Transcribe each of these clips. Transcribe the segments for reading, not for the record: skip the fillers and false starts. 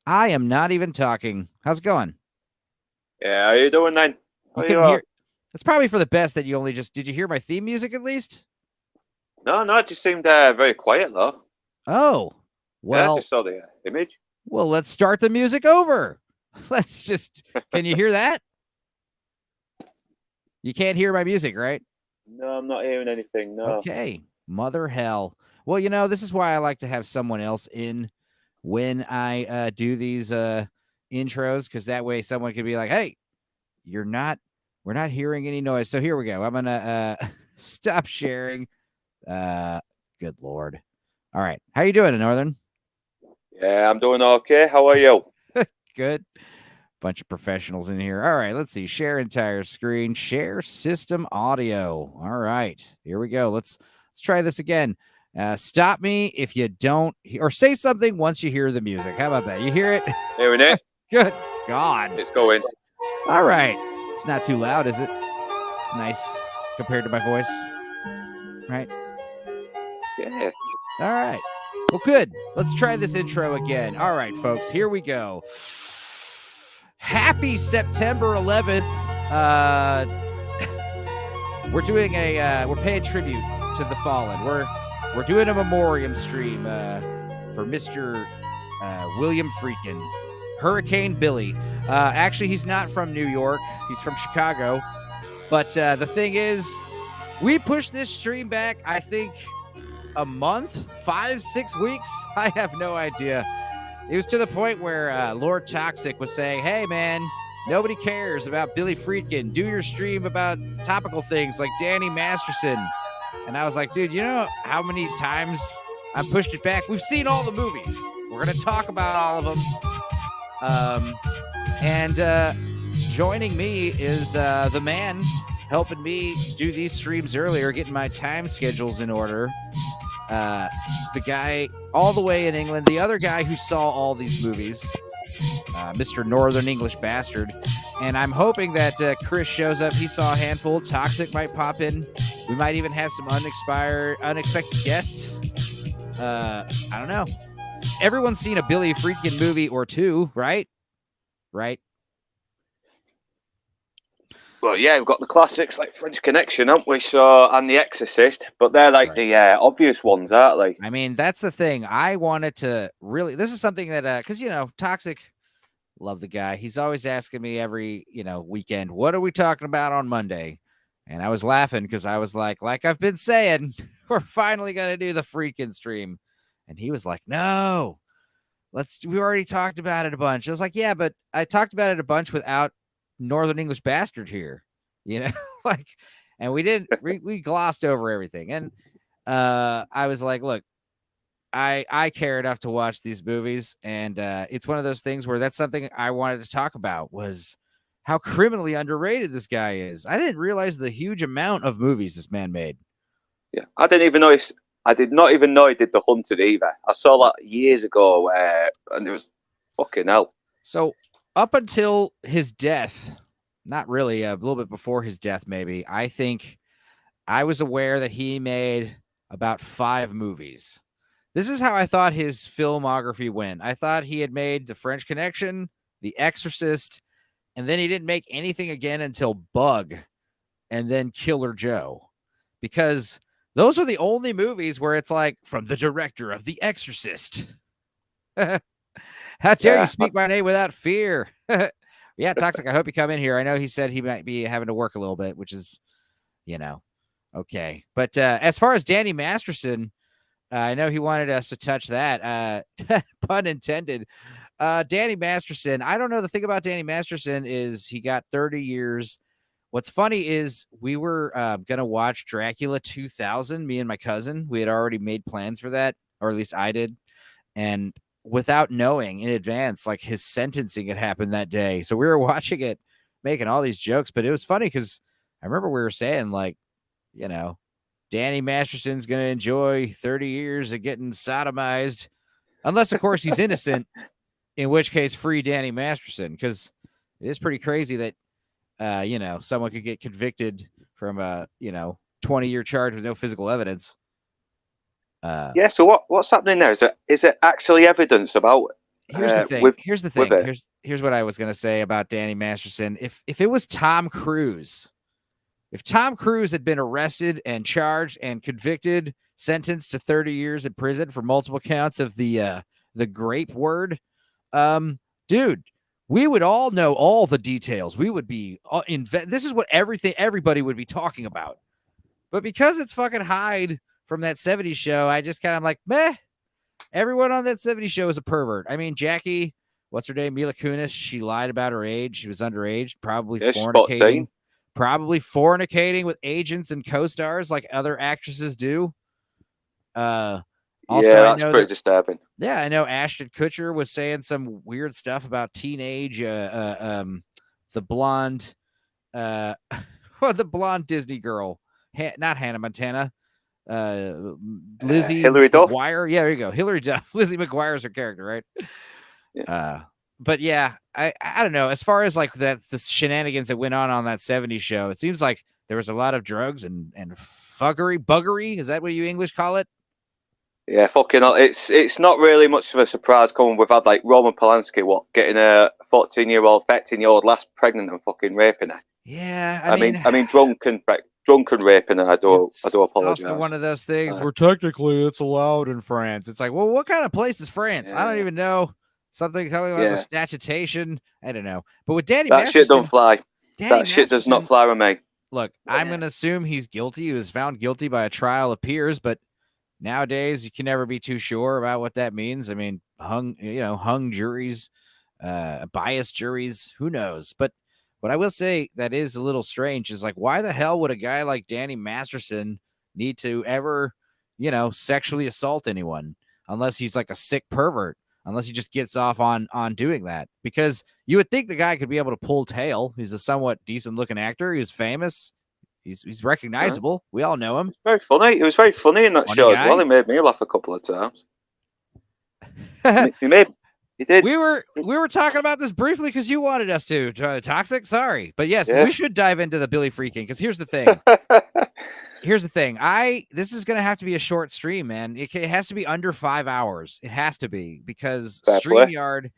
I am not even talking. How's it going? Yeah, how you doing then? You How you couldn't hear. are? It's probably for the best that you only just did. You hear my theme music at least? No, it just seemed very quiet though. Oh, Yeah, I well, just saw the image. let's start the music over. Let's just. Can you hear that? You can't hear my music, right? No, I'm not hearing anything. No. Okay, mother hell. Well, this is why I like to have someone else in when I do these intros, because that way someone could be like, "Hey, you're not. We're not hearing any noise." So here we go. I'm gonna stop sharing. Uh, Good lord. All right, how you doing, Northern? Yeah, I'm doing okay. How are you? Good. Bunch of professionals in here. All right, let's see. Share entire screen. Share system audio. All right, here we go. Let's try this again. Stop me if you don't, or say something once you hear the music. How about that? You hear it? Hearing it? Good God. It's going. All right. It's not too loud, is it? It's nice compared to my voice. Right. Yeah. All right. Well, good. Let's try this intro again. All right, folks, here we go. Happy September 11th. We're doing we're paying tribute to the fallen. We're doing a memoriam stream for Mr. William Friedkin, Hurricane Billy. Actually, he's not from New York. He's from Chicago. But the thing is, we pushed this stream back, I think, a month, 5-6 weeks. I have no idea. It was to the point where Lord Toxic was saying, "Hey, man, nobody cares about Billy Friedkin. Do your stream about topical things like Danny Masterson." And I was like, dude, you know how many times I pushed it back? We've seen all the movies. We're going to talk about all of them. And joining me is the man helping me do these streams earlier, getting my time schedules in order. The guy all the way in England, the other guy who saw all these movies, Mr. Northern English Bastard. And I'm hoping that Chris shows up. He saw a handful. Toxic might pop in. We might even have some unexpected guests. I don't know. Everyone's seen a Billy Friedkin movie or two, right? Right. Well, yeah, we've got the classics like French Connection, haven't we? So, and The Exorcist, but they're like Right. the obvious ones, aren't they? I mean, that's the thing. I wanted to really. This is something that, because Toxic, love the guy. He's always asking me every weekend, what are we talking about on Monday? And I was laughing because I was like I've been saying, we're finally gonna do the freaking stream. And he was like, no, we already talked about it a bunch. I was like, yeah, but I talked about it a bunch without Northern English Bastard here, like, and we glossed over everything. And I was like, look, I care enough to watch these movies, and it's one of those things where that's something I wanted to talk about, was how criminally underrated this guy is. I didn't realize the huge amount of movies this man made. Yeah, I didn't even know. I did not even know he did The Hunted either. I saw that years ago, and it was fucking hell. So up until his death, not really, a little bit before his death, maybe, I think I was aware that he made about 5 movies. This is how I thought his filmography went. I thought he had made The French Connection, The Exorcist, and then he didn't make anything again until Bug and then Killer Joe, because those are the only movies where it's like, from the director of The Exorcist. How dare you speak my name without fear? Yeah, Toxic, I hope you come in here. I know he said he might be having to work a little bit, which is, okay. But as far as Danny Masterson, I know he wanted us to touch that. Pun intended. Danny Masterson, I don't know. The thing about Danny Masterson is he got 30 years. What's funny is we were going to watch Dracula 2000, me and my cousin. We had already made plans for that, or at least I did. And without knowing in advance, like, his sentencing had happened that day. So we were watching it, making all these jokes. But it was funny because I remember we were saying, like, Danny Masterson's going to enjoy 30 years of getting sodomized. Unless, of course, he's innocent, in which case, free Danny Masterson. Because it is pretty crazy that, someone could get convicted from a, 20-year charge with no physical evidence. Yeah, so what's happening there? Is it actually evidence about Here's the thing. with Here's the with thing. it. Here's what I was gonna say about Danny Masterson. If it was Tom Cruise, if Tom Cruise had been arrested and charged and convicted, sentenced to 30 years in prison for multiple counts of the grape word, dude, we would all know all the details. We would be this is what everybody would be talking about. But because it's fucking Hyde from that 70s show, I just kind of like, meh. Everyone on that 70s show is a pervert. I mean, Jackie, what's her name? Mila Kunis, she lied about her age. She was underage, probably fornicating with agents and co-stars like other actresses do. Also, that's pretty disturbing. Yeah, I know Ashton Kutcher was saying some weird stuff about teenage, the blonde, the blonde Disney girl, not Hannah Montana. Lizzie Hilary Duff. McGuire. Yeah, there you go. Hilary Duff. Lizzie McGuire is her character, right? Yeah. But yeah, I don't know. As far as like the shenanigans that went on that 70s show, it seems like there was a lot of drugs and buggery. Is that what you English call it? Yeah, fucking hell. It's not really much of a surprise coming. We've had like Roman Polanski, getting a 14-year-old, 13-year-old lass pregnant and fucking raping her. Yeah, I mean drunken raping her. I do apologize. It's also one of those things where technically it's allowed in France. It's like, well, what kind of place is France? I don't even know. Something about the statutation. I don't know. But with Danny Masterson, shit don't fly. That shit does not fly with me. Look, I'm going to assume he's guilty. He was found guilty by a trial of peers, but nowadays you can never be too sure about what that means. I mean, hung juries, biased juries, who knows? But what I will say that is a little strange is like, why the hell would a guy like Danny Masterson need to ever, sexually assault anyone unless he's like a sick pervert, unless he just gets off on doing that? Because you would think the guy could be able to pull tail. He's a somewhat decent looking actor. He's famous. He's recognizable. We all know him. It's very funny. He was very funny in that show as well. He made me laugh a couple of times. He did. We were talking about this briefly because you wanted us to. Toxic, sorry, but yes, we should dive into the Billy Friedkin because here's the thing. This is gonna have to be a short stream, man. It has to be under 5 hours. It has to be because StreamYard.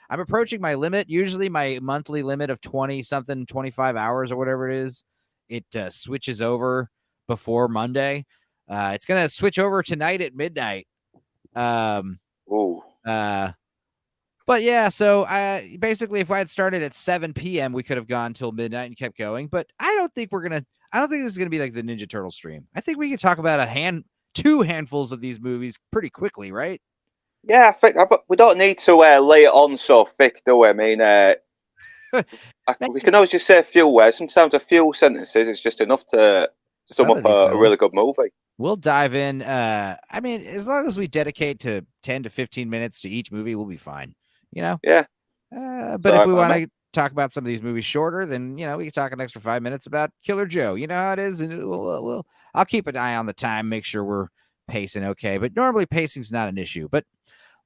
I'm approaching my limit. Usually, my monthly limit of 25 hours or whatever it is. It switches over before Monday. It's gonna switch over tonight at midnight. But yeah, so basically, if I had started at 7 p.m., we could have gone till midnight and kept going. But I don't think this is gonna be like the Ninja Turtle stream. I think we can talk about two handfuls of these movies pretty quickly, right? Yeah, I think we don't need to lay it on so thick, do we? I mean, we can always just say a few words. Sometimes a few sentences is just enough to sum up a really good movie. We'll dive in. I mean, as long as we dedicate to 10 to 15 minutes to each movie, we'll be fine. Yeah. But if we want to talk about some of these movies shorter, then we can talk an extra 5 minutes about Killer Joe. You know how it is, and I'll keep an eye on the time, make sure we're pacing okay. But normally pacing's not an issue. But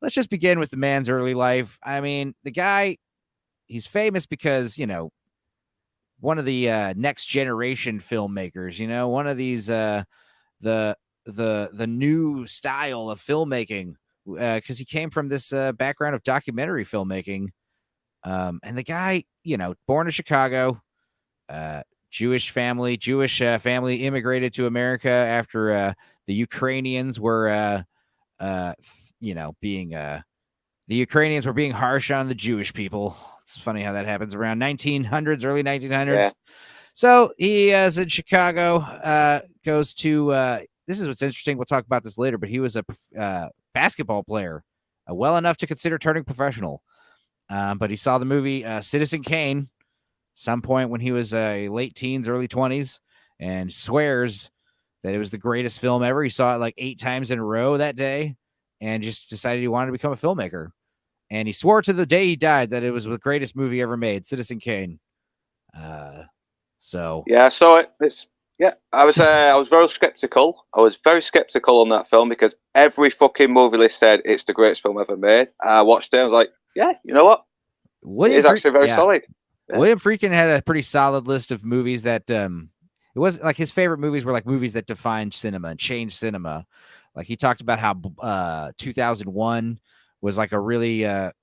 let's just begin with the man's early life. I mean, the guy, he's famous because one of the next generation filmmakers. One of these the new style of filmmaking, because he came from this background of documentary filmmaking. And the guy, born in Chicago, Jewish family immigrated to America after the Ukrainians were, the Ukrainians were being harsh on the Jewish people. It's funny how that happens around 1900s, early 1900s. Yeah. So he is in Chicago, goes to, this is what's interesting. We'll talk about this later, but he was a basketball player, well enough to consider turning professional. But he saw the movie Citizen Kane some point when he was late teens, early 20s, and swears that it was the greatest film ever. He saw it like 8 times in a row that day and just decided he wanted to become a filmmaker. And he swore to the day he died that it was the greatest movie ever made, Citizen Kane. So I was very skeptical. I was very skeptical on that film because every fucking movie list said it's the greatest film ever made. I watched it. I was like, yeah, you know what? It is actually very solid. Yeah. William Friedkin had a pretty solid list of movies that it was like his favorite movies were like movies that defined cinema and changed cinema. Like he talked about how 2001 was like a really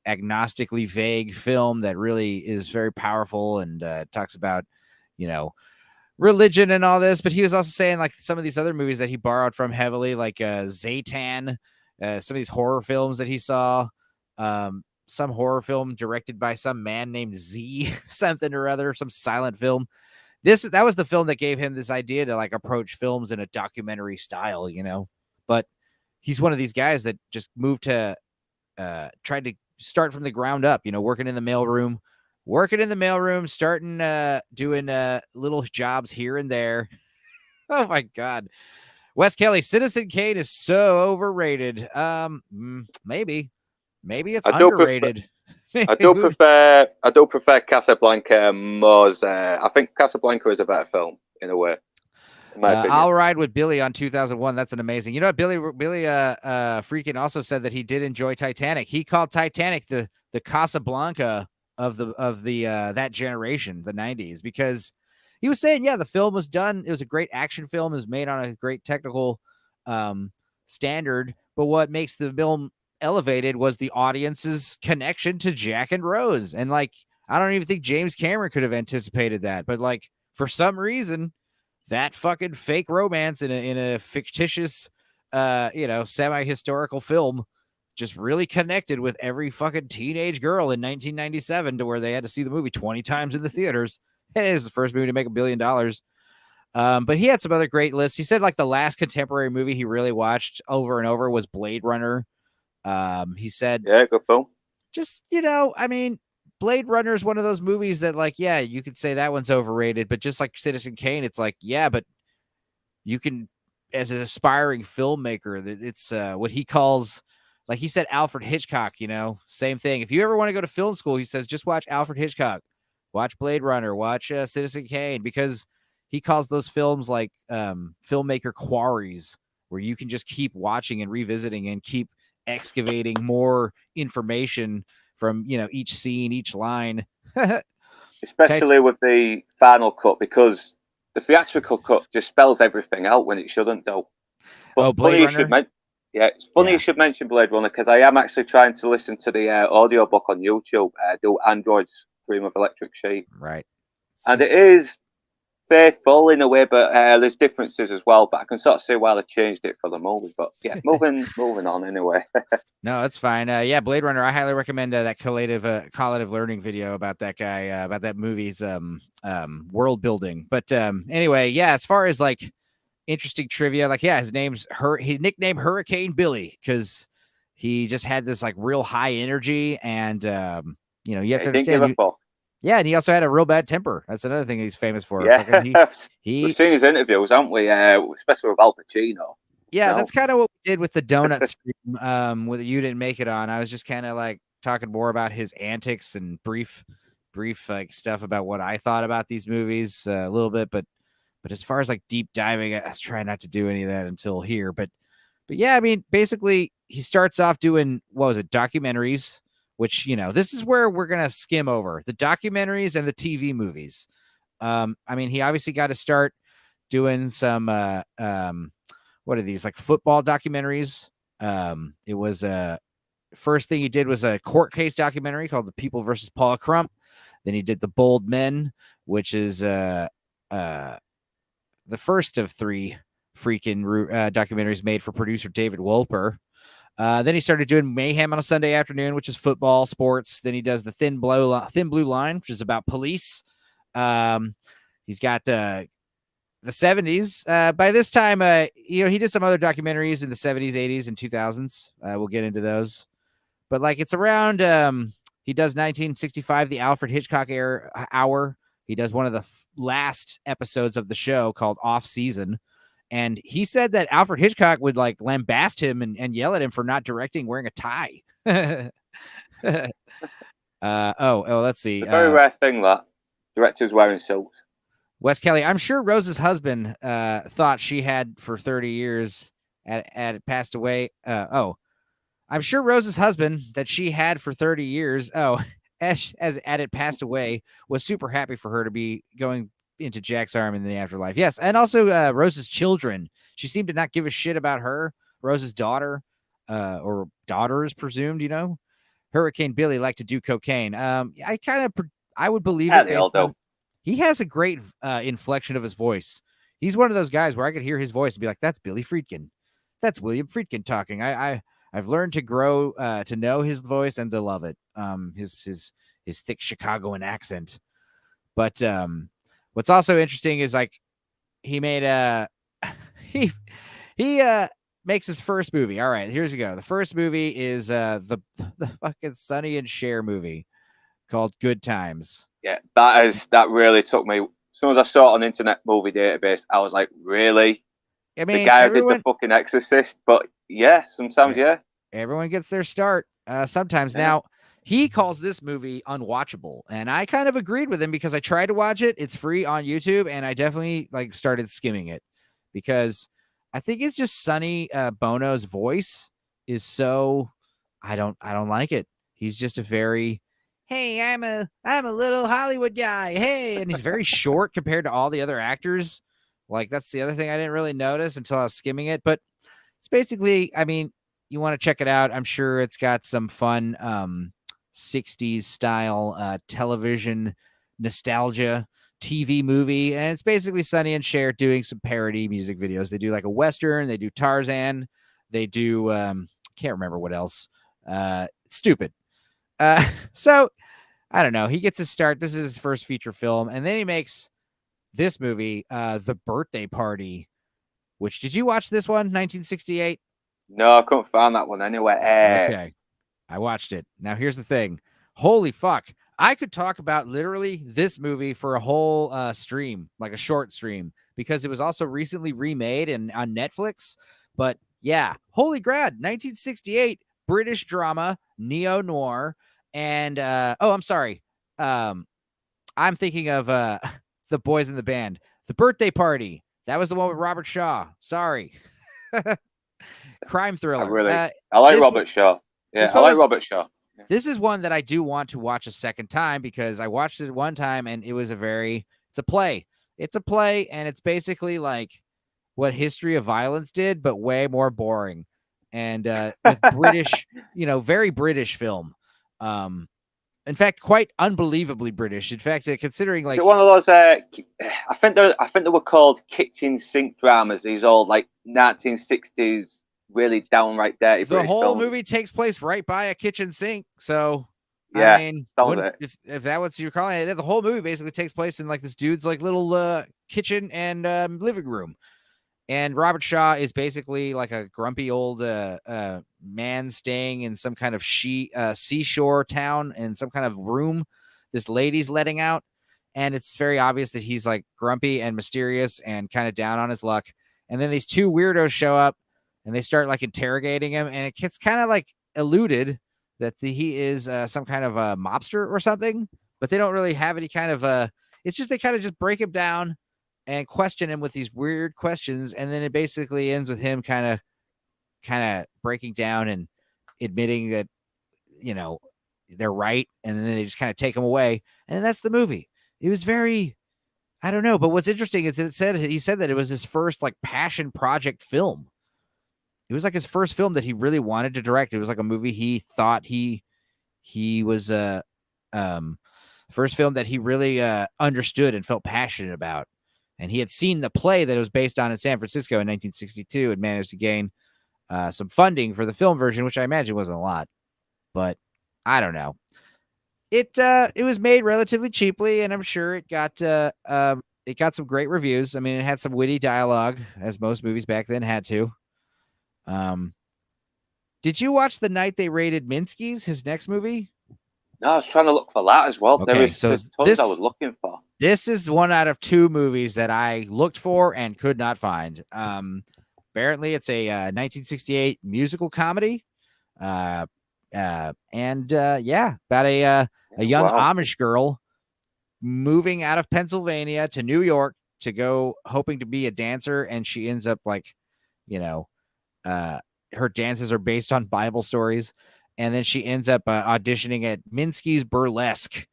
agnostically vague film that really is very powerful and talks about, you know, religion and all this. But he was also saying like some of these other movies that he borrowed from heavily, like Zaytan, some of these horror films that he saw, some horror film directed by some man named Z something or other, some silent film. That was the film that gave him this idea to like approach films in a documentary style, you know. But he's one of these guys that just moved to tried to start from the ground up, you know, working in the mailroom, starting doing little jobs here and there. Oh my God. Wes Kelly, Citizen Kane is so overrated. Maybe it's underrated. I do prefer Casablanca more. I think Casablanca is a better film in a way. In my opinion. I'll Ride with Billy on 2001. That's an amazing. You know what? Billy Friedkin also said that he did enjoy Titanic. He called Titanic the Casablanca of the that generation, the 90s, because he was saying, yeah, the film was done. It was a great action film. It was made on a great technical standard. But what makes the film elevated was the audience's connection to Jack and Rose. And like, I don't even think James Cameron could have anticipated that. But like, for some reason, that fucking fake romance in a fictitious, semi-historical film just really connected with every fucking teenage girl in 1997 to where they had to see the movie 20 times in the theaters. And it was the first movie to make $1 billion. But he had some other great lists. He said like the last contemporary movie he really watched over and over was Blade Runner. He said, yeah, good film. Just, I mean, Blade Runner is one of those movies that, like, yeah, you could say that one's overrated, but just like Citizen Kane, it's like, yeah, but you can, as an aspiring filmmaker, it's what he calls, like he said, Alfred Hitchcock, same thing. If you ever want to go to film school, he says, just watch Alfred Hitchcock, watch Blade Runner, watch Citizen Kane, because he calls those films like filmmaker quarries where you can just keep watching and revisiting and keep excavating more information from each scene, each line. Especially with the final cut, because the theatrical cut just spells everything out when it shouldn't, though. But Blade Runner? It's funny you should mention Blade Runner, because I am actually trying to listen to the audio book on YouTube, do Android's Dream of Electric Sheep. Right. And it is faithful in a way, but there's differences as well. But I can sort of see why they changed it for the movie. But yeah, moving on anyway. No, that's fine. Blade Runner. I highly recommend that collative learning video about that guy, about that movie's world building. But anyway, yeah, as far as like interesting trivia, like his nicknamed Hurricane Billy because he just had this like real high energy, and you have to understand. Yeah, and he also had a real bad temper. That's another thing he's famous for. Yeah, we've seen his interviews, haven't we? Especially with Al Pacino. Yeah, that's kind of what we did with the donut stream. With You Didn't Make It On. I was just kind of like talking more about his antics and brief like stuff about what I thought about these movies a little bit, but as far as like deep diving, I was trying not to do any of that until here. But yeah, I mean, basically, he starts off doing documentaries. Which, this is where we're going to skim over the documentaries and the TV movies. I mean, he obviously got to start doing some, what are these, like football documentaries? It was first thing he did was a court case documentary called The People versus Paul Crump. Then he did The Bold Men, which is the first of 3 freaking documentaries made for producer David Wolper. Then he started doing Mayhem on a Sunday afternoon, which is football, sports. Then he does the Thin Blue Line, which is about police. He's got the 70s. By this time, he did some other documentaries in the 70s, 80s, and 2000s. We'll get into those. But like it's around, he does 1965, the Alfred Hitchcock Hour. He does one of the last episodes of the show called Off Season. And he said that Alfred Hitchcock would like lambast him and yell at him for not directing wearing a tie. Let's see. It's a very rare thing that directors wearing suits. Wes Kelly, I'm sure Rose's husband thought she had for 30 years at passed away. I'm sure Rose's husband that she had for 30 years. As it passed away, was super happy for her to be going into Jack's arm in the afterlife. Yes. And also Rose's children. She seemed to not give a shit about her. Rose's daughter. or daughter is presumed, Hurricane Billy liked to do cocaine. I would believe it based on he has a great inflection of his voice. He's one of those guys where I could hear his voice and be like, that's Billy Friedkin. That's William Friedkin talking. I've learned to grow to know his voice and to love it. His thick Chicagoan accent. But what's also interesting is like he made he makes his first movie. All right, here's we go. The first movie is the fucking Sonny and Cher movie called Good Times. Yeah, that really took me. As soon as I saw it on Internet Movie Database, I was like, really? I mean, the guy who did the fucking Exorcist, but yeah, sometimes, yeah. Everyone gets their start. Sometimes. Yeah. Now, he calls this movie unwatchable, and I kind of agreed with him because I tried to watch it. It's free on YouTube, and I definitely started skimming it because I think it's just Sonny Bono's voice is so I don't like it. He's just a very hey, I'm a little Hollywood guy. Hey, and he's very short compared to all the other actors. Like that's the other thing I didn't really notice until I was skimming it, but it's basically, I mean, you want to check it out. I'm sure it's got some fun 60s style television nostalgia TV movie, and it's basically Sonny and Cher doing some parody music videos. They do like a Western, they do Tarzan, they do can't remember what else. Stupid. So I don't know. He gets his start. This is his first feature film, and then he makes this movie, The Birthday Party, which did you watch this one, 1968? No, I couldn't find that one anywhere. Okay. I watched it. Now, here's the thing. Holy fuck. I could talk about literally this movie for a whole stream, like a short stream, because it was also recently remade and on Netflix. But yeah, holy grad, 1968, British drama, neo-noir, and I'm sorry. I'm thinking of The Boys in the Band. The Birthday Party. That was the one with Robert Shaw. Sorry. Crime thriller. I like Robert Shaw. Yeah, I like Robert Shaw. Yeah. This is one that I do want to watch a second time because I watched it one time and it was it's a play. It's a play, and it's basically like what History of Violence did, but way more boring. And with British, very British film. In fact, quite unbelievably British. In fact, considering like one of those, I think they were called kitchen sink dramas. These old 1960s, really downright dirty. The British whole films. Movie takes place right by a kitchen sink. So yeah, I mean, if that what you're calling it, the whole movie basically takes place in like this dude's like little kitchen and living room. And Robert Shaw is basically like a grumpy old man staying in some kind of seashore town in some kind of room this lady's letting out. And it's very obvious that he's like grumpy and mysterious and kind of down on his luck. And then these two weirdos show up and they start like interrogating him. And it gets kind of like alluded that he is some kind of a mobster or something. But they don't really have any kind of it's just they kind of just break him down and question him with these weird questions. And then it basically ends with him kind of breaking down and admitting that, they're right. And then they just kind of take him away. And that's the movie. It was very, I don't know. But what's interesting is he said that it was his first like passion project film. It was like his first film that he really wanted to direct. It was like a movie he thought he was first film that he really understood and felt passionate about. And he had seen the play that it was based on in San Francisco in 1962 and managed to gain some funding for the film version, which I imagine wasn't a lot. But I don't know. It was made relatively cheaply, and I'm sure it got some great reviews. I mean, it had some witty dialogue, as most movies back then had to. Did you watch The Night They Raided Minsky's, his next movie? No, I was trying to look for that as well. Okay, there's tons I was looking for. This is one out of two movies that I looked for and could not find. Apparently, it's a 1968 musical comedy. About a young Amish girl moving out of Pennsylvania to New York to go hoping to be a dancer, and she ends up her dances are based on Bible stories, and then she ends up auditioning at Minsky's Burlesque.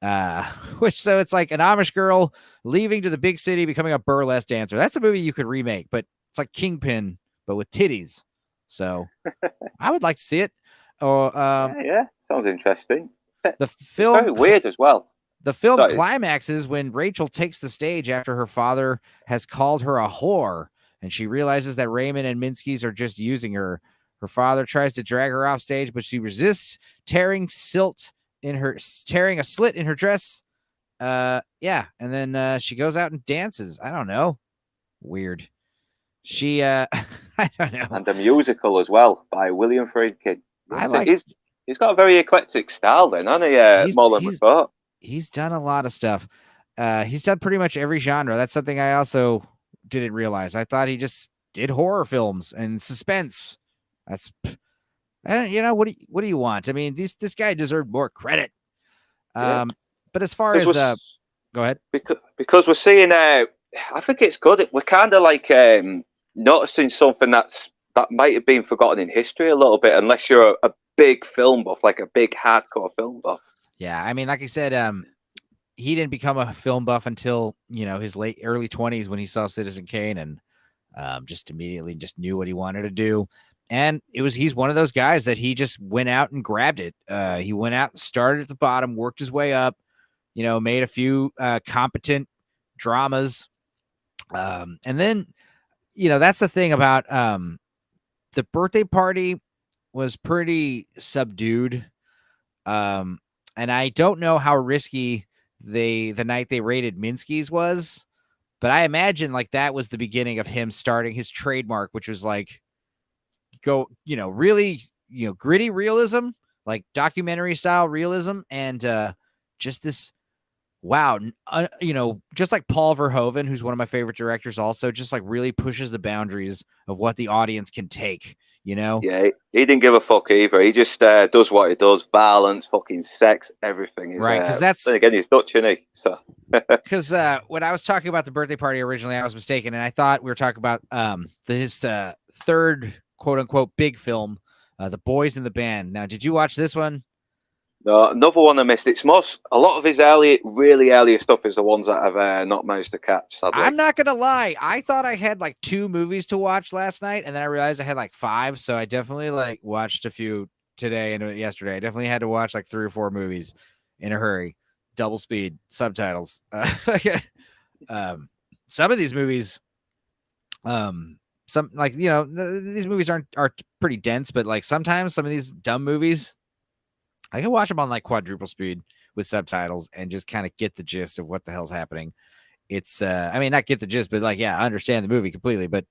So it's like an Amish girl leaving to the big city, becoming a burlesque dancer. That's a movie you could remake, but it's like Kingpin, but with titties. So I would like to see it. Or yeah, sounds interesting. the It's very film weird as well. The film Sorry. climaxes when Rachel takes the stage after her father has called her a whore, and she realizes that Raymond and Minsky's are just using her. Her father tries to drag her off stage, but she resists, tearing a slit in her dress. Yeah, and then she goes out and dances. I don't know. Weird. She I don't know. And a musical as well by William Friedkin. I like. He's got a very eclectic style, then, hasn't he? More than we thought. He's done a lot of stuff. He's done pretty much every genre. That's something I also didn't realize. I thought he just did horror films and suspense. That's, what do you want? I mean, this guy deserved more credit. Yeah. But as far as go ahead. Because we're seeing, I think it's good. We're kind of like noticing something that might have been forgotten in history a little bit, unless you're a big film buff, like a big hardcore film buff. Yeah, I mean, like I said, he didn't become a film buff until his early 20s when he saw Citizen Kane, and just immediately just knew what he wanted to do. And he's one of those guys that he just went out and grabbed it. He went out and started at the bottom, worked his way up, made a few competent dramas, and then that's the thing about The Birthday Party was pretty subdued. And I don't know how risky the night they raided Minsky's was, but I imagine like that was the beginning of him starting his trademark, which was like really gritty realism, like documentary style realism, and just this just like Paul Verhoeven, who's one of my favorite directors, also just like really pushes the boundaries of what the audience can take. Yeah, he didn't give a fuck either. He just does what he does: violence, fucking sex, everything. Right, because that's again, he's Dutch, isn't he? So, because when I was talking about The Birthday Party originally, I was mistaken, and I thought we were talking about his third quote unquote big film, The Boys in the Band. Now, did you watch this one? No, another one I missed. It's a lot of his really earlier stuff is the ones that I've not managed to catch. Sadly. I'm not gonna lie. I thought I had like 2 movies to watch last night, and then I realized I had like 5. So I definitely watched a few today and yesterday. I definitely had to watch like 3 or 4 movies in a hurry, double speed, subtitles. Some of these movies, these movies are pretty dense, but like sometimes some of these dumb movies, I can watch them on like quadruple speed with subtitles and just kind of get the gist of what the hell's happening. It's, not get the gist, but I understand the movie completely, but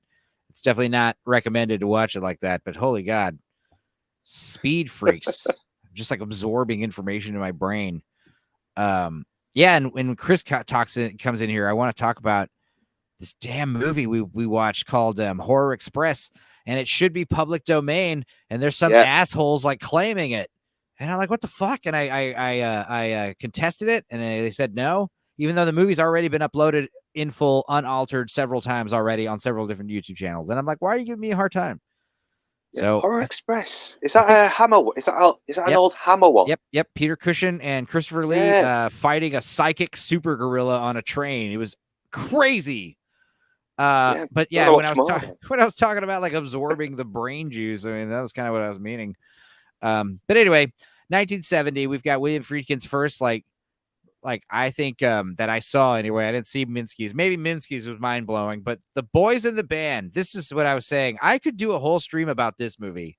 it's definitely not recommended to watch it like that. But holy God, speed freaks, just like absorbing information in my brain. And when Chris comes in here, I want to talk about this damn movie we watched called Horror Express, and it should be public domain, and there's some assholes claiming it. And I'm like, what the fuck? And I contested it, and they said no, even though the movie's already been uploaded in full, unaltered several times already on several different YouTube channels. And I'm like, why are you giving me a hard time? So Horror Express, is that a Hammer? Is that an old Hammer one? Yep. Peter Cushing and Christopher Lee fighting a psychic super gorilla on a train. It was crazy. But when I was talking about absorbing the brain juice, I mean, that was kind of what I was meaning. But anyway, 1970, we've got William Friedkin's first, I think, that I saw anyway. I didn't see Minsky's. Maybe Minsky's was mind blowing, but The Boys in the Band. This is what I was saying. I could do a whole stream about this movie.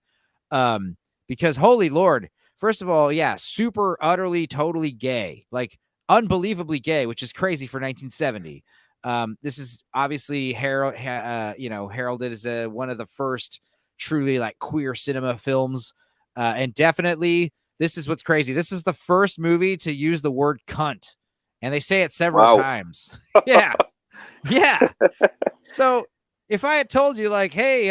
Because holy Lord, first of all, super utterly, totally gay, unbelievably gay, which is crazy for 1970. This is obviously heralded as one of the first truly queer cinema films. And definitely, this is what's crazy. This is the first movie to use the word cunt, and they say it several times. Yeah. So if I had told you hey,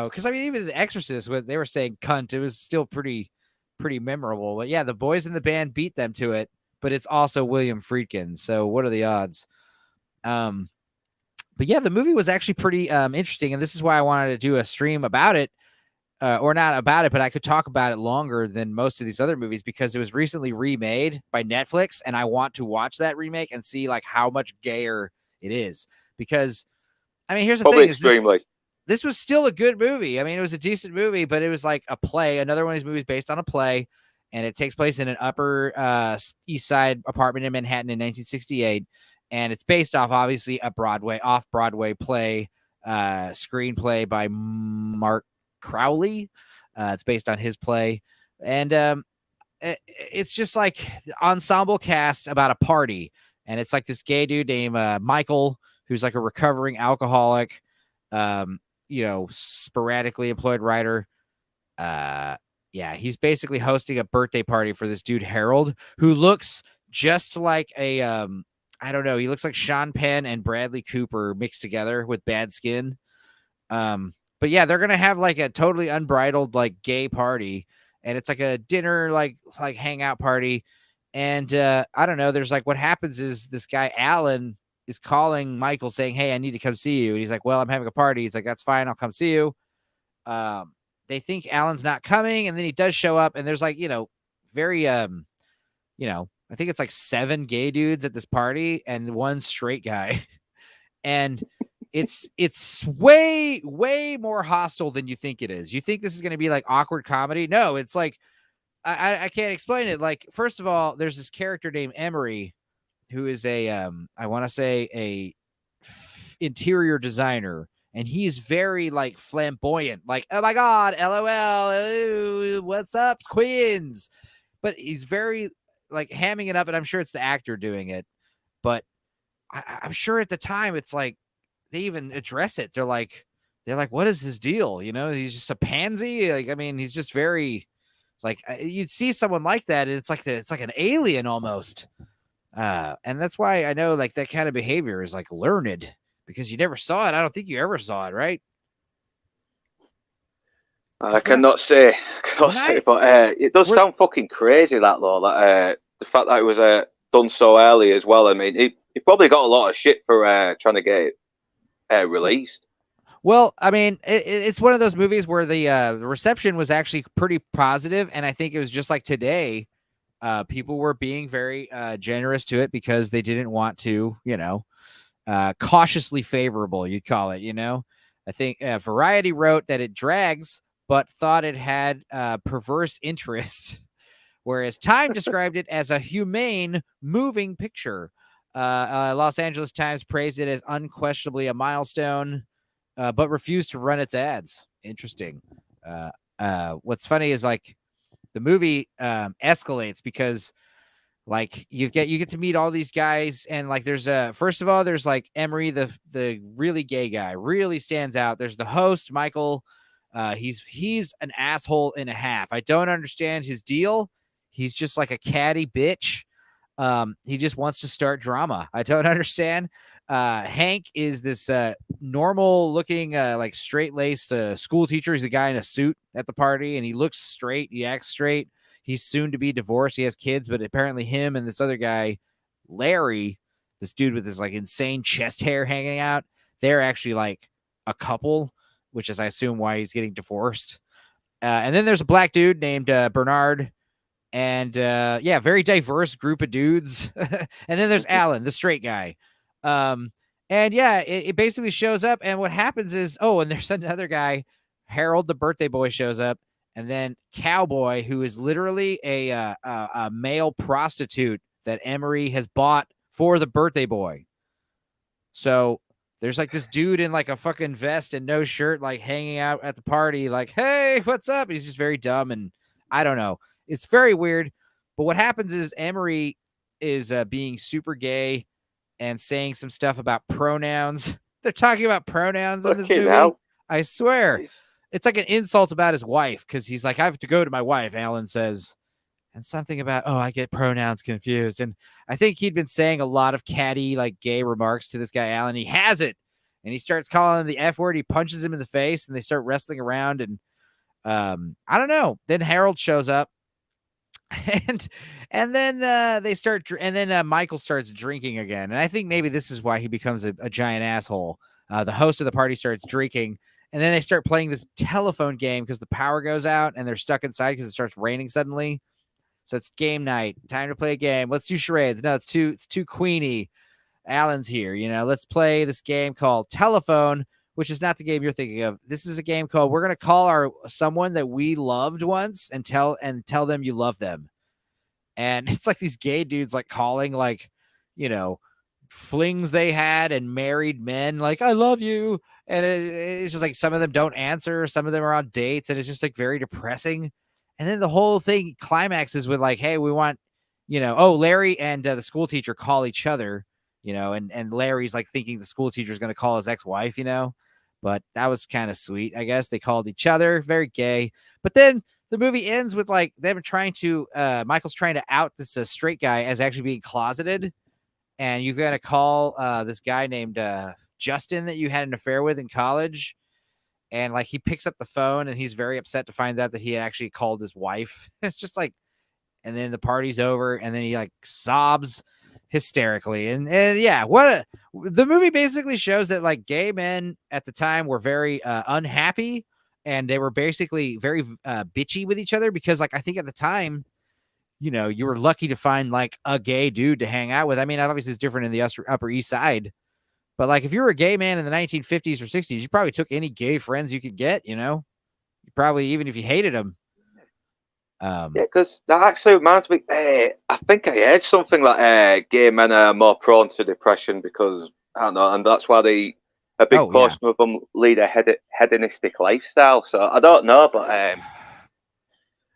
because I mean, even The Exorcist, when they were saying cunt, it was still pretty memorable. But yeah, The Boys in the Band beat them to it, but it's also William Friedkin. So what are the odds? But yeah, the movie was actually pretty interesting, and this is why I wanted to do a stream about it. Or not about it, but I could talk about it longer than most of these other movies because it was recently remade by Netflix, and I want to watch that remake and see how much gayer it is. Because, I mean, here's the thing: extremely. this was still a good movie. I mean, it was a decent movie, but it was like a play. Another one of these movies based on a play, and it takes place in an Upper East Side apartment in Manhattan in 1968, and it's based off obviously a off-Broadway play, screenplay by Mark Crowley. It's based on his play, and it's just like ensemble cast about a party, and it's like this gay dude named Michael, who's like a recovering alcoholic, sporadically employed writer. He's basically hosting a birthday party for this dude Harold, who looks just like a I don't know, he looks like Sean Penn and Bradley Cooper mixed together with bad skin. But yeah, they're gonna have like a totally unbridled like gay party, and it's like a dinner like hangout party. And I don't know, there's like, what happens is this guy Alan is calling Michael saying, hey, I need to come see you. And he's like, well, I'm having a party. He's like, that's fine, I'll come see you. They think Alan's not coming, and then he does show up, and there's like, very I think it's like 7 gay dudes at this party and 1 straight guy. And it's way more hostile than you think it is. You think this is going to be like awkward comedy? No, it's like, I can't explain it. Like, first of all, there's this character named Emery, who is a I want to say a interior designer, and he's very like flamboyant, like, oh my god, LOL, ooh, what's up, Queens? But he's very like hamming it up, and I'm sure it's the actor doing it, but I'm sure at the time it's like they even address it. They're like, what is his deal? He's just a pansy. Like, I mean, he's just very like, you'd see someone like that, and it's like an alien almost. And that's why I know like that kind of behavior is like learned, because you never saw it. I don't think you ever saw it, right? I cannot say, but it does sound fucking crazy, that though. That the fact that it was done so early as well. I mean, he probably got a lot of shit for trying to get it released. Well, I mean, it's one of those movies where the reception was actually pretty positive, and I think it was just like today, people were being very generous to it because they didn't want to, cautiously favorable, you'd call it. I think Variety wrote that it drags, but thought it had perverse interest, whereas Time described it as a humane, moving picture. Los Angeles Times praised it as unquestionably a milestone, but refused to run its ads. Interesting. What's funny is like the movie escalates because like you get to meet all these guys, and like there's first of all there's like Emery, the really gay guy, really stands out. There's the host Michael. He's an asshole and a half. I don't understand his deal. He's just like a catty bitch. He just wants to start drama. I don't understand. Hank is this normal looking, like straight laced school teacher. He's a guy in a suit at the party, and he looks straight. He acts straight. He's soon to be divorced. He has kids, but apparently him and this other guy, Larry, this dude with this like insane chest hair hanging out, they're actually like a couple, which is, I assume, why he's getting divorced. And then there's a black dude named Bernard. And very diverse group of dudes. And then there's Alan, the straight guy. It basically shows up, and what happens is, and there's another guy, Harold, the birthday boy, shows up, and then Cowboy, who is literally a male prostitute that Emery has bought for the birthday boy. So there's like this dude in like a fucking vest and no shirt, like hanging out at the party, like, hey, what's up? He's just very dumb, and I don't know. It's very weird. But what happens is Emery is being super gay and saying some stuff about pronouns. They're talking about pronouns in this movie. Now. I swear. Nice. It's like an insult about his wife, because he's like, I have to go to my wife, Alan says. And something about, I get pronouns confused. And I think he'd been saying a lot of catty, like gay remarks to this guy, Alan. He has it. And he starts calling him the F word. He punches him in the face, and they start wrestling around. And I don't know. Then Harold shows up. And then they start, and then Michael starts drinking again, and I think maybe this is why he becomes a giant asshole. The host of the party starts drinking, and then they start playing this telephone game because the power goes out, and they're stuck inside because it starts raining suddenly. So it's game night, time to play a game. Let's do charades. No, it's too queeny. Alan's here, let's play this game called Telephone, which is not the game you're thinking of. This is a game called We're Gonna Call someone that we loved once and tell them you love them. And it's like these gay dudes like calling like, flings they had and married men like, I love you. And it's just like some of them don't answer, some of them are on dates, and it's just like very depressing. And then the whole thing climaxes with like, hey, we want, Larry and the school teacher call each other, and Larry's like thinking the school teacher is going to call his ex-wife, but that was kind of sweet. I guess they called each other, very gay. But then the movie ends with like them trying to, Michael's trying to out this straight guy as actually being closeted. And you've got to call this guy named Justin that you had an affair with in college. And like he picks up the phone and he's very upset to find out that he actually called his wife. It's just like, and then the party's over and then he like sobs hysterically. And yeah, the movie basically shows that like gay men at the time were very unhappy, and they were basically very bitchy with each other because like I think at the time, you were lucky to find like a gay dude to hang out with. I mean, obviously it's different in the Upper East Side, but like if you were a gay man in the 1950s or 60s, you probably took any gay friends you could get, you probably, even if you hated them. Yeah, because that actually reminds me, I think I heard something like gay men are more prone to depression because, I don't know, and that's why a big portion of them lead a hedonistic lifestyle. So I don't know, but I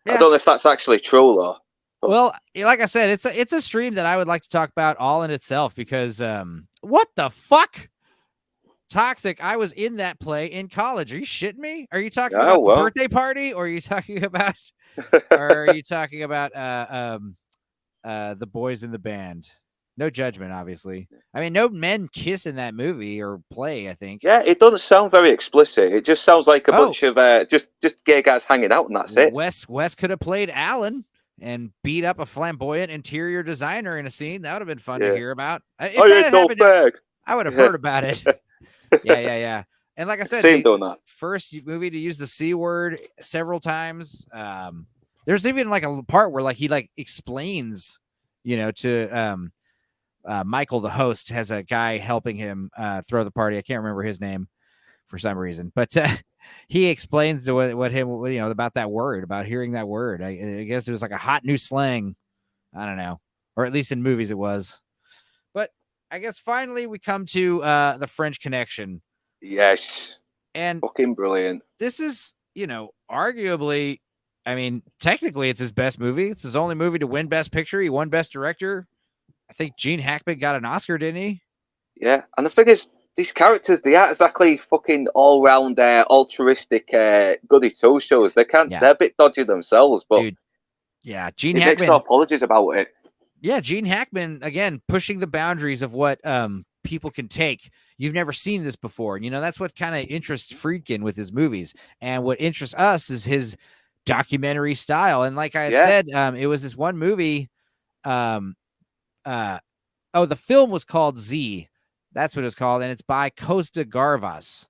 don't know if that's actually true though. Well, like I said, it's a stream that I would like to talk about all in itself because what the fuck? Toxic. I was in that play in college. Are you shitting me? Are you talking about the birthday party, or are you talking about the boys in the band? No judgment, obviously. I mean, no men kiss in that movie or play, I think. Yeah, it doesn't sound very explicit. It just sounds like a bunch of just gay guys hanging out, and that's it. Wes could have played Alan and beat up a flamboyant interior designer in a scene. That would have been fun to hear about. If that had happened, I would have heard about it. Yeah. And like I said, the first movie to use the C word several times. There's even like a part where like he like explains, to Michael, the host, has a guy helping him throw the party. I can't remember his name for some reason, but he explains to what him, about that word, about hearing that word. I guess it was like a hot new slang. I don't know, or at least in movies it was. But I guess finally we come to the French Connection. Yes. And fucking brilliant. This is, arguably, I mean, technically it's his best movie. It's his only movie to win Best Picture. He won Best Director. I think Gene Hackman got an Oscar, didn't he? Yeah, and the thing is, these characters, they aren't exactly fucking all-round altruistic goody two-shows. They're a bit dodgy themselves, but dude, yeah, Gene Hackman makes no apologies about it. Yeah, Gene Hackman, again, pushing the boundaries of what people can take. You've never seen this before. That's what kind of interests Friedkin with his movies. And what interests us is his documentary style. And like I had said, it was this one movie. The film was called Z. That's what it's called. And it's by Costa Garvas.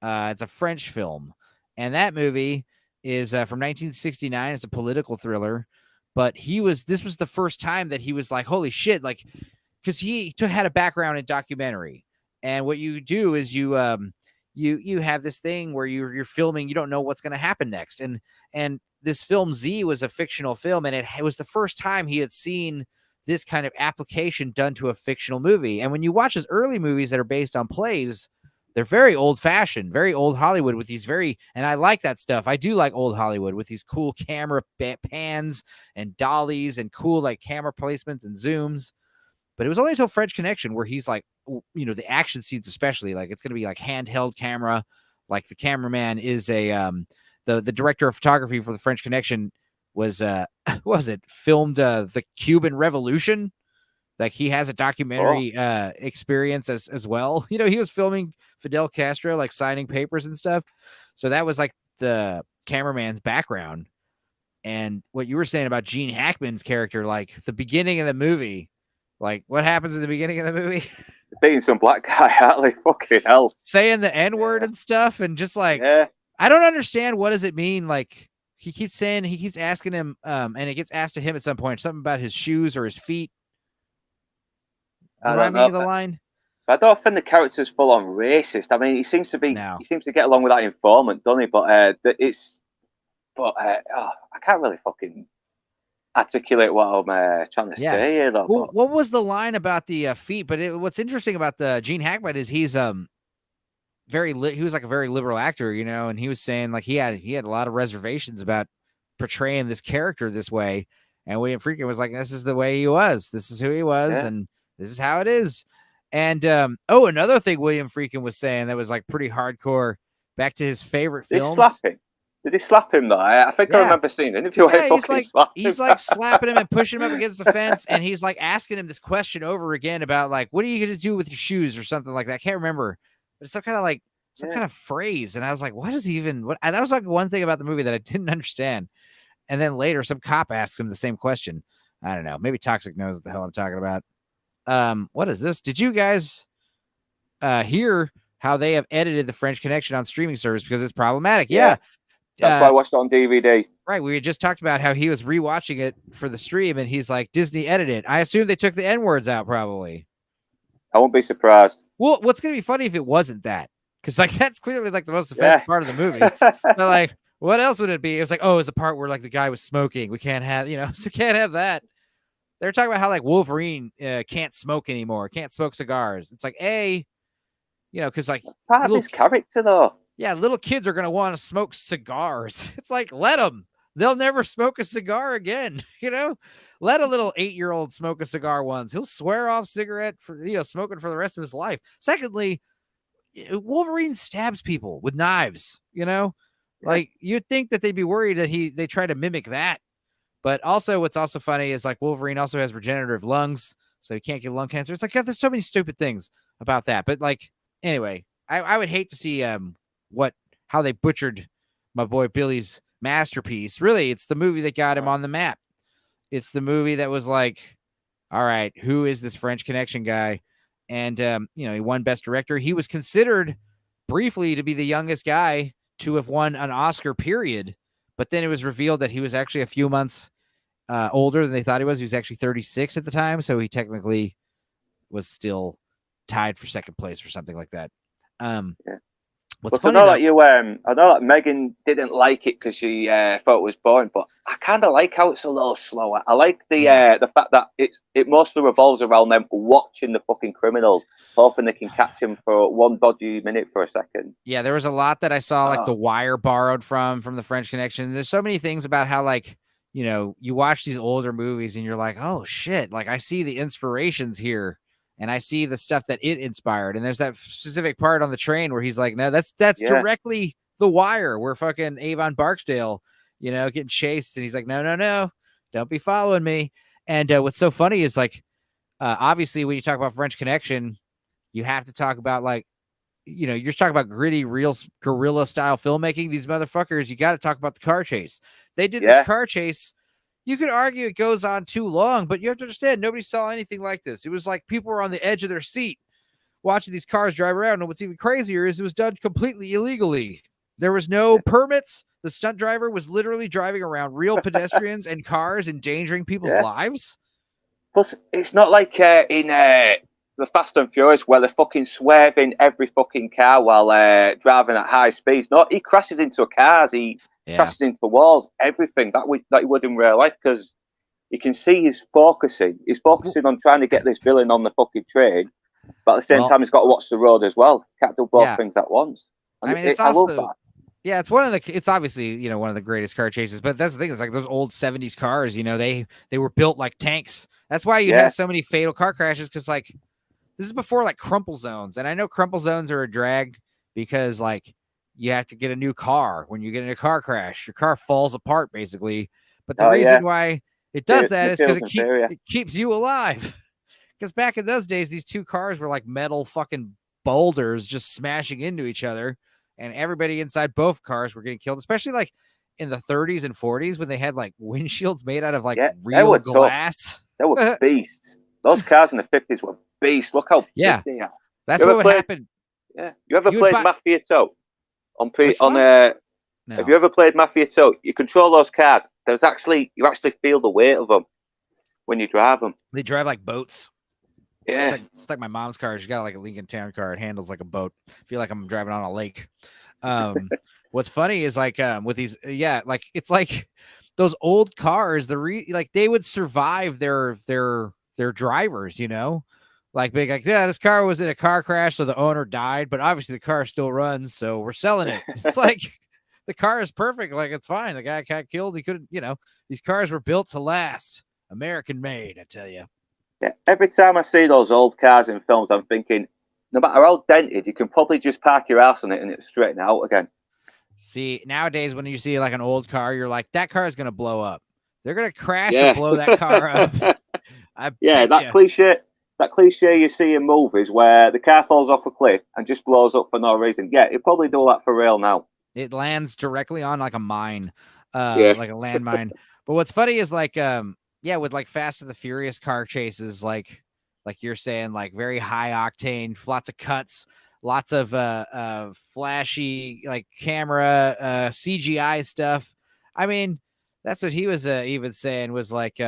It's a French film. And that movie is from 1969. It's a political thriller. But this was the first time that he was like, holy shit, like, because he had a background in documentary. And what you do is you have this thing where you're filming, you don't know what's going to happen next. And this film Z was a fictional film, and it was the first time he had seen this kind of application done to a fictional movie. And when you watch his early movies that are based on plays, they're very old-fashioned, very old Hollywood with these and I like that stuff. I do like old Hollywood with these cool camera pans and dollies and cool like camera placements and zooms. But it was only until French Connection where he's like, the action scenes especially, like it's going to be like handheld camera. Like the cameraman is the director of photography for the French Connection was, what was it, filmed the Cuban Revolution. Like he has a documentary experience as well. He was filming Fidel Castro, like signing papers and stuff. So that was like the cameraman's background. And what you were saying about Gene Hackman's character, like the beginning of the movie, like what happens in the beginning of the movie? Being some black guy, Hartley, fucking hell. Saying the N-word and stuff. And just like, I don't understand. What does it mean? Like he keeps asking him, and it gets asked to him at some point, something about his shoes or his feet. Remind me of the line. I don't think the character's full on racist. I mean, he seems to get along with that informant, doesn't he? But I can't really fucking articulate what I'm trying to say here, though. Well, what was the line about the feet? But what's interesting about the Gene Hackman is he's he was like a very liberal actor, you know, and he was saying like he had a lot of reservations about portraying this character this way, and William Friedkin was like, this is the way he was, this is who he was, and this is how it is. And another thing William Friedkin was saying that was like pretty hardcore, back to his favorite films. Did he slap him though? I think I remember seeing an interview where he's like slapping him and pushing him up against the fence, and he's like asking him this question over again about like, what are you going to do with your shoes or something like that. I can't remember, but it's some kind of phrase. And I was like, what is he even, what? And that was like one thing about the movie that I didn't understand. And then later some cop asks him the same question. I don't know. Maybe Toxic knows what the hell I'm talking about. What is this? Did you guys hear how they have edited the French Connection on streaming service because it's problematic? Yeah. That's why I watched it on DVD. Right. We had just talked about how he was rewatching it for the stream, and he's like, Disney edited it. I assume they took the N-words out, probably. I won't be surprised. Well, what's going to be funny if it wasn't that? Because like that's clearly like the most offensive part of the movie. But like, what else would it be? It was like, oh, it's the part where like the guy was smoking. We can't have, so can't have that. They're talking about how like Wolverine can't smoke anymore, can't smoke cigars. It's like, because like part of his character though. Yeah, little kids are going to want to smoke cigars. It's like, let them. They'll never smoke a cigar again, Let a little 8-year-old smoke a cigar once. He'll swear off cigarette for, smoking for the rest of his life. Secondly, Wolverine stabs people with knives, Like, you'd think that they'd be worried that they try to mimic that. But also, what's also funny is, like, Wolverine also has regenerative lungs, so he can't get lung cancer. It's like, God, there's so many stupid things about that. But, like, anyway, I would hate to see how they butchered my boy Billy's masterpiece. Really, it's the movie that got him on the map. It's the movie that was like, all right, who is this French Connection guy? And he won Best Director. He was considered briefly to be the youngest guy to have won an Oscar, period. But then it was revealed that he was actually a few months older than they thought he was. He was actually 36 at the time, so he technically was still tied for second place or something like that. What's funny, I know that Megan didn't like it because she thought it was boring, but I kind of like how it's a little slower. I like the fact that it mostly revolves around them watching the fucking criminals, hoping they can catch him for one dodgy minute for a second. Yeah, there was a lot that I saw, like The Wire borrowed from the French Connection. There's so many things about how, like, you watch these older movies and you're like, oh shit, like I see the inspirations here. And I see the stuff that it inspired. And there's that specific part on the train where he's like, no, that's directly The Wire, where fucking Avon Barksdale, getting chased. And he's like, no, don't be following me. And what's so funny is like, obviously when you talk about French Connection, you have to talk about like, you're just talking about gritty, real guerrilla style filmmaking. These motherfuckers, you got to talk about the car chase. They did this car chase. You could argue it goes on too long, but you have to understand, nobody saw anything like this. It was like people were on the edge of their seat watching these cars drive around. And what's even crazier is it was done completely illegally. There was no permits. The stunt driver was literally driving around real pedestrians and cars, endangering people's lives. Plus, it's not like in the Fast and Furious where they're fucking swerving every fucking car while driving at high speeds. No, he crashes into cars. He crashes into walls, everything that he would in real life, because you can see he's focusing on trying to get this villain on the fucking train, but at the same time he's got to watch the road as well. Can't do both things at once. And it's also, I love that. It's obviously one of the greatest car chases, but that's the thing, is like those old 70s cars, they were built like tanks. That's why you have so many fatal car crashes, because like this is before like crumple zones, and I know crumple zones are a drag because like you have to get a new car. When you get in a car crash, your car falls apart basically. But the reason why it does that is because it keeps you alive. Because back in those days, these two cars were like metal fucking boulders just smashing into each other. And everybody inside both cars were getting killed, especially like in the 30s and 40s when they had like windshields made out of like real glass. They were beasts. Those cars in the 50s were beasts. Look how big they are. That's what would happen. Yeah. You ever played Mafia 2? Have you ever played Mafia 2? You control those cars. You actually feel the weight of them when you drive them. They drive like boats. Yeah. It's like my mom's car. She's got like a Lincoln Town car. It handles like a boat. I feel like I'm driving on a lake. What's funny is like with these, like it's like those old cars. Like they would survive their drivers, you know. Like big, like this car was in a car crash, so the owner died, but obviously the car still runs, so we're selling it. It's like the car is perfect, like it's fine. The guy got killed, he couldn't, you know. These cars were built to last, American made, I tell you. Yeah. Every time I see those old cars in films, I'm thinking, no matter how dented, you can probably just park your ass on it and it'll straighten out again. See, nowadays when you see like an old car, you're like, that car is gonna blow up. They're gonna crash or blow that car up. That cliche you see in movies where the car falls off a cliff and just blows up for no reason. Yeah, it'd probably do that for real now. It lands directly on like a mine, like a landmine. But what's funny is like, with like Fast and the Furious car chases, like you're saying, like very high octane, lots of cuts, lots of flashy like camera CGI stuff. I mean, that's what he was even saying was like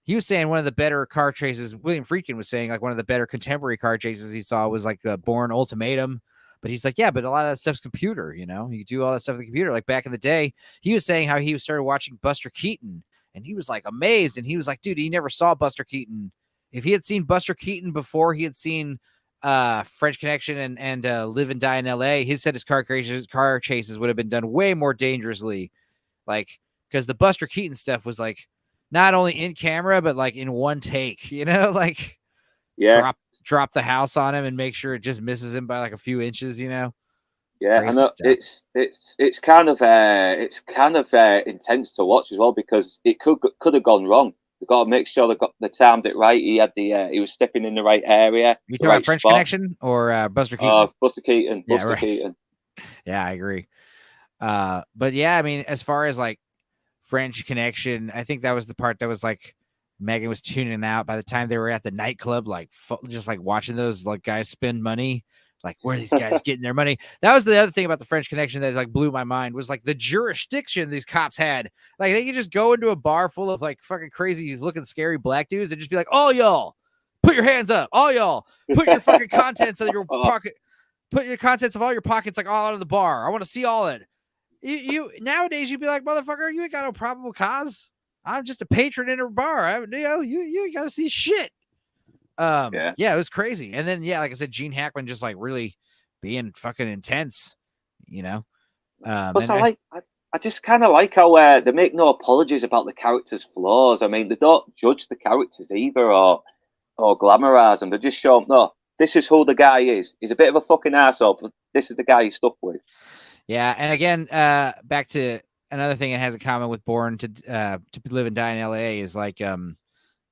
he was saying one of the better car chases. William Friedkin was saying like one of the better contemporary car chases he saw was like Bourne Ultimatum. But he's like, yeah, but a lot of that stuff's computer, you know? You do all that stuff in the computer. Like back in the day, he was saying how he started watching Buster Keaton and he was like amazed. And he was like, dude, he never saw Buster Keaton. If he had seen Buster Keaton before he had seen French Connection and Live and Die in LA, he said his car chases would have been done way more dangerously. Like, because the Buster Keaton stuff was like not only in camera, but like in one take, you know, like drop the house on him and make sure it just misses him by like a few inches, you know. Yeah, Crazy I know. It's kind of intense to watch as well because it could have gone wrong. They've got to make sure they timed it right. He had he was stepping in the right area. You talking about French Connection or Buster Keaton? Buster Keaton. Keaton. Yeah, I agree. But yeah, I mean, as far as like French Connection, I think that was the part that was like Megan was tuning out by the time they were at the nightclub, like just like watching those like guys spend money. Like, where are these guys getting their money? That was the other thing about the French Connection that like blew my mind was like the jurisdiction these cops had. Like they could just go into a bar full of like fucking crazy looking scary black dudes and just be like, all y'all put your hands up. All y'all put your fucking contents in your pocket. Put your contents of all your pockets like all out of the bar. I want to see all it. You nowadays you'd be like, motherfucker, you ain't got no probable cause. I'm just a patron in a bar. You ain't got to see shit. It was crazy. And then, like I said, Gene Hackman just like really being fucking intense, you know? I just kind of like how they make no apologies about the characters' flaws. I mean, they don't judge the characters either or glamorize them. They just show them, no, this is who the guy is. He's a bit of a fucking asshole, but this is the guy he's stuck with. Yeah, and again, back to another thing it has in common with Born to Live and Die in LA is like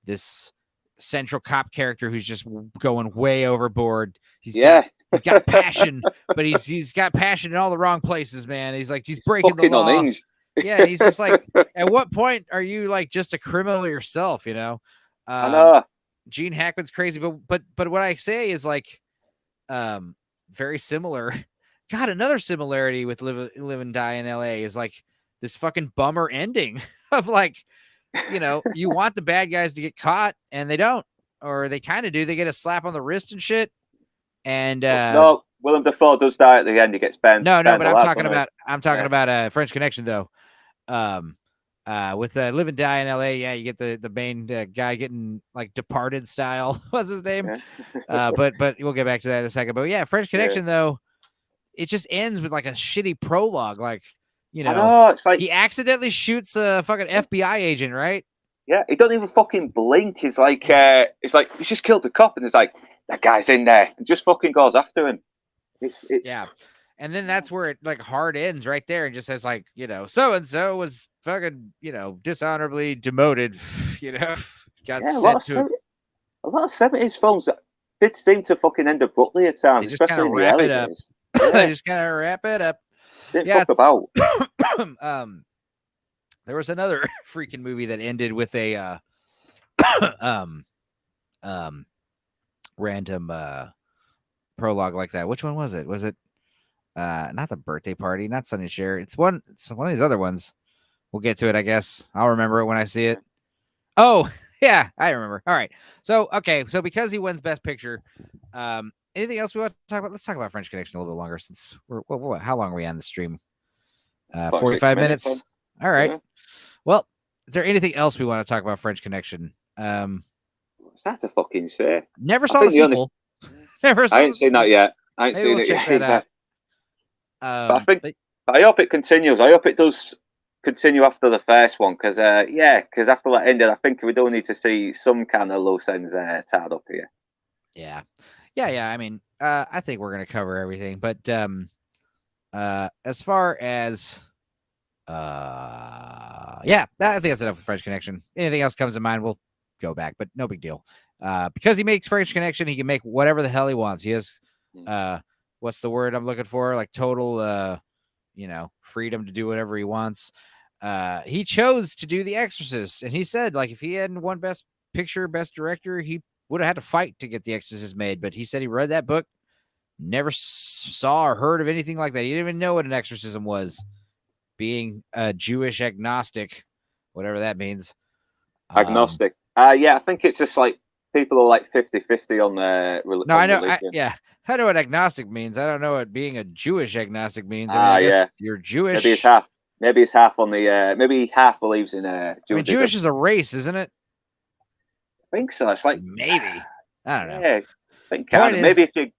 this central cop character who's just going way overboard. He's got passion, but he's got passion in all the wrong places, man. He's like he's breaking the law. Yeah, he's just like, at what point are you like just a criminal yourself? You know, I know. Gene Hackman's crazy, but what I say is like, very similar. God, another similarity with Live and Die in LA is like this fucking bummer ending of like, you know, you want the bad guys to get caught and they don't, or they kind of do. They get a slap on the wrist and shit. And no, Willem Dafoe does die at the end. He gets banned. No, but I'm talking about French Connection though. With Live and Die in LA, you get the main guy getting like Departed style. What's his name? Yeah. But we'll get back to that in a second. But yeah, French Connection though, it just ends with like a shitty prologue. Like, you know, it's like he accidentally shoots a fucking FBI agent, right? Yeah, he doesn't even fucking blink. He's like, he's just killed the cop, and it's like that guy's in there, and just fucking goes after him. It's yeah, and then that's where it like hard ends right there, and just says like, you know, so and so was fucking, you know, dishonorably demoted, you know, got sent to a lot of 70s films that did seem to fucking end abruptly at times, especially in the early days. They just kind of wrap it up. Didn't fuck about. There was another freaking movie that ended with a random prologue like that. Which one was it? Was it not The Birthday Party, not Sonny Cher? It's one of these other ones. We'll get to it, I guess. I'll remember it when I see it. Oh, Yeah, I remember. All right. So because he wins Best Picture, anything else we want to talk about? Let's talk about French Connection a little bit longer since how long are we on the stream? About 45 minutes. minutes. All right. Yeah. Well, is there anything else we want to talk about French Connection? What's that to fucking say? Never saw the sequel. Never saw I ain't seen that yet. I ain't Maybe seen we'll it check yet. that But out. I hope it continues. I hope it does continue after the first one, because because after that ended, I think we do need to see some kind of loose ends tied up here. Yeah. I mean, I think we're gonna cover everything, but as far as I think that's enough for French Connection. Anything else comes to mind, we'll go back, but no big deal. Because he makes French Connection, he can make whatever the hell he wants. He has what's the word I'm looking for? Like total freedom to do whatever he wants. He chose to do The Exorcist, and he said, like, if he hadn't won Best Picture, Best Director, he would have had to fight to get The Exorcist made. But he said he read that book, never saw or heard of anything like that. He didn't even know what an exorcism was, being a Jewish agnostic, whatever that means. Agnostic. I think it's just like people are like 50-50 on their religion. No, I know. I know what agnostic means. I don't know what being a Jewish agnostic means. I guess you're Jewish. Maybe it's half. Maybe it's half on the. Maybe half believes in Judaism. I mean, Jewish is a race, isn't it? I think so. It's like maybe. I don't know. Yeah, I think kind of. Maybe if you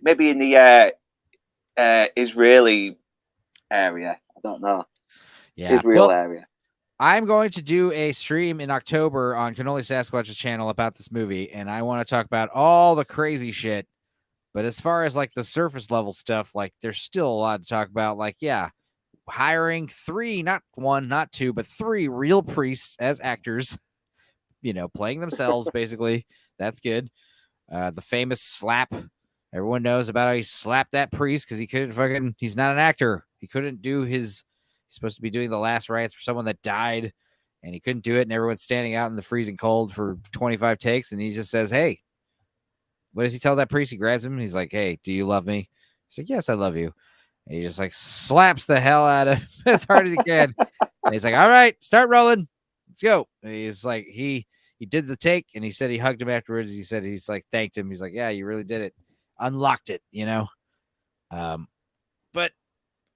maybe in the Israeli area. I don't know. Yeah, Israel area. I'm going to do a stream in October on Cannoli Sasquatch's channel about this movie, and I want to talk about all the crazy shit. But as far as like the surface level stuff, like there's still a lot to talk about. Like, hiring 3, not 1, not 2, but 3 real priests as actors, playing themselves, basically. That's good. The famous slap. Everyone knows about how he slapped that priest because he's not an actor. He couldn't do he's supposed to be doing the last rites for someone that died, and he couldn't do it. And everyone's standing out in the freezing cold for 25 takes. And he just says, hey, what does he tell that priest? He grabs him and he's like, hey, do you love me? He's like, yes, I love you. And he just like slaps the hell out of him as hard as he can. And he's like, all right, start rolling. Let's go. And he's like, he did the take, and he said he hugged him afterwards. He said he's like thanked him. He's like, yeah, you really did it. Unlocked it, But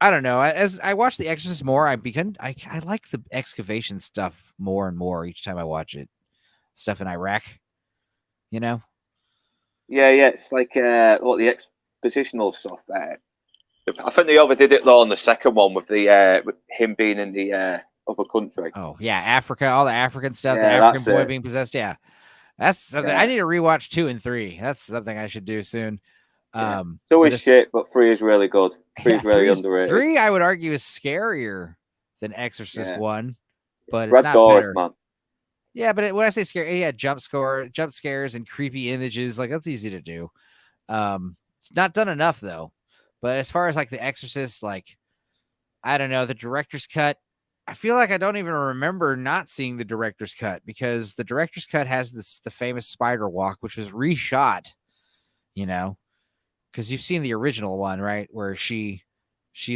I don't know. As I watch The Exorcist more, I like the excavation stuff more and more each time I watch it. Stuff in Iraq, Yeah. It's like the expositional stuff. I think they overdid it though on the second one with with him being in the other country. Oh yeah, Africa, all the African stuff, the African boy being possessed. Yeah, that's something I need to rewatch 2 and 3. That's something I should do soon. 2 is shit, but 3 is really good. 3 is really underrated. 3, I would argue, is scarier than Exorcist 1, but Red it's not Doors, better. Man. Yeah, but when I say scary, jump scares and creepy images, like that's easy to do. It's not done enough though. But as far as like The Exorcist, like I don't know, the director's cut, I feel like I don't even remember not seeing the director's cut, because the director's cut has the famous spider walk, which was reshot, because you've seen the original one, right? Where she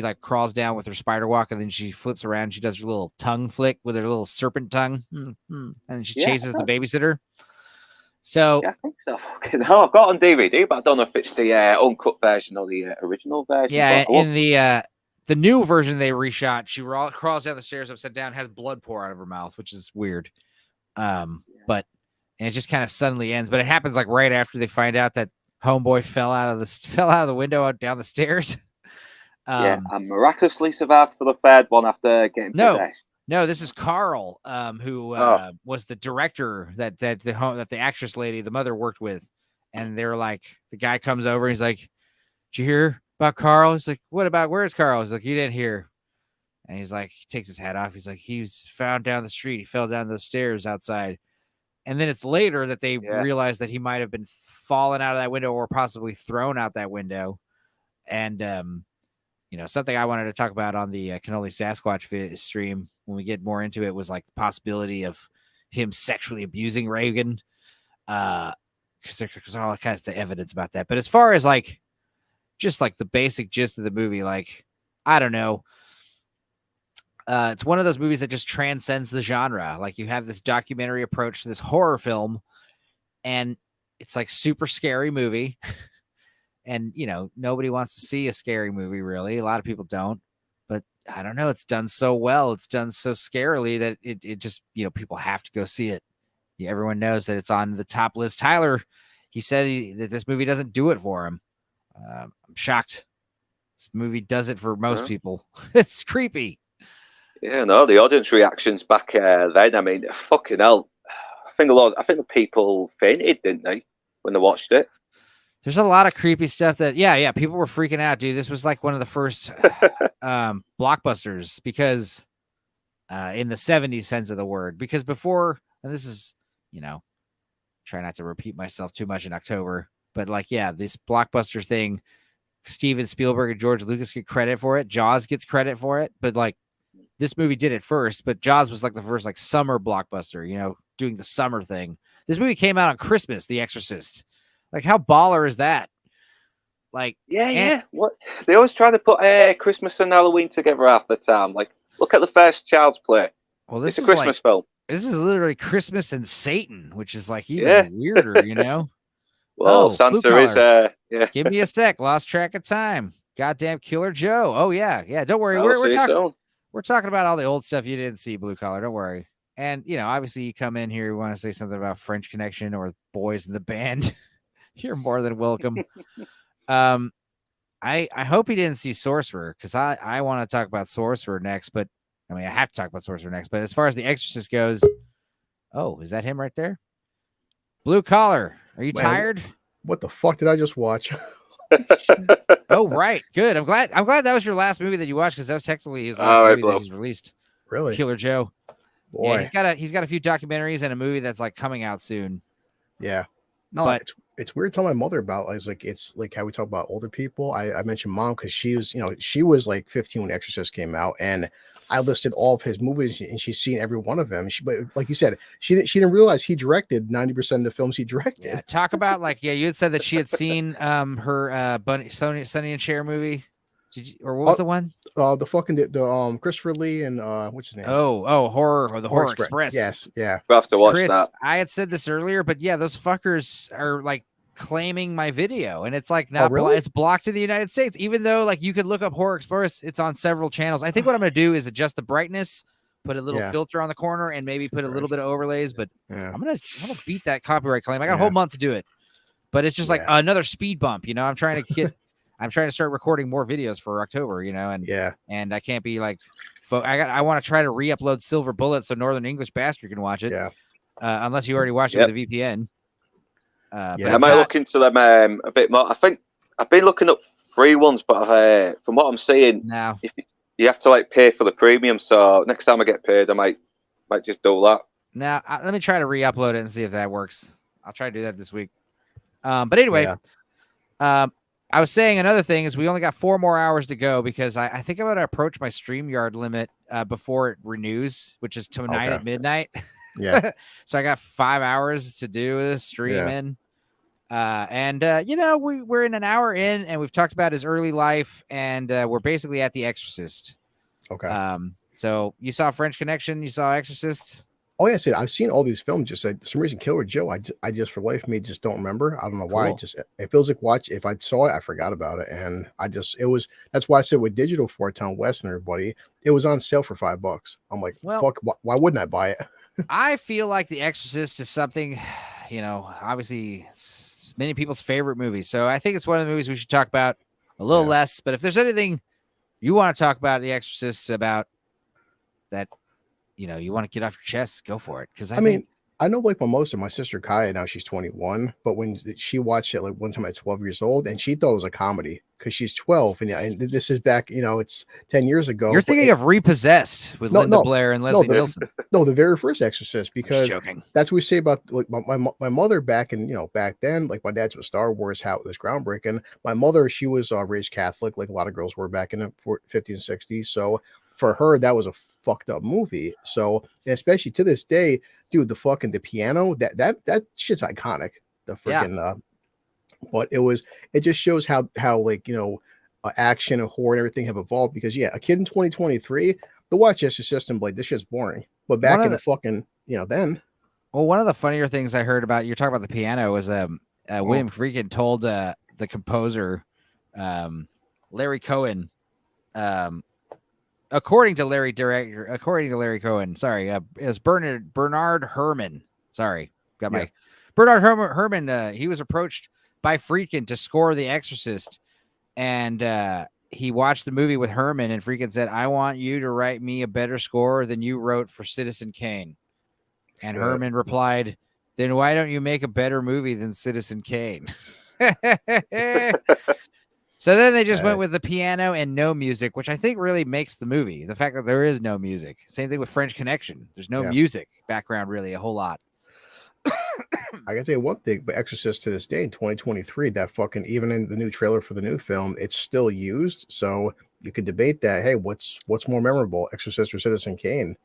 like crawls down with her spider walk, and then she flips around. And she does her little tongue flick with her little serpent tongue, and she chases the babysitter. So I think so. Okay, no, I've got it on DVD, but I don't know if it's the uncut version or the original version. Yeah, in the new version they reshot, she crawls down the stairs upside down, has blood pour out of her mouth, which is weird. But it just kind of suddenly ends. But it happens like right after they find out that homeboy fell out of the window out down the stairs. And miraculously survived for the third one after getting possessed. No, this is Carl, who was the director that the actress lady, the mother, worked with. And they were like, the guy comes over and he's like, did you hear about Carl? He's like, where's Carl? He's like, you didn't hear. And he's like, he takes his hat off. He's like, he was found down the street. He fell down those stairs outside. And then it's later that they realize that he might have been fallen out of that window or possibly thrown out that window. And, something I wanted to talk about on the Cannoli Sasquatch stream when we get more into it was like the possibility of him sexually abusing Reagan. Because there's all kinds of evidence about that. But as far as like, just like the basic gist of the movie, like, I don't know. It's one of those movies that just transcends the genre. Like you have this documentary approach to this horror film, and it's like super scary movie. And nobody wants to see a scary movie, really. A lot of people don't, but I don't know. It's done so well. It's done so scarily that it just, people have to go see it. Everyone knows that it's on the top list. Tyler, he said that this movie doesn't do it for him. I'm shocked. This movie does it for most people. It's creepy. Yeah, no, the audience reactions back then. I mean, fucking hell. I think the people fainted, didn't they, when they watched it? There's a lot of creepy stuff that, people were freaking out, dude. This was like one of the first blockbusters because in the 70s sense of the word, because before, and this is, try not to repeat myself too much in October, but like, this blockbuster thing, Steven Spielberg and George Lucas get credit for it. Jaws gets credit for it, but like this movie did it first, but Jaws was like the first like summer blockbuster, doing the summer thing. This movie came out on Christmas, The Exorcist. Like, how baller is that? Like, What they always try to put Christmas and Halloween together half the time. Like, look at the first Child's Play. Well, this is a Christmas film. This is literally Christmas and Satan, which is like even weirder, Well, Santa is Give me a sec. Lost track of time. Goddamn Killer Joe. Oh yeah. Don't worry. We're talking about all the old stuff you didn't see, Blue Collar. Don't worry. And obviously you come in here, you want to say something about French Connection or Boys in the Band. You're more than welcome. I hope he didn't see Sorcerer, because I want to talk about Sorcerer next, but I have to talk about Sorcerer next. But as far as The Exorcist goes, oh, is that him right there? Blue Collar, are you tired? What the fuck did I just watch? Oh, right. Good. I'm glad that was your last movie that you watched, because that was technically his last movie that he's released. Really? Killer Joe. Boy. Yeah, he's got a few documentaries and a movie that's like coming out soon. Yeah. No, but it's weird telling my mother about. It's like how we talk about older people. I mentioned mom because she was like 15 when Exorcist came out, and I listed all of his movies, and she's seen every one of them. But like you said, she didn't realize he directed 90% of the films he directed. Yeah, talk about you had said that she had seen her Sonny and Cher movie. Or what was the one? The fucking the Christopher Lee and what's his name? Oh, horror or the Horror Express. Yes, yeah. We'll have to watch that. I had said this earlier, but those fuckers are like claiming my video, and it's like not it's blocked in the United States, even though like you could look up Horror Express. It's on several channels. I think what I'm gonna do is adjust the brightness, put a little filter on the corner, and maybe put a little bit of overlays. But I'm gonna beat that copyright claim. I got a whole month to do it, but it's just like another speed bump. I'm trying to start recording more videos for October, and I can't be like, I want to try to re-upload Silver Bullet so Northern English Bastard can watch it. Unless you already watched it with a VPN. I might look into them a bit more. I think I've been looking up free ones, but from what I'm seeing, now you have to like pay for the premium. So next time I get paid, I might just do that. Now let me try to re-upload it and see if that works. I'll try to do that this week. But anyway, I was saying another thing is we only got 4 more hours to go, because I think I'm going to approach my StreamYard limit before it renews, which is tonight at midnight. Yeah. So I got 5 hours to do this streaming. We're in an hour in, and we've talked about his early life, and we're basically at The Exorcist. Okay. So you saw French Connection, you saw Exorcist. Oh yeah, I've seen all these films. Just for some reason, Killer Joe, I just for life of me just don't remember. I don't know why. It feels like if I saw it, I forgot about it, and that's why I said with digital for Town West and everybody, it was on sale for $5. I'm like, fuck, why wouldn't I buy it? I feel like The Exorcist is something, obviously it's many people's favorite movie. So I think it's one of the movies we should talk about a little less. But if there's anything you want to talk about The Exorcist about that, you want to get off your chest, go for it. Because I know like my sister Kaya, now she's 21, but when she watched it like one time at 12 years old, and she thought it was a comedy because she's 12, and this is back, it's 10 years ago. You're thinking of Repossessed with Linda Blair and Leslie Nielsen. No, the very first Exorcist, because that's what we say about like my mother back then, like my dad's with Star Wars, how it was groundbreaking. My mother, she was raised Catholic, like a lot of girls were back in the 50s and 60s. So for her, that was a fucked up movie. So, especially to this day, dude, the piano, that shit's iconic. The freaking but it just shows how like action and horror and everything have evolved, because a kid in 2023, to watch Exorcist and like this shit's boring. But back in the fucking, then. Well, one of the funnier things I heard about, you're talking about the piano, was William Friedkin told the composer, Larry Cohen, according to Larry Cohen, sorry, it was Bernard Herrmann. Sorry, Bernard Herrmann. He was approached by Friedkin to score The Exorcist, and he watched the movie with Herrmann, and Friedkin said, "I want you to write me a better score than you wrote for Citizen Kane." And Herrmann replied, "Then why don't you make a better movie than Citizen Kane?" So then they just went with the piano and no music, which I think really makes the movie. The fact that there is no music. Same thing with French Connection. There's no music background, really, a whole lot. I gotta say one thing, but Exorcist to this day in 2023, that fucking, even in the new trailer for the new film, it's still used. So you could debate that. Hey, what's more memorable, Exorcist or Citizen Kane?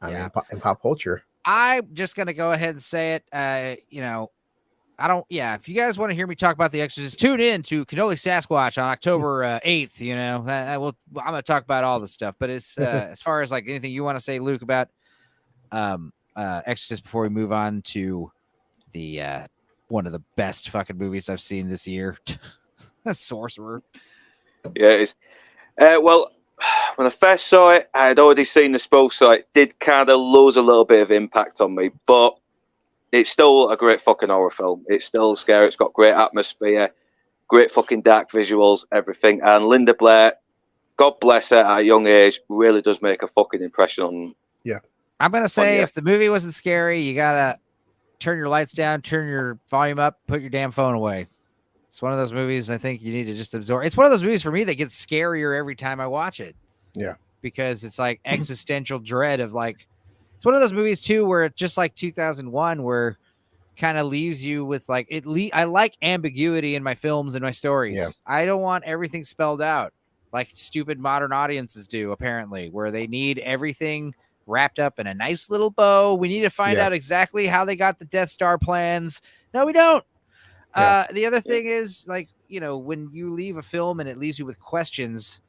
I mean, in pop culture. I'm just gonna go ahead and say it. If you guys want to hear me talk about The Exorcist, tune in to Cannoli Sasquatch on October 8th. I'm going to talk about all this stuff. But it's as far as like anything you want to say, Luke, about Exorcist before we move on to the one of the best fucking movies I've seen this year, Sorcerer. Yeah, it is. Well, when I first saw it, I had already seen the spoke, so it did kind of lose a little bit of impact on me. But it's still a great fucking horror film. It's still scary. It's got great atmosphere, great fucking dark visuals, everything. And Linda Blair, God bless her, at a young age, really does make a fucking impression on. Yeah. I'm going to say if the movie wasn't scary, you got to turn your lights down, turn your volume up, put your damn phone away. It's one of those movies I think you need to just absorb. It's one of those movies for me that gets scarier every time I watch it. Yeah. Because it's like existential dread of like, it's one of those movies too, where it's just like 2001, where kind of leaves you with like, I like ambiguity in my films and my stories. Yeah. I don't want everything spelled out like stupid modern audiences do, apparently, where they need everything wrapped up in a nice little bow. We need to find out exactly how they got the Death Star plans. No, we don't. The other thing is, like, when you leave a film and it leaves you with questions,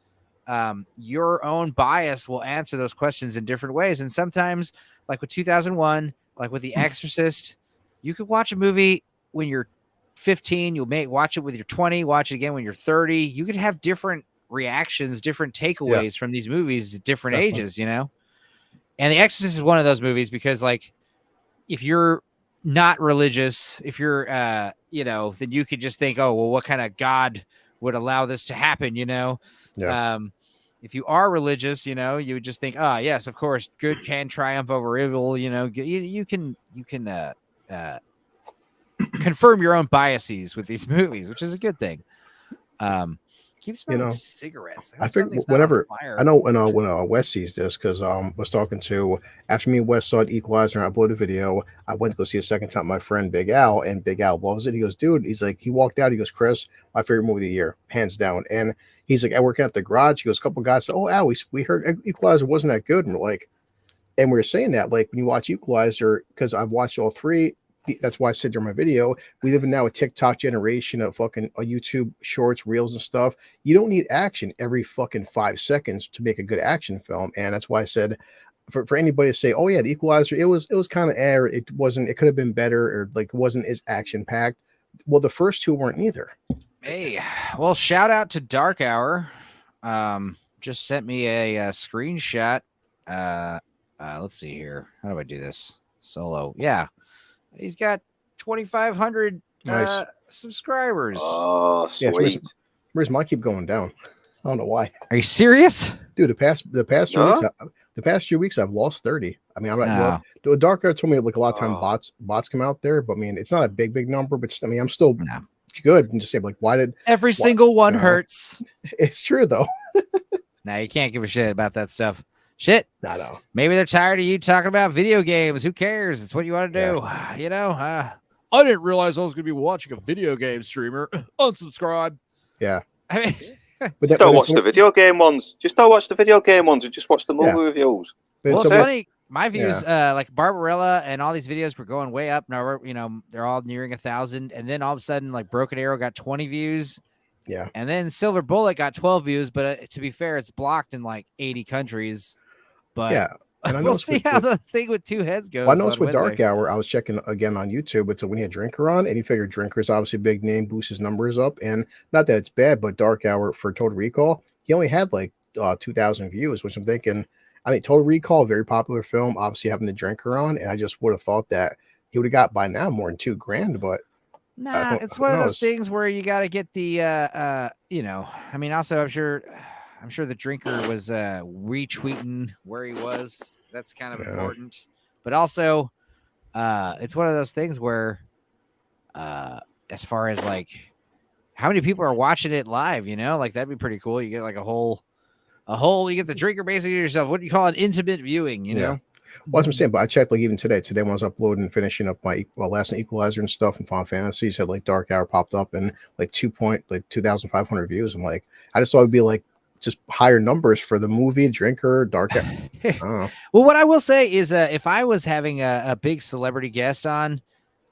your own bias will answer those questions in different ways. And sometimes, like with 2001, like with The Exorcist, you could watch a movie when you're 15, you'll watch it when you're 20, watch it again when you're 30. You could have different reactions, different takeaways from these movies at different ages, And The Exorcist is one of those movies because, like, if you're not religious, if you're, then you could just think, oh, well, what kind of God would allow this to happen, If you are religious, you would just think, oh, yes, of course, good can triumph over evil, you can confirm your own biases with these movies, which is a good thing. Keep smelling cigarettes. I think whenever I know when Wes sees this, because was talking to, after me and Wes saw Equalizer and I uploaded a video, I went to go see a second time my friend Big Al, and Big Al loves it. He goes, dude, he's like, he walked out, he goes, Chris, my favorite movie of the year, hands down. And he's like, I work at the garage. He goes, a couple guys said, oh, Al, we heard Equalizer wasn't that good, and we're like, and we were saying that, like, when you watch Equalizer, because I've watched all three. That's why I said during my video, we live in now a TikTok generation of fucking YouTube shorts, reels and stuff. You don't need action every fucking 5 seconds to make a good action film. And that's why I said for anybody to say, oh yeah, The Equalizer, it was kind of it could have been better, or like it wasn't as action packed. Well, the first two weren't either. Hey, well, shout out to Dark Hour. Just sent me a screenshot. Let's see here. How do I do this? Solo. Yeah. He's got 2,500 subscribers. Oh, sweet. Yeah, where's mine keep going down? I don't know why. Are you serious? Dude, the past 2 weeks I've lost 30. I mean, I'm not. The Dark Hour told me like a lot of time bots come out there, but I mean, it's not a big number, but I mean, I'm still good. And just say like, every single one hurts. It's true though. Now you can't give a shit about that stuff. Shit. No. Maybe they're tired of you talking about video games. Who cares? It's what you want to do. I didn't realize I was going to be watching a video game streamer. Unsubscribe. Yeah. I mean, but don't watch the video game ones. Just don't watch the video game ones. Just watch the movie reviews. Well, it's funny. My views, like Barbarella and all these videos were going way up. Now, they're all nearing 1,000. And then all of a sudden, like Broken Arrow got 20 views. Yeah. And then Silver Bullet got 12 views. But to be fair, it's blocked in like 80 countries. But yeah, and I we'll noticed see how the thing with two heads goes. Well, I noticed on with Dark Wednesday. Hour, I was checking again on YouTube. It's when he had Drinker on, and he figured Drinker's obviously a big name, boosts his numbers up. And not that it's bad, but Dark Hour for Total Recall, he only had like 2,000 views, which I'm thinking, I mean, Total Recall, very popular film, obviously having the Drinker on, and I just would have thought that he would have got by now more than $2,000, but nah, it's one of those things where you got to get the, you know, I mean, also I'm sure the Drinker was retweeting where he was. That's kind of important, but also it's one of those things where as far as like how many people are watching it live, you know, like that'd be pretty cool. You get like a whole, you get the Drinker basically yourself. What do you call an intimate viewing, you know? Well, that's what I'm saying, but I checked like even today when I was uploading and finishing up my last night Equalizer and stuff and Final Fantasy, said like Dark Hour popped up and like 2,500 views. I'm like, I just thought it'd be like just higher numbers for the movie Drinker, Dark Hour. Well, what I will say is if I was having a big celebrity guest on,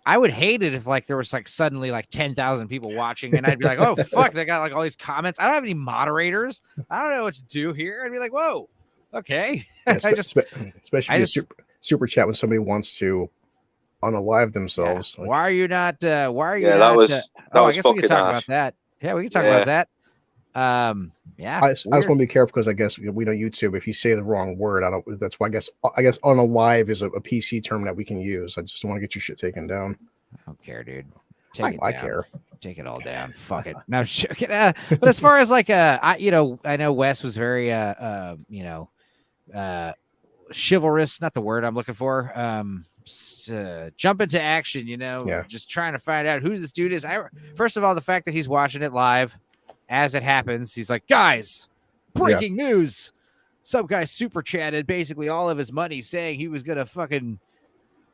I would hate it if like there was like suddenly like 10,000 people watching and I'd be like, oh fuck, they got like all these comments. I don't have any moderators. I don't know what to do here. I'd be like, whoa, okay. Yeah, especially super chat when somebody wants to unalive themselves. Yeah. Like, why are you not? That was I guess we can talk about that. Yeah, we can talk about that. Yeah, I just want to be careful because I guess we know YouTube. If you say the wrong word, that's why I guess unalive is a PC term that we can use. I just don't want to get your shit taken down. I don't care, dude. I care. Take it all down. Fuck it. No, I'm joking. But as far as like I know Wes was very chivalrous, not the word I'm looking for. Jump into action, just trying to find out who this dude is. First of all, the fact that he's watching it live as it happens, he's like, guys, breaking news. Some guy super chatted basically all of his money saying he was gonna fucking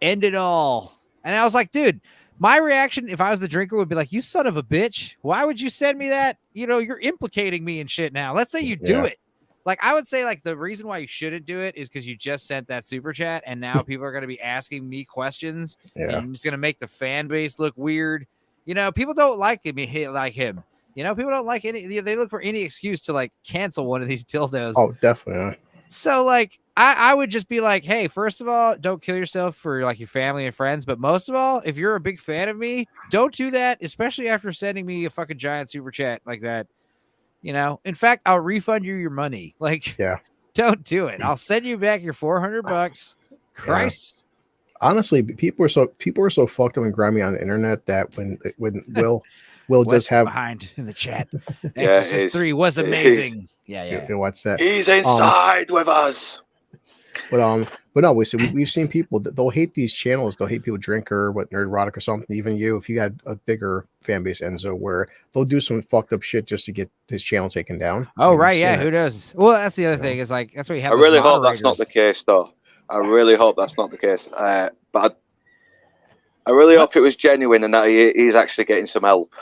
end it all. And I was like, dude, my reaction if I was the Drinker would be like, you son of a bitch, why would you send me that? You're implicating me and shit now. Let's say you do it. Like, I would say, like, the reason why you shouldn't do it is because you just sent that super chat, and now people are going to be asking me questions, and it's going to make the fan base look weird. People don't like him. People don't like any. They look for any excuse to, like, cancel one of these dildos. Oh, definitely. So, like, I would just be like, hey, first of all, don't kill yourself for, like, your family and friends. But most of all, if you're a big fan of me, don't do that, especially after sending me a fucking giant super chat like that. In fact, I'll refund you your money. Like, don't do it. I'll send you back your $400. Christ. Honestly, people are so fucked up and grimy on the internet that when Will does have behind in the chat. Exorcist 3 was amazing. Yeah. You watch that. He's inside with us. But no, we've seen people that they'll hate these channels. They'll hate people Drinker, Nerd Erotic or something. Even you, if you had a bigger fan base, Enzo, where they'll do some fucked up shit just to get his channel taken down. Oh, right. Yeah. Who knows? Well, that's the other thing is like, that's what you have. I really hope that's not the case, though. I really hope that's not the case. But I really hope it was genuine and that he's actually getting some help.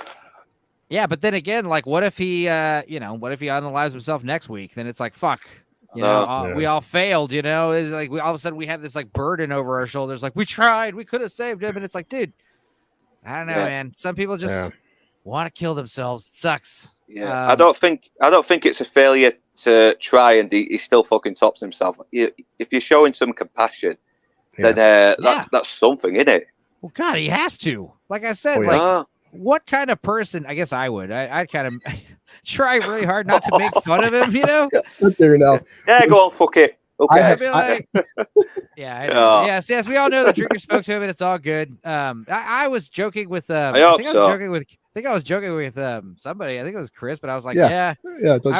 Yeah. But then again, like, what if he unalives himself next week? Then it's like, fuck. We all failed, It's like all of a sudden we have this like burden over our shoulders. Like, we tried, we could have saved him. And it's like, dude, I don't know, man. Some people just want to kill themselves. It sucks. Yeah. I don't think it's a failure to try and he still fucking tops himself. If you're showing some compassion, then that's something, isn't it? Well, God, he has to. Like I said, what kind of person? I guess I would. I'd kind of try really hard not to make fun of him, Let's hear it now. Yeah, go on, fuck it. Okay. I know. Yes, we all know the Drinker spoke to him, and it's all good. I was joking with. I think I was joking with somebody. I think it was Chris, but I was like, I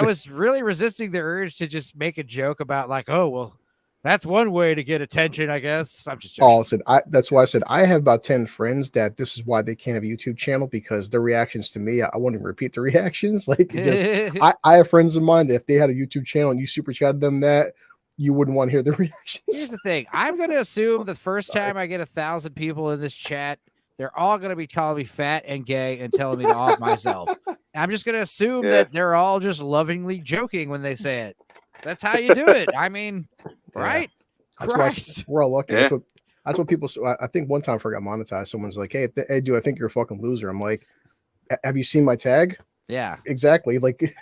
was really resisting the urge to just make a joke about like, oh well, that's one way to get attention, I guess. I'm just joking. That's why I said I have about 10 friends that this is why they can't have a YouTube channel, because their reactions to me, I won't even repeat the reactions. Like, I have friends of mine that if they had a YouTube channel and you super chatted them that, you wouldn't want to hear the reactions. Here's the thing. I'm going to assume the first time I get 1,000 people in this chat, they're all going to be calling me fat and gay and telling me to off myself. I'm just going to assume that they're all just lovingly joking when they say it. That's how you do it. I mean, right? Christ. We're all lucky. Yeah. That's what people. I think one time I got monetized. Someone's like, "Hey, dude, I think you're a fucking loser." I'm like, "Have you seen my tag?" Yeah, exactly. Like,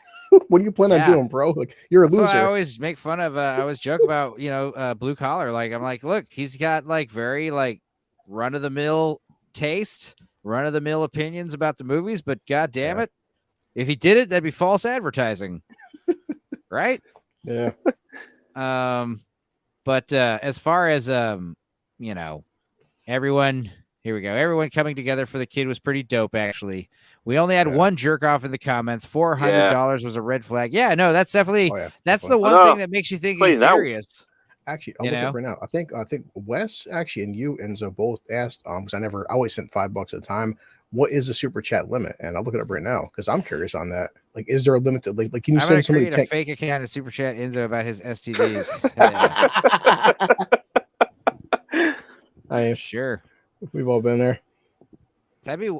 What do you plan on doing, bro? Like, you're a That's loser. What I always make fun of. I always joke about, blue collar. Like, I'm like, look, he's got like very like run of the mill taste, run of the mill opinions about the movies. But god damn it, if he did it, that'd be false advertising, right? Yeah. But as far as everyone, here we go. Everyone coming together for the kid was pretty dope, actually. We only had one jerk off in the comments. $400 was a red flag. Yeah, no, that's definitely that's the one thing that makes you think he's serious. Actually, I'll look it up right now. I think Wes actually and you and Enzo both asked because I always sent $5 at a time. What is the super chat limit? And I'll look it up right now because I'm curious on that. Like, is there a limit to like can you send somebody a fake account to super chat Enzo about his STDs? Sure. We've all been there. That'd be,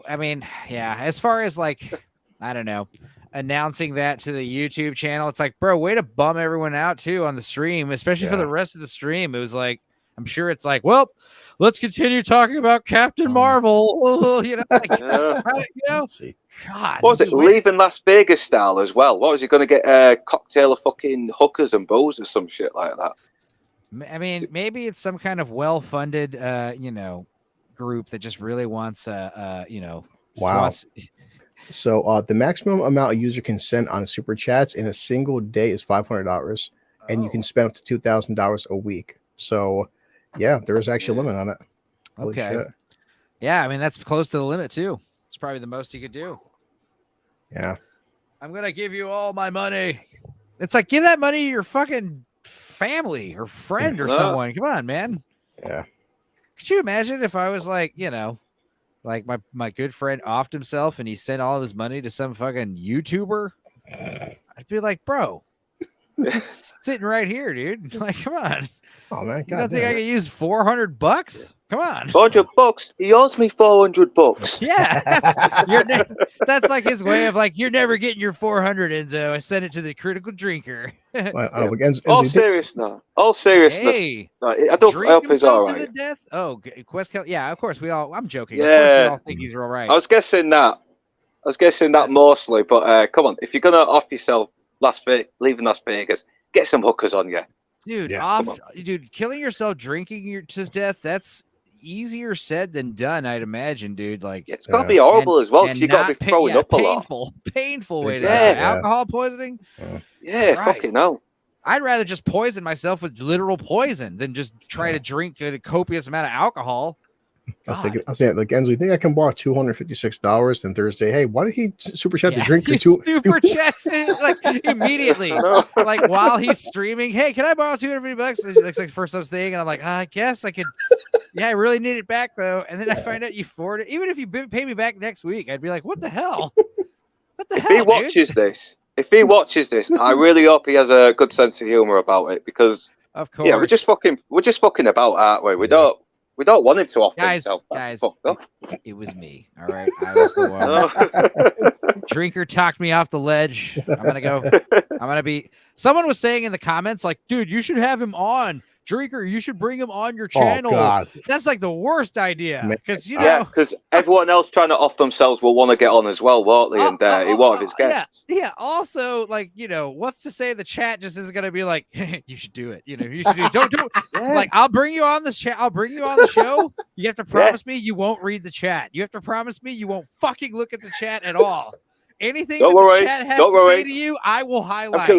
as far as like, I don't know, announcing that to the YouTube channel, it's like, bro, way to bum everyone out too on the stream, especially for the rest of the stream. It was like, I'm sure it's like, well, let's continue talking about Captain Marvel. Let's see. God, what was it? Leaving Las Vegas style as well. What was he going to get? A cocktail of fucking hookers and bows or some shit like that? I mean, maybe it's some kind of well-funded, group that just really wants, wow. So the maximum amount a user can send on super chats in a single day is $500, and you can spend up to $2,000 a week. So, yeah, there is actually a limit on it. Holy shit. Yeah, I mean that's close to the limit too. It's probably the most you could do. Yeah. I'm gonna give you all my money. It's like, give that money to your fucking family or friend or someone. Come on, man. Yeah. Could you imagine if I was like, like my good friend offed himself and he sent all of his money to some fucking YouTuber? I'd be like, bro, sitting right here, dude. Like, come on. Oh man, you don't think I could use $400? Come on. $400. He owes me $400. Yeah. That's like his way of like, you're never getting your 400, Enzo. I sent it to the critical drinker. All seriousness. Hey, no, I hope he's all right. To the death? Oh, Quest. Yeah, of course I'm joking. Yeah. Of course we all think he's all right. I was guessing that mostly, but come on, if you're gonna off yourself leaving Las Vegas, get some hookers on you. Dude, killing yourself drinking to death, that's easier said than done, I'd imagine, dude. Like, it's gotta be horrible as well, because you gotta be throwing up a lot. Painful way to die. Alcohol poisoning? Fucking hell. I'd rather just poison myself with literal poison than just try to drink a copious amount of alcohol. I was saying, like, Enzo, you think I can borrow $256? And Thursday, hey, why did he super chat the drinker too? Super chat like immediately, like while he's streaming. Hey, can I borrow $250? It's like first time thing, and I'm like, I guess I could. Yeah, I really need it back though. And then I find out you forward it. Even if you pay me back next week, I'd be like, what the hell? What the hell? If he watches this, I really hope he has a good sense of humor about it, because of course, we're just fucking about, aren't we? We don't want him to off himself. Guys, it was me. All right, I was the one. Drinker talked me off the ledge. I'm gonna be. Someone was saying in the comments, like, dude, you should have him on. Drinker, you should bring him on your channel. That's like the worst idea, because because everyone else trying to off themselves will want to get on as well, won't they? And he won't have his guests. Yeah. Also, like, what's to say the chat just isn't gonna be like, you should do it. You should do it. Don't do it. Like, I'll bring you on the chat. I'll bring you on the show. You have to promise me you won't read the chat. You have to promise me you won't fucking look at the chat at all. Anything the chat has to say to you, I will highlight.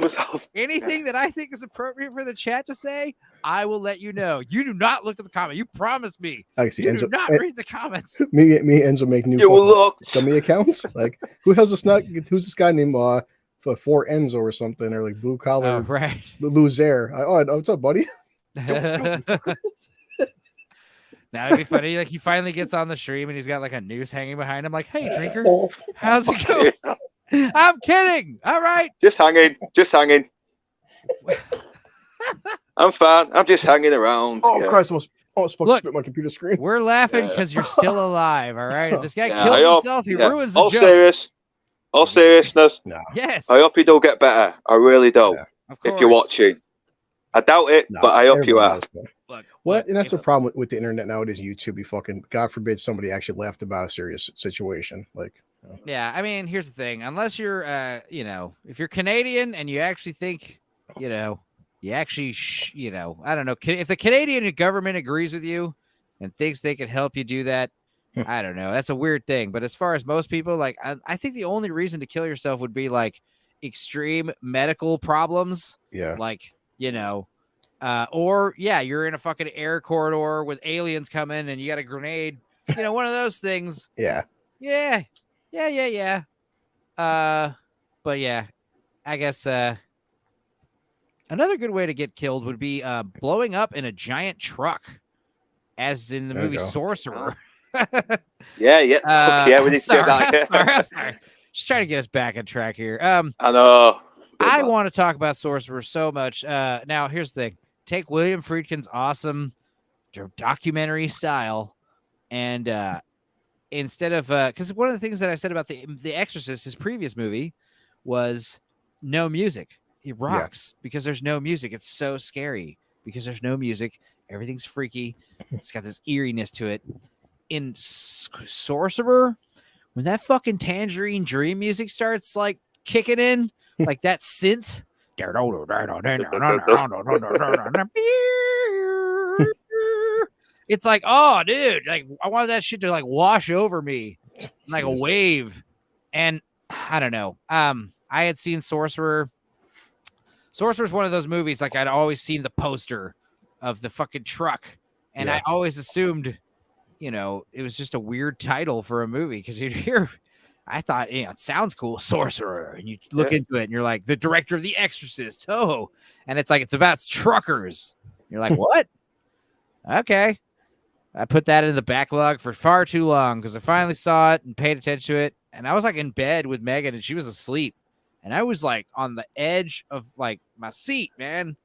Anything that I think is appropriate for the chat to say, I will let you know. You do not look at the comment. You promise me. You do not read the comments. Me and Enzo make new dummy accounts. Like, who's this guy named for Enzo or something, or like blue collar, right? Loser. What's up, buddy? Now it'd be funny. Like, he finally gets on the stream and he's got like a noose hanging behind him. Like, hey, drinker, how's it going? I'm kidding. All right, just hanging. I'm fine. I'm just hanging around. Oh, Christ! Almost spit my computer screen. We're laughing because you're still alive. All right. If this guy kills himself, he ruins the joke. All seriousness. No. Yes. I hope you don't get better. I really do. Yeah. If you're watching, I doubt it, but I hope you are. And that's the problem with the internet nowadays. YouTube, you fucking, God forbid somebody actually laughed about a serious situation. Like, Yeah, I mean, here's the thing. Unless you're, if you're Canadian and you actually think, you actually, I don't know. If the Canadian government agrees with you and thinks they can help you do that, I don't know. That's a weird thing. But as far as most people, like, I think the only reason to kill yourself would be like extreme medical problems. Yeah. Like, or you're in a fucking air corridor with aliens coming and you got a grenade, one of those things. Yeah. Yeah. But yeah, I guess another good way to get killed would be blowing up in a giant truck, as in the movie Sorcerer. Yeah. We need to get that. I'm sorry. Just trying to get us back on track here. I know. I want to talk about Sorcerer so much. Now, here's the thing. Take William Friedkin's awesome documentary style and instead of because one of the things that I said about the Exorcist, his previous movie, was no music. It rocks because there's no music. It's so scary because there's no music. Everything's freaky. It's got this eeriness to it. In Sorcerer, when that fucking Tangerine Dream music starts like kicking in, like that synth, it's like, oh, dude, like I want that shit to like wash over me like a wave. And I don't know. I had seen Sorcerer. Sorcerer's one of those movies, like I'd always seen the poster of the fucking truck. And I always assumed, it was just a weird title for a movie because you'd hear, I thought, it sounds cool, Sorcerer. And you look into it and you're like, the director of The Exorcist. Oh, and it's like, it's about truckers. You're like, what? Okay. I put that in the backlog for far too long because I finally saw it and paid attention to it. And I was like in bed with Megan and she was asleep. And I was like on the edge of like my seat, man.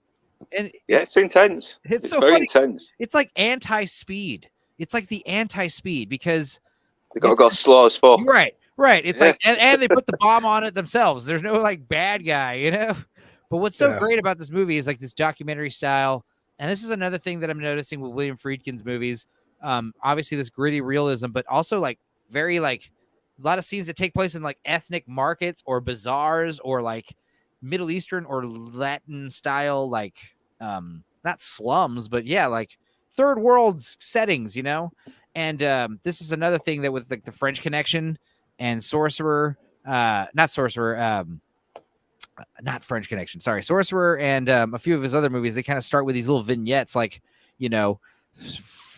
And it's intense. It's so very intense. It's like anti-speed. It's like the anti-speed because they gotta go slow as fuck. Right. It's like and they put the bomb on it themselves. There's no like bad guy, But what's so great about this movie is like this documentary style. And this is another thing that I'm noticing with William Friedkin's movies. Obviously this gritty realism, but also like very like a lot of scenes that take place in like ethnic markets or bazaars or like Middle Eastern or Latin style, like not slums, but like third world settings, And this is another thing that with like the French Connection and Sorcerer, not French Connection, sorry, Sorcerer and a few of his other movies, they kind of start with these little vignettes, like,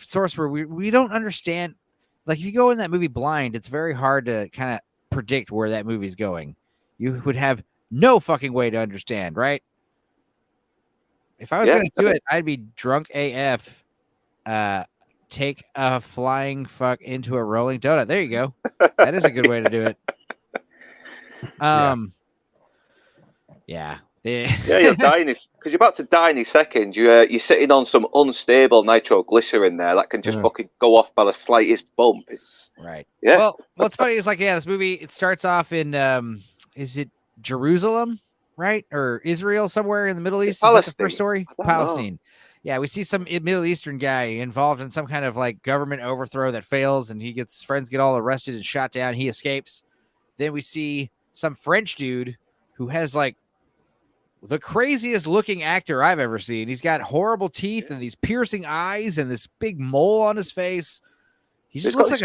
Sorcerer, we don't understand. Like if you go in that movie blind, it's very hard to kind of predict where that movie's going. You would have no fucking way to understand, right? If I was going to do it, I'd be drunk AF. Take a flying fuck into a rolling donut. There you go. That is a good way to do it. You're dying because you're about to die any second. You're sitting on some unstable nitroglycerin there that can just fucking go off by the slightest bump. It's right. Yeah. Well, what's funny is like, this movie, it starts off in is it Jerusalem, right? Or Israel, somewhere in the Middle East? Is that the first story? Palestine. Yeah, we see some Middle Eastern guy involved in some kind of like government overthrow that fails, and friends get all arrested and shot down. He escapes. Then we see some French dude who has like the craziest looking actor I've ever seen. He's got horrible teeth and these piercing eyes and this big mole on his face. He just looks like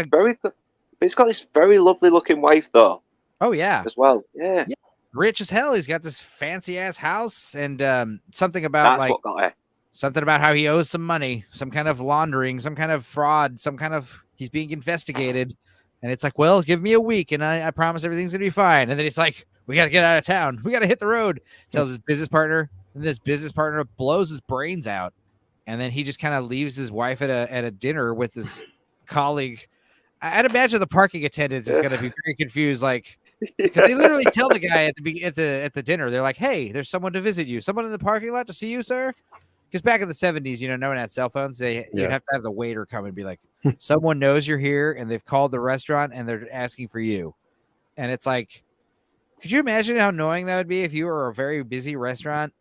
he's got this very lovely looking wife though. Oh yeah. As well. Yeah. Rich as hell. He's got this fancy ass house and something about That's what got it. Something about how he owes some money, some kind of laundering, some kind of fraud, he's being investigated. And it's like, well, give me a week and I promise everything's going to be fine. And then he's like, we got to get out of town. We got to hit the road. Tells his business partner, and this business partner blows his brains out. And then he just kind of leaves his wife at a dinner with his colleague. I'd imagine the parking attendant is going to be very confused, like, because they literally tell the guy at the dinner, they're like, hey, there's someone to visit you. Someone in the parking lot to see you, sir? Because back in the 70s, no one had cell phones. You'd have to have the waiter come and be like, someone knows you're here and they've called the restaurant and they're asking for you. And it's like, could you imagine how annoying that would be if you were a very busy restaurant?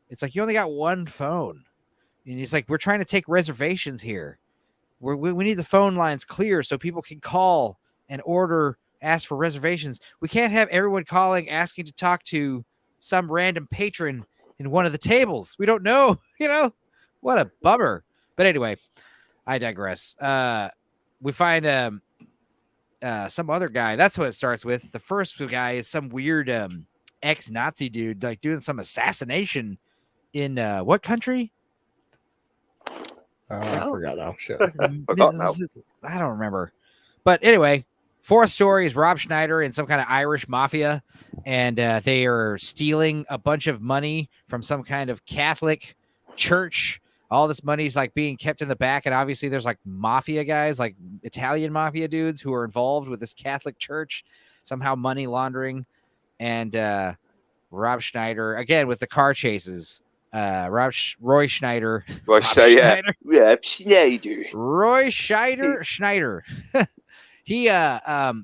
It's like, you only got one phone. And it's like, we're trying to take reservations here. We need the phone lines clear so people can call and order ask for reservations. We can't have everyone calling asking to talk to some random patron in one of the tables. We don't know, what a bummer. But anyway, I digress. We find some other guy. That's what it starts with. The first guy is some weird ex-Nazi dude, like doing some assassination in what country? I forgot now. Shit. I don't remember. But anyway, fourth story is Rob Schneider and some kind of Irish mafia, and they are stealing a bunch of money from some kind of Catholic church. All this money's like being kept in the back, and obviously there's like mafia guys, like Italian mafia dudes who are involved with this Catholic church, somehow money laundering. And Rob Schneider, again, with the car chases. Roy Schneider. Roy Schneider. He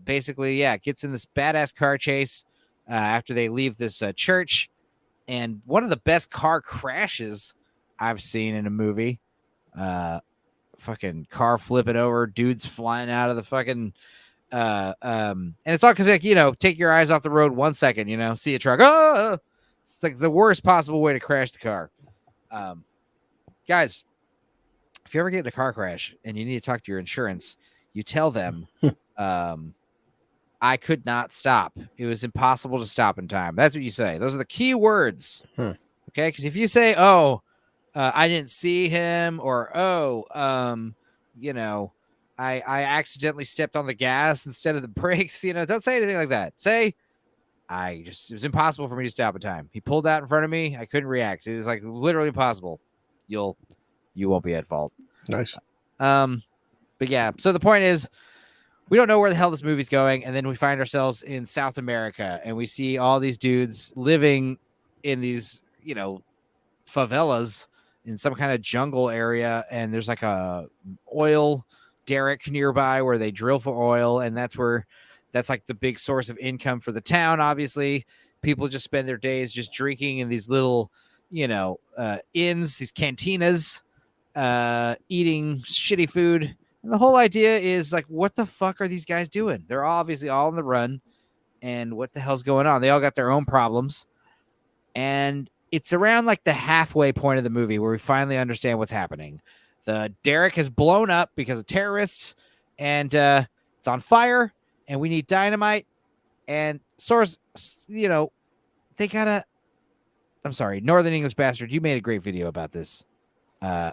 basically gets in this badass car chase after they leave this church, and one of the best car crashes I've seen in a movie. Fucking car flipping over, dudes flying out of the fucking and it's all because take your eyes off the road 1 second, see a truck. Oh, it's like the worst possible way to crash the car. Guys, if you ever get in a car crash and you need to talk to your insurance, you tell them, I could not stop. It was impossible to stop in time. That's what you say. Those are the key words. Okay. Because if you say, I didn't see him, or, I accidentally stepped on the gas instead of the brakes, don't say anything like that. Say, it was impossible for me to stop in time. He pulled out in front of me. I couldn't react. It is like literally impossible. You won't be at fault. Nice. But yeah, so the point is, we don't know where the hell this movie's going. And then we find ourselves in South America, and we see all these dudes living in these, favelas in some kind of jungle area. And there's like a oil derrick nearby where they drill for oil. And that's like the big source of income for the town. Obviously, people just spend their days just drinking in these little, inns, these cantinas, eating shitty food. And the whole idea is like, what the fuck are these guys doing? They're obviously all on the run. And what the hell's going on? They all got their own problems. And it's around like the halfway point of the movie where we finally understand what's happening. The derrick has blown up because of terrorists, and it's on fire, and we need dynamite. And source, they gotta. I'm sorry, Northern English Bastard. You made a great video about this. They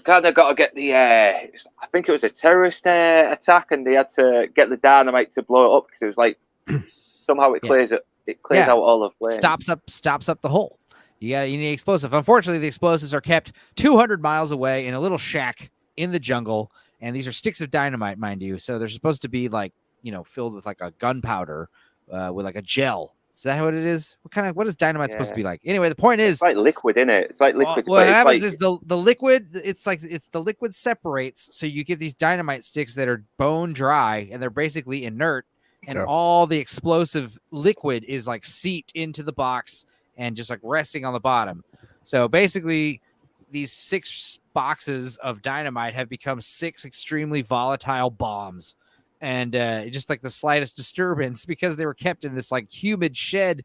kind of got to get the. I think it was a terrorist attack, and they had to get the dynamite to blow it up because it was like somehow it clears it. It clears out all the flames. Stops up the hole. You need explosive. Unfortunately, the explosives are kept 200 miles away in a little shack in the jungle, and these are sticks of dynamite, mind you. So they're supposed to be like filled with like a gunpowder with like a gel. Is that what it is? What is dynamite supposed to be like? Anyway, the point is, it's like liquid in it. It's like liquid. What happens is the liquid. It's the liquid separates, so you get these dynamite sticks that are bone dry and they're basically inert, and all the explosive liquid is like seeped into the box and just like resting on the bottom. So basically, these 6 boxes of dynamite have become 6 extremely volatile bombs. And just like the slightest disturbance, because they were kept in this like humid shed,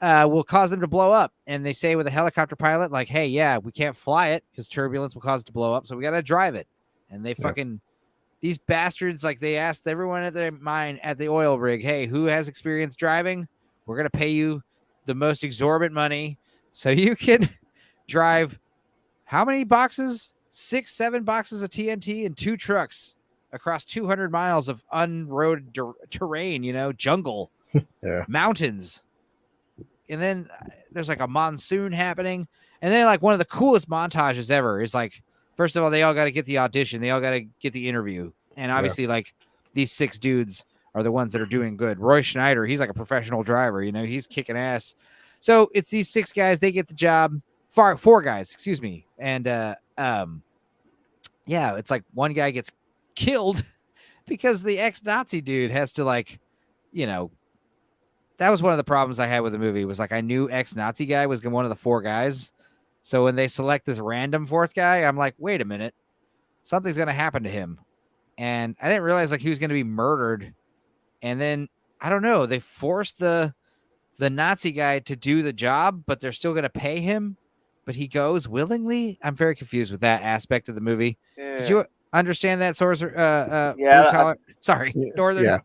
will cause them to blow up. And they say with a helicopter pilot, like, hey, we can't fly it because turbulence will cause it to blow up. So we got to drive it. And they these bastards, like they asked everyone at their mine at the oil rig, hey, who has experience driving? We're going to pay you the most exorbitant money so you can drive how many boxes? 6, 7 boxes of TNT and 2 trucks across 200 miles of unroaded terrain, jungle, mountains. And then there's like a monsoon happening. And then like one of the coolest montages ever is like, first of all, they all got to get the audition. They all got to get the interview. And obviously like these 6 dudes are the ones that are doing good. Roy Schneider, he's like a professional driver, he's kicking ass. So it's these 6 guys, they get the job. 4 guys, excuse me. And it's like one guy gets killed because the ex-Nazi dude has to like, that was one of the problems I had with the movie was like, I knew ex-Nazi guy was one of the 4 guys. So when they select this random 4th guy, I'm like, wait a minute, something's going to happen to him. And I didn't realize like he was going to be murdered and then I don't know, they forced the Nazi guy to do the job, but they're still going to pay him, but he goes willingly. I'm very confused with that aspect of the movie. Yeah. Did you understand that, Sorcerer? Yeah, Blue Collar? Sorry, Northern. Yeah.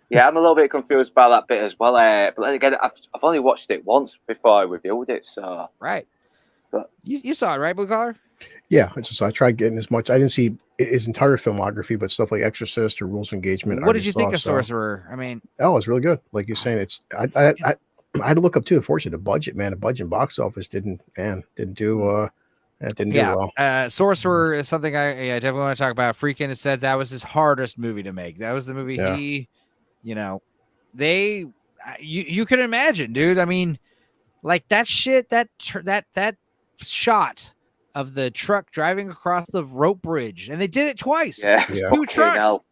Yeah, I'm a little bit confused by that bit as well. But then again, I've only watched it once before I reviewed it, so Right. But you saw it, right, Blue Collar? Yeah, it's just I tried getting as much. I didn't see his entire filmography, but stuff like Exorcist or Rules of Engagement. What did you think of Sorcerer? I mean, oh, it's really good. Like you're saying, it's I had to look up too. Unfortunately, the budget, man, the budget and box office didn't do well. Sorcerer is something I definitely want to talk about. Friedkin has said that was his hardest movie to make. That was the movie he, you know, you can imagine, dude. I mean, like that shit, that shot of the truck driving across the rope bridge, and they did it twice. Yeah. Two trucks.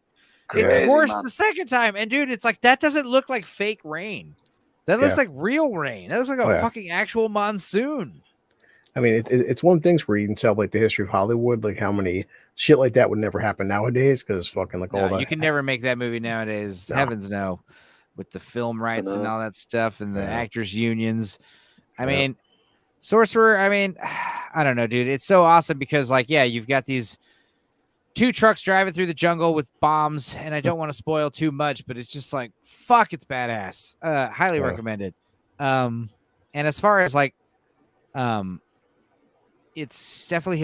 It's Crazy, worse man. the second time, and dude, it's like that doesn't look like fake rain. That looks like real rain. That looks like a fucking actual monsoon. I mean, it's one of the things where you can tell like the history of Hollywood, like how many shit like that would never happen nowadays because fucking like all that. You can never make that movie nowadays. No. Heavens no, with the film rights and all that stuff and the actors unions. I mean, Sorcerer. I mean, I don't know, dude. It's so awesome because like, you've got these two trucks driving through the jungle with bombs, and I don't want to spoil too much, but it's just like, fuck, it's badass. Highly recommended. And as far as like, it's definitely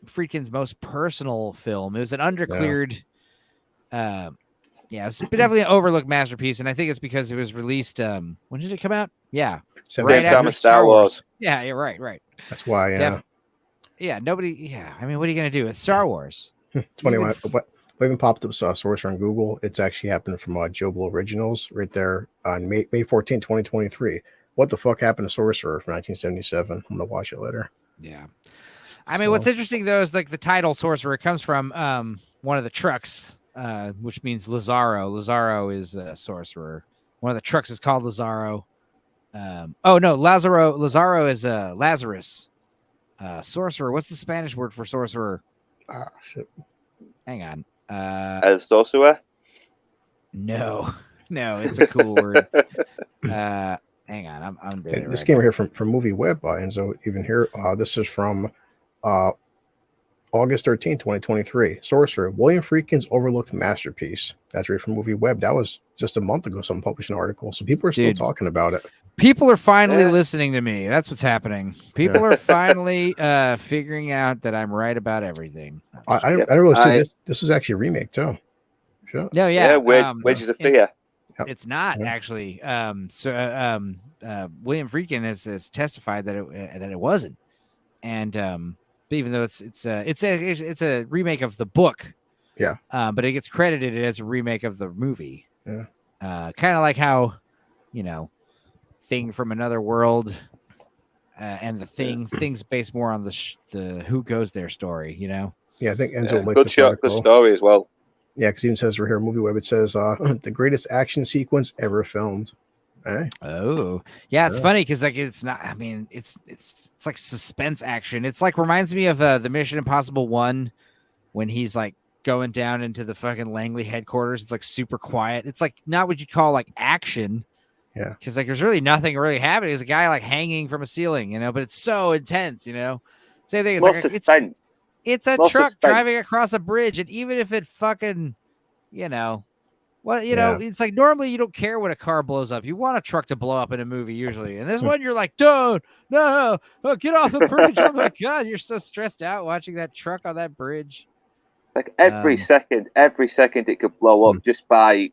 Friedkin's most personal film. It was an undercleared, it's definitely an overlooked masterpiece, and I think it's because it was released. When did it come out? Yeah, right after Star Wars. Yeah, you're right. That's why. Nobody. Yeah, I mean, what are you gonna do? It's Star Wars. 21. What even popped up Sorcerer on Google? It's actually happened from Joe Blow Originals right there on May 14, 2023. What the fuck happened to Sorcerer from 1977? I'm gonna watch it later. Yeah, I mean, what's interesting though is like the title Sorcerer comes from one of the trucks, which means Lazaro. Lazaro is a sorcerer. One of the trucks is called Lazaro. Lazaro is Lazarus. Sorcerer. What's the Spanish word for sorcerer? Ah, shit. Hang on. El sorcerer? No, it's a cool word. Hang on, I'm doing this came here from Movie Web, and so even here, this is from August 13, 2023. Sorcerer, William Friedkin's overlooked masterpiece. That's right from Movie Web. That was just a month ago. Someone published an article, so people are still talking about it. People are finally listening to me. That's what's happening. People are finally figuring out that I'm right about everything. I don't really see this. This is actually a remake too. Sure. No, yeah. Wedges of Fear. It's not actually. William Friedkin has testified that it wasn't, and even though it's a remake of the book, but it gets credited as a remake of the movie. Yeah. Kind of like how, Thing from Another World, and the things based more on the Who Goes There story. Yeah, I think Enzo liked good this shot, article. good story as well. Yeah, because even says right here, Movie Web, it says the greatest action sequence ever filmed. Hey. Oh, yeah, it's funny because like it's not. I mean, it's like suspense action. It's like reminds me of the Mission Impossible 1 when he's like going down into the fucking Langley headquarters. It's like super quiet. It's like not what you'd call like action. Yeah, because like there's really nothing really happening. There's a guy like hanging from a ceiling, but it's so intense. Same thing. It's a truck driving across a bridge, and even if it fucking, it's like normally you don't care when a car blows up. You want a truck to blow up in a movie usually, and this one you're like, don't, no, get off the bridge. Oh my god, you're so stressed out watching that truck on that bridge. Like every second it could blow up just by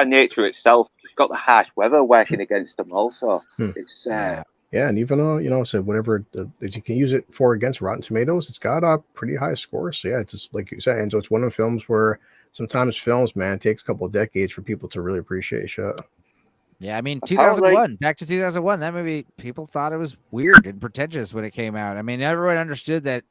nature itself. You've got the harsh weather working against them also. It's and even though so whatever that you can use it for against Rotten Tomatoes, it's got a pretty high score. So it's just like you said, and so it's one of the films where sometimes films, man, it takes a couple of decades for people to really appreciate shit. Yeah, I mean 2001, back to 2001, that movie, people thought it was weird and pretentious when it came out. I mean, everyone understood that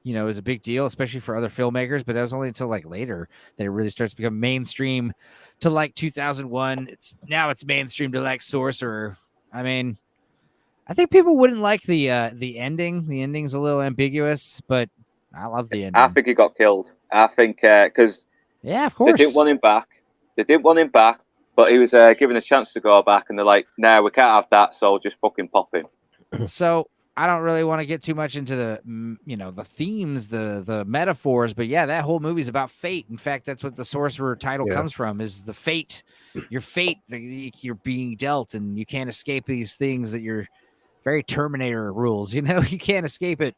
it was a big deal, especially for other filmmakers, but it was only until like later that it really starts to become mainstream to like 2001. Now it's mainstream to like Sorcerer. I mean, I think people wouldn't like the ending. The ending's a little ambiguous, but I love the ending. I think he got killed. I think because of course they didn't want him back. They didn't want him back, but he was given a chance to go back, and they're like, "Nah, we can't have that, so just fucking pop him." So I don't really want to get too much into the themes, the metaphors, but yeah, that whole movie's about fate. In fact, that's what the Sorcerer title comes from, is the fate, your fate that you're being dealt, and you can't escape these things that you're very Terminator rules, you can't escape it.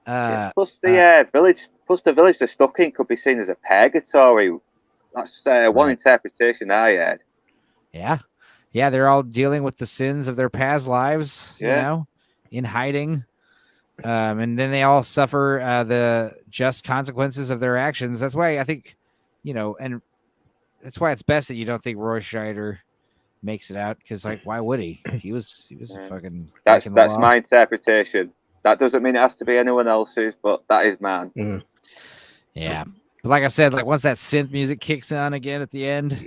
Plus the village they're stuck in could be seen as a purgatory. That's one interpretation I had. Yeah, they're all dealing with the sins of their past lives, in hiding. And then they all suffer the just consequences of their actions. That's why I think, and that's why it's best that you don't think Roy Scheider makes it out, because why would he? He was a fucking. That's my interpretation. That doesn't mean it has to be anyone else's, but that is mine. Yeah. But like I said, once that synth music kicks on again at the end,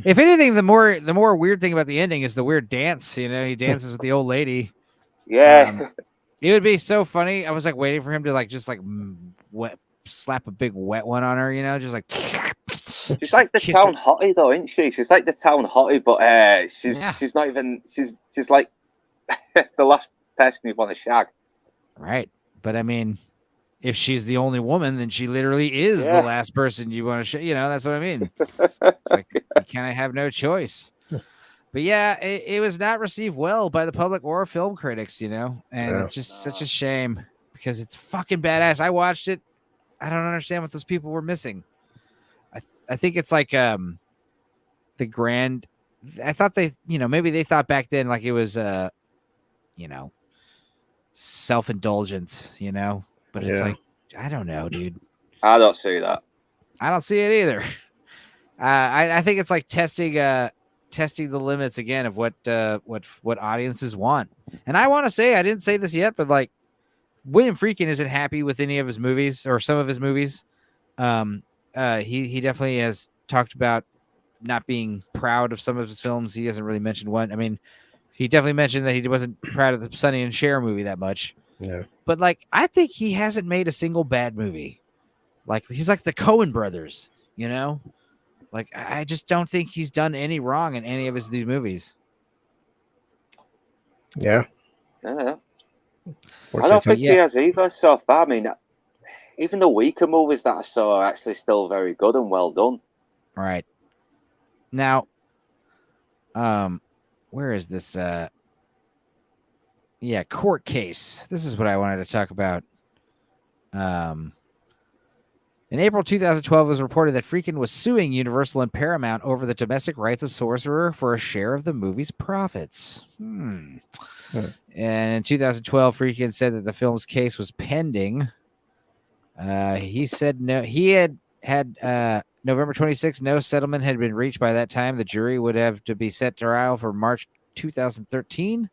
if anything, the more weird thing about the ending is the weird dance. He dances with the old lady. Yeah, it would be so funny. I was waiting for him to just slap a big wet one on her. Just she's like the town hottie though, isn't she? She's like the town hottie, but she's not even. She's like the last person you want to shag. Right, but I mean, if she's the only woman, then she literally is the last person you want to that's what I mean. It's you kind of have no choice. But yeah, it was not received well by the public or film critics, and it's just such a shame, because it's fucking badass. I watched it. I don't understand what those people were missing. I think it's the grand. I thought they, maybe they thought back then it was self-indulgence, but it's I don't know, dude. I don't see that. I don't see it either. I think it's testing the limits again of what audiences want. And I want to say, I didn't say this yet, but William Friedkin isn't happy with any of his movies or some of his movies. He definitely has talked about not being proud of some of his films. He hasn't really mentioned one. I mean, he definitely mentioned that he wasn't proud of the Sonny and Cher movie that much. Yeah. But I think he hasn't made a single bad movie. He's like the Coen brothers, I just don't think he's done any wrong in any of these movies. Yeah. I don't think he has either so far. I mean, even the weaker movies that I saw are actually still very good and well done. Right. Now, where is this? Court case. This is what I wanted to talk about. In April 2012, it was reported that Friedkin was suing Universal and Paramount over the domestic rights of Sorcerer for a share of the movie's profits. And in 2012, Friedkin said that the film's case was pending. He said no. He had November 26th, no settlement had been reached by that time. The jury would have to be set trial for March 2013.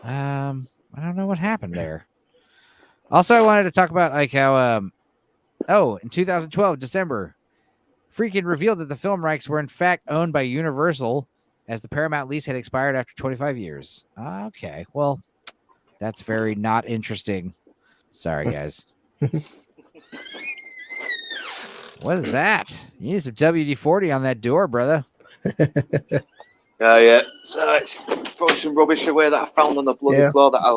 I don't know what happened there. Also, I wanted to talk about how in 2012, December, Friedkin revealed that the film rights were in fact owned by Universal, as the Paramount lease had expired after 25 years. Okay, well, that's very not interesting. Sorry, guys. What is that? You need some WD-40 on that door, brother. Yeah. So it's throwing some rubbish away that I found on the bloody floor. That I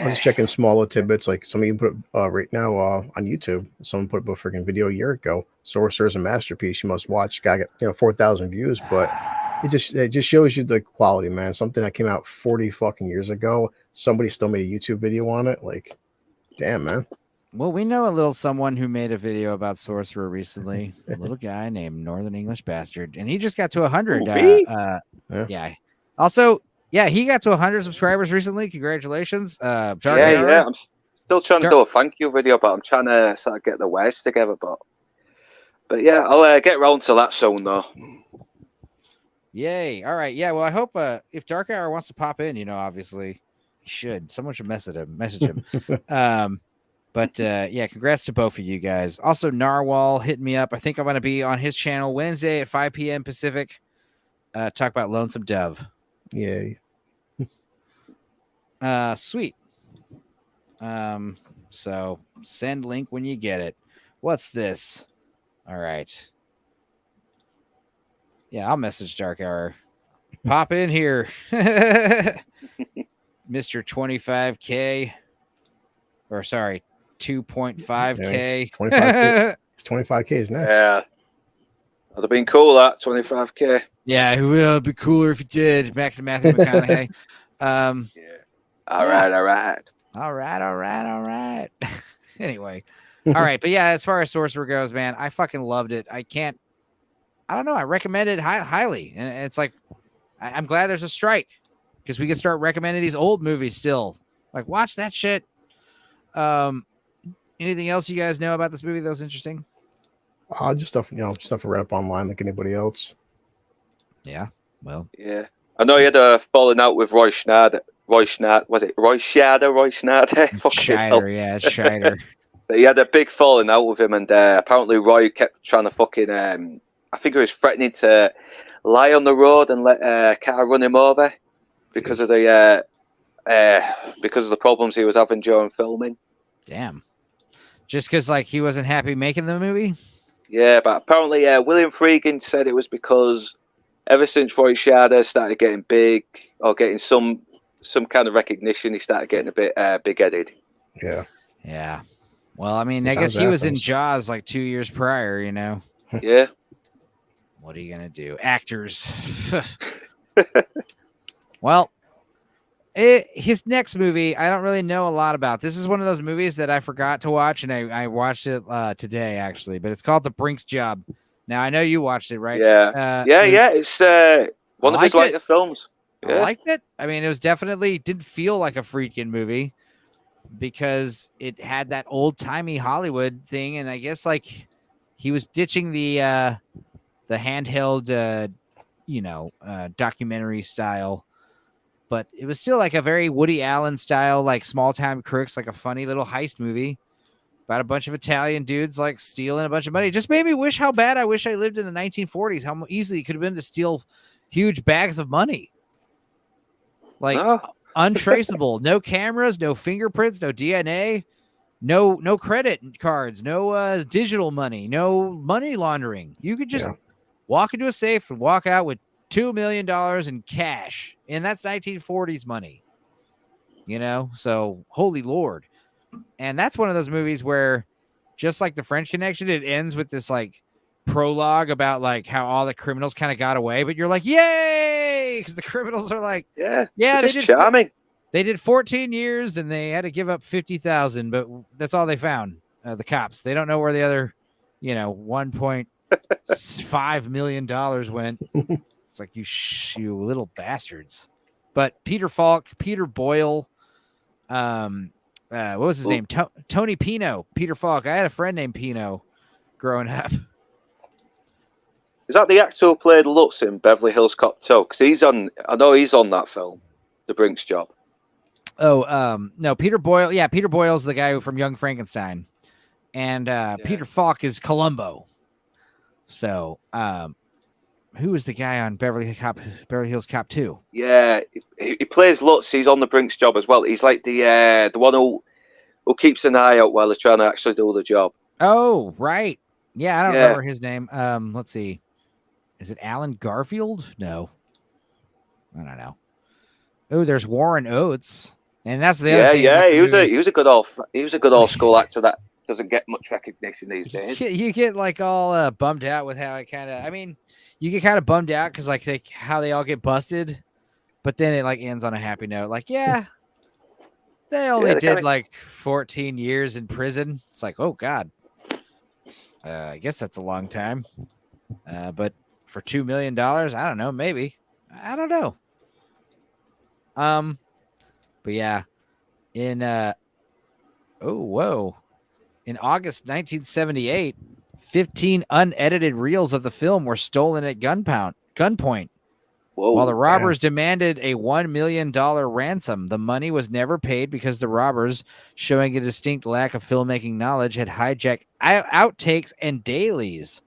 was checking smaller tidbits, like somebody put right now on YouTube. Someone put up a freaking video a year ago. Sorcerer's a masterpiece. You must watch. Got 4,000 views, but it just shows you the quality, man. Something that came out 40 fucking years ago. Somebody still made a YouTube video on it. Damn, man. Well, we know a little someone who made a video about Sorcerer recently. A little guy named Northern English Bastard, and he just got to 100. Yeah. Also, he got to 100 subscribers recently. Congratulations. I'm still trying to do a thank you video, but I'm trying to sort of get the words together. But yeah, I'll get round to that soon, though. Yay! All right. Yeah. Well, I hope if Dark Hour wants to pop in, obviously, he should. Someone should message him. But congrats to both of you guys. Also, Narwhal hit me up. I think I'm going to be on his channel Wednesday at 5 p.m. Pacific. Talk about Lonesome Dove. Yay. Sweet. So send link when you get it. What's this? All right. Yeah, I'll message Dark Hour. Pop in here. Mr. 25K. Or sorry, 2.5K. 25K. It's 25K is next. Yeah. That'd have been cool, that 25K. Yeah, it would be cooler if you did. Back to Matthew McConaughey. Yeah. All right. Anyway. All right. But yeah, as far as Sorcerer goes, man, I fucking loved it. I don't know. I recommend it highly. And it's like, I'm glad there's a strike because we can start recommending these old movies still. Like, watch that shit. Anything else you guys know about this movie that was interesting? Just stuff, stuff I read up online like anybody else. Yeah. Well. Yeah. I know he had a falling out with Roy Schneider. Was it Roy Scheider? Scheider, yeah, it's Scheider. But he had a big falling out with him, and apparently Roy kept trying to fucking. I think he was threatening to lie on the road and let a car run him over because of the problems he was having during filming. Damn. Just because he wasn't happy making the movie? Yeah, but apparently William Friedkin said it was because ever since Roy Scheider started getting big or getting some kind of recognition, he started getting a bit big-headed. Yeah. Yeah. Well, I mean, I guess he was in Jaws 2 years prior, Yeah. What are you going to do? Actors. Well, his next movie, I don't really know a lot about. This is one of those movies that I forgot to watch, and I watched it today, actually. But it's called The Brink's Job. Now, I know you watched it, right? Yeah. It's one of his later films. Yeah. I liked it. I mean, it was definitely didn't feel like a Friedkin movie because it had that old-timey Hollywood thing, and I guess he was ditching the handheld documentary style, but it was still a very Woody Allen style, Small Time Crooks, a funny little heist movie about a bunch of Italian dudes stealing a bunch of money. It just made me wish how bad I wish I lived in the 1940s, how easily it could have been to steal huge bags of money. Untraceable, no cameras, no fingerprints, no DNA, no credit cards, no digital money, no money laundering. You could just walk into a safe and walk out with $2 million in cash. And that's 1940s money, so holy Lord. And that's one of those movies where just like The French Connection, it ends with this prologue about how all the criminals kind of got away, but you're yay, because the criminals are yeah, they did charming. They did 14 years and they had to give up 50,000, but that's all they found. The cops, they don't know where the other, $1.5 million went. It's you little bastards. But Peter Falk, Peter Boyle, what was his name? Tony Pino, Peter Falk. I had a friend named Pino growing up. Is that the actor who played Lutz in Beverly Hills Cop 2? Because I know he's on that film, The Brink's Job. Oh, no, Peter Boyle. Yeah, Peter Boyle's the guy from Young Frankenstein. And Peter Falk is Columbo. So, who is the guy on Beverly Hills Cop 2? Yeah, he plays Lutz. He's on The Brink's Job as well. He's the one who keeps an eye out while they're trying to actually do the job. Oh, right. Yeah, I don't remember his name. Let's see. Is it Alan Garfield? No. I don't know. Oh, there's Warren Oates. And that's the other thing. Yeah, he was a good old school actor that doesn't get much recognition these days. You get all bummed out with how it you get kind of bummed out because how they all get busted, but then it ends on a happy note. They only did 14 years in prison. It's oh God. I guess that's a long time. But for $2 million, I don't know, maybe. I don't know. But yeah, in in August 1978, 15 unedited reels of the film were stolen at gunpoint. Whoa, while the robbers demanded a $1 million ransom, the money was never paid because the robbers, showing a distinct lack of filmmaking knowledge, had hijacked outtakes and dailies.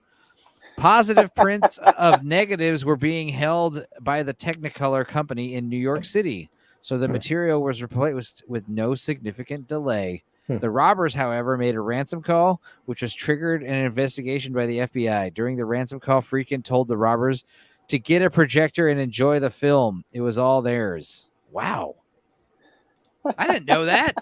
Positive prints of negatives were being held by the Technicolor company in New York City, so the material was replaced with no significant delay. The robbers, however, made a ransom call, which was triggered an investigation by the FBI. During the ransom call, Friedkin told the robbers to get a projector and enjoy the film. It was all theirs. Wow. I didn't know that.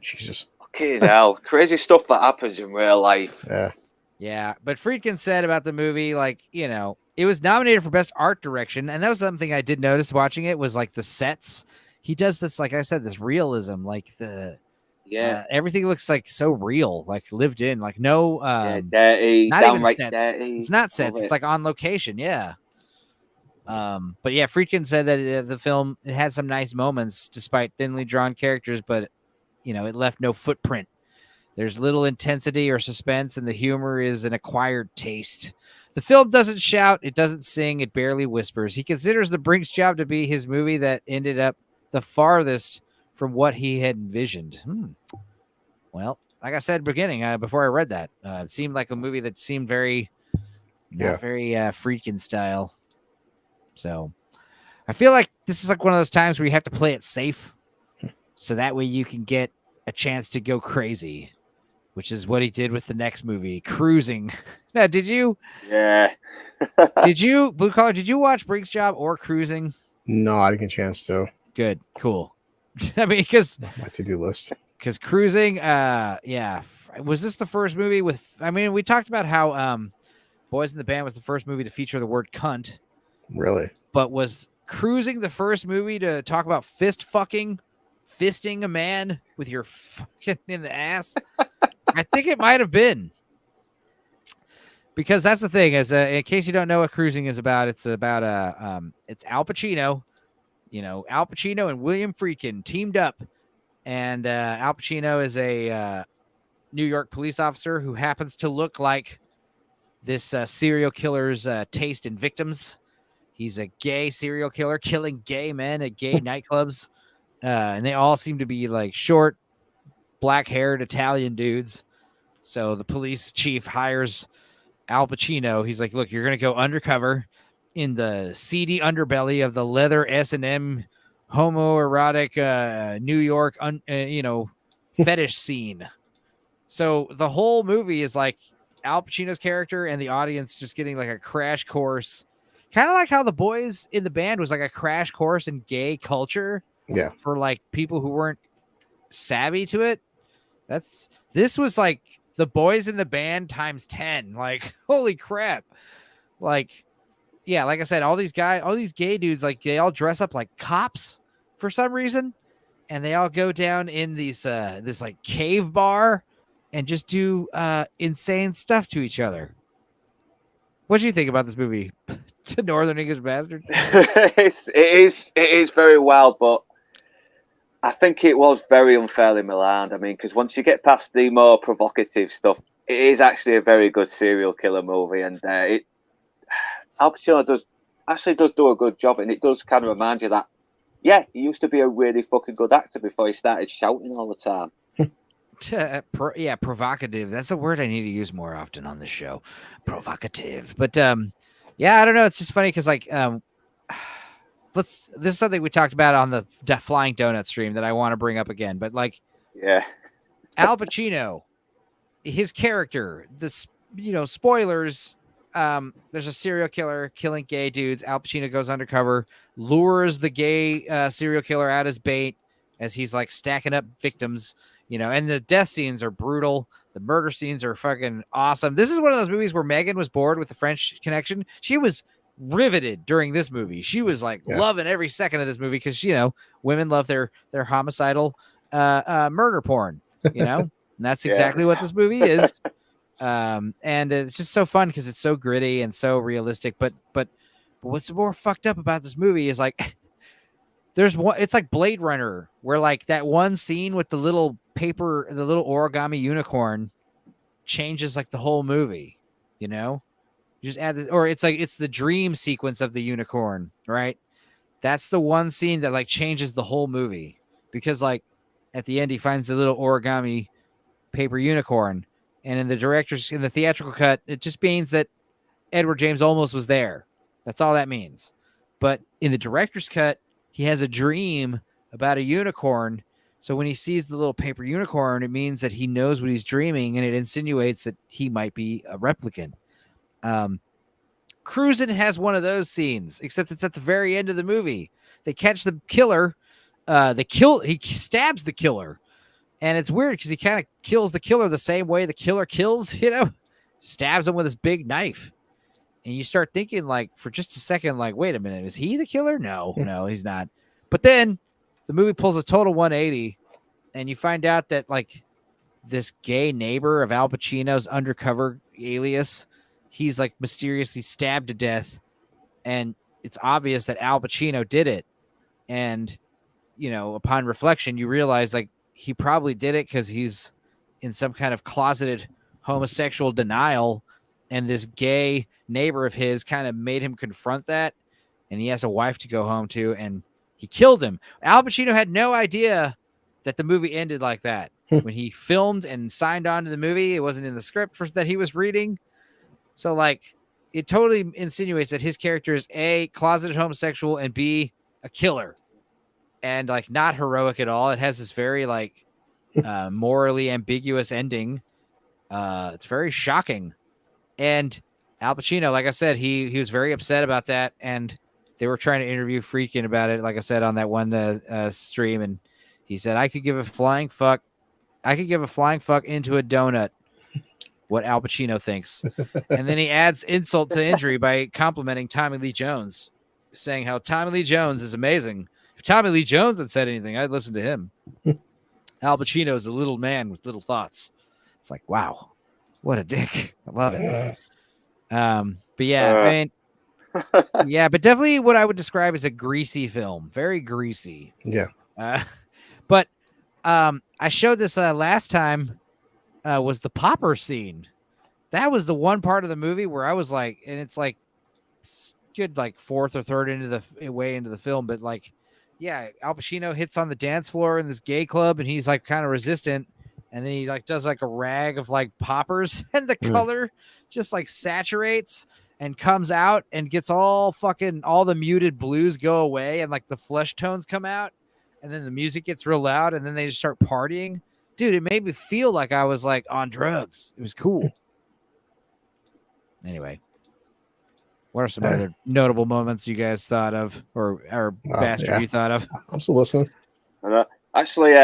Jesus. Okay, now crazy stuff that happens in real life. Yeah. Yeah, but Friedkin said about the movie, like, you know, it was nominated for Best Art Direction, and that was something I did notice watching it was like the sets. He does this, like I said, this realism, like everything looks like so real, like lived in, like no, dirty, not even downright sets. dirty. It's not sets. It's like on location. Yeah. But yeah, Friedkin said that the film it had some nice moments despite thinly drawn characters, but you know, it left no footprint. There's little intensity or suspense, and the humor is an acquired taste. The film doesn't shout, it doesn't sing, it barely whispers. He considers The Brink's Job to be his movie that ended up the farthest from what he had envisioned. Well, like I said at the beginning, before I read that, it seemed like a movie that seemed very, not very Friedkin style. So I feel like this is like one of those times where you have to play it safe, so that way you can get a chance to go crazy, which is what he did with the next movie, Cruising. Now, did you? Yeah. Did you, Blue Collar, did you watch Brink's Job or Cruising? No, I didn't get a chance to. Good. Cool. I mean, because my to-do list. Because Cruising, yeah. Was this the first movie with, I mean, we talked about how Boys in the Band was the first movie to feature the word cunt. Really? But was Cruising the first movie to talk about fisting a man with your fucking in the ass? I think it might have been. Because that's the thing, is in case you don't know what Cruising is about, it's about it's Al Pacino. You know, Al Pacino and William Friedkin teamed up, and Al Pacino is a New York police officer who happens to look like this serial killer's taste in victims. He's a gay serial killer killing gay men at gay nightclubs, and they all seem to be like short, black-haired Italian dudes. So the police chief hires Al Pacino. He's like, look, you're going to go undercover in the seedy underbelly of the leather S&M homoerotic New York, fetish scene. So the whole movie is like Al Pacino's character and the audience just getting like a crash course, kind of like how the Boys in the Band was like a crash course in gay culture. Yeah. For like people who weren't savvy to it. This was like the Boys in the Band times 10. Like, holy crap. Like, yeah, like I said, all these gay dudes, like they all dress up like cops for some reason. And they all go down in this like cave bar and just do insane stuff to each other. What do you think about this movie? To Northern English Bastard? It is very wild, but I think it was very unfairly maligned. I mean, because once you get past the more provocative stuff, it is actually a very good serial killer movie, and Al Pacino does do a good job, and it does kind of remind you that, yeah, he used to be a really fucking good actor before he started shouting all the time. Provocative. That's a word I need to use more often on this show. Provocative. But yeah, I don't know. It's just funny because like this is something we talked about on the Flying Donut stream that I want to bring up again. But like, yeah, Al Pacino, his character, spoilers. There's a serial killer killing gay dudes. Al Pacino goes undercover, lures the gay serial killer out as bait as he's like stacking up victims, and the death scenes are brutal. The murder scenes are fucking awesome. This is one of those movies where Megan was bored with the French Connection. She was riveted during this movie. She was like loving every second of this movie because, women love their homicidal murder porn, and that's exactly what this movie is. And it's just so fun because it's so gritty and so realistic. But what's more fucked up about this movie is like there's one. It's like Blade Runner, where like that one scene with the little origami unicorn changes like the whole movie. You just add this, or it's like it's the dream sequence of the unicorn, right? That's the one scene that like changes the whole movie because like at the end he finds the little origami paper unicorn. And in the theatrical cut, it just means that Edward James Olmos was there. That's all that means. But in the director's cut, he has a dream about a unicorn. So when he sees the little paper unicorn, it means that he knows what he's dreaming, and it insinuates that he might be a replicant. Cruising has one of those scenes, except it's at the very end of the movie. They catch the killer. He stabs the killer, and it's weird because he kind of kills the killer the same way the killer kills, stabs him with his big knife. And you start thinking, like, for just a second, like, wait a minute, is he the killer? No, he's not. But then the movie pulls a total 180, and you find out that, like, this gay neighbor of Al Pacino's undercover alias, he's like mysteriously stabbed to death, and it's obvious that Al Pacino did it. And, upon reflection, you realize like he probably did it because he's in some kind of closeted homosexual denial, and this gay neighbor of his kind of made him confront that, and he has a wife to go home to, and he killed him. Al Pacino had no idea that the movie ended like that. When he filmed and signed on to the movie, it wasn't in the script that he was reading. So, like, it totally insinuates that his character is A, closeted homosexual, and B, a killer. And, like, not heroic at all. It has this very, like, morally ambiguous ending. It's very shocking. And Al Pacino, like I said, he was very upset about that. And they were trying to interview Friedkin about it, like I said, on that one stream. And he said, I could give a flying fuck into a donut. What Al Pacino thinks. And then he adds insult to injury by complimenting Tommy Lee Jones, saying how Tommy Lee Jones is amazing. If Tommy Lee Jones had said anything, I'd listen to him. Al Pacino is a little man with little thoughts. It's like, wow, what a dick. I love it. But yeah, I mean, yeah, but definitely what I would describe as a greasy film. Very greasy. Yeah. But I showed this last time. Was the popper scene. That was the one part of the movie where I was like, and it's like good, like fourth or third into the film, but like, yeah, Al Pacino hits on the dance floor in this gay club, and he's like kind of resistant, and then he like does like a rag of like poppers, and the color just like saturates and comes out and gets all the muted blues go away, and like the flesh tones come out, and then the music gets real loud, and then they just start partying. Dude, it made me feel like I was like on drugs. It was cool. Anyway, what are some other notable moments you guys thought of, or Bastard you thought of? I'm still listening. Actually,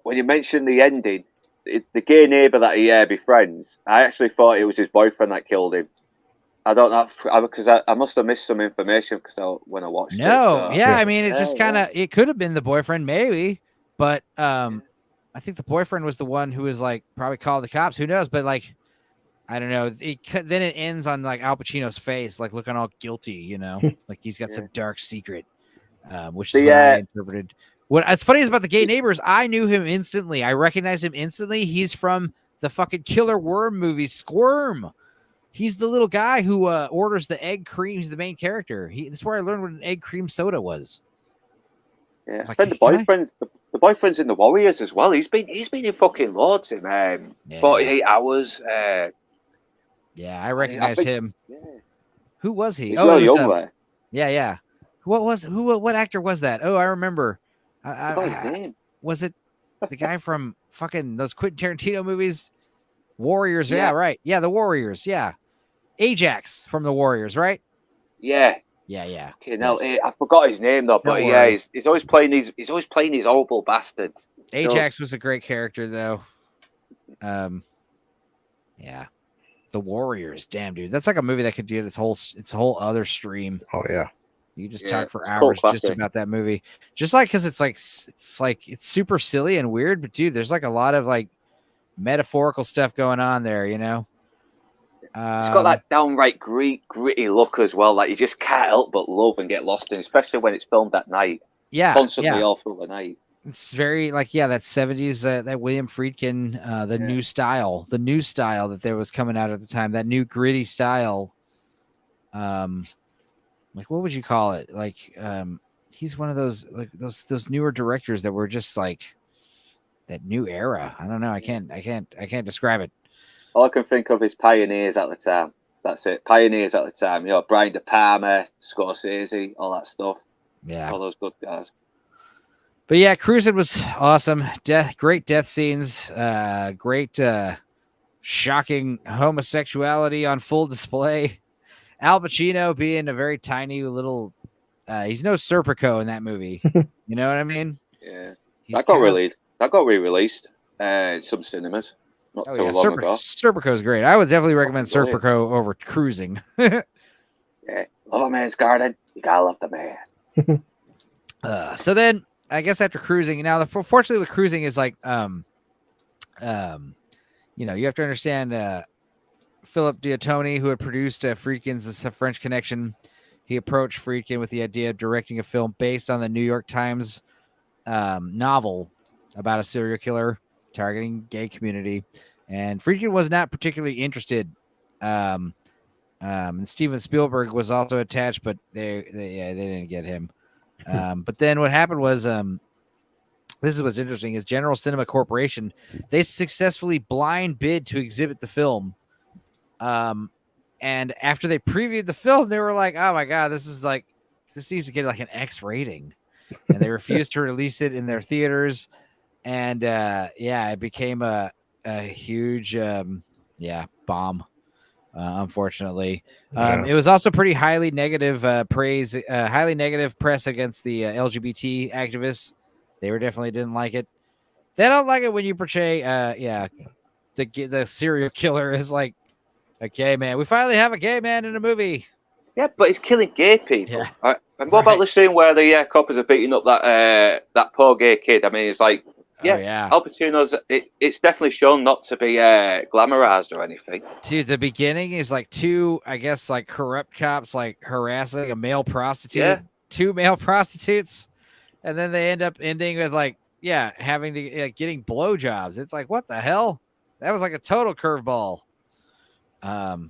when you mentioned the ending, the gay neighbor that he befriends, I actually thought it was his boyfriend that killed him. I don't know because I must have missed some information when I watched it. I mean, it's just kind of it could have been the boyfriend maybe, but I think the boyfriend was the one who was like probably called the cops. Who knows? But like, I don't know. Then it ends on like Al Pacino's face, like looking all guilty, like he's got some dark secret, which is what I interpreted. What's funny is about the gay neighbors. I knew him instantly. I recognized him instantly. He's from the fucking Killer Worm movie, Squirm. He's the little guy who orders the egg cream. He's the main character. That's where I learned what an egg cream soda was. Yeah, like, the boyfriend's in the Warriors as well. He's been in fucking loads in 48 Hours. Yeah, I recognize him. Yeah. Who was he? He's young there. Yeah. What actor was that? Oh, I remember. I forgot his name. Was it the guy from fucking those Quentin Tarantino movies? Warriors. Yeah, right. Yeah, the Warriors. Yeah. Ajax from the Warriors, right? Yeah. Yeah. Okay, now I forgot his name though, but he's always playing these. He's always playing these horrible bastards. Ajax was a great character though. Yeah, the Warriors. Damn, dude, that's like a movie that could do its whole other stream. Oh yeah, you just talk for hours just about that movie. Just like because it's super silly and weird, but dude, there's like a lot of like metaphorical stuff going on there, It's got that downright gritty look as well. Like you just can't help but love and get lost in, especially when it's filmed at night. Yeah, constantly all through the night. It's very like that 70s that William Friedkin the new style that there was coming out at the time. That new gritty style. Like what would you call it? Like he's one of those like those newer directors that were just like that new era. I don't know. I can't describe it. All I can think of is pioneers at the time. That's it. Pioneers at the time. Brian De Palma, Scorsese, all that stuff. Yeah. All those good guys. But yeah, Cruising was awesome. Great death scenes. Great shocking homosexuality on full display. Al Pacino being a very tiny little. He's no Serpico in that movie. You know what I mean? Yeah. He's That got released. That got re-released in some cinemas not too long ago. Serpico is great. I would definitely recommend Serpico over Cruising. Yeah, love a man's garden. You gotta love the man. So then, I guess after Cruising, now fortunately with Cruising is like, you know, you have to understand. Philip Diatoni, who had produced Friedkin's French Connection, he approached Friedkin with the idea of directing a film based on the New York Times novel about a serial killer targeting gay community, and Friedkin was not particularly interested. And Steven Spielberg was also attached, but they didn't get him. But then what happened was, this is what's interesting, is General Cinema Corporation, they successfully blind bid to exhibit the film. And after they previewed the film, they were like, "Oh my god, this needs to get like an X rating," and they refused to release it in their theaters. And it became a huge bomb. Unfortunately, it was also pretty highly negative highly negative press against the LGBT activists. They definitely didn't like it. They don't like it when you portray, the serial killer is like a gay man. We finally have a gay man in a movie. Yeah, but he's killing gay people. Yeah. And what about the scene where the coppers are beating up that poor gay kid? I mean, it's like, Al Pacino's. It's definitely shown not to be glamorized or anything. Dude, the beginning is like two, I guess, like corrupt cops like harassing a male prostitute. Yeah. 2 male prostitutes, and then they end up ending with having to getting blowjobs. It's like, what the hell? That was like a total curveball.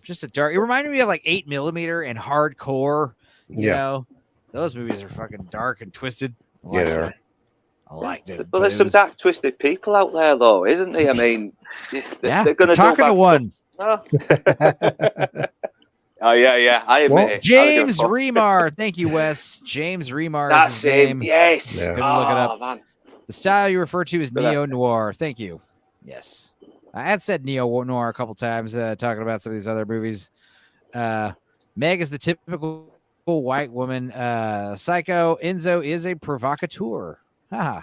Just a dark. It reminded me of like 8mm and Hardcore. You know, those movies are fucking dark and twisted. I liked it. But there's some dark, twisted people out there, though, isn't there? I mean, they're going to talking to one. Oh. Oh yeah. I admit it. James Remar. Thank you, Wes. James Remar. That's is his name. Yes. Couldn't look it up. Man. The style you refer to is neo-noir. Thank you. Yes. I had said neo-noir a couple times talking about some of these other movies. Meg is the typical white woman. Psycho. Enzo is a provocateur. Haha.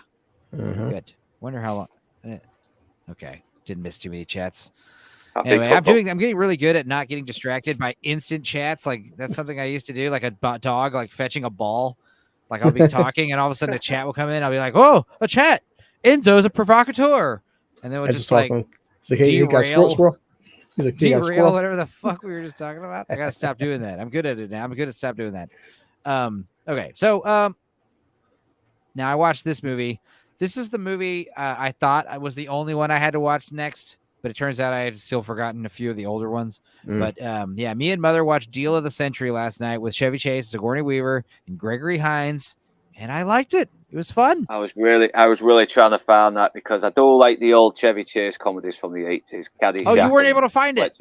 Good. Wonder how long. Okay. Didn't miss too many chats. Anyway, I'm getting really good at not getting distracted by instant chats. Like that's something I used to do, like a dog, like fetching a ball. Like I'll be talking and all of a sudden a chat will come in. I'll be like, "Oh, a chat! Enzo's a provocateur," and then we'll just like derail, derail whatever the fuck we were just talking about. I gotta stop doing that. I'm good at it now. I'm good at stop doing that. Okay, so now I watched this movie. This is the movie I thought I was the only one I had to watch next. But it turns out I had still forgotten a few of the older ones. But me and Mother watched Deal of the Century last night with Chevy Chase, Sigourney Weaver, and Gregory Hines, and I liked it. It was fun. I was really trying to find that because I do like the old Chevy Chase comedies from the 80s. You weren't able to find it?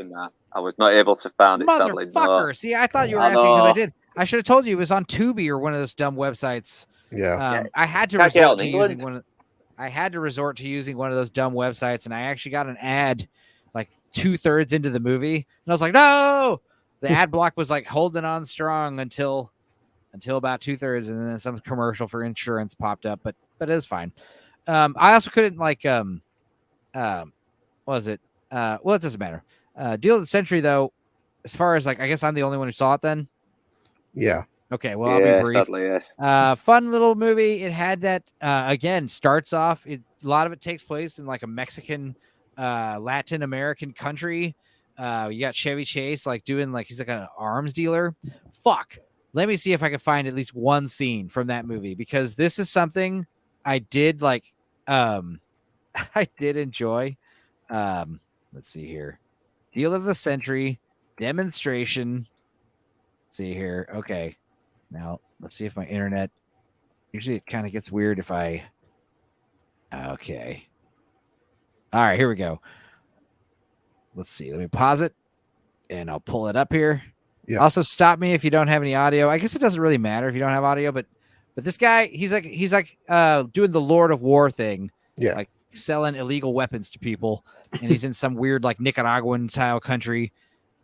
I was not able to find it. Motherfucker! No. See, I thought you were asking because I did. I should have told you it was on Tubi or one of those dumb websites. I had to resort to using one. I had to resort to using one of those dumb websites, and I actually got an ad like 2/3 into the movie, and I was like, "No!" The ad block was like holding on strong until about 2/3, and then some commercial for insurance popped up, but it was fine. I also couldn't like what was it? Well, it doesn't matter. Deal of the Century, though, as far as like, I guess I'm the only one who saw it then. Yeah. Okay, well, I'll be brief. Sadly, yes. Fun little movie. It had that, again, starts off, a lot of it takes place in like a Mexican, Latin American country. You got Chevy Chase, like doing like, he's like an arms dealer. Fuck. Let me see if I can find at least one scene from that movie, because this is something I did like, I did enjoy. Let's see here. Deal of the Century, Demonstration. Let's see here. Okay. Now, let's see if my internet, usually it kind of gets weird if I, okay. All right, here we go. Let's see. Let me pause it, and I'll pull it up here. Yeah. Also, stop me if you don't have any audio. I guess it doesn't really matter if you don't have audio, but this guy, he's like doing the Lord of War thing. Yeah. Like selling illegal weapons to people, and he's in some weird like Nicaraguan style country,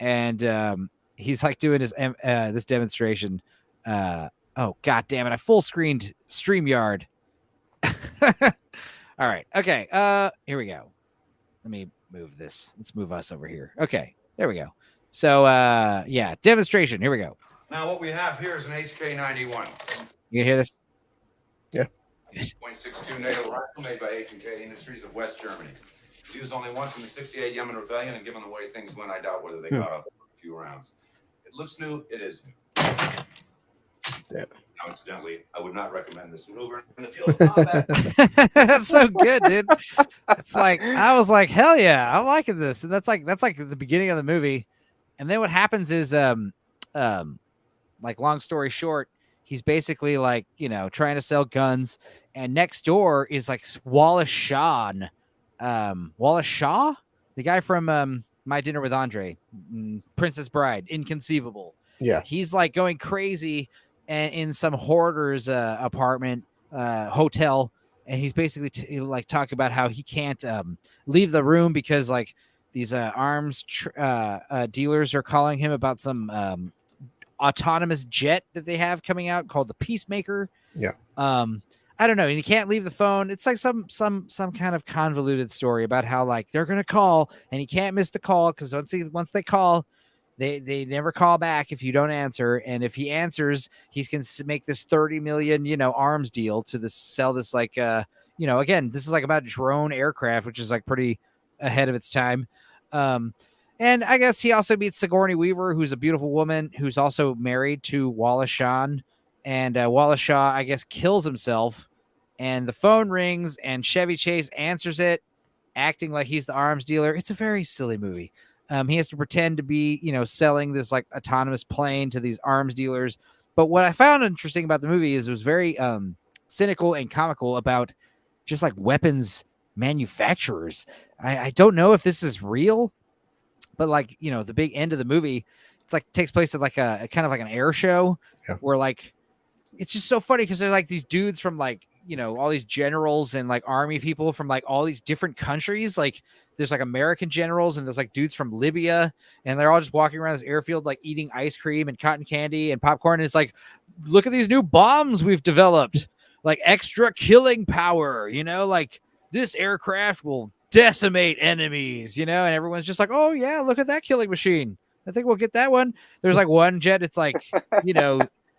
and he's like doing his this demonstration. Oh god damn it! I full screened StreamYard. All right. Okay. Here we go. Let me move this. Let's move us over here. Okay. There we go. So yeah, demonstration. Here we go. Now what we have here is an HK-91. You can hear this? Yeah. .62 NATO rifle made by H&K Industries of West Germany. Used only once in the '68 Yemen Rebellion, and given the way things went, I doubt whether they got up a few rounds. It looks new. It is new. Yeah. Now, incidentally, I would not recommend this maneuver in the field of combat. That's so good, dude. It's like I was like, hell yeah, I'm liking this. And that's like the beginning of the movie. And then what happens is like long story short, he's basically like, you know, trying to sell guns, and next door is like Wallace Shaw. Wallace Shaw? The guy from My Dinner with Andre, Princess Bride, Inconceivable. Yeah. He's like going crazy and in some hoarder's apartment hotel, and he's basically like talking about how he can't leave the room because like these arms dealers are calling him about some autonomous jet that they have coming out called the Peacemaker. Yeah. I don't know, and he can't leave the phone. It's like some kind of convoluted story about how like they're gonna call and he can't miss the call because once they call, they never call back if you don't answer, and if he answers, he's gonna make this 30 million arms deal to sell this like again, this is like about drone aircraft, which is like pretty ahead of its time. And I guess he also meets Sigourney Weaver, who's a beautiful woman who's also married to Wallace Shaw. And Wallace Shaw, I guess, kills himself. And the phone rings, and Chevy Chase answers it, acting like he's the arms dealer. It's a very silly movie. He has to pretend to be, selling this like autonomous plane to these arms dealers. But what I found interesting about the movie is it was very cynical and comical about just like weapons manufacturers. I don't know if this is real, but like, the big end of the movie, it's like takes place at like a kind of like an air show where like, it's just so funny because there's like these dudes from like, all these generals and like army people from like all these different countries. Like there's like American generals and there's like dudes from Libya, and they're all just walking around this airfield, like eating ice cream and cotton candy and popcorn. And it's like, look at these new bombs we've developed, like extra killing power, like this aircraft will decimate enemies, and everyone's just like, oh yeah, look at that killing machine. I think we'll get that one. There's like one jet. It's like,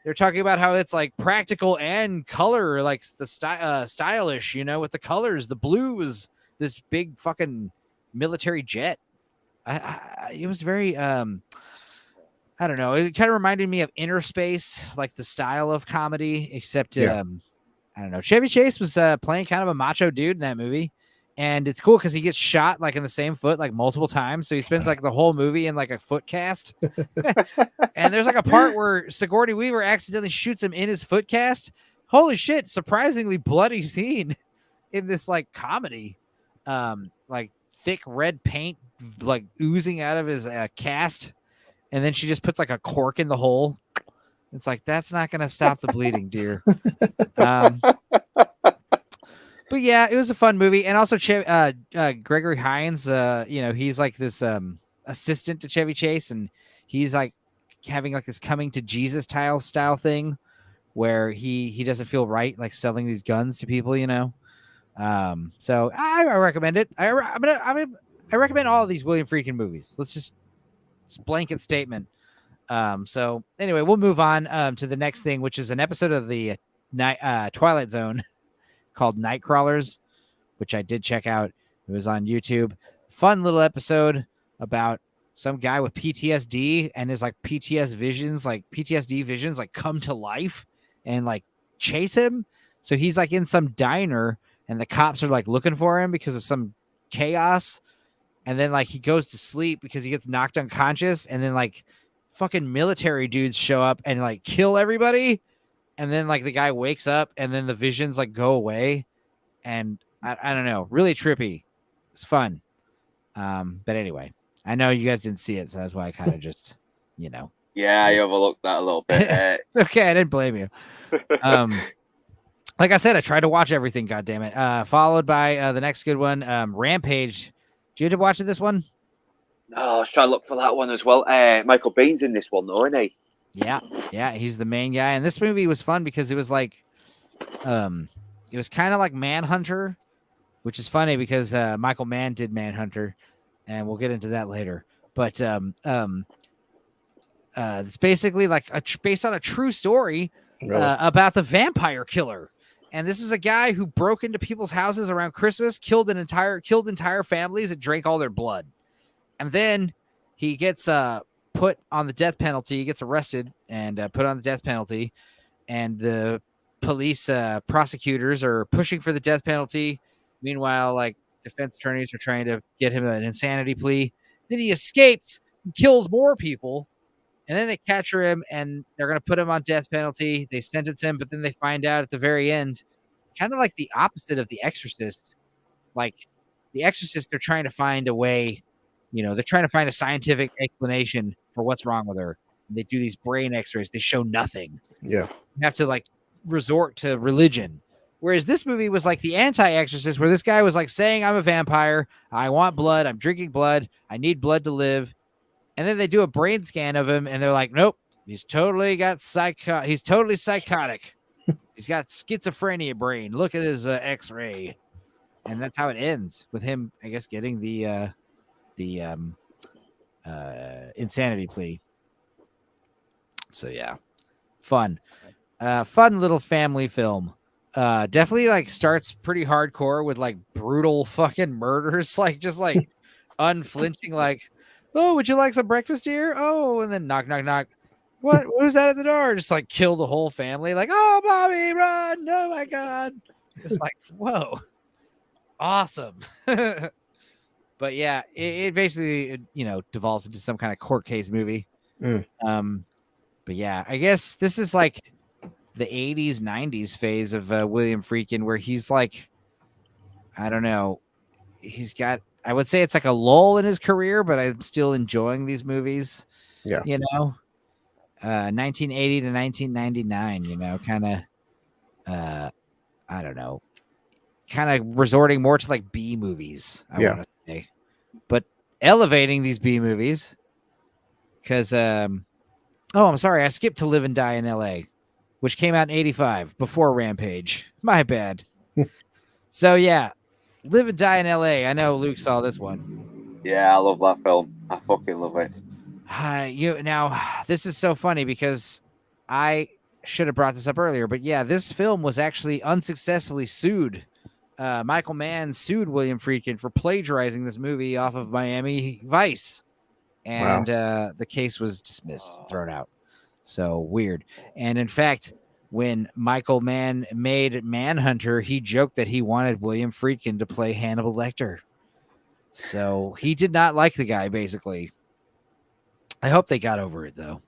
they're talking about how it's like practical and color, like the stylish, with the colors. The blue is this big fucking military jet. It was very, I don't know. It kind of reminded me of Inner Space, like the style of comedy, except, I don't know. Chevy Chase was playing kind of a macho dude in that movie. And it's cool because he gets shot like in the same foot like multiple times. So he spends like the whole movie in like a foot cast. And there's like a part where Sigourney Weaver accidentally shoots him in his foot cast. Holy shit. Surprisingly bloody scene in this like comedy. Like thick red paint like oozing out of his cast. And then she just puts like a cork in the hole. It's like, that's not going to stop the bleeding, dear. But yeah, it was a fun movie. And also Gregory Hines, he's like this assistant to Chevy Chase, and he's like having like this coming to Jesus style thing where he doesn't feel right like selling these guns to people, So I recommend it. I recommend all of these William Friedkin movies. It's blanket statement. So anyway, we'll move on to the next thing, which is an episode of the Twilight Zone called Nightcrawlers, which I did check out. It was on YouTube. Fun little episode about some guy with PTSD and his like PTSD visions like come to life and like chase him. So he's like in some diner and the cops are like looking for him because of some chaos. And then like he goes to sleep because he gets knocked unconscious, and then like fucking military dudes show up and like kill everybody. And then like the guy wakes up and then the visions like go away. And I don't know, really trippy. It's fun. But anyway, I know you guys didn't see it, so that's why I kind of just, Yeah, I overlooked that a little bit. It's okay. I didn't blame you. Like I said, I tried to watch everything, goddammit. Followed by the next good one, Rampage. Did you watch this one? Oh, I was trying to look for that one as well. Michael Biehn's in this one, though, isn't he? Yeah, he's the main guy. And this movie was fun because it was like, it was kind of like Manhunter, which is funny because Michael Mann did Manhunter, and we'll get into that later. But it's basically like based on a true story about the vampire killer. And this is a guy who broke into people's houses around Christmas, killed entire families, and drank all their blood. And then he gets put on the death penalty. He gets arrested and put on the death penalty. And the police prosecutors are pushing for the death penalty. Meanwhile, like defense attorneys are trying to get him an insanity plea. Then he escapes and kills more people. And then they capture him and they're going to put him on death penalty. They sentence him, but then they find out at the very end, kind of like the opposite of The Exorcist. Like The Exorcist, they're trying to find a way, they're trying to find a scientific explanation for what's wrong with her. They do these brain x-rays. They show nothing. Yeah. You have to like resort to religion. Whereas this movie was like the anti-exorcist, where this guy was like saying, I'm a vampire. I want blood. I'm drinking blood. I need blood to live. And then they do a brain scan of him and they're like, nope, he's totally psychotic. He's got schizophrenia brain. Look at his x-ray. And that's how it ends with him, I guess, getting the insanity plea. So yeah, fun little family film. Definitely like starts pretty hardcore with like brutal fucking murders, like just like unflinching, like, oh, would you like some breakfast here? Oh, and then knock, knock, knock. What was that at the door? Just like kill the whole family. Like, oh, Bobby, run. Oh my God. It's like, whoa. Awesome. But yeah, it basically, devolves into some kind of court case movie. But yeah, I guess this is like the 80s, 90s phase of William Friedkin, where he's like, I don't know, I would say it's like a lull in his career, but I'm still enjoying these movies. Yeah. 1980 to 1999, kind of, I don't know, kind of resorting more to like B movies, I want to say, but elevating these B movies because, I'm sorry, I skipped To Live and Die in LA, which came out in 85 before Rampage. My bad. So yeah, Live and Die in LA. I know Luke saw this one. Yeah, I love that film. I fucking love it. Now, this is so funny because I should have brought this up earlier, but yeah, this film was actually unsuccessfully sued. Michael Mann sued William Friedkin for plagiarizing this movie off of Miami Vice. And the case was dismissed, thrown out. So weird. And in fact, when Michael Mann made Manhunter, he joked that he wanted William Friedkin to play Hannibal Lecter. So he did not like the guy, basically. I hope they got over it, though.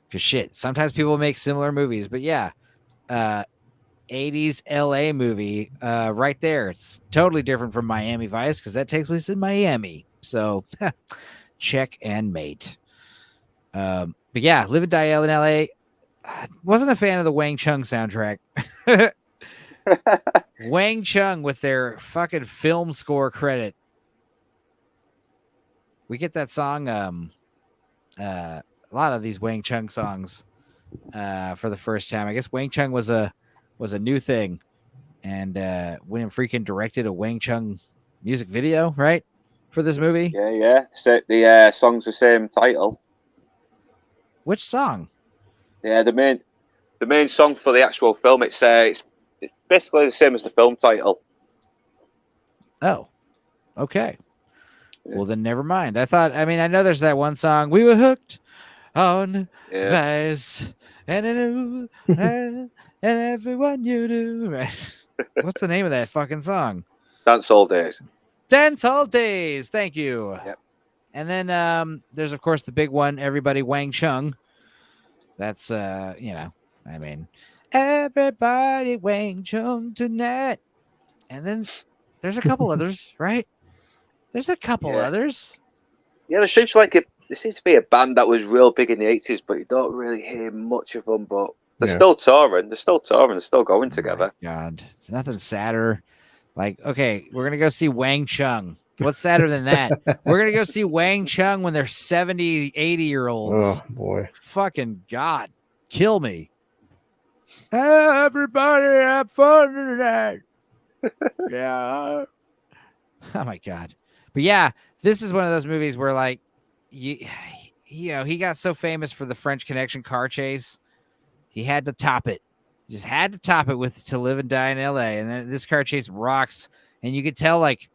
Because shit, sometimes people make similar movies. But yeah, 80s LA movie right there. It's totally different from Miami Vice because that takes place in Miami. So check and mate. But yeah, Live and Die in LA. I wasn't a fan of the Wang Chung soundtrack. Wang Chung with their fucking film score credit. We get that song, a lot of these Wang Chung songs for the first time. I guess Wang Chung was a new thing. And William Friedkin directed a Wang Chung music video, right? For this movie? Yeah. The song's the same title. Which song? Yeah, the main song for the actual film. It's basically the same as the film title. Oh, okay. Yeah. Well, then never mind. I know there's that one song. We were hooked on Vice and I knew and everyone you do. Right? What's the name of that fucking song? Dance All Days. Dance All Days. Thank you. Yep. And then there's, of course, the big one, Everybody Wang Chung. That's, everybody Wang Chung tonight. And then there's a couple others, right? There's a couple others. Yeah, there seems to be a band that was real big in the 80s, but you don't really hear much of them. But they're still touring. They're still going together. God, it's nothing sadder. Like, okay, we're going to go see Wang Chung. What's sadder than that? We're going to go see Wang Chung when they're 70, 80-year-olds. Oh, boy. Fucking God. Kill me. Everybody have fun tonight. Yeah. Oh, my God. But, yeah, this is one of those movies where, like, you know, he got so famous for the French Connection car chase. He had to top it. He just had to top it with To Live and Die in L.A. And then this car chase rocks. And you could tell, like,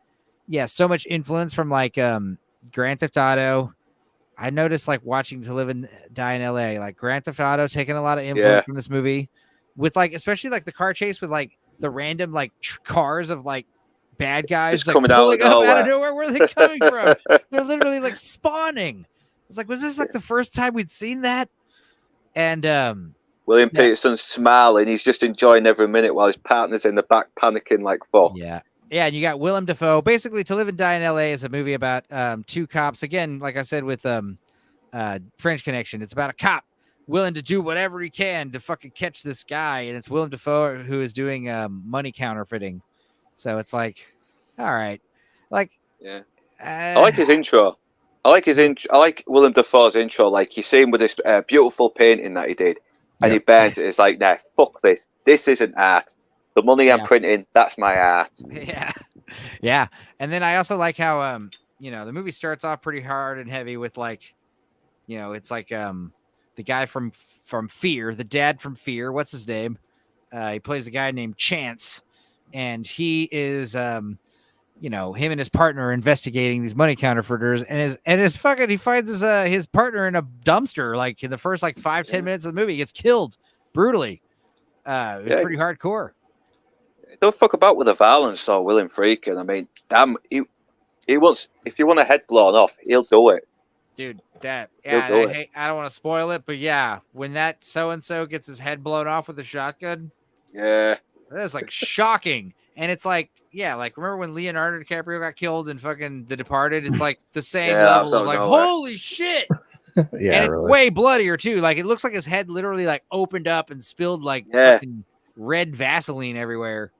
yeah, so much influence from like Grand Theft Auto. I noticed like watching To Live and Die in LA, like Grand Theft Auto taking a lot of influence from this movie, with like especially like the car chase with like the random like cars of like bad guys just like coming pulling out up out of nowhere. Where are they coming from? They're literally like spawning. It's like, was this like the first time we'd seen that? And William Peterson's smiling. He's just enjoying every minute while his partner's in the back panicking like fuck. Yeah. Yeah, and you got Willem Dafoe. Basically, To Live and Die in L.A. is a movie about two cops. Again, like I said with French Connection, it's about a cop willing to do whatever he can to fucking catch this guy, and it's Willem Dafoe who is doing money counterfeiting. So it's like, all right, like, yeah. I like his intro. I like Willem Dafoe's intro. Like you see him with this beautiful painting that he did, and he burns it. It's like, nah, fuck this. This isn't art. The money I'm printing, that's my art. Yeah. Yeah. And then I also like how, you know, the movie starts off pretty hard and heavy with like, you know, it's like the guy from Fear, the dad from Fear. What's his name? He plays a guy named Chance. And he is, you know, him and his partner are investigating these money counterfeiters. And his fucking, he finds his partner in a dumpster, like in the first like 5-10 minutes of the movie. He gets killed brutally. It was pretty hardcore. Don't fuck about with the violence or William Friedkin. I mean, damn, he wants. If you want a head blown off, he'll do it, dude. That I don't want to spoil it, but yeah, when that so and so gets his head blown off with a shotgun, that is like shocking. And it's like, yeah, like remember when Leonardo DiCaprio got killed in fucking The Departed? It's like the same level of like, holy shit. Yeah, and it's really. way bloodier too. Like it looks like his head literally like opened up and spilled like fucking red Vaseline everywhere.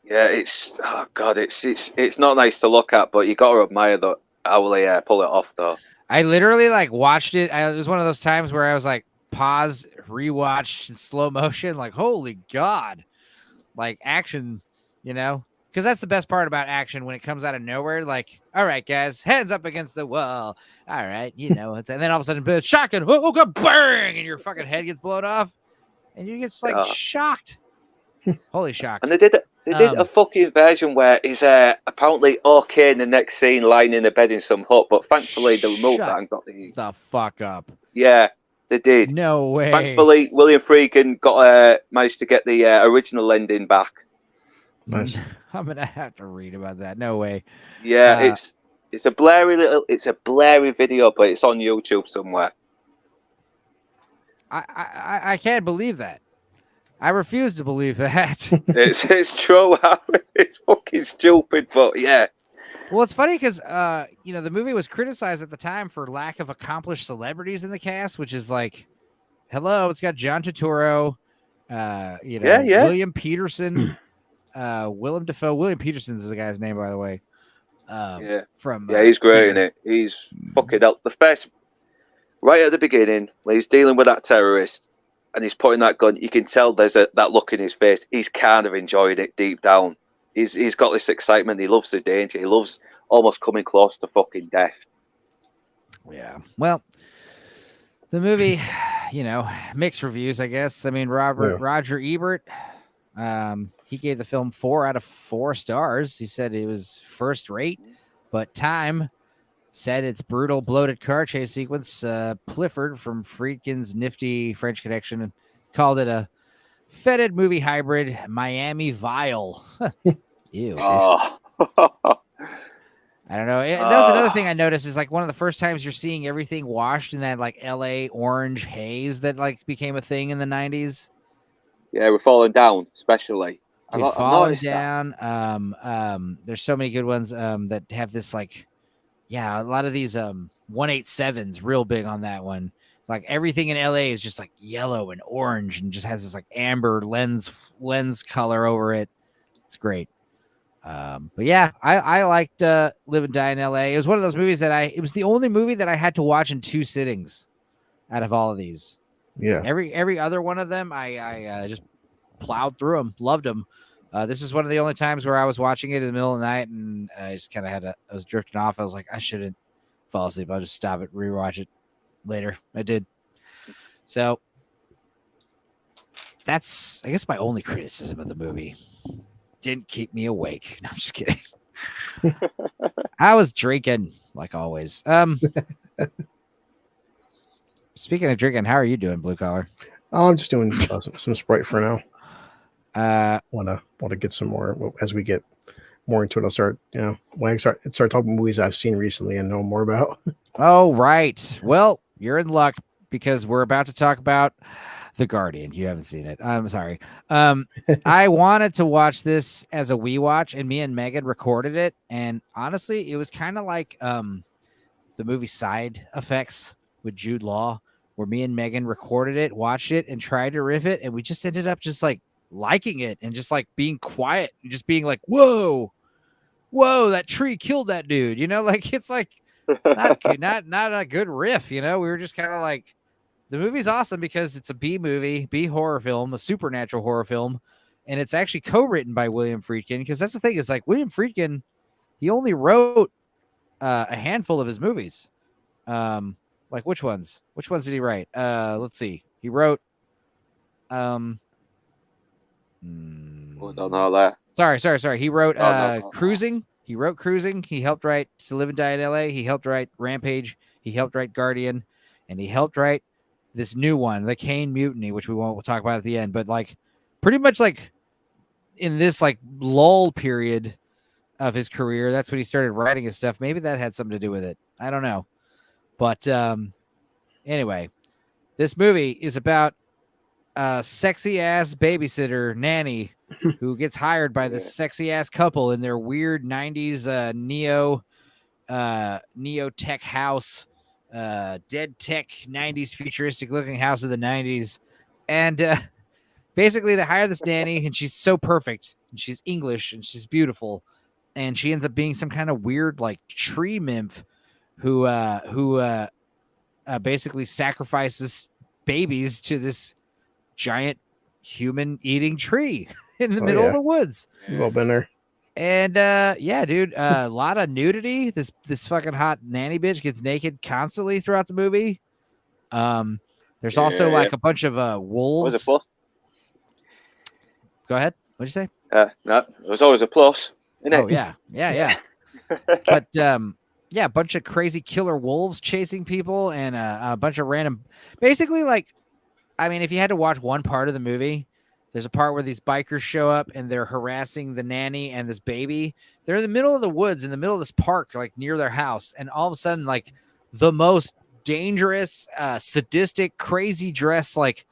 Yeah, it's not nice to look at, but you got to admire how they pull it off though. I literally like watched it. It was one of those times where I was like pause, rewatch in slow motion. Like holy god, like action, you know. Because that's the best part about action when it comes out of nowhere. Like, all right, guys, heads up against the wall. All right, you know. And then all of a sudden, shotgun, oh god, bang, and your fucking head gets blown off, and you get like shocked. Holy shock! And they did a fucking version where he's apparently okay in the next scene, lying in a bed in some hut, but thankfully they removed that and got the fuck up. Yeah, they did. No way. Thankfully, William Friedkin managed to get the original ending back. Nice. I'm gonna have to read about that. No way. Yeah, it's a blurry video, but it's on YouTube somewhere. I can't believe that. I refuse to believe that. it's true. It's fucking stupid, but yeah. Well, it's funny because you know, the movie was criticized at the time for lack of accomplished celebrities in the cast, which is like, hello, it's got John Turturro, you know, William Peterson, Willem Dafoe. William Peterson is the guy's name, by the way. He's great in it. He's fucking out the first, right at the beginning when he's dealing with that terrorist. And he's putting that gun. You can tell there's that look in his face. He's kind of enjoyed it deep down. He's got this excitement. He loves the danger. He loves almost coming close to fucking death. Yeah. Well, the movie, you know, mixed reviews, I guess. I mean, Roger Ebert, he gave the film 4 out of 4 stars. He said it was first rate, but Time said its brutal, bloated car chase sequence pliffered from Friedkin's nifty French Connection and called it a fetid movie hybrid, Miami vile. Ew. Oh. I don't know. That was another thing I noticed is like one of the first times you're seeing everything washed in that like LA orange haze that like became a thing in the 90s. Yeah, we're falling down, especially. Dude, falling down. There's so many good ones that have this like, yeah, a lot of these 187s real big on that one. It's like everything in LA is just like yellow and orange and just has this like amber lens color over it. It's great. But yeah, I liked Live and Die in L.A. It was one of those movies that it was the only movie that I had to watch in 2 sittings out of all of these. Yeah. Every other one of them, I just plowed through them, loved them. This is one of the only times where I was watching it in the middle of the night, and I just kind of I was drifting off. I was like, I shouldn't fall asleep. I'll just stop it, rewatch it later. I did. So that's, I guess, my only criticism of the movie. Didn't keep me awake. No, I'm just kidding. I was drinking like always. Speaking of drinking, how are you doing, Blue Collar? Oh, I'm just doing some Sprite for now. Want to get some more as we get more into it. I'll start, when I start talking movies I've seen recently and know more about. Oh, right. Well, you're in luck because we're about to talk about The Guardian. You haven't seen it. I'm sorry. I wanted to watch this as a we watch, and me and Megan recorded it. And honestly, it was kind of like the movie Side Effects with Jude Law, where me and Megan recorded it, watched it, and tried to riff it. And we just ended up just like liking it and just like being quiet, and just being like, whoa, that tree killed that dude. Like it's like, it's not a good riff. We were just kind of like, the movie's awesome because it's a B movie, B horror film, a supernatural horror film. And it's actually co-written by William Friedkin. Because that's the thing, is like William Friedkin, he only wrote a handful of his movies. Like which ones? Which ones did he write? Let's see. He wrote don't know that. Sorry. He wrote no. Cruising. He wrote Cruising. He helped write To Live and Die in L.A. He helped write Rampage. He helped write Guardian. And he helped write this new one, The Kane Mutiny, which we'll talk about at the end. But like pretty much like in this like lull period of his career, that's when he started writing his stuff. Maybe that had something to do with it. I don't know. But anyway, this movie is about a sexy ass babysitter nanny who gets hired by this sexy ass couple in their weird 90s neo tech house, dead tech 90s futuristic looking house of the 90s. And basically they hire this nanny, and she's so perfect, and she's English, and she's beautiful, and she ends up being some kind of weird like tree nymph who basically sacrifices babies to this giant human eating tree in the middle of the woods. You've all been there. And yeah, dude, a lot of nudity. This fucking hot nanny bitch gets naked constantly throughout the movie. There's also like a bunch of wolves. Was it plus? Go ahead. What'd you say? No, it was always a plus. Isn't it? Oh yeah. But yeah, a bunch of crazy killer wolves chasing people, and a bunch of random. Basically, like, I mean, if you had to watch one part of the movie, there's a part where these bikers show up and they're harassing the nanny and this baby. They're in the middle of the woods, in the middle of this park, like near their house. And all of a sudden, like the most dangerous, sadistic, crazy dressed, like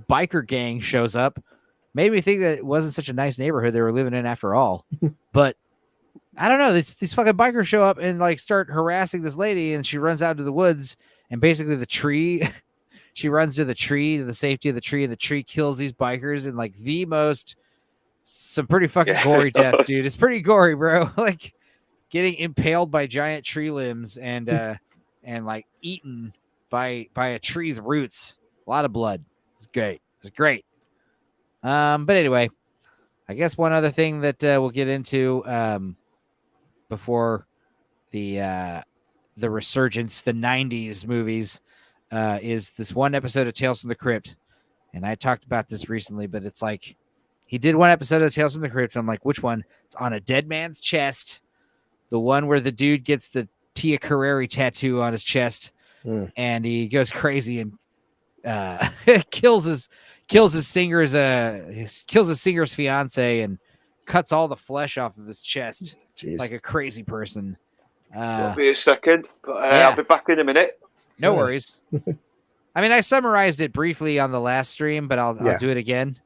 biker gang shows up. Made me think that it wasn't such a nice neighborhood they were living in after all. But I don't know. These fucking bikers show up and like start harassing this lady, and she runs out into the woods, and basically the tree, she runs to the tree, to the safety of the tree, and the tree kills these bikers in like some pretty fucking gory deaths, dude. It's pretty gory, bro. Like getting impaled by giant tree limbs and like eaten by a tree's roots. A lot of blood. It's great. It's great. But anyway, I guess one other thing that we'll get into before the resurgence, the 90s movies, is this one episode of Tales from the Crypt. And I talked about this recently, but it's like he did one episode of Tales from the Crypt. And I'm like, which one? It's on a dead man's chest. The one where the dude gets the Tia Carrere tattoo on his chest, and he goes crazy and kills his singer's fiance and cuts all the flesh off of his chest. Jeez. Like a crazy person. Won't be a second, but I'll be back in a minute. No worries. I mean, I summarized it briefly on the last stream, but I'll do it again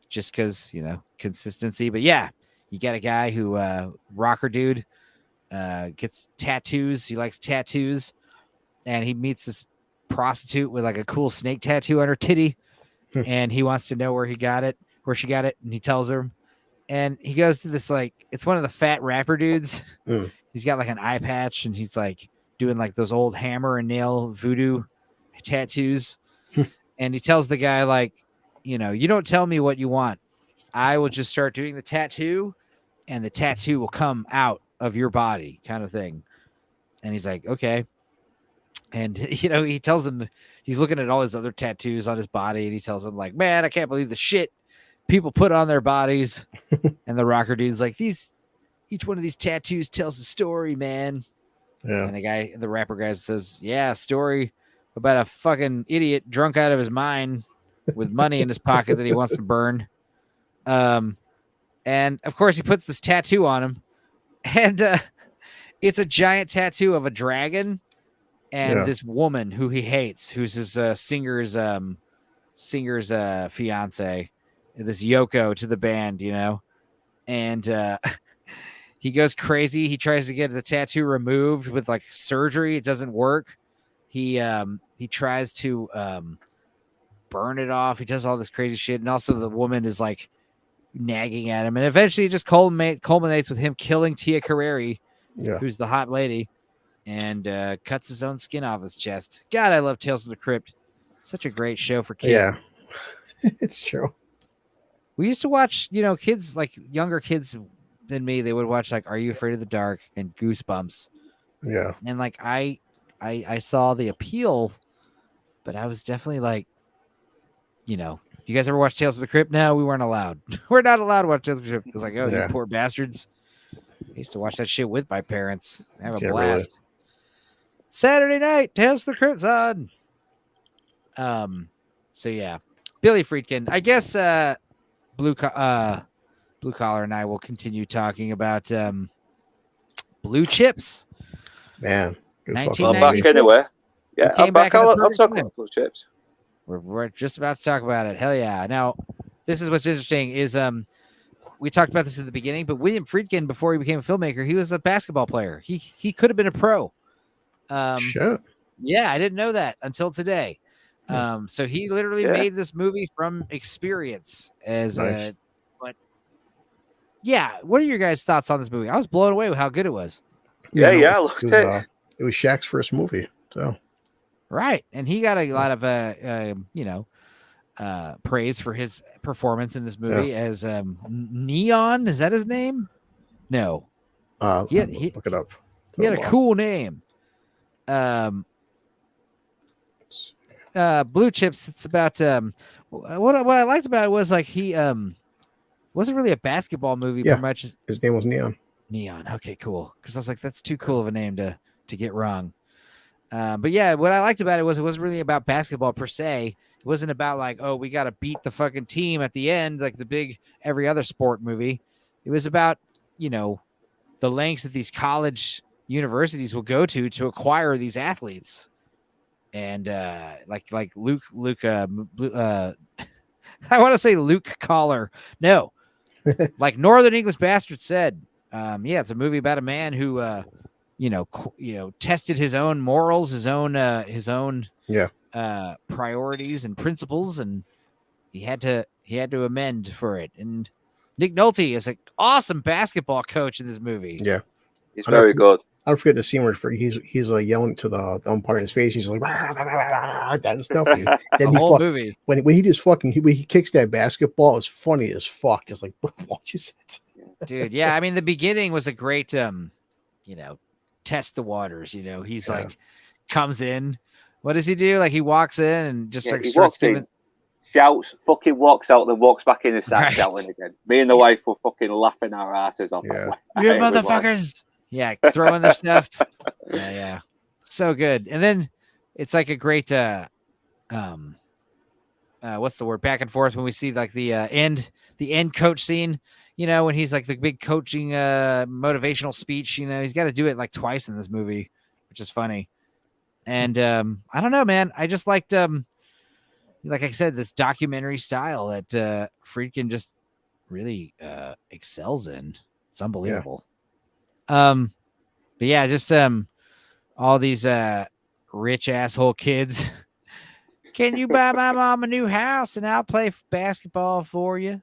just because, consistency. But yeah, you got a guy who, rocker dude, gets tattoos. He likes tattoos, and he meets this prostitute with like a cool snake tattoo on her titty, and he wants to know where she got it, and he tells her, And he goes to this, like, it's one of the fat rapper dudes. Mm. He's got like an eye patch, and he's like doing like those old hammer and nail voodoo tattoos. And he tells the guy, like, you know, you don't tell me what you want. I will just start doing the tattoo, and the tattoo will come out of your body, kind of thing. And he's like, okay. And, you know, he tells him, he's looking at all his other tattoos on his body, and he tells him, like, man, I can't believe the shit people put on their bodies. And the rocker dude's like, each one of these tattoos tells a story, man. Yeah. And the rapper guy says, yeah, story about a fucking idiot drunk out of his mind with money in his pocket that he wants to burn. And of course he puts this tattoo on him, and it's a giant tattoo of a dragon and this woman who he hates, who's his singer's fiance, this Yoko to the band, you know. And he goes crazy. He tries to get the tattoo removed with like surgery. It doesn't work. He tries to burn it off. He does all this crazy shit. And also the woman is like nagging at him. And eventually it just culminates with him killing Tia Carrere, who's the hot lady, and cuts his own skin off his chest. God, I love Tales from the Crypt. Such a great show for kids. Yeah, it's true. We used to watch, you know, kids, like younger kids than me, they would watch like Are You Afraid of the Dark and Goosebumps. Yeah. And like I saw the appeal, but I was definitely like, you know, you guys ever watch Tales of the Crypt? No, we weren't allowed. We're not allowed to watch Tales of the Crypt. It's like, oh, you poor bastards. I used to watch that shit with my parents. Have a blast. Really. Saturday night, Tales of the Crypt's on. So yeah, Billy Friedkin. I guess Blue Collar and I will continue talking about Blue Chips. Man, I'm back anyway. Yeah, I'm back. I'll talk about Blue Chips. We're just about to talk about it. Hell yeah! Now, this is what's interesting is we talked about this at the beginning, but William Friedkin, before he became a filmmaker, he was a basketball player. He could have been a pro. Sure. Yeah, I didn't know that until today. So he literally made this movie from experience as nice. But yeah, what are your guys' thoughts on this movie? I was blown away with how good it was. Yeah, I looked it. It was Shaq's first movie, so right, and he got a lot of praise for his performance in this movie as Neon. Is that his name? No. Look it up. He had a cool name. Blue Chips. It's about what I liked about it was like he wasn't really a basketball movie very much. His name was Neon. Neon. Okay, cool. Because I was like, that's too cool of a name to get wrong. But yeah, what I liked about it was it wasn't really about basketball per se. It wasn't about like, oh, we got to beat the fucking team at the end, like the big every other sport movie. It was about, you know, the lengths that these college universities will go to acquire these athletes. And like Luke I want to say Luke Collar. No. Like Northern English Bastard said, it's a movie about a man who tested his own morals, his own priorities and principles, and he had to amend for it. And Nick Nolte is an awesome basketball coach in this movie. Yeah, he's very good. I don't forget the scene where he's yelling to the umpire in his face. He's like that and stuff. Dude. Then the whole movie when he just fucking he kicks that basketball, it's funny as fuck. Just like watches it, dude. Yeah, I mean the beginning was a great test the waters. You know, he's like comes in. What does he do? Like he walks in and just starts giving. Shouts, fucking walks out, then walks back in and starts shouting again. Me and the wife were fucking laughing our asses off. Yeah. You motherfuckers. Yeah, throwing the stuff. Yeah. So good. And then it's like a great what's the word? Back and forth when we see like the end coach scene, you know, when he's like the big coaching motivational speech, you know, he's got to do it like twice in this movie, which is funny. And I don't know, man. I just liked like I said, this documentary style that Friedkin just really excels in. It's unbelievable. But yeah, just all these rich asshole kids. Can you buy my mom a new house and I'll play basketball for you?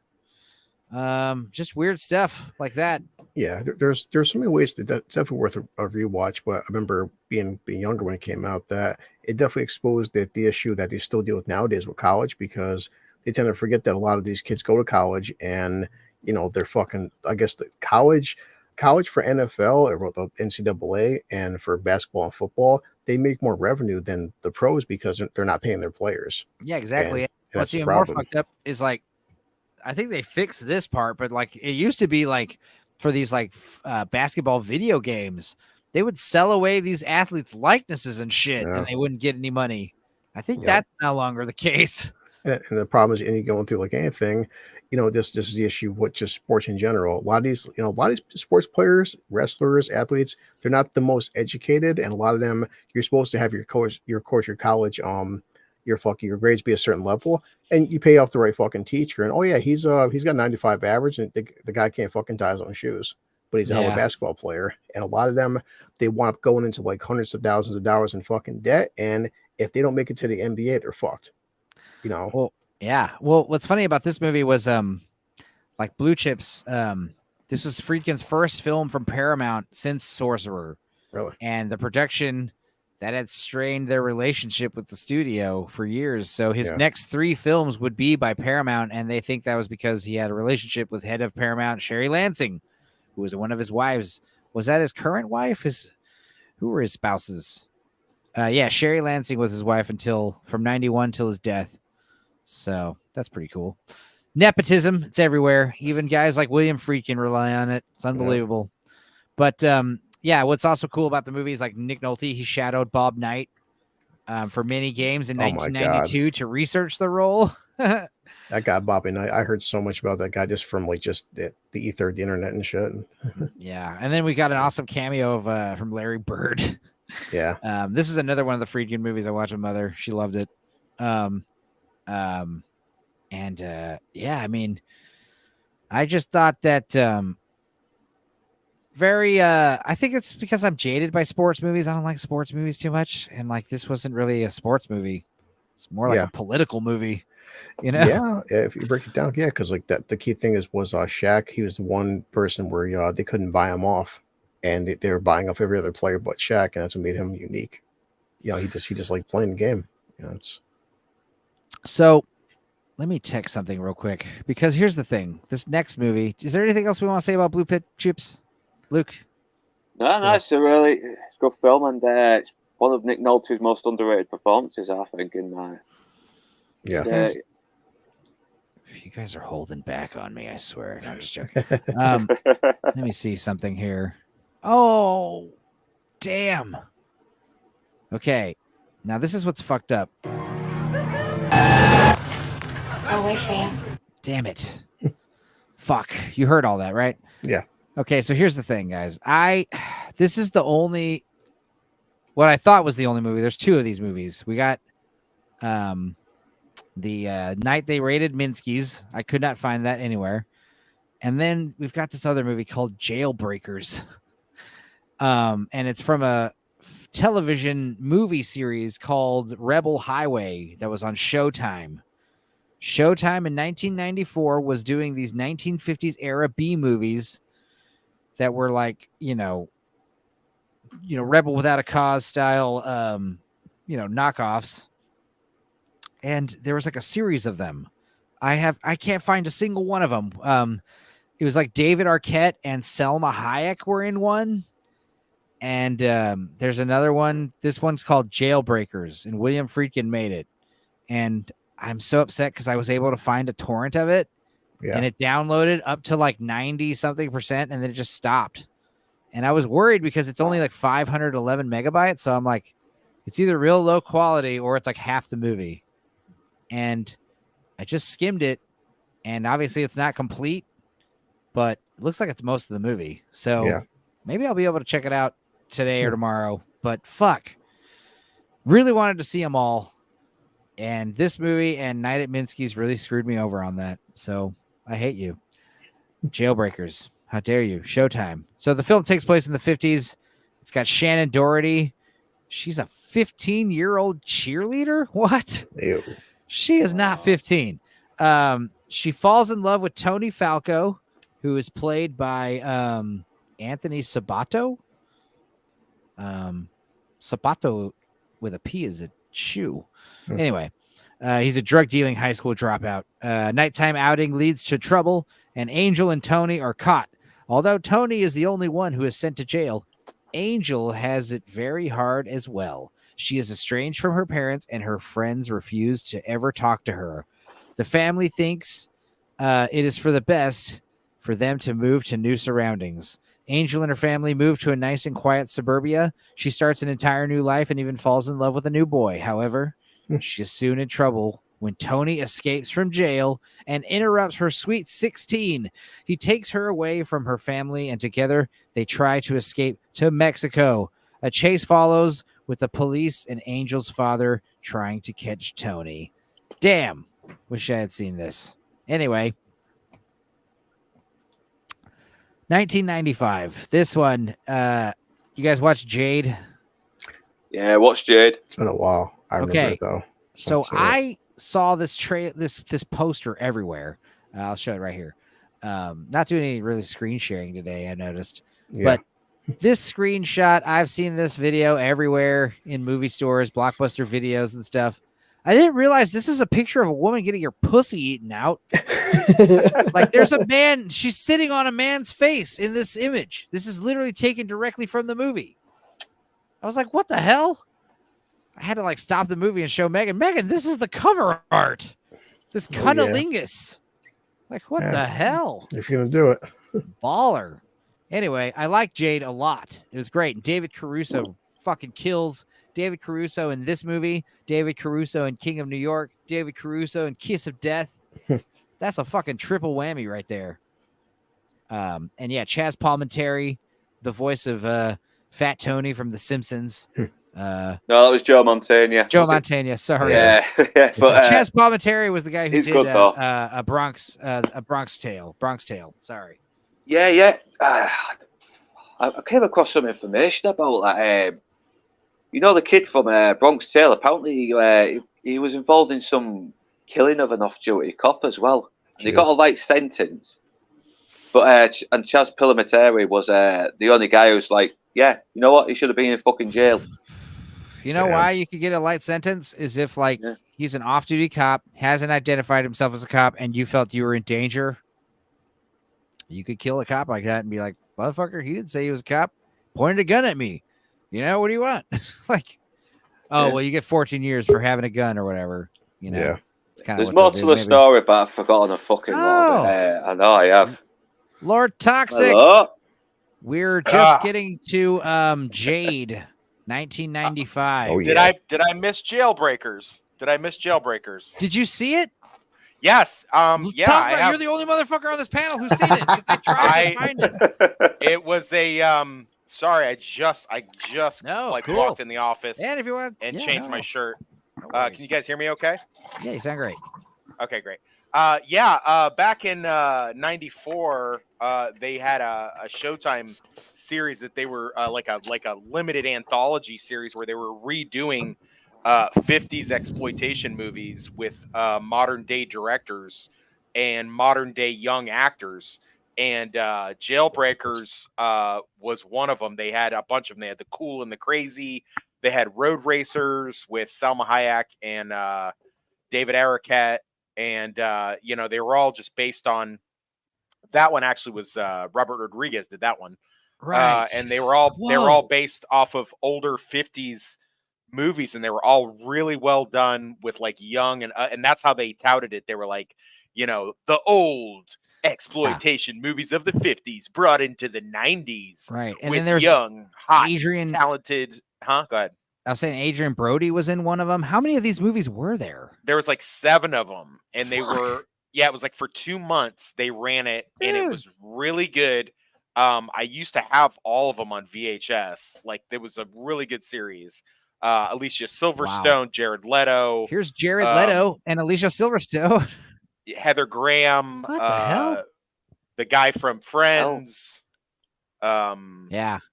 Just weird stuff like that. Yeah, there's so many ways it's definitely worth a rewatch. But I remember being younger when it came out, that it definitely exposed the issue that they still deal with nowadays with college, because they tend to forget that a lot of these kids go to college and they're fucking, I guess, the college for NFL or the NCAA and for basketball and football, they make more revenue than the pros because they're not paying their players. Yeah, exactly. And what's even more fucked up is like, I think they fixed this part, but like it used to be like for these like basketball video games, they would sell away these athletes' likenesses and shit, and they wouldn't get any money. I think that's no longer the case. And the problem is, any going through like anything, this is the issue with just sports in general. A lot of these sports players, wrestlers, athletes, they're not the most educated, and a lot of them, you're supposed to have your college, your college, your grades be a certain level, and you pay off the right fucking teacher, and he's got 95 average, and the guy can't fucking tie his own shoes, but he's a hell of a basketball player. And a lot of them, they want up going into like hundreds of thousands of dollars in fucking debt, and if they don't make it to the NBA, they're fucked. Well, yeah. Well, what's funny about this movie was like Blue Chips. This was Friedkin's first film from Paramount since Sorcerer. Really? And the production that had strained their relationship with the studio for years. So his next 3 films would be by Paramount, and they think that was because he had a relationship with head of Paramount, Sherry Lansing, who was one of his wives. Was that his current wife? Who were his spouses? Sherry Lansing was his wife from 91 till his death. So that's pretty cool. Nepotism, it's everywhere. Even guys like William Friedkin rely on it. It's unbelievable. But what's also cool about the movie is like Nick Nolte, he shadowed Bob Knight for mini games in 1992 to research the role. That guy, Bobby Knight, I heard so much about that guy just from like just the ether, the internet and shit. Yeah, and then we got an awesome cameo from Larry Bird. Yeah. This is another one of the Friedkin movies I watched with Mother. She loved it. I mean, I just thought that I think it's because I'm jaded by sports movies. I don't like sports movies too much, and like this wasn't really a sports movie. It's more like a political movie, Yeah, if you break it down, because like that, the key thing was Shaq. He was the one person where they couldn't buy him off, and they were buying off every other player but Shaq, and that's what made him unique. He just liked playing the game. It's so. Let me check something real quick, because here's the thing. This next movie, is there anything else we want to say about Blue Chips, Luke? No, it's a really good film, and it's one of Nick Nolte's most underrated performances, I think, in my... You guys are holding back on me, I swear. No, I'm just joking. Let me see something here. Oh, damn. Okay. Now, this is what's fucked up. I'll wait for you. Damn it. Fuck. You heard all that, right? Yeah. Okay, so here's the thing, guys. This is the only, what I thought was the only movie. There's 2 of these movies. We got the Night They Raided Minsky's. I could not find that anywhere. And then we've got this other movie called Jailbreakers. And it's from a television movie series called Rebel Highway that was on Showtime. Showtime in 1994 was doing these 1950s era B movies that were like, Rebel Without a Cause style, knockoffs. And there was like a series of them. I can't find a single one of them. It was like David Arquette and Selma Hayek were in one. And there's another one. This one's called Jailbreakers, and William Friedkin made it. And I'm so upset because I was able to find a torrent of it, and it downloaded up to like 90-something%, and then it just stopped. And I was worried because it's only like 511 megabytes. So I'm like, it's either real low quality or it's like half the movie. And I just skimmed it, and obviously it's not complete, but it looks like it's most of the movie. So maybe I'll be able to check it out today or tomorrow. But fuck, really wanted to see them all. And this movie and Night at Minsky's really screwed me over on that. So I hate you. Jailbreakers. How dare you? Showtime. So the film takes place in the 50s. It's got Shannon Doherty. She's a 15-year-old cheerleader? What? Ew. She is not 15. She falls in love with Tony Falco, who is played by Anthony Sabato. Sabato with a P is a shoe. Anyway, he's a drug dealing high school dropout. Nighttime outing leads to trouble, and Angel and Tony are caught. Although Tony is the only one who is sent to jail, Angel has it very hard as well. She is estranged from her parents, and her friends refuse to ever talk to her. The family thinks it is for the best for them to move to new surroundings. Angel and her family move to a nice and quiet suburbia. She starts an entire new life and even falls in love with a new boy. However, she is soon in trouble when Tony escapes from jail and interrupts her sweet 16. He takes her away from her family, and together they try to escape to Mexico. A chase follows with the police and Angel's father trying to catch Tony. Damn. Wish I had seen this. Anyway, 1995. This one, you guys watch Jade? Yeah, watch Jade. It's been a while. I remember it though. So I saw this this poster everywhere. I'll show it right here. Not doing any really screen sharing today, I noticed. But this screenshot, I've seen this video everywhere in movie stores, Blockbuster videos and stuff. I didn't realize this is a picture of a woman getting her pussy eaten out. Like there's a man, she's sitting on a man's face in this image. This is literally taken directly from the movie. I was like, what the hell? I had to like stop the movie and show Megan. Megan, this is the cover art. This cunnilingus. Like, what the hell? If you're going to do it. Baller. Anyway, I like Jade a lot. It was great. And David Caruso fucking kills. David Caruso in this movie, David Caruso in King of New York, David Caruso in Kiss of Death. That's a fucking triple whammy right there. And yeah, Chaz Palminteri, the voice of Fat Tony from The Simpsons. No, that was Joe Montana. Joe Montana, sorry. Yeah, but Chaz Palminteri was the guy who did a Bronx Tale. Sorry. Yeah. I came across some information about that. You know the kid from Bronx Tale. Apparently, he was involved in some killing of an off-duty cop as well. And he got a light sentence. But and Chaz Palminteri was the only guy who was like, yeah, you know what? He should have been in fucking jail. You know why you could get a light sentence is if like he's an off-duty cop, hasn't identified himself as a cop, and you felt you were in danger. You could kill a cop like that and be like, motherfucker, he didn't say he was a cop. Pointed a gun at me. You know, what do you want? Like, well, you get 14 years for having a gun or whatever. You know, it's kind of there's more to the story, but I've forgotten a fucking lot. I know I have. Lord Toxic. Hello? We're just getting to Jade, 1995. Oh, yeah. Did I miss Jailbreakers? Did you see it? Yes. You're the only motherfucker on this panel who's seen it. I tried to find it. It was a sorry, I just walked in the office and if you want changed my shirt. Can you guys hear me okay? Yeah, you sound great. Okay, great. Back in 94, they had a Showtime series that they were like a limited anthology series where they were redoing 50s exploitation movies with modern day directors and modern day young actors. And Jailbreakers was one of them. They had a bunch of them. They had The Cool and the Crazy. They had Road Racers with Salma Hayek and David Arquette. And, they were all just based on that one. Actually was Robert Rodriguez did that one. Right. And they were all based off of older 50s movies. And they were all really well done with like young. And that's how they touted it. They were like, the old exploitation movies of the 50s brought into the 90s. Right. And with then there's young, hot, Adrian, talented. Go ahead. I was saying Adrian Brody was in one of them. How many of these movies were there? There was like 7 of them. And they were, it was like for 2 months they ran it. Dude. And it was really good. I used to have all of them on VHS. Like there was a really good series. Alicia Silverstone, Jared Leto. Here's Jared Leto and Alicia Silverstone. Heather Graham. What the hell? The guy from Friends. Joey. I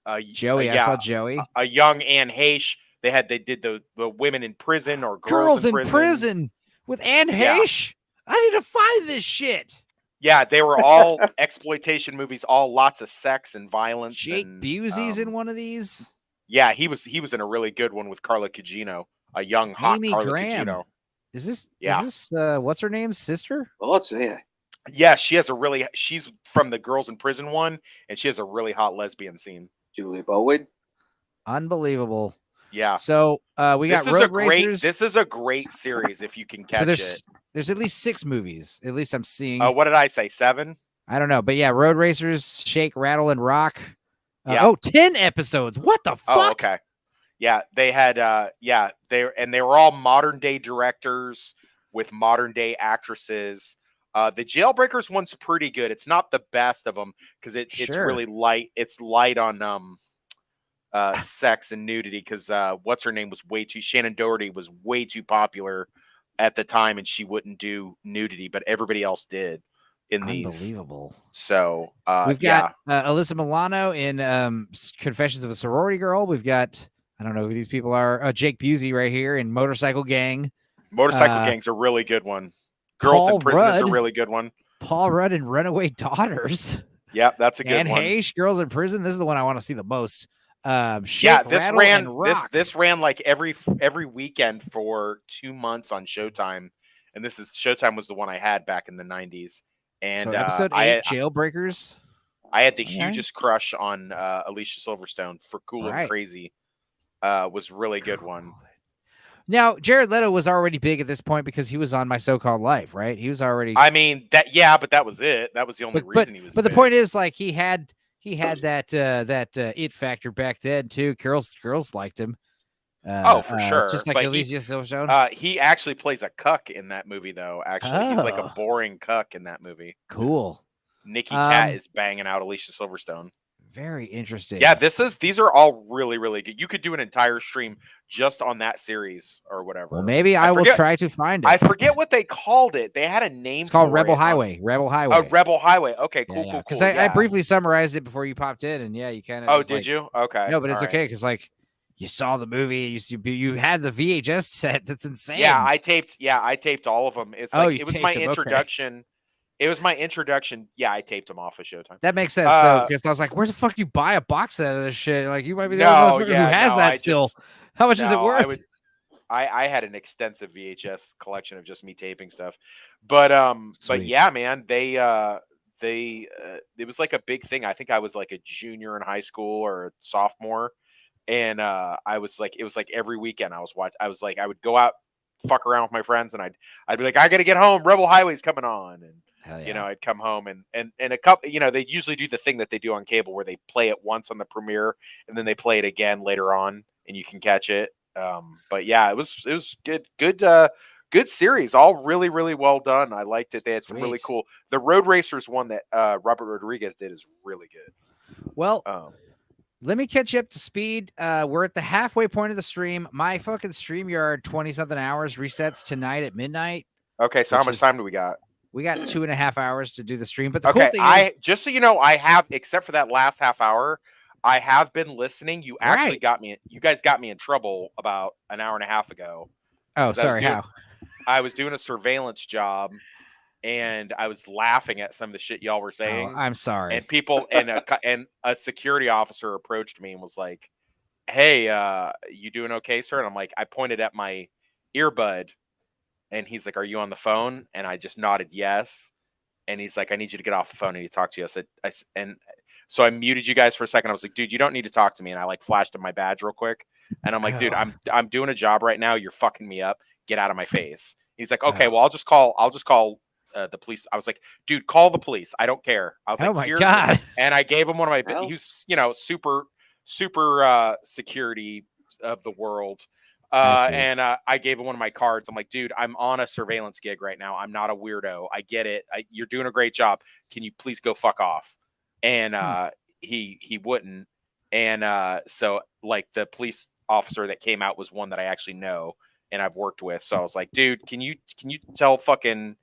saw Joey. A young Anne Heche. They did the women in prison or girls in prison with Anne Heche. I need to find this shit. Yeah, they were all exploitation movies, all lots of sex and violence. Jake and Busey's in one of these. Yeah, he was in a really good one with Carla Gugino, a young hot Amy Carla Graham. Gugino. Is this what's her name's sister? Oh, yeah. Yeah, she's from the Girls in Prison one, and she has a really hot lesbian scene. Julie Bowen. Unbelievable. Yeah. So we got Road Racers. This is a great series if you can catch it. There's at least 6 movies. At least I'm seeing. What did I say? 7? I don't know, but yeah, Road Racers, Shake, Rattle, and Rock. Yeah. 10 episodes. What the fuck? Oh, okay. Yeah, they had they were all modern day directors with modern day actresses. The Jailbreakers one's pretty good. It's not the best of them because it's really light. It's light on sex and nudity because what's her name was Shannon Doherty was way too popular at the time, and she wouldn't do nudity, but everybody else did in these. Unbelievable. So we've got Alyssa Milano in Confessions of a Sorority Girl. We've got, I don't know who these people are. Jake Busey right here in Motorcycle Gang. Motorcycle Gang's a really good one. Girls in Prison is a really good one. Paul Rudd in Runaway Daughters. Yeah, that's a good one. And Hayes, Girls in Prison. This is the one I want to see the most. This ran like every weekend for 2 months on Showtime, and Showtime was the one I had back in the 90s. And so episode 8, Jailbreakers. I had the hugest crush on Alicia Silverstone for Cool and Crazy. Was really good one. Now, Jared Leto was already big at this point because he was on My So-Called Life, right? He was already. I mean but that was it. That was the only reason he was. But big. The point is, like, he had that it factor back then too. Girls liked him. For sure. Just like Alicia Silverstone. He actually plays a cuck in that movie, though. Actually, he's like a boring cuck in that movie. Cool. Nikki Cat is banging out Alicia Silverstone. Very interesting. Yeah, these are all really, really good. You could do an entire stream just on that series or whatever. Well, maybe I will try to find it. I forget what they called it. They had a name. It's called Rebel Highway. Rebel Highway. Oh, Rebel Highway. Okay, cool. Because I briefly summarized it before you popped in, and you kind of. Oh, did you? Okay. No, but it's okay because you saw the movie. You had the VHS set. That's insane. Yeah, I taped all of them. It's it was my introduction. Okay. It was my introduction. Yeah, I taped them off of Showtime. That makes sense though, because I was like, "Where the fuck you buy a box set of this shit? Like, you might be the only person who has that still. How much is it worth?" I had an extensive VHS collection of just me taping stuff, but yeah, man, they it was like a big thing. I think I was like a junior in high school or a sophomore, and I was like, it was like every weekend I would go out, fuck around with my friends, and I'd be like, I gotta get home. Rebel Highway's coming on, and. Yeah. I'd come home and a couple, they usually do the thing that they do on cable where they play it once on the premiere and then they play it again later on and you can catch it. But yeah, it was good series, all really, really well done. I liked it. They had some really cool. The Road Racers one that Robert Rodriguez did is really good. Well, let me catch you up to speed. We're at the halfway point of the stream. My fucking StreamYard 20-something hours resets tonight at midnight. Okay, so how much time do we got? We got 2.5 hours to do the stream, but the cool thing is, just so you know, I have, except for that last half hour, I have been listening. You actually you guys got me in trouble about an hour and a half ago. Oh, sorry. How? I was doing a surveillance job and I was laughing at some of the shit y'all were saying. Oh, I'm sorry. And people and a security officer approached me and was like, "Hey, you doing okay, sir?" And I'm like, I pointed at my earbud. And he's like, "Are you on the phone?" And I just nodded yes. And he's like, "I need you to get off the phone and you talk to you." And so I muted you guys for a second. I was like, "Dude, you don't need to talk to me." And I flashed him my badge real quick. And I'm like, "Dude, I'm doing a job right now. You're fucking me up. Get out of my face." He's like, "Okay, well, I'll just call the police." I was like, "Dude, call the police. I don't care." I was like, "Oh my God." And I gave him one of my, he was, super security of the world. And I gave him one of my cards. I'm like, "Dude, I'm on a surveillance gig right now. I'm not a weirdo. I get it. You're doing a great job. Can you please go fuck off?" And he wouldn't. And so the police officer that came out was one that I actually know and I've worked with. So I was like, "Dude, can you tell fucking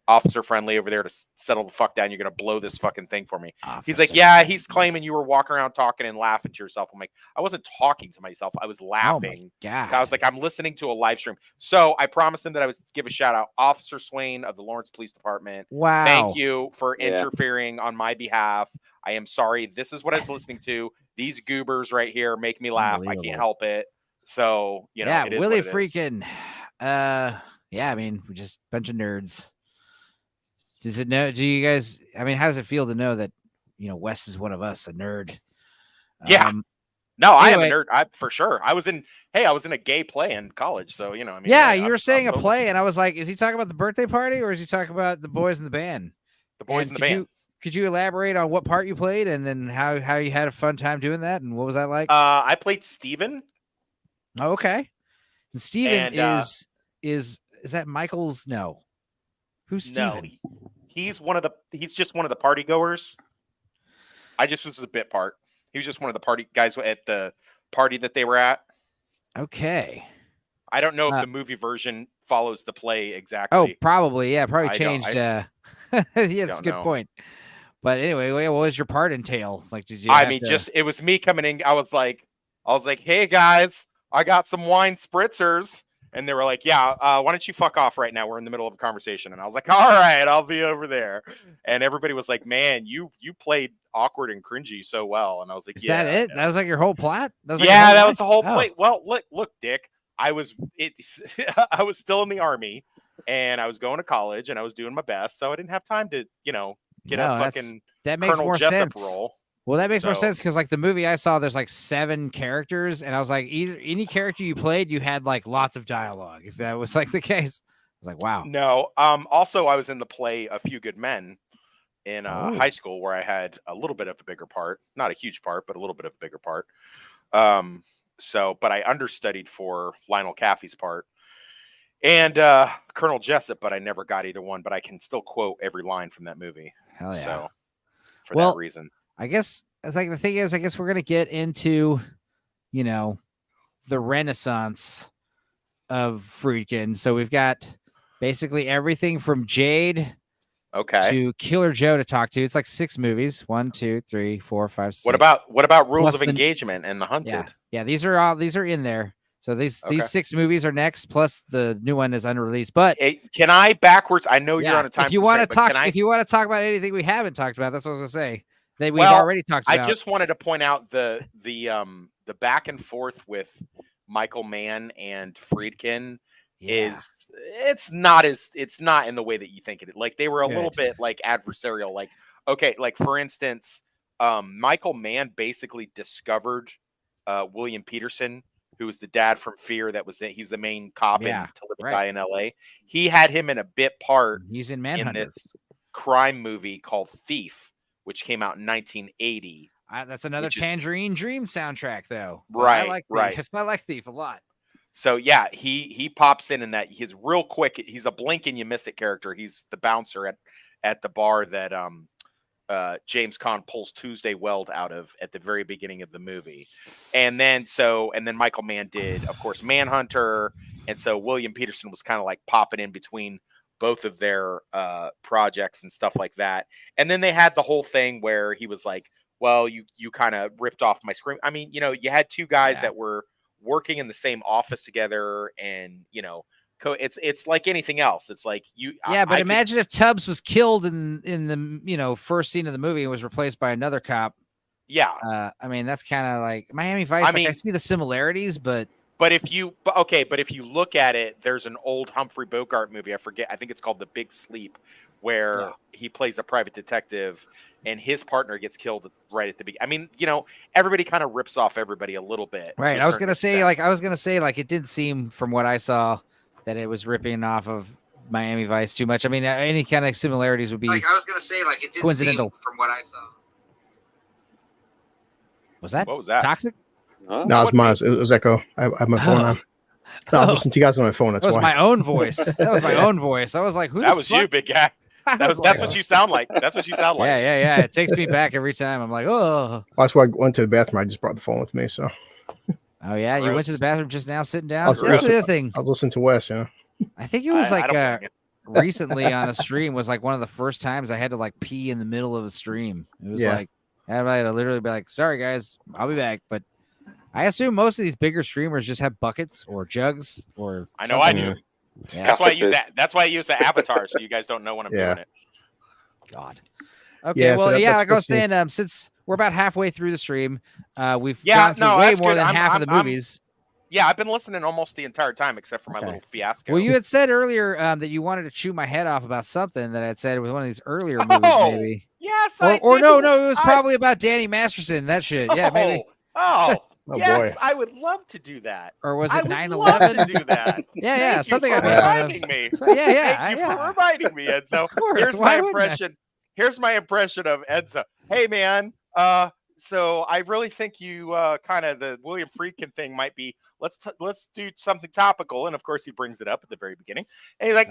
Officer Friendly over there to settle the fuck down. You're going to blow this fucking thing for me. He's like, Officer yeah, Friendly. he's claiming you were walking around talking and laughing to yourself. I'm like, I wasn't talking to myself. I was laughing. Oh my God. I was like, I'm listening to a live stream. So I promised him that I would give a shout out. Officer Swain of the Lawrence Police Department. Wow. Thank you for Yeah. interfering on my behalf. I am sorry. This is what I was listening to. These goobers right here make me laugh. I can't help it. So, you know, yeah, it is Willie what it is. Friedkin. Yeah, I mean, we're just a bunch of nerds. Does it know? Do you guys? I mean, how does it feel to know that Wes is one of us, a nerd? Yeah. No, I am a anyway. nerd. For sure. I was in a gay play in college. So, I mean, yeah, you were saying a play, and I was like, is he talking about the birthday party or is he talking about the boys in the band? The boys in the band. Could you elaborate on what part you played and then how you had a fun time doing that and what was that like? I played Steven. Oh, okay. And Steven is that Michael's? No. Who's Steven? No, he's just one of the party goers. I just was a bit part. He was just one of the party guys at the party that they were at. Okay. I don't know if the movie version follows the play exactly. Oh, probably. Yeah, probably changed. Yeah, that's a good point. But anyway, what was your part entail? Like, did you? It was me coming in. I was like, hey guys, I got some wine spritzers. And they were like, yeah, why don't you fuck off right now? We're in the middle of a conversation. And I was like, all right, I'll be over there. And everybody was like, man, you played awkward and cringy so well. And I was like, is that it? That was like your whole plot? That was the whole play. Well, look, Dick, I was still in the Army and I was going to college and I was doing my best. So I didn't have time to, get a fucking that makes Colonel more Jessup sense. role. Well, that makes more sense because like the movie I saw, there's like 7 characters, and I was like, either any character you played, you had like lots of dialogue. If that was like the case, I was like, wow. No. Also, I was in the play A Few Good Men in high school, where I had a little bit of a bigger part, not a huge part, but a little bit of a bigger part. But I understudied for Lionel Caffey's part and Colonel Jessup, but I never got either one. But I can still quote every line from that movie. Hell yeah! So for that reason. I guess like the thing is, I guess we're gonna get into, the renaissance of Friedkin. So we've got basically everything from Jade, to Killer Joe to talk to. It's like 6 movies. 1, 2, 3, 4, 5, 6. What about Rules of Engagement and The Hunted? Yeah, these are in there. So these 6 movies are next, plus the new one is unreleased. But can I backwards? I know you're on a time. If you want to talk about anything we haven't talked about, that's what I was gonna say. That we've already talked about. I just wanted to point out the back and forth with Michael Mann and Friedkin it's not in the way that you think it is. Like they were a little bit like adversarial. Like, okay, like for instance, Michael Mann basically discovered William Peterson, who was the dad from Fear. He's the main cop in To Live and Die in LA. He had him in a bit part. He's in Manhunter. In this crime movie called Thief, which came out in 1980. That's another Tangerine Dream soundtrack, though. Right, I like Thief a lot. So yeah, he pops in that. He's real quick. He's a blink and you miss it character. He's the bouncer at the bar that James Caan pulls Tuesday Weld out of at the very beginning of the movie, and then Michael Mann did, of course, Manhunter, and so William Peterson was kind of like popping in between both of their projects and stuff like that. And then they had the whole thing where he was like, well, you kind of ripped off my screen. I mean, you had 2 guys that were working in the same office together, and it's like anything else. It's like but imagine if Tubbs was killed in the first scene of the movie and was replaced by another cop. Yeah. I mean, that's kind of like Miami Vice. I see the similarities, but if you look at it, there's an old Humphrey Bogart movie. I think it's called The Big Sleep, where he plays a private detective and his partner gets killed right at the beginning. I mean, everybody kind of rips off everybody a little bit. Right. I was going to say, it did seem from what I saw that it was ripping off of Miami Vice too much. I mean, any kind of similarities would be I was going to say, it did coincidental seem from what I saw. What was that? Toxic? No, it was mine. It was Echo. I have my phone on. No, I was listening to you guys on my phone. That's that was why. my own voice. That was my own voice. I was like, who? That was you, big guy. That's what you sound like. That's what you sound like. Yeah. It takes me back every time. I'm like, oh. Well, that's why I went to the bathroom. I just brought the phone with me. So. Oh yeah, you went to the bathroom just now, sitting down. That's the other thing. I was listening to Wes. I think it was recently on a stream was like one of the first times I had to like pee in the middle of a stream. It was like I had to literally be like, "Sorry guys, I'll be back." But I assume most of these bigger streamers just have buckets or jugs or. I know I do. Yeah. That's why I use that. That's why I use the avatar, so you guys don't know when I'm doing it. God. Okay. Well, like I was saying, since we're about halfway through the stream, we've gone through way more than half of the movies. Yeah, I've been listening almost the entire time, except for my little fiasco. Well, you had said earlier that you wanted to chew my head off about something that I had said with one of these earlier movies, maybe. Yes, or no, it was probably about Danny Masterson. That shit. Yeah, maybe. Oh, yes, boy. I would love to do that. Or was it 9/11? To do that. Yeah, something Thank you for reminding me. So, Thank you for reminding me, Enzo. Of course. Here's my impression. Here's my impression of Enzo. Hey, man. So I really think you kind of the William Friedkin thing might be. Let's do something topical, and of course he brings it up at the very beginning. And he's like,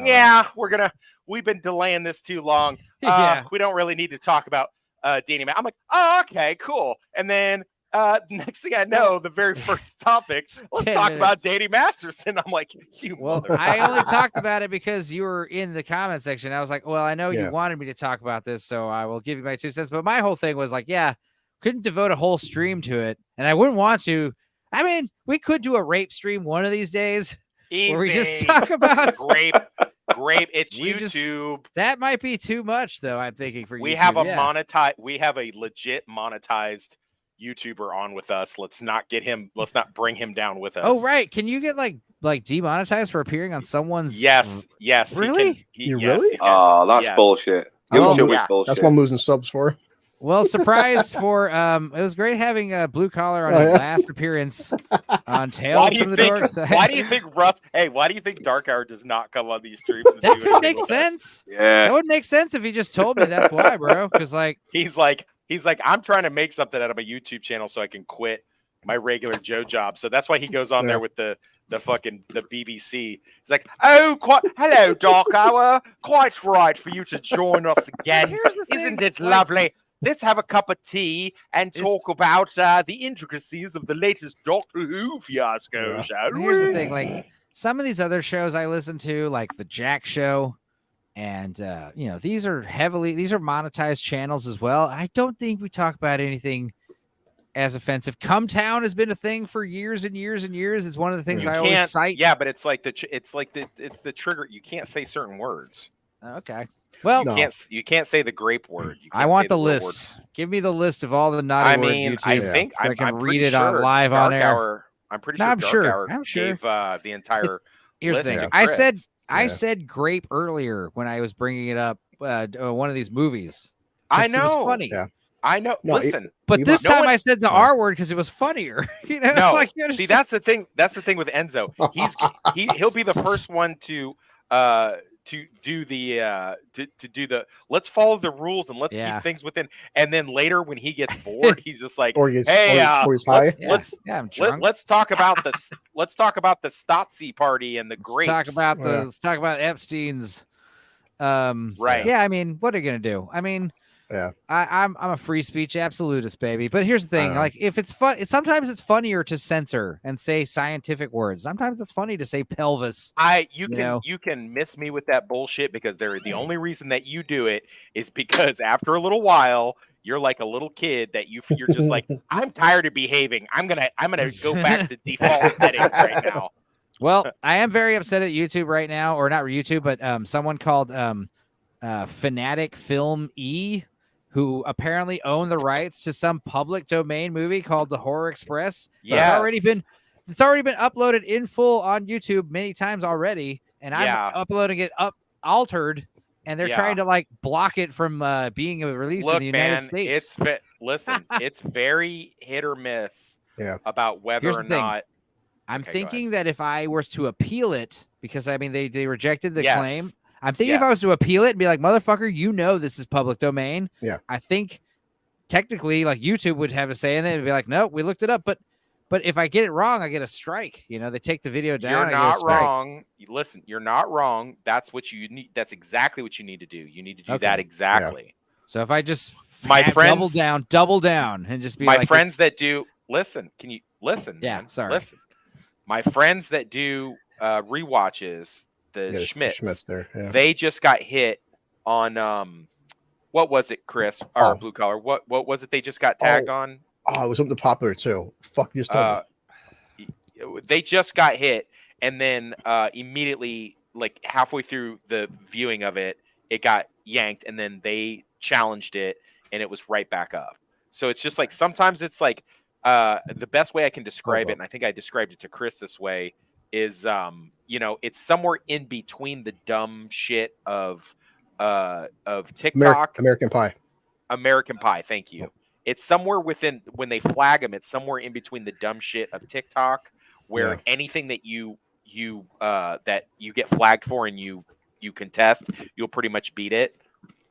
we've been delaying this too long. We don't really need to talk about Danny. I'm like, oh, okay, cool. And then next thing I know, the very first topic, let's talk about Danny Masterson. I'm like, I only talked about it because you were in the comment section. I was like, well, I know you wanted me to talk about this, so I will give you my 2 cents. But my whole thing was like, couldn't devote a whole stream to it, and I wouldn't want to. I mean, we could do a rape stream one of these days. Easy. Where we just talk about grape. It's YouTube. That might be too much, though. I'm thinking for we YouTube. have a We have a legit monetized YouTuber on with us. Let's not bring him down with us. Oh, right. Can you get like demonetized for appearing on someone's? Yes. Really? Really? Oh, that's bullshit. Bullshit. That's what I'm losing subs for. Well, surprise for it was great having Blue Collar on his last appearance on Tales from the Dorkside. Why do you think why do you think Dark Hour does not come on these streams? That could make sense. Yeah. That would make sense if he just told me that's why, bro. Because he's like, I'm trying to make something out of my YouTube channel so I can quit my regular Joe job. So that's why he goes on there with the BBC. He's like, hello, Dark Hour. Quite right for you to join us again. Isn't it lovely? Let's have a cup of tea and talk about the intricacies of the latest Doctor Who fiasco, shall we? Here's the thing, like some of these other shows I listen to, like the Jack Show, and these are monetized channels as well. I don't think we talk about anything as offensive. Come Town has been a thing for years and years and years. It's one of the things I always cite. Yeah, but it's the trigger. You can't say certain words. Okay. Well, you can't say the grape word. I want the list. Give me the list of all the naughty words YouTube. I think I can read it on live on air. I'm pretty sure. I'm sure. Gave the entire. Here's the thing. I said grape earlier when I was bringing it up. One of these movies. I know. It was funny. Yeah. I know. No, listen, but this time I said the R word because it was funnier. No, see, that's the thing. That's the thing with Enzo. He'll be the first one to do the let's follow the rules and let's keep things within. And then later when he gets bored, he's just like, let's talk about the Stotzi party and the grapes. Let's talk about Epstein's. Right. Yeah. I mean, what are you gonna do? I mean. Yeah, I'm a free speech absolutist, baby. But here's the thing: like, if it's fun, sometimes it's funnier to censor and say scientific words. Sometimes it's funny to say pelvis. You can miss me with that bullshit because the only reason that you do it is because after a little while you're like a little kid that you're just like, I'm tired of behaving. I'm gonna go back to default settings right now. Well, I am very upset at YouTube right now, or not YouTube, but someone called Fanatic Film E, who apparently own the rights to some public domain movie called The Horror Express. Yeah, it's already been uploaded in full on YouTube many times already, and I'm uploading it altered, and they're trying to like block it from being released in the United States. It's very hit or miss about whether or not. I'm thinking that if I was to appeal it, because I mean they rejected the claim. I'm thinking if I was to appeal it and be like, motherfucker, this is public domain. Yeah. I think technically like YouTube would have a say in it and be like, no, we looked it up. But if I get it wrong, I get a strike. They take the video down. You're not wrong. Listen, you're not wrong. That's what you need. That's exactly what you need to do. You need to do that exactly. Yeah. So if I just double down and just be my friends that do listen, can you listen? Yeah. Man? Sorry. Listen. My friends that do rewatches, Schmitz. there. Yeah. They just got hit on what was it, Chris? Or Blue Collar? What was it? They just got tagged on. Oh, it was something popular too. Fuck, you just told me. They just got hit, and then immediately, like halfway through the viewing of it, it got yanked, and then they challenged it, and it was right back up. So it's just like sometimes it's like the best way I can describe it, and I think I described it to Chris this way, is it's somewhere in between the dumb shit of TikTok, American Pie. American Pie. Thank you. It's somewhere within, when they flag them, it's somewhere in between the dumb shit of TikTok, where anything that you get flagged for and you contest, you'll pretty much beat it.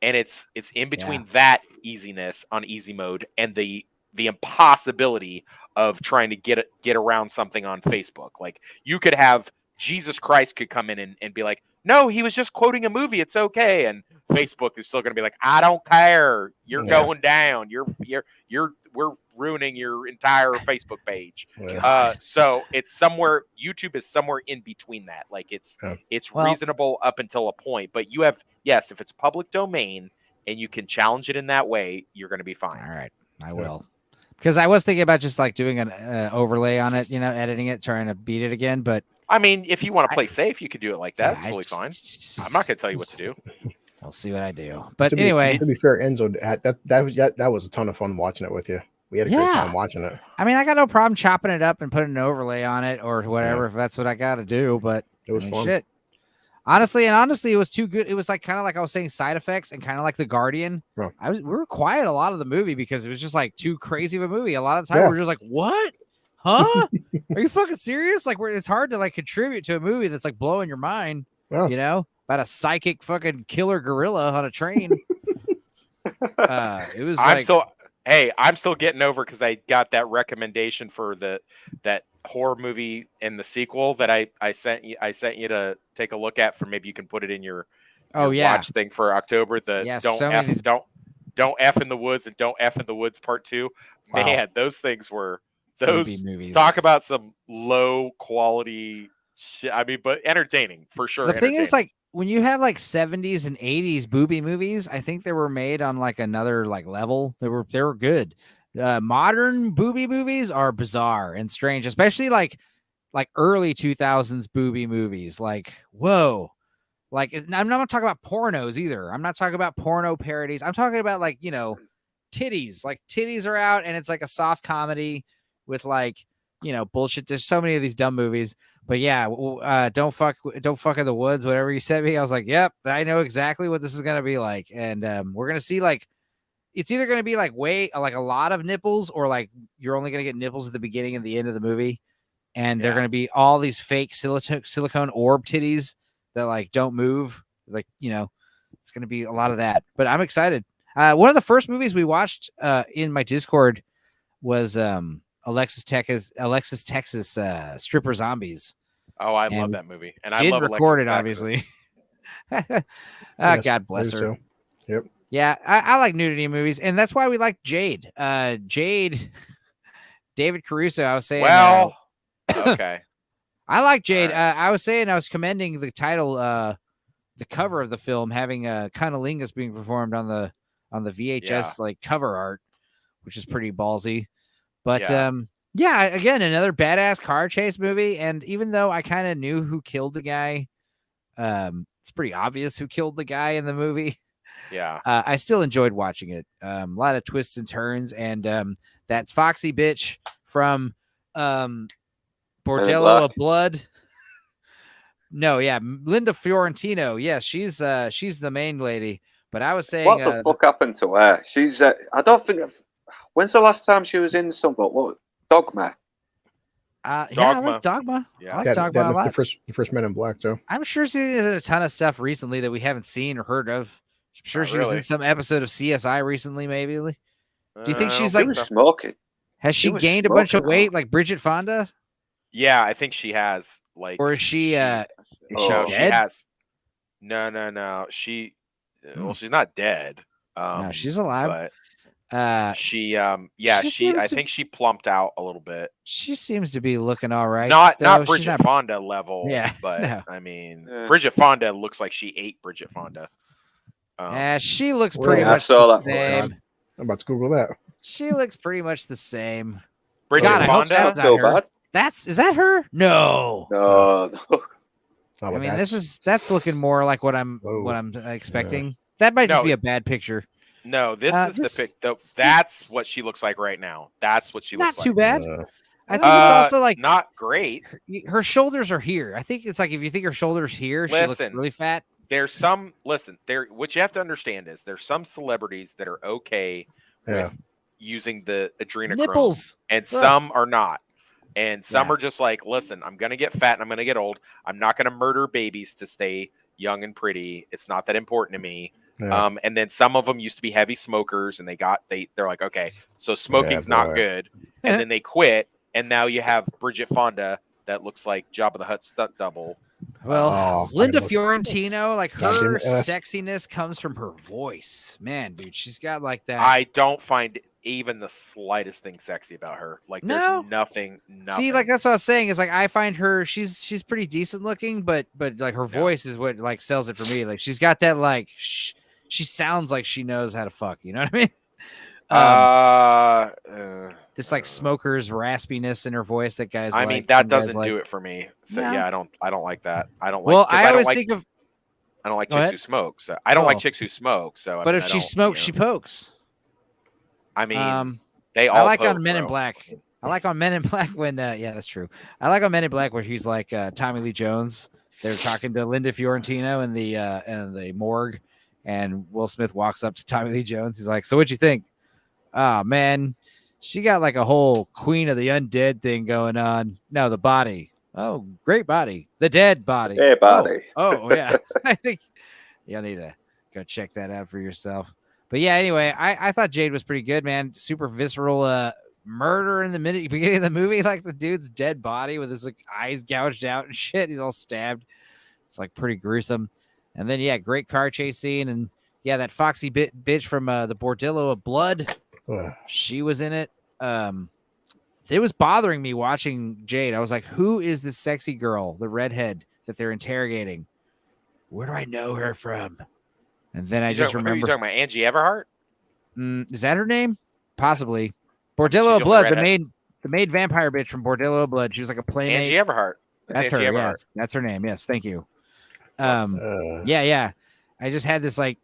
And it's in between that easiness on easy mode and the impossibility of trying to get around something on Facebook. Like, you could have Jesus Christ could come in and be like, no, he was just quoting a movie, it's okay. And Facebook is still going to be like, I don't care. You're going down. We're ruining your entire Facebook page. So it's somewhere, YouTube is somewhere in between that. Like it's reasonable up until a point, but you have, yes, if it's public domain and you can challenge it in that way, you're going to be fine. All right. I will. Because I was thinking about just like doing an overlay on it, editing it, trying to beat it again. But I mean, if you want to play safe, you could do it like that. It's totally fine. I'm not going to tell you what to do. I'll see what I do. But anyway, to be fair, Enzo, that was a ton of fun watching it with you. We had a great time watching it. I mean, I got no problem chopping it up and putting an overlay on it or whatever if that's what I got to do. But it was fun. Shit. Honestly, it was too good. It was like kind of like I was saying, side effects and kind of like The Guardian. Oh. We were quiet a lot of the movie because it was just like too crazy of a movie. A lot of the time we're just like, what? Huh? Are you fucking serious? Like, it's hard to like contribute to a movie that's like blowing your mind. Oh. About a psychic fucking killer gorilla on a train. It was. I'm still getting over because I got that recommendation for that horror movie and the sequel that I sent you. I sent you to take a look at. For maybe you can put it in your watch thing for October. Don't F in the Woods and Don't F in the Woods Part 2. Wow. Man, those things were movies. Talk about some low quality shit. I mean, but entertaining for sure. The thing is, like, when you have like 70s and 80s booby movies, I think they were made on like another like level. They were good. Modern booby movies are bizarre and strange, especially like early 2000s booby movies. Like, whoa. Like, I'm not talking about pornos either. I'm not talking about porno parodies. I'm talking about like, titties. Like, titties are out and it's like a soft comedy with like, bullshit. There's so many of these dumb movies. But yeah, don't fuck in the woods. Whatever you sent me, I was like, yep, I know exactly what this is gonna be like. And we're gonna see like, it's either gonna be like like a lot of nipples, or like you're only gonna get nipples at the beginning and the end of the movie, and they're gonna be all these fake silicone orb titties that like don't move. Like it's gonna be a lot of that. But I'm excited. One of the first movies we watched in my Discord was Alexis, Texas Stripper Zombies. Oh, I love that movie. And I love record it, Alexis, obviously. Yes, God bless her. So. Yep. Yeah, I like nudity movies, and that's why we like Jade. Jade, David Caruso. I was saying. Well, okay. I like Jade. Right. I was saying I was commending the title, the cover of the film having Cunnilingus being performed on the VHS like cover art, which is pretty ballsy. But again, another badass car chase movie. And even though I kind of knew who killed the guy, it's pretty obvious who killed the guy in the movie. Yeah. I still enjoyed watching it. A lot of twists and turns. And that's Foxy bitch from Bordello of Blood. No, yeah, Linda Fiorentino. Yes, she's the main lady. But I was saying, what the fuck happened to her? She's I don't think. When's the last time she was in something? What, Dogma? I like Dogma. Yeah. I like Dogma a lot. The first Men in Black, Joe. I'm sure she's in a ton of stuff recently that we haven't seen or heard of. I'm sure she was in some episode of CSI recently, maybe. Do you think she's like smoking? Has she gained a bunch of weight like Bridget Fonda? Yeah, I think she has. Like, or is she? Dead? She has. No. Well, she's not dead. No, she's alive. She seems I think she plumped out a little bit. She seems to be looking all right. Not though. Bridget Fonda level. Yeah, but no. I mean, Bridget Fonda looks like she ate Bridget Fonda. She looks pretty much saw the that. same. I'm about to Google that. She looks pretty much the same. Bridget God, I hope Fonda. that's Not so not her. bad. Is that her? No. No. Oh, I mean, that's- that's looking more like what I'm expecting. That might just be a bad picture. No, this is the pic. That's what she looks like right now. That's what she looks Not like. too bad. I think it's also like not great. Her shoulders are here. I think it's like if you think her shoulders here, she looks really fat. There's some what you have to understand is there's some celebrities that are okay with using the adrenochrome Nipples. And some are not. And some are just like, listen, I'm gonna get fat and I'm gonna get old. I'm not gonna murder babies to stay young and pretty. It's not that important to me. And then some of them used to be heavy smokers and they're like, okay, so smoking's not good. And then they quit. And now you have Bridget Fonda that looks like Jabba the Hutt stunt double. Well, Linda Fiorentino, like her sexiness comes from her voice. Man, dude, she's got like that. I don't find even the slightest thing sexy about her. Like there's nothing. See, like that's what I was saying. Is like I find her she's pretty decent looking, but like her voice is what like sells it for me. Like she's got that like she sounds like she knows how to fuck. You know what I mean? This like smoker's raspiness in her voice that guys. I mean, that doesn't do it for me. So yeah, I don't like that. I don't like. Well, I always think of. I don't like chicks who smoke. So I don't like chicks who smoke. So, but if she smokes, she pokes. I mean, they all. I like on Men in Black. I like on Men in Black when. Yeah, that's true. I like on Men in Black where she's like Tommy Lee Jones. They're talking to Linda Fiorentino in the morgue, and Will Smith walks up to Tommy Lee Jones. He's like, "So what'd you think?" Oh man. She got like a whole Queen of the Undead thing going on. No, the body. Oh, great body. The dead body. Dead body. Oh yeah. I think you'll need to go check that out for yourself. But yeah, anyway, I thought Jade was pretty good, man. Super visceral murder in the beginning of the movie. Like the dude's dead body with his like, eyes gouged out and shit. He's all stabbed. It's like pretty gruesome. And then, yeah, great car chase scene. And yeah, that foxy bitch from the Bordello of Blood. She was in it. It was bothering me watching Jade. I was like, who is this sexy girl, the redhead that they're interrogating? Where do I know her from? And then I just remember. Who are you talking about? Angie Everhart? Is that her name? Possibly. Bordello of Blood, the maid vampire bitch from Bordello of Blood. She was like a playmate. Angie Everhart. That's her. Everhart. Yes, that's her name. Yes, thank you. Yeah. I just had this like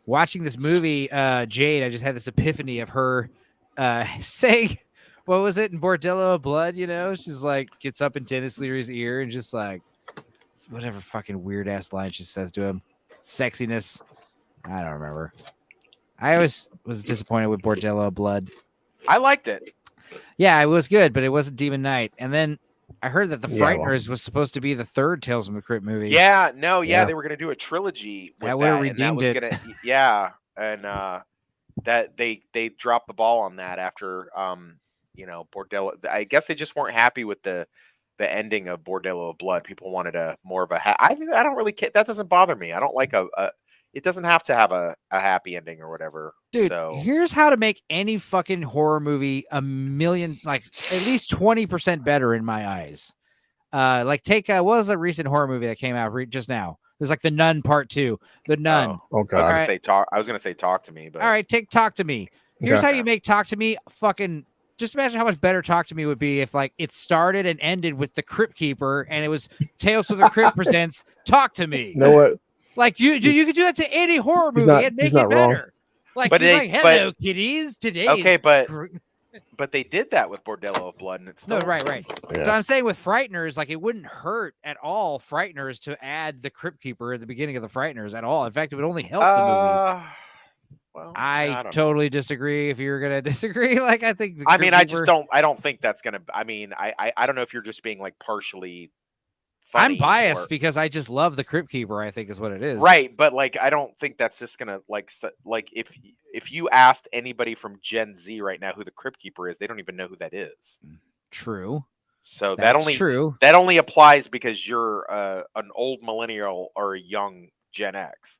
watching this movie, Jade. I just had this epiphany of her saying, what was it in Bordello of Blood? You know, she's like gets up in Dennis Leary's ear and just like whatever fucking weird ass line she says to him. Sexiness. I don't remember. I always was disappointed with Bordello of Blood. I liked it. Yeah, it was good, but it wasn't Demon Knight. And then I heard that The Frighteners was supposed to be the third Tales from the Crypt movie. Yeah, they were going to do a trilogy. With that would have redeemed it. And that they dropped the ball on that after Bordello. I guess they just weren't happy with the ending of Bordello of Blood. People wanted more of a. I don't really care. That doesn't bother me. I don't like it doesn't have to have a happy ending or whatever. Dude, so here's how to make any fucking horror movie at least 20% better in my eyes. Like take what was a recent horror movie that came out just now? There's like The Nun Part 2. The Nun. Oh God. I was gonna say Talk to Me, but all right, take Talk to Me. Here's how you make Talk to Me fucking. Just imagine how much better Talk to Me would be if like it started and ended with the Crypt Keeper and it was Tales from the Crypt presents Talk to Me. You know what? Like you could do that to any horror movie and make it better. Like, hello, kiddies. Today. Okay, but they did that with Bordello of Blood, and it's still right. Yeah. So I'm saying with Frighteners, like it wouldn't hurt at all Frighteners to add the Crypt Keeper at the beginning of the Frighteners at all. In fact, it would only help the movie. Well, I totally disagree. If you're gonna disagree, like I think. I don't think that's gonna. I mean, I don't know if you're just being like partially. I'm biased because I just love the Crypt Keeper. I think is what it is. Right, but like I don't think that's just gonna like if you asked anybody from Gen Z right now who the Crypt Keeper is, they don't even know who that is. True. So that's true. That only applies because you're an old millennial or a young Gen X.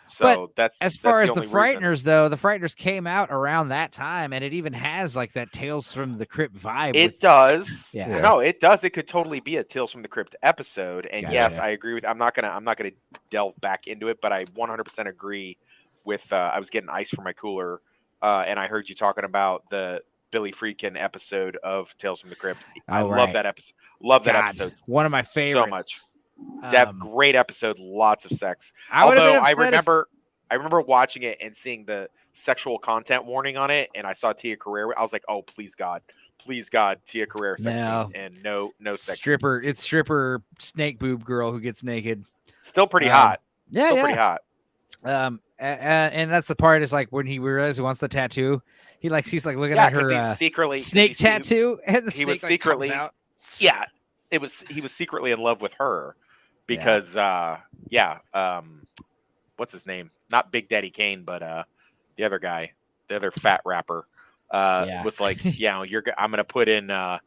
So But that's far the as the only reason. Frighteners, though, the Frighteners came out around that time, and it even has like that Tales from the Crypt vibe. It does. Yeah. No, it does. It could totally be a Tales from the Crypt episode. And Gotcha. yes, I agree with. I'm not gonna delve back into it, but I 100% agree with. I was getting ice from my cooler, and I heard you talking about the Billy Friedkin episode of Tales from the Crypt. I love that episode. Love that episode. One of my favorites. So much. That great episode. Lots of sex. I remember watching it and seeing the sexual content warning on it, and I saw Tia Carrere. I was like, "Oh, please God, Tia Carrere sex scene," and no sex. Stripper, it's stripper snake boob girl who gets naked. Still pretty hot. Yeah, Still pretty hot. And that's the part is like when he realizes he wants the tattoo, he's like looking at her secretly snake tattoo, and the he snake was secretly comes out. Yeah, he was secretly in love with her because what's his name? Not Big Daddy Kane, but the other guy, the other fat rapper, was like, I'm gonna put in the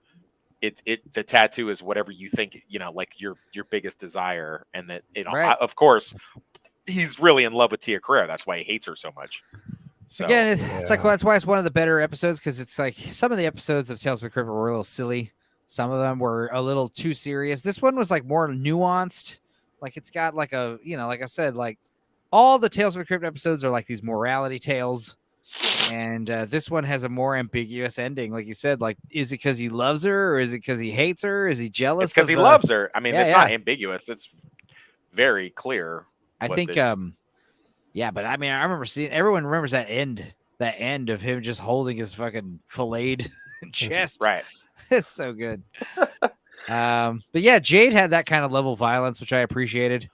tattoo is whatever you think, like your biggest desire, and that of course he's really in love with Tia Carrere. That's why he hates her so much. So again, it's like that's why it's one of the better episodes, because it's like some of the episodes of Tales from the Crypt were a little silly. Some of them were a little too serious. This one was like more nuanced. Like it's got like a, like I said, like all the Tales from the Crypt episodes are like these morality tales. And this one has a more ambiguous ending. Like you said, like, is it because he loves her, or is it because he hates her? Is he jealous? It's because he loves her. I mean, it's not ambiguous. It's very clear. I think, but I mean, I remember seeing, everyone remembers that end of him just holding his fucking filleted chest. Right. It's so good. But yeah, Jade had that kind of level of violence, which I appreciated.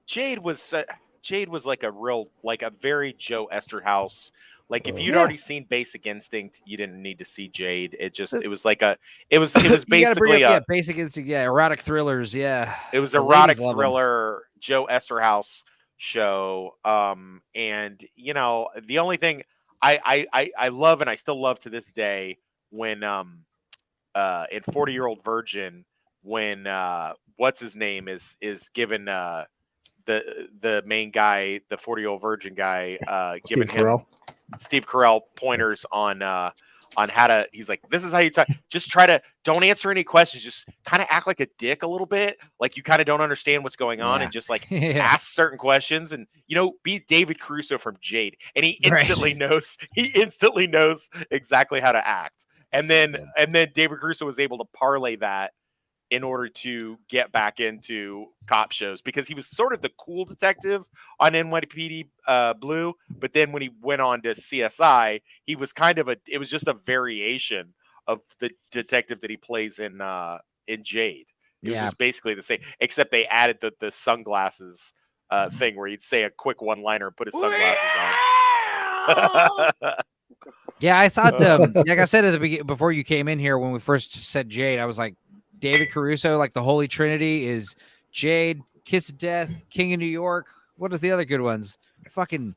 Jade was like a very Joe Esterhaus. Like if you'd already seen Basic Instinct, you didn't need to see Jade. It was basically Basic Instinct, erotic thrillers, It was erotic thriller Joe Esterhaus show. And the only thing I love, and I still love to this day, when in 40-Year-Old Virgin, when what's his name is given the main guy, the 40-Year-Old Virgin guy, giving Steve Carell pointers on how to. He's like, this is how you talk. Just don't answer any questions. Just kind of act like a dick a little bit, like you kind of don't understand what's going on, and just like ask certain questions, and be David Caruso from Jade, and he instantly knows. He instantly knows exactly how to act. And then David Caruso was able to parlay that in order to get back into cop shows, because he was sort of the cool detective on NYPD Blue, but then when he went on to CSI, he was it was just a variation of the detective that he plays in Jade. It was just basically the same, except they added the sunglasses thing where he'd say a quick one-liner and put his sunglasses on. Yeah, I thought, like I said at the beginning, before you came in here, when we first said Jade, I was like, David Caruso, like the Holy Trinity is Jade, Kiss of Death, King of New York. What are the other good ones? Fucking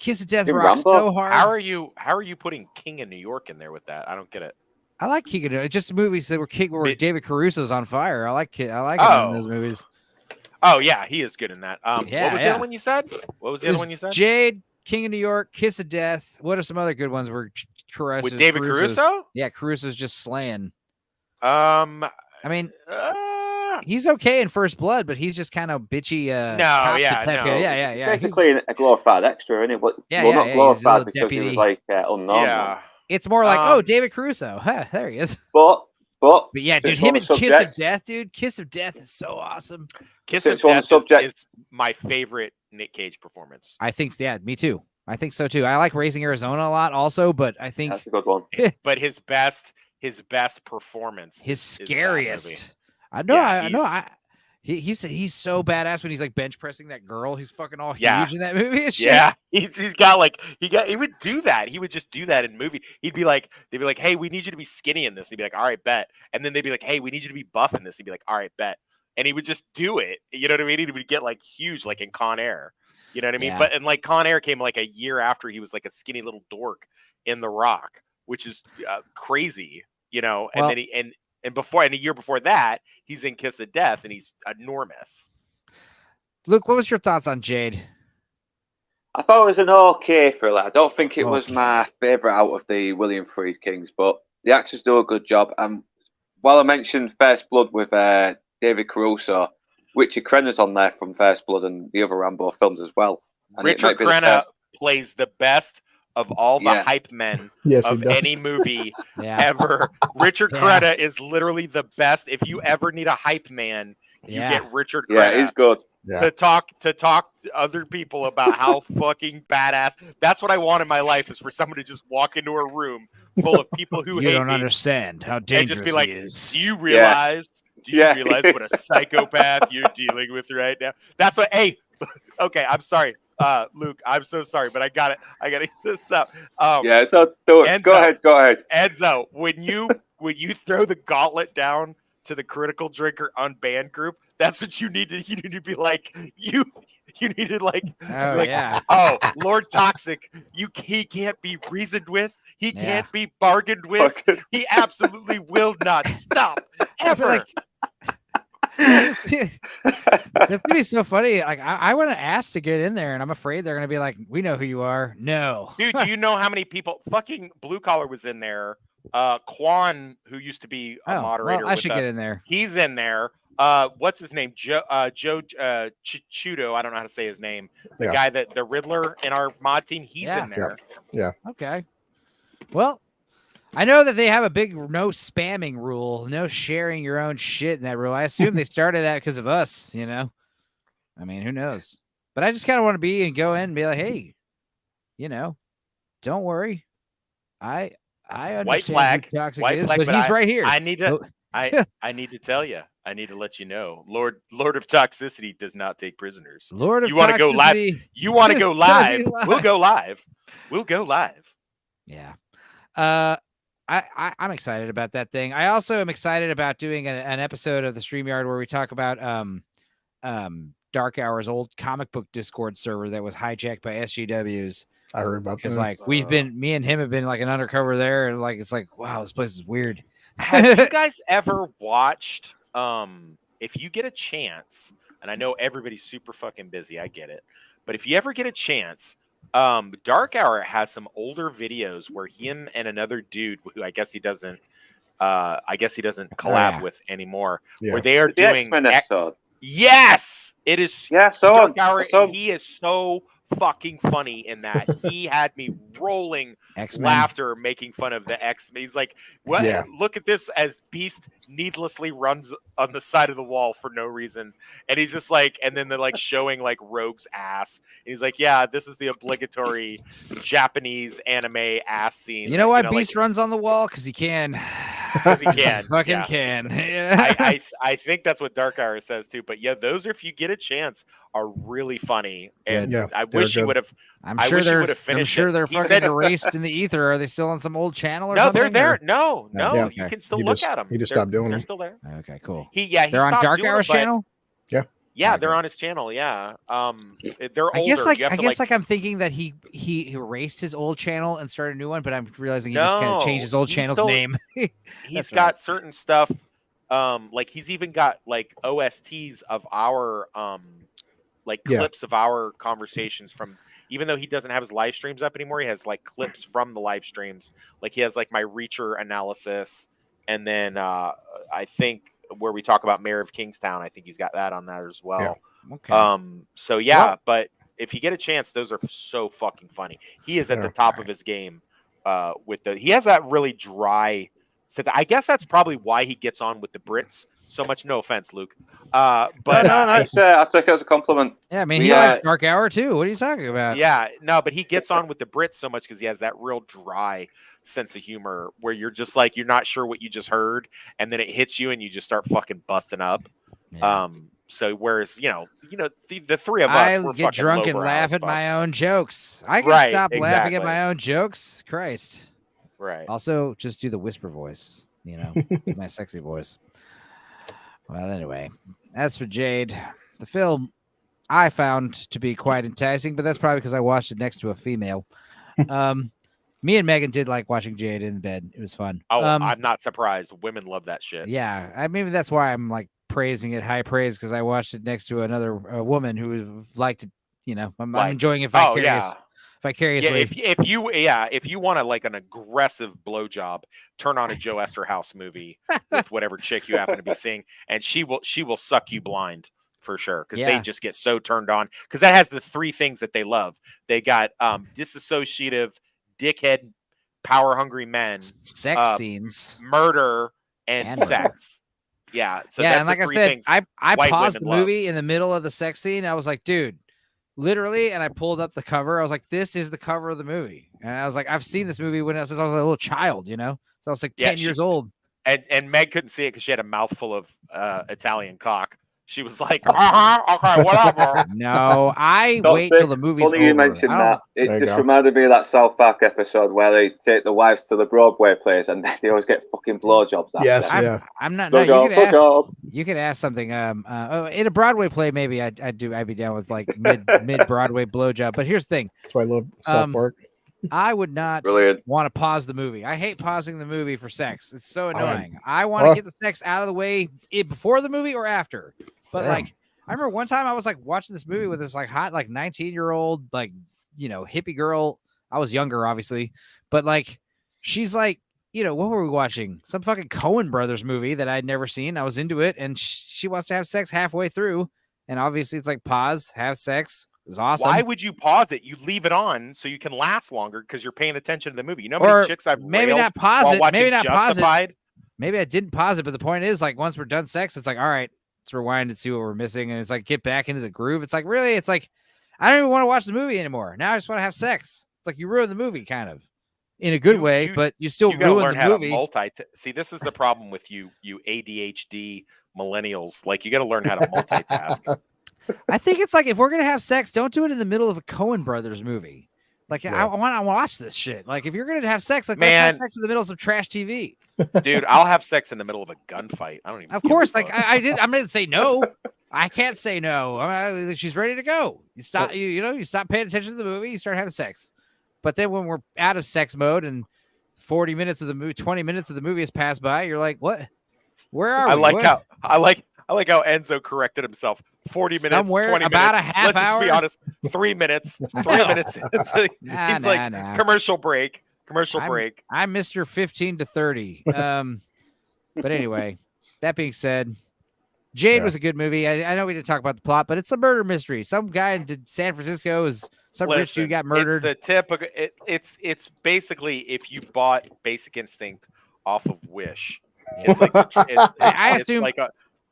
Kiss of Death rocks so hard. How are you putting King of New York in there with that? I don't get it. I like King of New York. Just movies that where David Caruso's on fire. I like him in those movies. Oh yeah, he is good in that. What was the other one you said? Jade, King of New York, Kiss of Death. What are some other good ones where Caruso with David Caruso? Yeah, Caruso's just slaying. I mean, he's okay in First Blood, but he's just kind of bitchy. Yeah. Basically, a glorified extra, isn't it? But not glorified because he was like unknown. Yeah, it's more like David Caruso. Huh, there he is. But yeah, dude, him and Kiss of Death, dude. Kiss of Death is so awesome. Kiss of Death is my favorite Nick Cage performance. I think, me too. I think so too. I like Raising Arizona a lot, also, but I think that's a good one. But his best performance, his scariest. I know. He's so badass when he's like bench pressing that girl. He's fucking all huge in that movie. Yeah, he would do that. He would just do that in movie. They'd be like, hey, we need you to be skinny in this. He'd be like, all right, bet. And then they'd be like, hey, we need you to be buff in this. He'd be like, all right, bet. And he would just do it. You know what I mean? He would get like huge, like in Con Air. You know what I mean? Yeah. But Con Air came like a year after he was like a skinny little dork in The Rock, which is crazy. And then and a year before that, he's in Kiss of Death, and he's enormous. Luke, what was your thoughts on Jade? I thought it was an okay thriller. I don't think it was my favourite out of the William Friedkins, but the actors do a good job. While I mentioned First Blood with David Caruso, Richard Crenna's on there from First Blood and the other Rambo films as well. And Richard Crenna plays the best of all the hype men of any movie ever. Richard Crenna is literally the best. If you ever need a hype man, you get Richard Crenna. Yeah, he's good. To talk to other people about how fucking badass. That's what I want in my life, is for someone to just walk into a room full of people who hate me. You don't understand how dangerous and just be like, he is. Do you realize what a psychopath you're dealing with right now? That's what. Hey, okay, I'm sorry, Luke. I'm so sorry, but I got it. I got to get this up. So do it. Enzo, Go ahead. Enzo, when you throw the gauntlet down to the critical drinker unbanned group, that's what you need to. You need to be like you needed oh, Lord Toxic. He can't be reasoned with. He can't be bargained with. He absolutely will not stop ever. It's gonna be so funny. Like I want to ask to get in there, and I'm afraid they're gonna be like, "We know who you are." No, dude. Do you know how many people? Fucking Blue Collar was in there. Quan, who used to be a moderator, well, I should get in there. He's in there. What's his name? Joe Chudo. I don't know how to say his name. The guy the Riddler in our mod team. He's in there. Yeah. Okay. Well, I know that they have a big no spamming rule, no sharing your own shit in that rule. I assume they started that because of us, you know? I mean, who knows? But I just kind of want to go in and be like, hey, you know, don't worry. I understand White flag, who Toxic white is, flag, but he's right here. I need to I need to tell you. I need to let you know. Lord of Toxicity does not take prisoners. Lord of you want to go live? You want to go live? We'll go live. We'll go live. Yeah. I'm excited about that thing. I also am excited about doing an episode of the StreamYard where we talk about Dark Hour's old comic book Discord server that was hijacked by SJWs. I heard about that. Because like me and him have been like an undercover there, and like it's like, wow, this place is weird. Have you guys ever watched if you get a chance, and I know everybody's super fucking busy, I get it, but if you ever get a chance, Dark Hour has some older videos where him and another dude who I guess he doesn't collab with anymore, where they are doing X-Men episode. Yes, it is. Dark Hour. He is so fucking funny in that. He had me rolling laughter making fun of the X-Men. He's like, what? Yeah. Look at this as Beast needlessly runs on the side of the wall for no reason. And he's just like, and then they're like showing like Rogue's ass. And he's like, yeah, this is the obligatory Japanese anime ass scene. You know why Beast runs on the wall? Because he can. Because he can. Fucking can. I think that's what Dark Hour says too. But yeah, those, if you get a chance, are really funny. And I wish you would have. I'm sure they're fucking erased in the ether. Are they still on some old channel or something? No, they're there. No, you can still look at them. He just stopped doing them. They're still there. Okay, cool. They're on Dark Hour's channel. Yeah, they're on his channel. Yeah, they're older. I guess I'm thinking that he erased his old channel and started a new one, but I'm realizing he just kind of changed his old channel's name. He's got certain stuff. Like he's even got like OSTs of our clips of our conversations from. Even though he doesn't have his live streams up anymore, he has like clips from the live streams. Like he has like my Reacher analysis, and then I think where we talk about Mayor of Kingstown, I think he's got that on there as well. Yeah. Okay. So yeah, but if you get a chance, those are so fucking funny. He is at the top of his game. He has that really dry. So I guess that's probably why he gets on with the Brits so much. No offense, Luke. But I take it as a compliment. Yeah, I mean, he likes Dark Hour too. What are you talking about? Yeah, no, but he gets on with the Brits so much because he has that real dry sense of humor where you're just like, you're not sure what you just heard, and then it hits you and you just start fucking busting up. Yeah. So whereas the three of us, I get drunk and laugh at my own jokes. I can stop laughing at my own jokes. Christ. Right. Also, just do the whisper voice. My sexy voice. Well, anyway, as for Jade, the film I found to be quite enticing, but that's probably because I watched it next to a female. Me and Megan did like watching Jade in bed. It was fun. Oh, I'm not surprised. Women love that shit. Yeah, maybe that's why I'm like praising it high praise, because I watched it next to another woman who liked it You know, I'm Like, enjoying it oh yeah, vicariously. if you want like an aggressive blowjob, turn on a Joe Esterhaus movie with whatever chick you happen to be seeing, and she will suck you blind for sure, because they just get so turned on, because that has the three things that they love. They got disassociative, dickhead, power hungry men, sex scenes, murder, and sex. Yeah, so that's and like the three I said, things I white paused the women love. movie in the middle of the sex scene. I was like, dude, literally, and I pulled up the cover. I was like, this is the cover of the movie. And I was like, I've seen this movie since I was a little child, you know? So I was like 10 years old. And Meg couldn't see it because she had a mouthful of Italian cock. She was like, okay, whatever. No, I wait till the movie's over. Funny you mentioned that. It just reminded me of that South Park episode where they take the wives to the Broadway plays and they always get fucking blowjobs. Yes, I'm not. No, you could ask something. In a Broadway play, maybe I'd be down with like mid Broadway blowjob. But here's the thing. That's why I love South Park. I would not want to pause the movie. I hate pausing the movie for sex. It's so annoying. I want to get the sex out of the way before the movie or after. But like, I remember one time I was like watching this movie with this like hot, like 19-year-old, like, you know, hippie girl. I was younger, obviously, but like, she's like, you know, what were we watching? Some fucking Coen Brothers movie that I'd never seen. I was into it, and she wants to have sex halfway through. And obviously it's like pause, have sex. It was awesome. Why would you pause it? You leave it on so you can last longer because you're paying attention to the movie. You know how many chicks I've maybe not pause it. Maybe not Justified? pause it. Maybe I didn't pause it, but the point is, like, once we're done sex, it's like, all right, let's rewind and see what we're missing, and it's like get back into the groove. It's like, really, it's like I don't even want to watch the movie anymore. Now I just want to have sex. It's like you ruin the movie, kind of, in a good way, but you still ruin the movie. See, this is the problem with you ADHD millennials. Like, you got to learn how to multitask. I think it's like, if we're gonna have sex, don't do it in the middle of a Coen Brothers movie. Like, I want to watch this shit. Like, if you're gonna have sex, like, let's have sex in the middle of some trash TV. Dude, I'll have sex in the middle of a gunfight. I don't even. Of course, like I did. I'm gonna say no. I can't say no. She's ready to go. You stop. You stop paying attention to the movie. You start having sex. But then when we're out of sex mode and 40 minutes of the movie, 20 minutes of the movie has passed by, you're like, what? Where are we? I like how Enzo corrected himself. 40 minutes, somewhere 20 about minutes. A half hour. Let's just be honest. 3 minutes. 3 minutes. He's like, commercial break. I'm Mr. 15 to 30. But anyway, that being said, Jade was a good movie. I know we didn't talk about the plot, but it's a murder mystery. Some guy in San Francisco rich dude got murdered. It's the typical. It's basically if you bought Basic Instinct off of Wish. It's like I assume like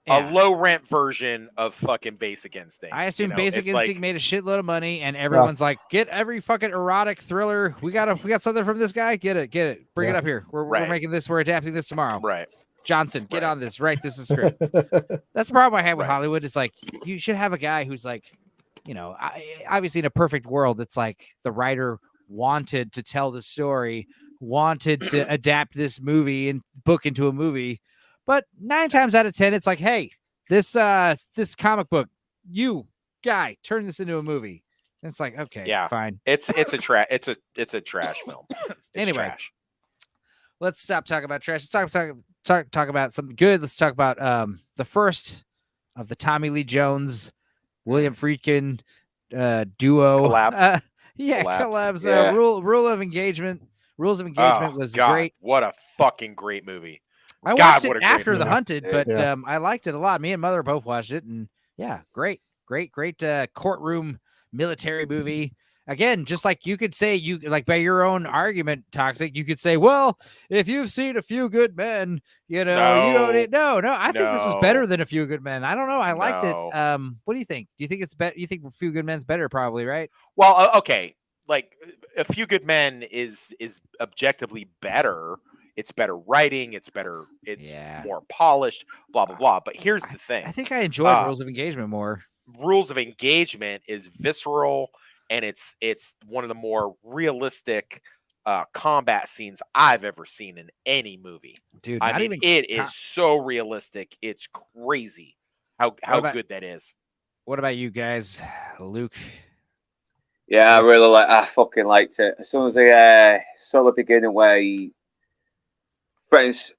a low rent version of fucking Basic Instinct. I assume Basic Instinct made a shitload of money, and everyone's like, get every fucking erotic thriller. We got something from this guy. Get it. Bring it up here. We're making this. We're adapting this tomorrow. Right. Johnson, get on this. Write this script. That's the problem I have with Hollywood. It's like, you should have a guy who's like, you know, obviously in a perfect world, it's like the writer wanted to tell the story, wanted to adapt this movie and book into a movie. But 9 times out of 10, it's like, hey, this comic book, you guy, turn this into a movie. And it's like, okay, fine. It's a trash film. Anyway, trash. Let's stop talking about trash. Let's talk about something good. Let's talk about the first of the Tommy Lee Jones, William Friedkin duo. Collapse. Collapse. Rules of Engagement was great. What a fucking great movie. I watched it after The Hunted, but I liked it a lot. Me and Mother both watched it, and great courtroom military movie. Again, just like you could say, you like by your own argument, Toxic, you could say, well, if you've seen A Few Good Men, you know, you don't need. No. I think this was better than A Few Good Men. I don't know. I liked it. What do you think? Do you think it's better? You think A Few Good Men's better? Probably, right? Well, okay. Like A Few Good Men is objectively better. It's better writing. It's better. It's more polished. Blah blah blah. But here's the thing. I think I enjoyed Rules of Engagement more. Rules of Engagement is visceral, and it's one of the more realistic combat scenes I've ever seen in any movie. Dude, I mean, it is so realistic. It's crazy how good that is. What about you guys, Luke? Yeah, I fucking liked it. As soon as I saw the beginning where he threatens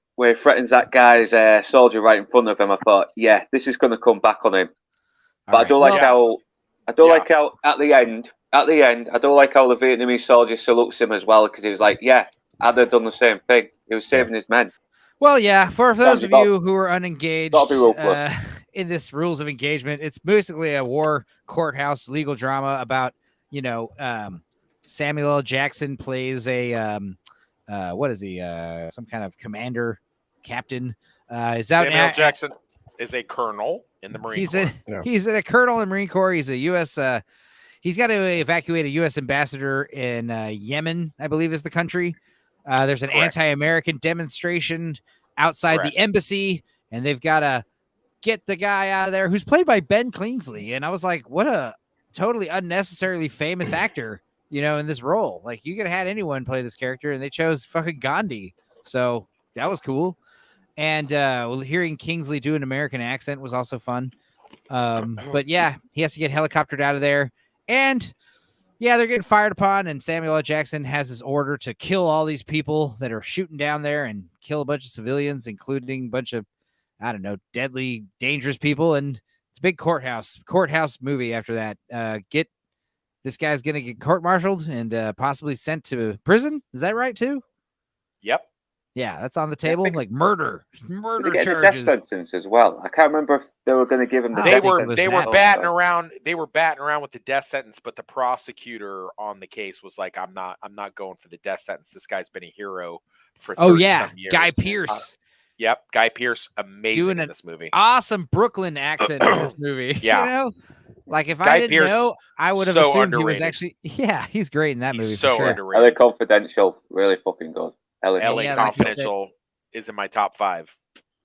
that guy's soldier right in front of him, I thought, this is going to come back on him. But I do like how I don't like how at the end, I don't like how the Vietnamese soldier salutes him as well, because he was like, yeah, I'd have done the same thing. He was saving his men. Well, yeah, for those of you who are unengaged ruthless. in this rules of engagement, it's basically a war courthouse legal drama about, Samuel L. Jackson plays a, what is he? Some kind of commander, captain. Samuel L. Jackson is a colonel in the Marine Corps. He's a colonel in the Marine Corps. He's a U.S. He's got to evacuate a U.S. ambassador in Yemen, I believe is the country. There's an anti-American demonstration outside the embassy, and they've got to get the guy out of there who's played by Ben Kingsley. And I was like, what a totally unnecessarily famous actor, in this role. Like, you could have had anyone play this character, and they chose fucking Gandhi. So that was cool. And hearing Kingsley do an American accent was also fun. But yeah, he has to get helicoptered out of there. And yeah, they're getting fired upon, and Samuel L. Jackson has his order to kill all these people that are shooting down there and kill a bunch of civilians, including a bunch of, deadly, dangerous people. And it's a big courthouse movie after that. This guy's going to get court-martialed and possibly sent to prison. Is that right, too? Yep. Yeah, that's on the table. Like murder charges. A death sentence as well. I can't remember if they were going to give him the They death were sentence. batting around. They were batting around with the death sentence, but the prosecutor on the case was like, "I'm not going for the death sentence. This guy's been a hero for 30 some years." Guy Pearce. Yep, Guy Pearce, amazing in this movie. Awesome Brooklyn accent in this movie. Yeah. Like if Guy I didn't Pearce, know, I would have so assumed underrated. he was actually. Yeah, he's great in that movie. So for sure. underrated. LA Confidential, really fucking good. LA Confidential is in my top 5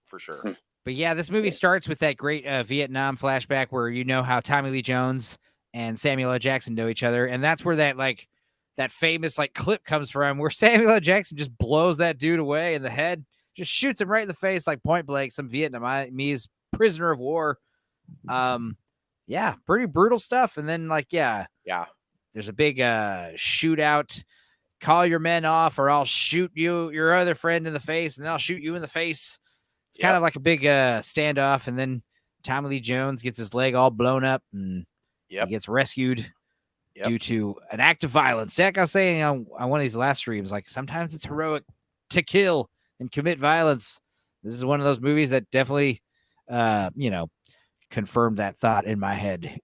for sure. But yeah, this movie starts with that great Vietnam flashback where how Tommy Lee Jones and Samuel L. Jackson know each other, and that's where that famous clip comes from, where Samuel L. Jackson just blows that dude away in the head, just shoots him right in the face like point blank, some Vietnamese prisoner of war. Yeah, pretty brutal stuff. And then there's a big shootout. Call your men off or I'll shoot your other friend in the face, and then I'll shoot you in the face. It's kind of like a big standoff. And then Tommy Lee Jones gets his leg all blown up, and he gets rescued due to an act of violence. Like I was saying on one of these last streams, like sometimes it's heroic to kill and commit violence. This is one of those movies that definitely, confirmed that thought in my head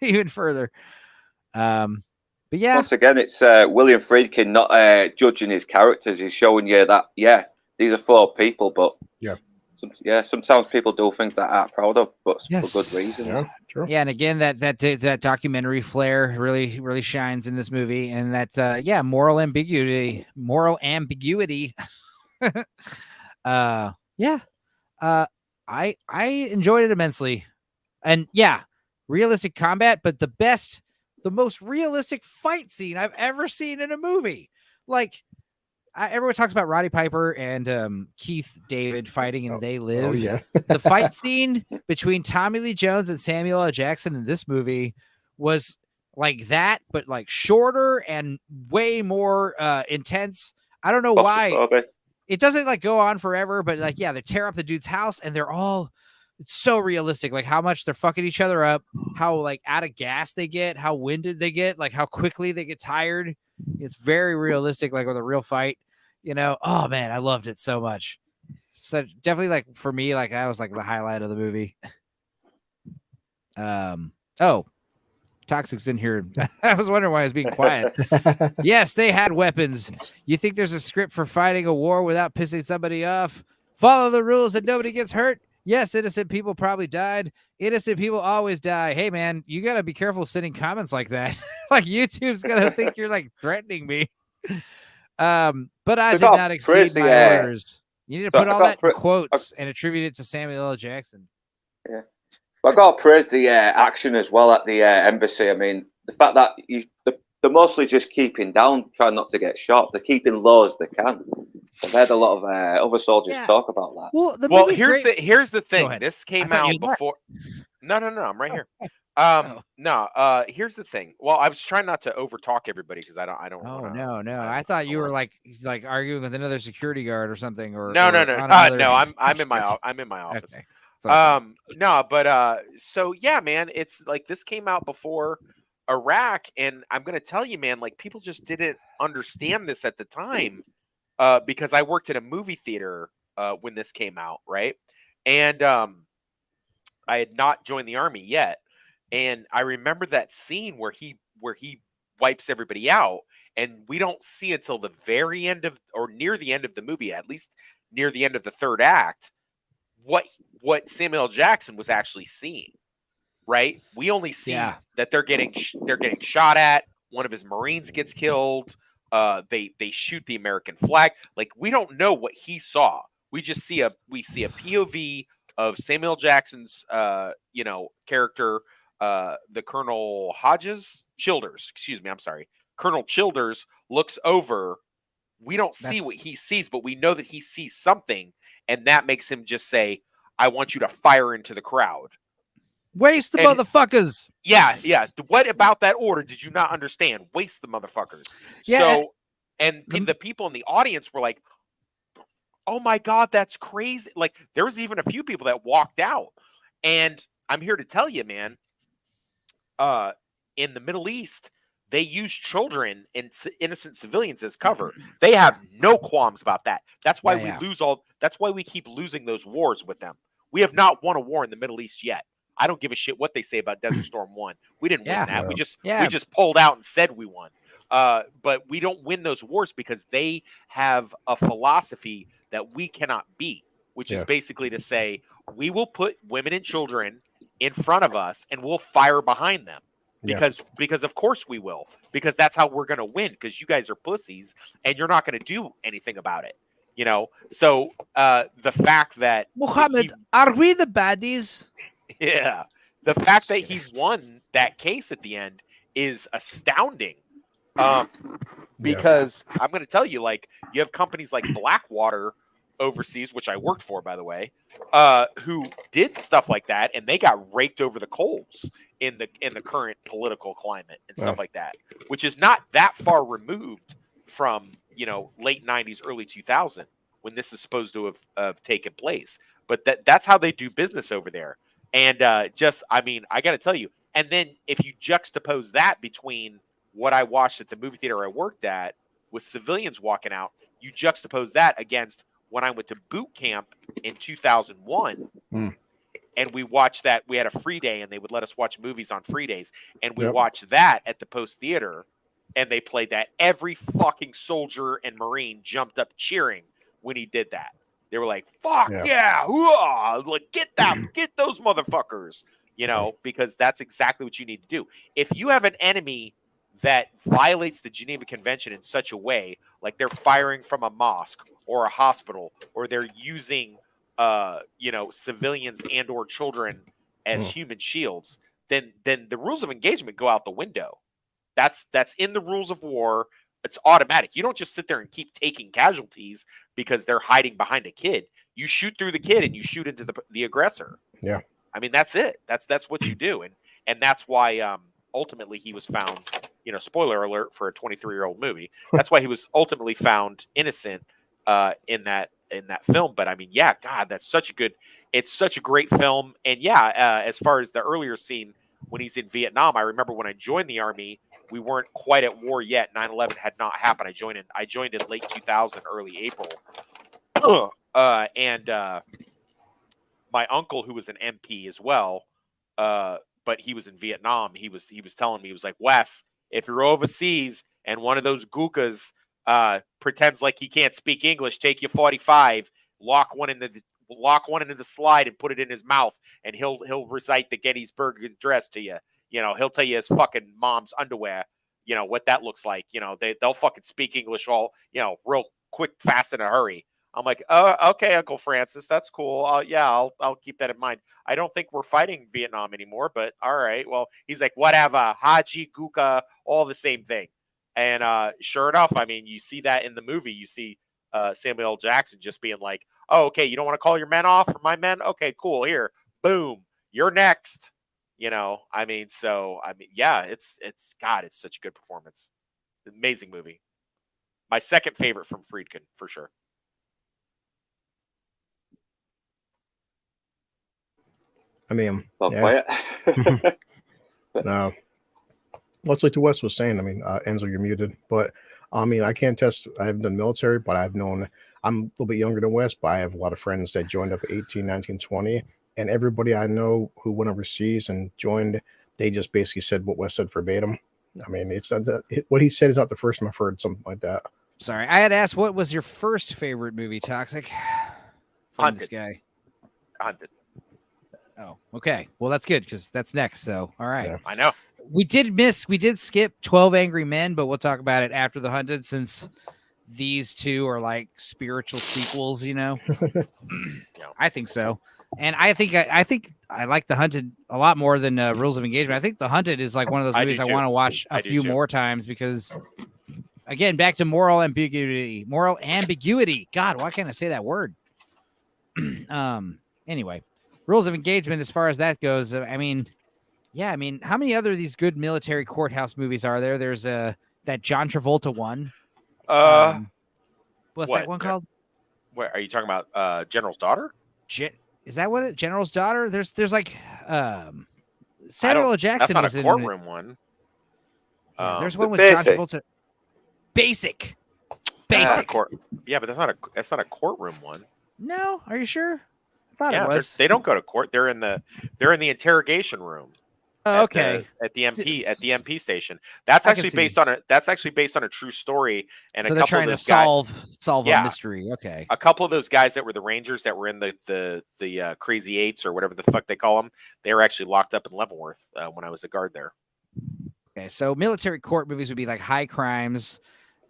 even further. But yeah, once again, it's William Friedkin not judging his characters. He's showing you that these are 4 people, but sometimes people do things that aren't proud of, but for good reason. Yeah, true. Yeah, and again, that documentary flair really shines in this movie, and that moral ambiguity. I enjoyed it immensely, and realistic combat, but the most realistic fight scene I've ever seen in a movie. Like, everyone talks about Roddy Piper and Keith David fighting in They Live. Oh, yeah. The fight scene between Tommy Lee Jones and Samuel L. Jackson in this movie was like that, but shorter and way more intense. I don't know why. It doesn't go on forever, but they tear up the dude's house, and it's so realistic, how much they're fucking each other up, how out of gas they get, how winded they get, how quickly they get tired. It's very realistic, with a real fight, Oh man, I loved it so much. So definitely for me, that was the highlight of the movie. Toxic's in here. I was wondering why I was being quiet. Yes, they had weapons. You think there's a script for fighting a war without pissing somebody off? Follow the rules and nobody gets hurt. Yes, innocent people probably died. Innocent people always die. Hey, man, you got to be careful sending comments like that. YouTube's going to think you're threatening me. But I did not exceed my orders. You need to put all that in quotes and attribute it to Samuel L. Jackson. Yeah. I got to praise the action as well at the embassy. I mean, the fact that they're mostly just keeping down, trying not to get shot. They're keeping low as they can. I've heard a lot of other soldiers talk about that. Well, here's the thing. This came out before. No, I'm right here. Here's the thing. Well, I was trying not to overtalk everybody because I don't. Oh no! I thought you were like arguing with another security guard or something. No. I'm in my office. No, but so yeah, man, it's like this came out before Iraq, and I'm gonna tell you, man, like people just didn't understand this at the time, because I worked at a movie theater when this came out, right? And I had not joined the army yet, and I remember that scene where he wipes everybody out, and we don't see until the very end of or near the end of the movie, at least near the end of the third act, what Samuel L. Jackson was actually seeing. Right? We only see that they're getting shot at. One of his Marines gets killed. They shoot the American flag. Like we don't know what he saw. We just see a POV of Samuel Jackson's character, the Colonel Childers. Excuse me, I'm sorry. Colonel Childers looks over. We don't see what he sees, but we know that he sees something, and that makes him just say, "I want you to fire into the crowd." Waste the motherfuckers. Yeah. What about that order did you not understand? Waste the motherfuckers. Yeah. So, and the people in the audience were like, "Oh my God, that's crazy!" Like there was even a few people that walked out. And I'm here to tell you, man. In the Middle East, they use children and innocent civilians as cover. They have no qualms about that. That's why That's why we keep losing those wars with them. We have not won a war in the Middle East yet. I don't give a shit what they say about Desert Storm 1. We didn't win that. We just pulled out and said we won. But we don't win those wars because they have a philosophy that we cannot beat, which is basically to say we will put women and children in front of us and we'll fire behind them. Because of course we will. Because that's how we're going to win, because you guys are pussies and you're not going to do anything about it. You know? So the fact that Muhammad, are we the baddies? Yeah. The fact that he won that case at the end is astounding. Because I'm going to tell you, like, you have companies like Blackwater overseas, which I worked for, by the way, who did stuff like that, and they got raked over the coals in the current political climate and stuff like that, which is not that far removed from, late 90s, early 2000, when this is supposed to have taken place. But that's how they do business over there. And I got to tell you, and then if you juxtapose that between what I watched at the movie theater I worked at with civilians walking out, you juxtapose that against when I went to boot camp in 2001, and we watched that. We had a free day, and they would let us watch movies on free days, and we watched that at the Post Theater, and they played that. Every fucking soldier and Marine jumped up cheering when he did that. They were like, "Fuck yeah, like get those motherfuckers," because that's exactly what you need to do. If you have an enemy that violates the Geneva Convention in such a way, like they're firing from a mosque or a hospital, or they're using, civilians and or children as human shields, then the rules of engagement go out the window. That's in the rules of war. It's automatic. You don't just sit there and keep taking casualties because they're hiding behind a kid. You shoot through the kid and you shoot into the aggressor. Yeah. I mean, that's it. That's what you do. And that's why ultimately he was found, spoiler alert for a 23-year-old movie. That's why he was ultimately found innocent in that film. But I mean, yeah, God, it's such a great film. And yeah, as far as the earlier scene when he's in Vietnam, I remember when I joined the Army, we weren't quite at war yet. 9/11 had not happened. I joined in late 2000, early April. And my uncle, who was an MP as well, but he was in Vietnam. He was telling me, he was like, "Wes, if you're overseas and one of those gookas pretends like he can't speak English, take your 45, lock one into the slide and put it in his mouth, and he'll recite the Gettysburg Address to you. He'll tell you his fucking mom's underwear, what that looks like. They'll fucking speak English all, real quick, fast, in a hurry." I'm like, "Oh, okay, Uncle Francis, that's cool. I'll keep that in mind. I don't think we're fighting Vietnam anymore, but all right." Well, he's like, "Whatever, Haji, Guka, all the same thing." And sure enough, I mean, you see that in the movie. You see Samuel L. Jackson just being like, "Oh, okay, you don't want to call your men off for my men? Okay, cool. Here, boom, you're next." Yeah, it's God, it's such a good performance. Amazing movie. My second favorite from Friedkin, for sure. I mean, I'll yeah. play it. No. Well, it's like the West was saying. I mean, Enzo, you're muted. But I mean, I can't test. I haven't done military, but I've known. I'm a little bit younger than West, but I have a lot of friends that joined up at 18, 19, 20. And everybody I know who went overseas and joined, they just basically said what West said verbatim. I mean, it's not what he said is not the first time I've heard something like that. Sorry, I had asked what was your first favorite movie, Toxic? From this guy. Hunted. Oh, okay. Well, that's good because that's next. So, all right. Yeah. I know. We did skip 12 Angry Men, but we'll talk about it after The Hunted since these two are like spiritual sequels, you know? I think so. And I think I like The Hunted a lot more than Rules of Engagement. I think The Hunted is like one of those movies I want to watch a few more times because, again, back to moral ambiguity. God, why can't I say that word? Anyway, Rules of Engagement, as far as that goes, I mean, how many other of these good military courthouse movies are there? There's that John Travolta one. What's that one called? Where are you talking about? General's Daughter? Is that what it? General's Daughter? There's like Samuel L. Jackson. That's not a courtroom one. There's one with John Travolta. Basic. Yeah, but that's not a courtroom one. No, are you sure? I thought it was. They don't go to court. They're in the interrogation room. Oh, okay. At the MP station. That's actually based on a true story. And so a they're couple trying of those to solve a mystery. Okay. A couple of those guys that were the Rangers that were in the Crazy Eights or whatever the fuck they call them, they were actually locked up in Leavenworth when I was a guard there. Okay, so military court movies would be like High Crimes,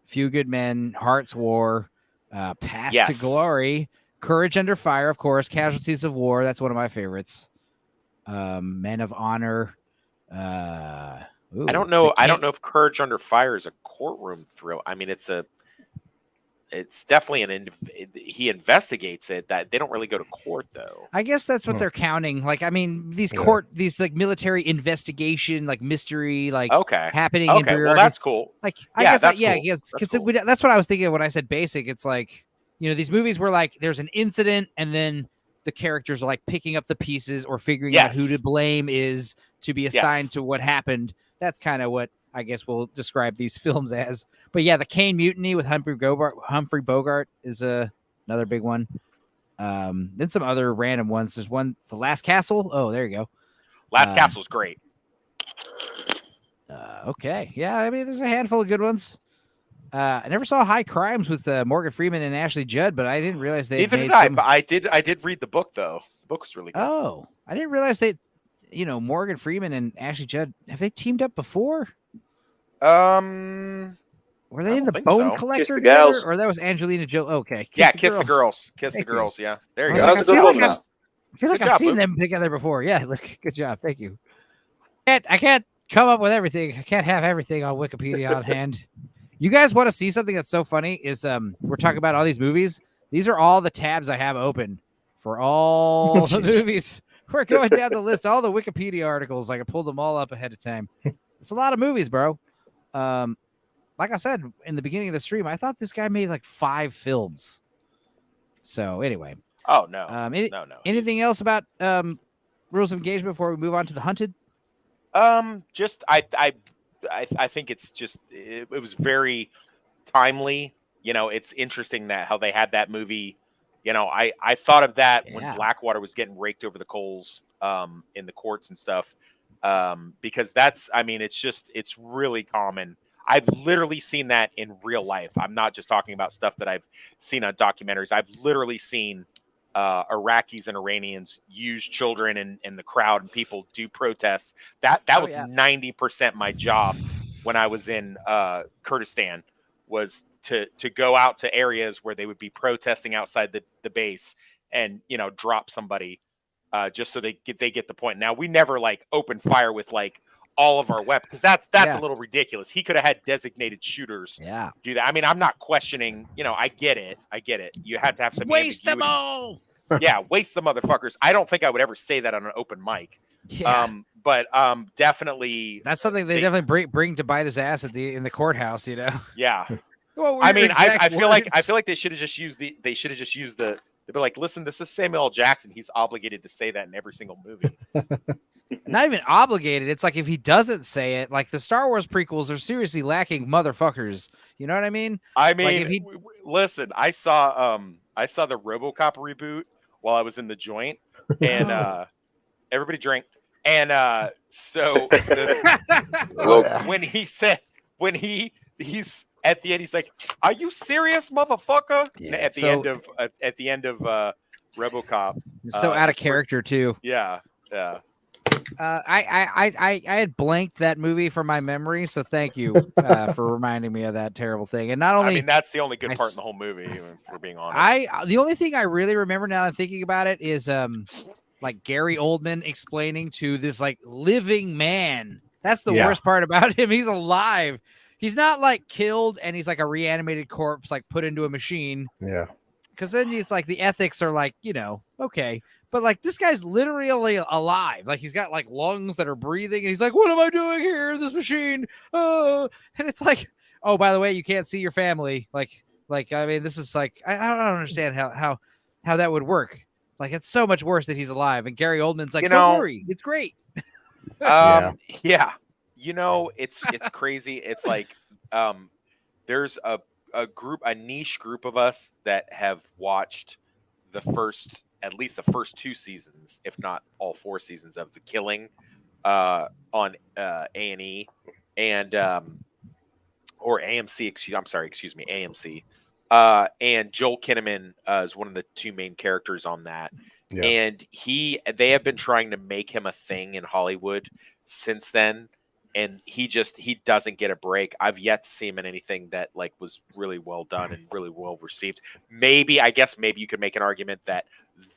Few Good Men, Heart's War, Path to Glory, Courage Under Fire, of course, Casualties of War. That's one of my favorites. Men of Honor. I don't know if Courage Under Fire is a courtroom thrill. I mean, it's definitely he investigates it. That they don't really go to court though. I guess that's what they're counting. Like, I mean, these like military investigation, like mystery, like happening. Okay, well that's cool. Like, I guess because that's what I was thinking when I said basic. It's like, these movies where like there's an incident and then the characters are like picking up the pieces or figuring out who to blame is to be assigned to what happened. That's kind of what I guess we'll describe these films as. But yeah, the Caine Mutiny with Humphrey Bogart is another big one. Then some other random ones. There's one, The Last Castle. Oh, there you go. Last Castle's great. Okay. Yeah, I mean, there's a handful of good ones. I never saw High Crimes with Morgan Freeman and Ashley Judd, but I didn't realize they but I did read the book though. The book was really good. Oh, I didn't realize Morgan Freeman and Ashley Judd, have they teamed up before? Were they in the Bone Collector together, or that was Angelina Jolie? Okay, Kiss the Girls. Kiss the Girls. Yeah, there you go. That's a good one. I feel like I've seen them together before. Yeah, look, good job. Thank you. I can't come up with everything. I can't have everything on Wikipedia on hand. You guys want to see something that's so funny? Is we're talking about all these movies. These are all the tabs I have open for all the movies. We're going down the list, all the Wikipedia articles. Like I pulled them all up ahead of time. It's a lot of movies, bro. Like I said in the beginning of the stream, I thought this guy made like 5 films. So anyway. Oh no. No. Anything else about Rules of Engagement before we move on to The Hunted? Just I think it's just it was very timely. It's interesting that how they had that movie. I thought of that when Blackwater was getting raked over the coals in the courts and stuff. Because it's really common. I've literally seen that in real life. I'm not just talking about stuff that I've seen on documentaries. I've literally seen Iraqis and Iranians use children in the crowd and people do protests. That was 90% my job when I was in Kurdistan was to go out to areas where they would be protesting outside the base and drop somebody just so they get the point. Now we never like open fire with like all of our weapons because that's a little ridiculous. He could have had designated shooters do that. I mean, I'm not questioning, I get it. You have to have some waste them all. Yeah, waste the motherfuckers. I don't think I would ever say that on an open mic. Yeah. But definitely that's something they definitely bring to bite his ass in the courthouse, Yeah. I mean, I feel like they should have just used the They'd be like, listen, this is Samuel L. Jackson. He's obligated to say that in every single movie. Not even obligated. It's like if he doesn't say it, like the Star Wars prequels are seriously lacking motherfuckers. You know what I mean? I mean, like if he... listen, I saw the RoboCop reboot while I was in the joint, and everybody drank. And so when he's at the end, he's like, "Are you serious, motherfucker?" Yeah, at the end of RoboCop. So out of character too. Yeah. I had blanked that movie from my memory, so thank you for reminding me of that terrible thing. And not only, I mean, that's the only good part in the whole movie, if we're being honest. The only thing I really remember now that I'm thinking about it is like Gary Oldman explaining to this like living man. That's the worst part about him. He's alive. He's not like killed and he's like a reanimated corpse, like put into a machine. Yeah. Because then it's like the ethics are like, okay. But like this guy's literally alive. Like he's got like lungs that are breathing, and he's like, "What am I doing here in this machine?" And it's like, "Oh, by the way, you can't see your family." Like I mean, this is like I don't understand how that would work. Like it's so much worse that he's alive, and Gary Oldman's like, "Don't worry, it's great." Yeah. It's crazy. It's like there's a niche group of us that have watched at least the first 2 seasons, if not all 4 seasons of The Killing on A&E and or AMC. AMC. And Joel Kinnaman is one of the 2 main characters on that. Yeah. And they have been trying to make him a thing in Hollywood since then. And he doesn't get a break. I've yet to see him in anything that like was really well done and really well received. Maybe you could make an argument that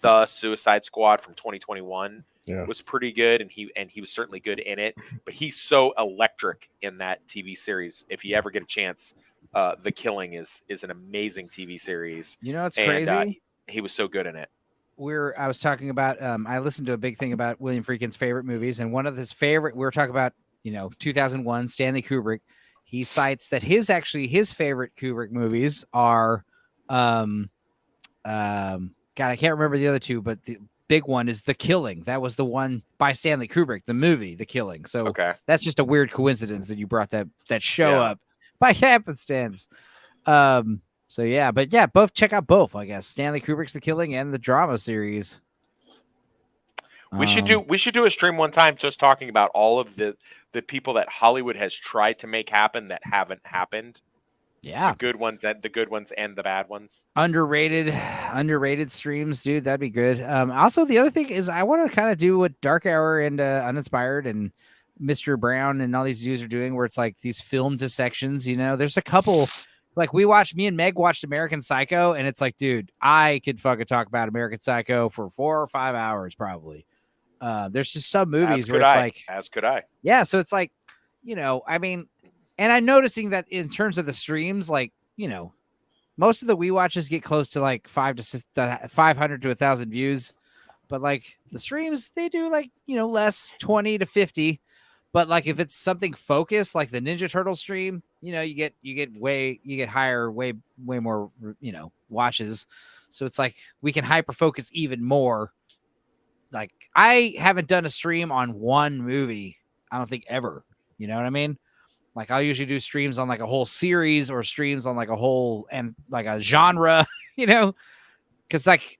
The Suicide Squad from 2021 was pretty good, and he was certainly good in it. But he's so electric in that TV series. If you ever get a chance, The Killing is an amazing TV series. It's crazy. He was so good in it. I was talking about. I listened to a big thing about William Friedkin's favorite movies, and one of his favorite. We were talking about. 2001, Stanley Kubrick. He cites that his favorite Kubrick movies are, God, I can't remember the other 2, but the big one is The Killing. That was the one by Stanley Kubrick, the movie, The Killing. So that's just a weird coincidence that you brought that show up by happenstance. Both check out both, I guess. Stanley Kubrick's The Killing and the drama series. We should do a stream one time just talking about all of the people that Hollywood has tried to make happen that haven't happened. Yeah. The good ones and the bad ones. Underrated streams, dude. That'd be good. Also, the other thing is I want to kind of do what Dark Hour and Uninspired and Mr. Brown and all these dudes are doing, where it's like these film dissections. There's a couple. Like me and Meg watched American Psycho, and it's like, dude, I could fucking talk about American Psycho for 4 or 5 hours probably. There's just some movies where it's like, as could I. Yeah. So it's like, I mean, and I'm noticing that in terms of the streams, like, most of the WeWatches get close to like 500 to 1,000 views, but like the streams, they do like, less 20 to 50. But like if it's something focused, like the Ninja Turtle stream, you get higher, way more, watches. So it's like we can hyper focus even more. Like I haven't done a stream on one movie, I don't think ever. You know what I mean? Like I'll usually do streams on like a whole series or streams on like a whole and like a genre, because like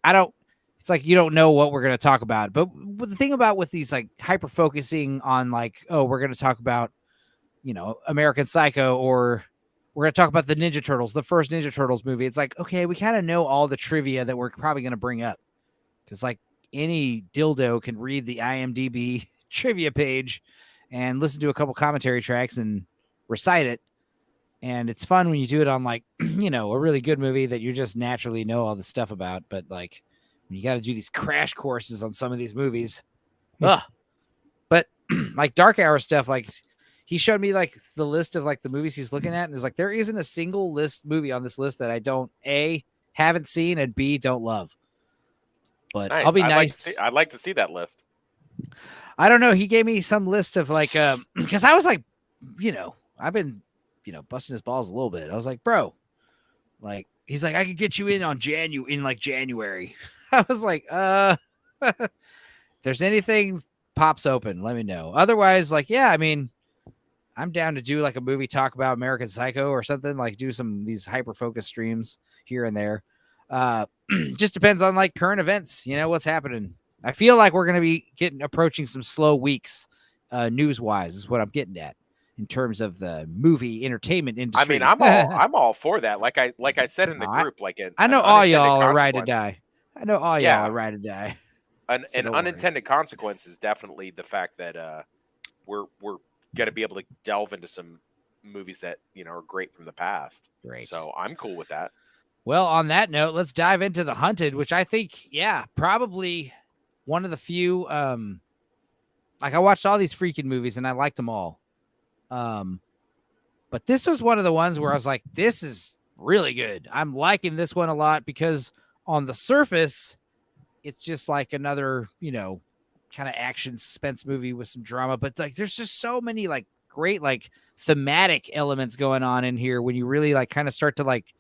it's like you don't know what we're gonna talk about. But the thing about with these like hyper focusing on like, oh, we're gonna talk about American Psycho, or we're gonna talk about the Ninja Turtles, the first Ninja Turtles movie. It's like, okay, we kind of know all the trivia that we're probably gonna bring up, because like any dildo can read the IMDb trivia page and listen to a couple commentary tracks and recite it. And it's fun when you do it on like, a really good movie that you just naturally know all the stuff about. But like when you got to do these crash courses on some of these movies. But like Dark Hour stuff, like he showed me like the list of like the movies he's looking at. And is like, there isn't a single movie on this list that I don't haven't seen and B, don't love. But nice. I'll be nice. I'd like to see that list. I don't know. He gave me some list of like, because I was like, I've been, busting his balls a little bit. I was like, bro, like, he's like, I could get you in on January. I was like, if there's anything pops open, let me know. Otherwise, like, yeah, I mean, I'm down to do like a movie talk about American Psycho or something, like do these hyper focus streams here and there. Just depends on like current events, what's happening. I feel like we're going to be approaching some slow weeks, news wise is what I'm getting at in terms of the movie entertainment industry. I mean, I'm all for that. Like I said in the group, I know all y'all are right to die. I know all y'all are right to die. An unintended consequence is definitely the fact that we're going to be able to delve into some movies that are great from the past. Great. So I'm cool with that. Well, on that note, let's dive into The Hunted, which I think, probably one of the few. Like I watched all these freaking movies and I liked them all. But this was one of the ones where I was like, this is really good. I'm liking this one a lot because on the surface, it's just like another, kind of action suspense movie with some drama. But like, there's just so many like great, like thematic elements going on in here when you really like kind of start to like,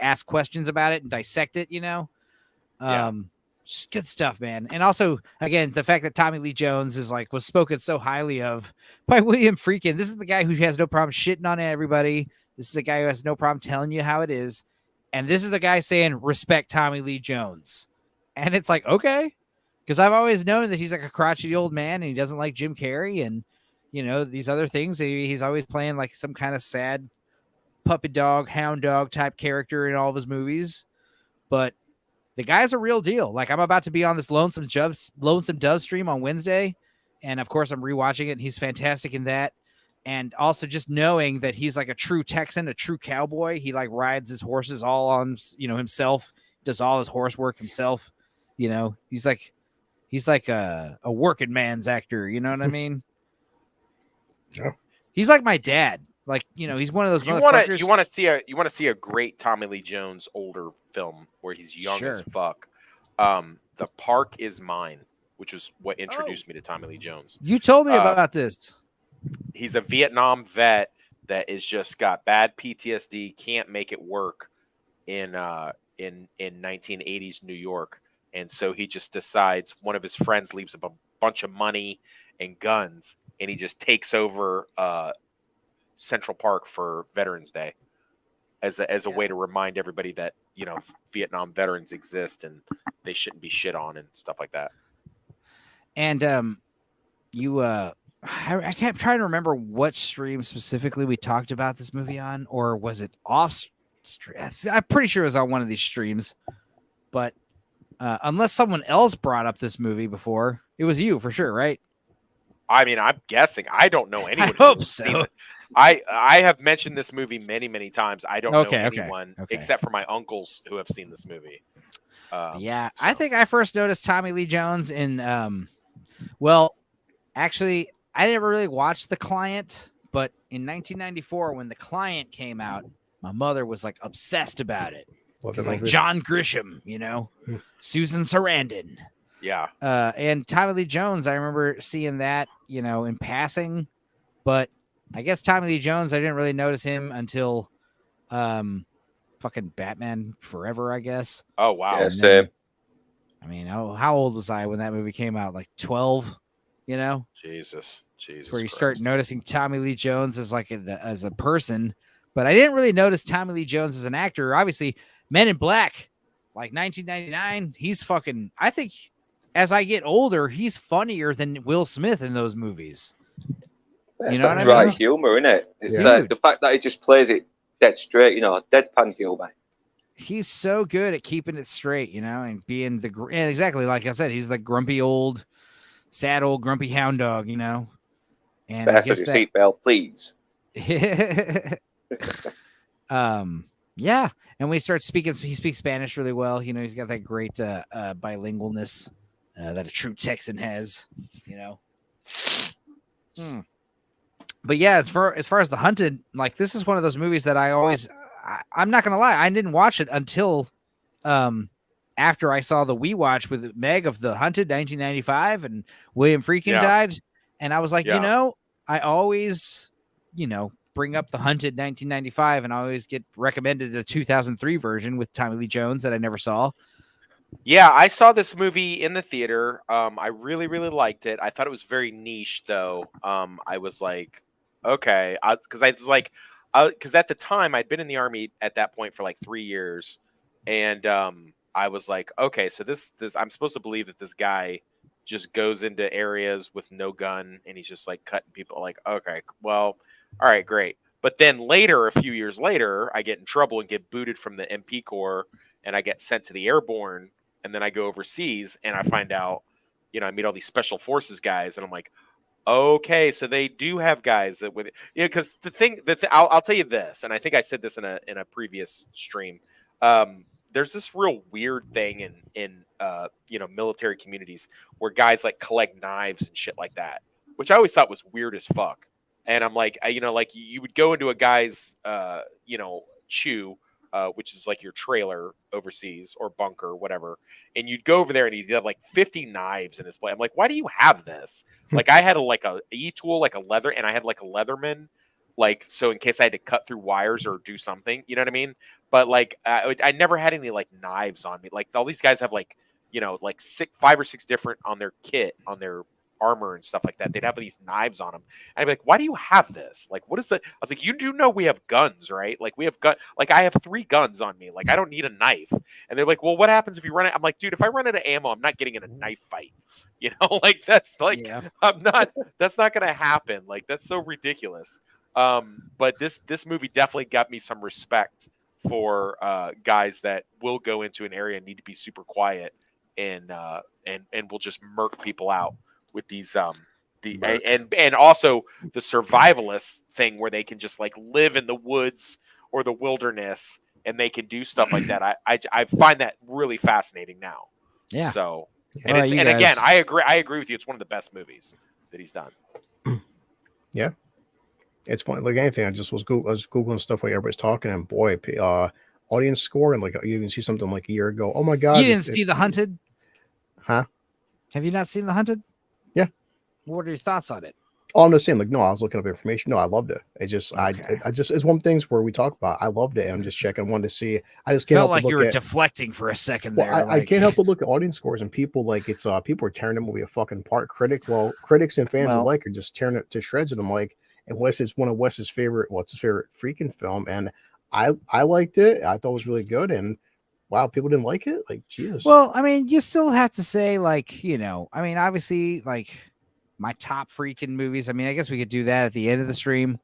ask questions about it and dissect it, just good stuff, man. And also, again, the fact that Tommy Lee Jones was spoken so highly of by William Friedkin. This is the guy who has no problem shitting on everybody. This is a guy who has no problem telling you how it is. And this is the guy saying, respect Tommy Lee Jones. And it's like, okay. Because I've always known that he's like a crotchety old man and he doesn't like Jim Carrey and, these other things. He's always playing like some kind of sad puppy dog, hound dog type character in all of his movies. But the guy's a real deal. Like I'm about to be on this Lonesome Dove stream on Wednesday. And of course I'm rewatching it. And he's fantastic in that. And also just knowing that he's like a true Texan, a true cowboy. He like rides his horses all on, himself, does all his horse work himself. He's like a working man's actor. You know what I mean? Yeah. He's like my dad. Like, he's one of those motherfuckers. You want to see a great Tommy Lee Jones older film where he's young as fuck. The Park Is Mine, which is what introduced me to Tommy Lee Jones. You told me about this. He's a Vietnam vet that is just got bad PTSD, can't make it work in 1980s New York. And so he just decides one of his friends leaves him a bunch of money and guns, and he just takes over Central Park for Veterans Day as a way to remind everybody that Vietnam veterans exist and they shouldn't be shit on and stuff like that. And I kept trying to remember what stream specifically we talked about this movie on, or was it off stream? I'm pretty sure it was on one of these streams, but unless someone else brought up this movie before, it was you for sure, right? I mean, I'm guessing. I don't know anyone. I hope so. I have mentioned this movie many, many times. I don't know anyone except for my uncles who have seen this movie. I think I first noticed Tommy Lee Jones in, actually, I never really watched The Client, but in 1994, when The Client came out, my mother was like obsessed about it. Because like John Grisham, Susan Sarandon. Yeah. And Tommy Lee Jones, I remember seeing that, in passing, but I guess Tommy Lee Jones, I didn't really notice him until fucking Batman Forever, I guess. Oh, wow. Yeah, same. I mean, how old was I when that movie came out? Like 12, Jesus. It's where you start noticing Tommy Lee Jones as like as a person, but I didn't really notice Tommy Lee Jones as an actor. Obviously, Men in Black, like 1999, he's fucking, I think as I get older, he's funnier than Will Smith in those movies. It's that dry humor, isn't it? It's the fact that he just plays it dead straight, deadpan humor. He's so good at keeping it straight, and being exactly like I said, he's the grumpy old, sad old grumpy hound dog, And Fasten your seatbelt, please. Yeah. And we start speaking, he speaks Spanish really well. He's got that great bilingualness that a true Texan has, But yeah, as far as The Hunted, like this is one of those movies that I'm not going to lie. I didn't watch it until after I saw the We Watch with Meg of The Hunted 1995 and William Friedkin died. And I was like, I always, bring up The Hunted 1995, and I always get recommended a 2003 version with Tommy Lee Jones that I never saw. Yeah, I saw this movie in the theater. I really, really liked it. I thought it was very niche, though. I was like, okay, because I was like, because at the time I'd been in the Army at that point for like 3 years, and I was like, okay, so this I'm supposed to believe that this guy just goes into areas with no gun and he's just like cutting people. Like, okay, well, all right, great. But then later, a few years later, I get in trouble and get booted from the MP Corps, and I get sent to the Airborne. And then I go overseas and I find out, I meet all these special forces guys, and I'm like, okay, so they do have guys that with, because I'll tell you this, and I think I said this in a previous stream. There's this real weird thing in military communities where guys like collect knives and shit like that, which I always thought was weird as fuck. And I'm like, like you would go into a guy's, chew, which is like your trailer overseas or bunker, whatever. And you'd go over there and he'd have like 50 knives in his plate. I'm like, why do you have this? Like I had a e-tool, like a leather, and I had like a Leatherman, like, so in case I had to cut through wires or do something, you know what I mean? But like, I never had any like knives on me. Like all these guys have like, like 5 or 6 different on their kit, on their armor and stuff like that. They'd have these knives on them. And I'd be like, why do you have this? Like, what is that? I was like, you do know we have guns, right? Like we have like I have 3 guns on me. Like I don't need a knife. And they're like, well, what happens if you run it? I'm like, dude, if I run out of ammo, I'm not getting in a knife fight. Like that's like, that's not going to happen. Like that's so ridiculous. But this movie definitely got me some respect for guys that will go into an area and need to be super quiet and will just murk people out with these and also the survivalist thing where they can just like live in the woods or the wilderness and they can do stuff like that. I find that really fascinating now. Yeah. So and again, I agree with you. It's one of the best movies that he's done. Yeah. It's funny, like anything. I was googling stuff while everybody's talking, and boy, audience score, and like you even see something like a year ago. Oh my god! You didn't see The Hunted, huh? Have you not seen The Hunted? Yeah. What are your thoughts on it? Oh, I'm just saying, like, no, I was looking up information. No, I loved it. It just, Okay. I just, it's one of the things where we talk about. I loved it, and I'm just checking. I wanted to see. I just can't Felt help like but you look were at, deflecting for a second well, there. I can't help but look at audience scores, and people like it's people are tearing the movie a fucking part. Critics and fans alike are just tearing it to shreds, and I'm like, and Wes is one of Wes's favorite. What's his favorite Freakin' film? And I liked it. I thought it was really good, and wow, people didn't like it. Like, Jesus. Well, I mean, you still have to say, like, I mean, obviously, like, my top Freakin' movies. I mean, I guess we could do that at the end of the stream,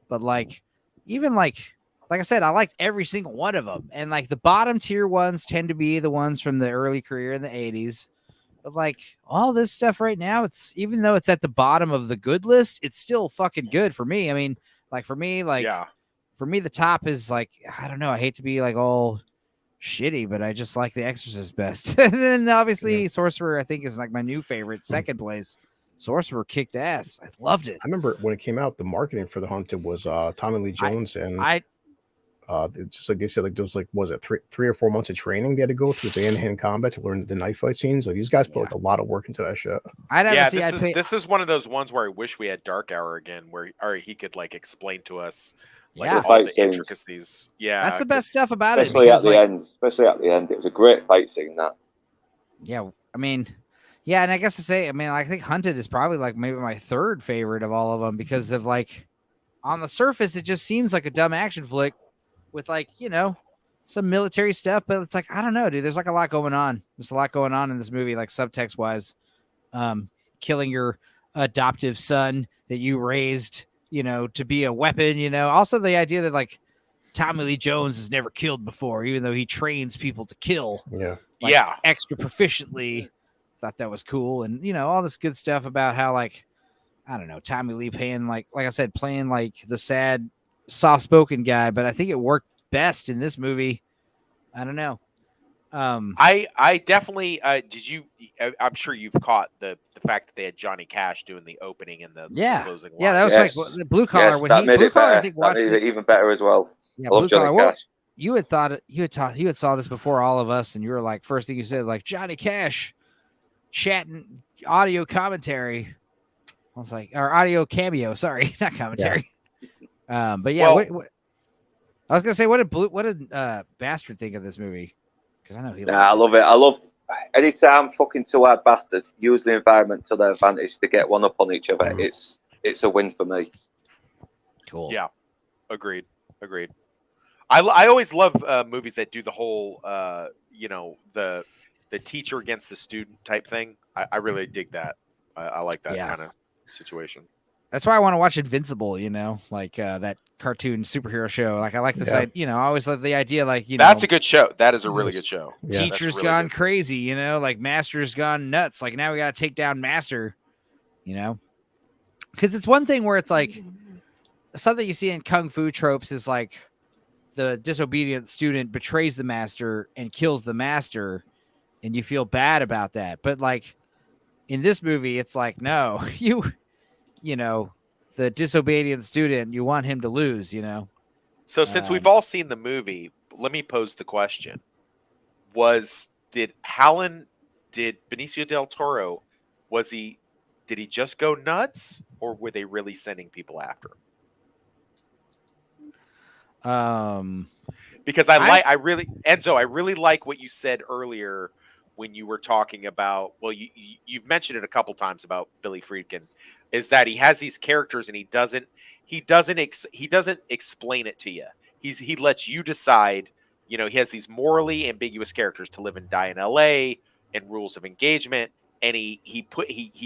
but like, even like I said, I liked every single one of them, and like the bottom tier ones tend to be the ones from the early career in the 80s. But like all this stuff right now, it's, even though it's at the bottom of the good list, it's still fucking good for me. I mean, like for me, the top is like, I don't know. I hate to be like all shitty, but I just like The Exorcist best. And then obviously Sorcerer, I think, is like my new favorite. Second place. Sorcerer kicked ass. I loved it. I remember when it came out, the marketing for The Hunted was Tommy Lee Jones just like they said, like those, like, was it 3 or 4 months of training they had to go through the hand-to-hand combat to learn the knife fight scenes. Like these guys put like a lot of work into that shit. This is one of those ones where I wish we had Dark Hour again, where he could like explain to us like all the intricacies. Yeah, that's the best stuff about especially it. Especially at the end, it was a great fight scene. That. Yeah, I mean, yeah, and I guess to say, I mean, I think Hunted is probably like maybe my third favorite of all of them because of like, on the surface, it just seems like a dumb action flick with like, some military stuff, but it's like, I don't know, dude. There's like a lot going on. There's a lot going on in this movie, like subtext wise, killing your adoptive son that you raised, to be a weapon, also the idea that like Tommy Lee Jones has never killed before, even though he trains people to kill. Yeah. Extra proficiently. Thought that was cool. And, all this good stuff about how like, I don't know, Tommy Lee playing like I said, playing like the sad, soft-spoken guy, but I think it worked best in this movie. I don't know. I definitely I'm sure you've caught the fact that they had Johnny Cash doing the opening and the closing line. Yeah, that was like the Blue Collar. Yes, that made it even better as well. Yeah, I love Johnny Cash. You had saw this before all of us, and you were like, first thing you said, like, Johnny Cash chatting audio commentary. I was like, or audio cameo, sorry, not commentary. But yeah, Well- what I was gonna say, what did Bastard think of this movie? Because I know he. I love it. I love anytime fucking two hard bastards use the environment to their advantage to get one up on each other. It's a win for me. Cool. Yeah, agreed. I always love movies that do the whole the teacher against the student type thing. I really dig that. I like that kind of situation. That's why I want to watch Invincible, like that cartoon superhero show. Like, I like this idea, I always love the idea, like, that's a good show. That is a really good show. Teacher's really gone good. crazy, like Master's gone nuts. Like, now we got to take down Master, because it's one thing where it's like something you see in Kung Fu tropes is like the disobedient student betrays the master and kills the master, and you feel bad about that. But like in this movie, it's like, no, the disobedient student, you want him to lose, So since we've all seen the movie, let me pose the question. Did Benicio del Toro, did he just go nuts, or were they really sending people after him? Because I really like what you said earlier when you were talking about, well, you've mentioned it a couple times about Billy Friedkin, is that he has these characters and he doesn't explain it to you. He lets you decide. He has these morally ambiguous characters to live and die in LA and rules of engagement, and he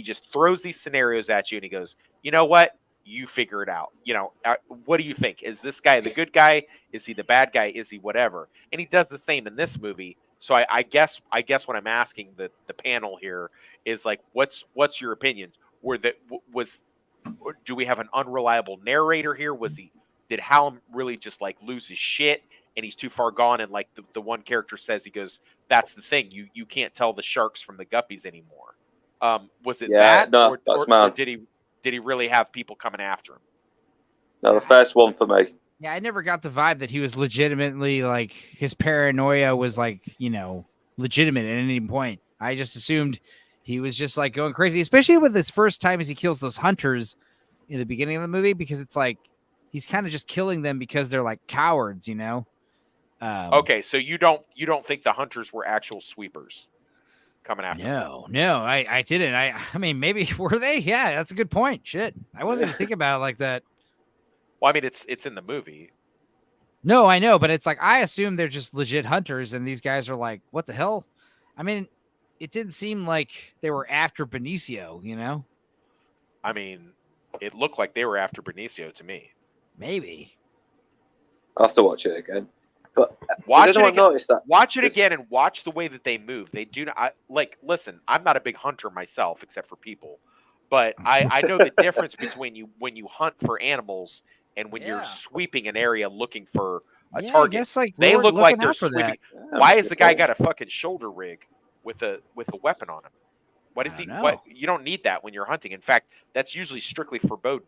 just throws these scenarios at you and he goes, you know what? You figure it out. What do you think? Is this guy the good guy? Is he the bad guy? Is he whatever? And he does the same in this movie. So I guess what I'm asking the panel here is like, what's your opinion? Do we have an unreliable narrator here? Did Hallam really just like lose his shit and he's too far gone? And like the one character says, he goes, that's the thing. You can't tell the sharks from the guppies anymore. Was it that? No, or did he really have people coming after him? No, the first one for me. Yeah, I never got the vibe that he was legitimately, like, his paranoia was like, legitimate at any point. I just assumed he was just like going crazy, especially with his first time as he kills those hunters in the beginning of the movie, because it's like he's kind of just killing them because they're like cowards, Okay, so you don't think the hunters were actual sweepers coming after him? No, I didn't. I mean, maybe were they? Yeah, that's a good point. Shit, I wasn't even thinking about it like that. Well, I mean, it's in the movie. No, I know, but it's like I assume they're just legit hunters, and these guys are like, what the hell? I mean, it didn't seem like they were after Benicio, I mean, it looked like they were after Benicio to me. Maybe. I'll have to watch it again. But watch it again and watch the way that they move. They do not listen, I'm not a big hunter myself, except for people. But I know the difference between when you hunt for animals and when you're sweeping an area looking for a target. Guess, like, they look like they're for sweeping. That. Why has the guy got a fucking shoulder rig with a weapon on him? What is he? What, you don't need that when you're hunting. In fact, that's usually strictly forbidden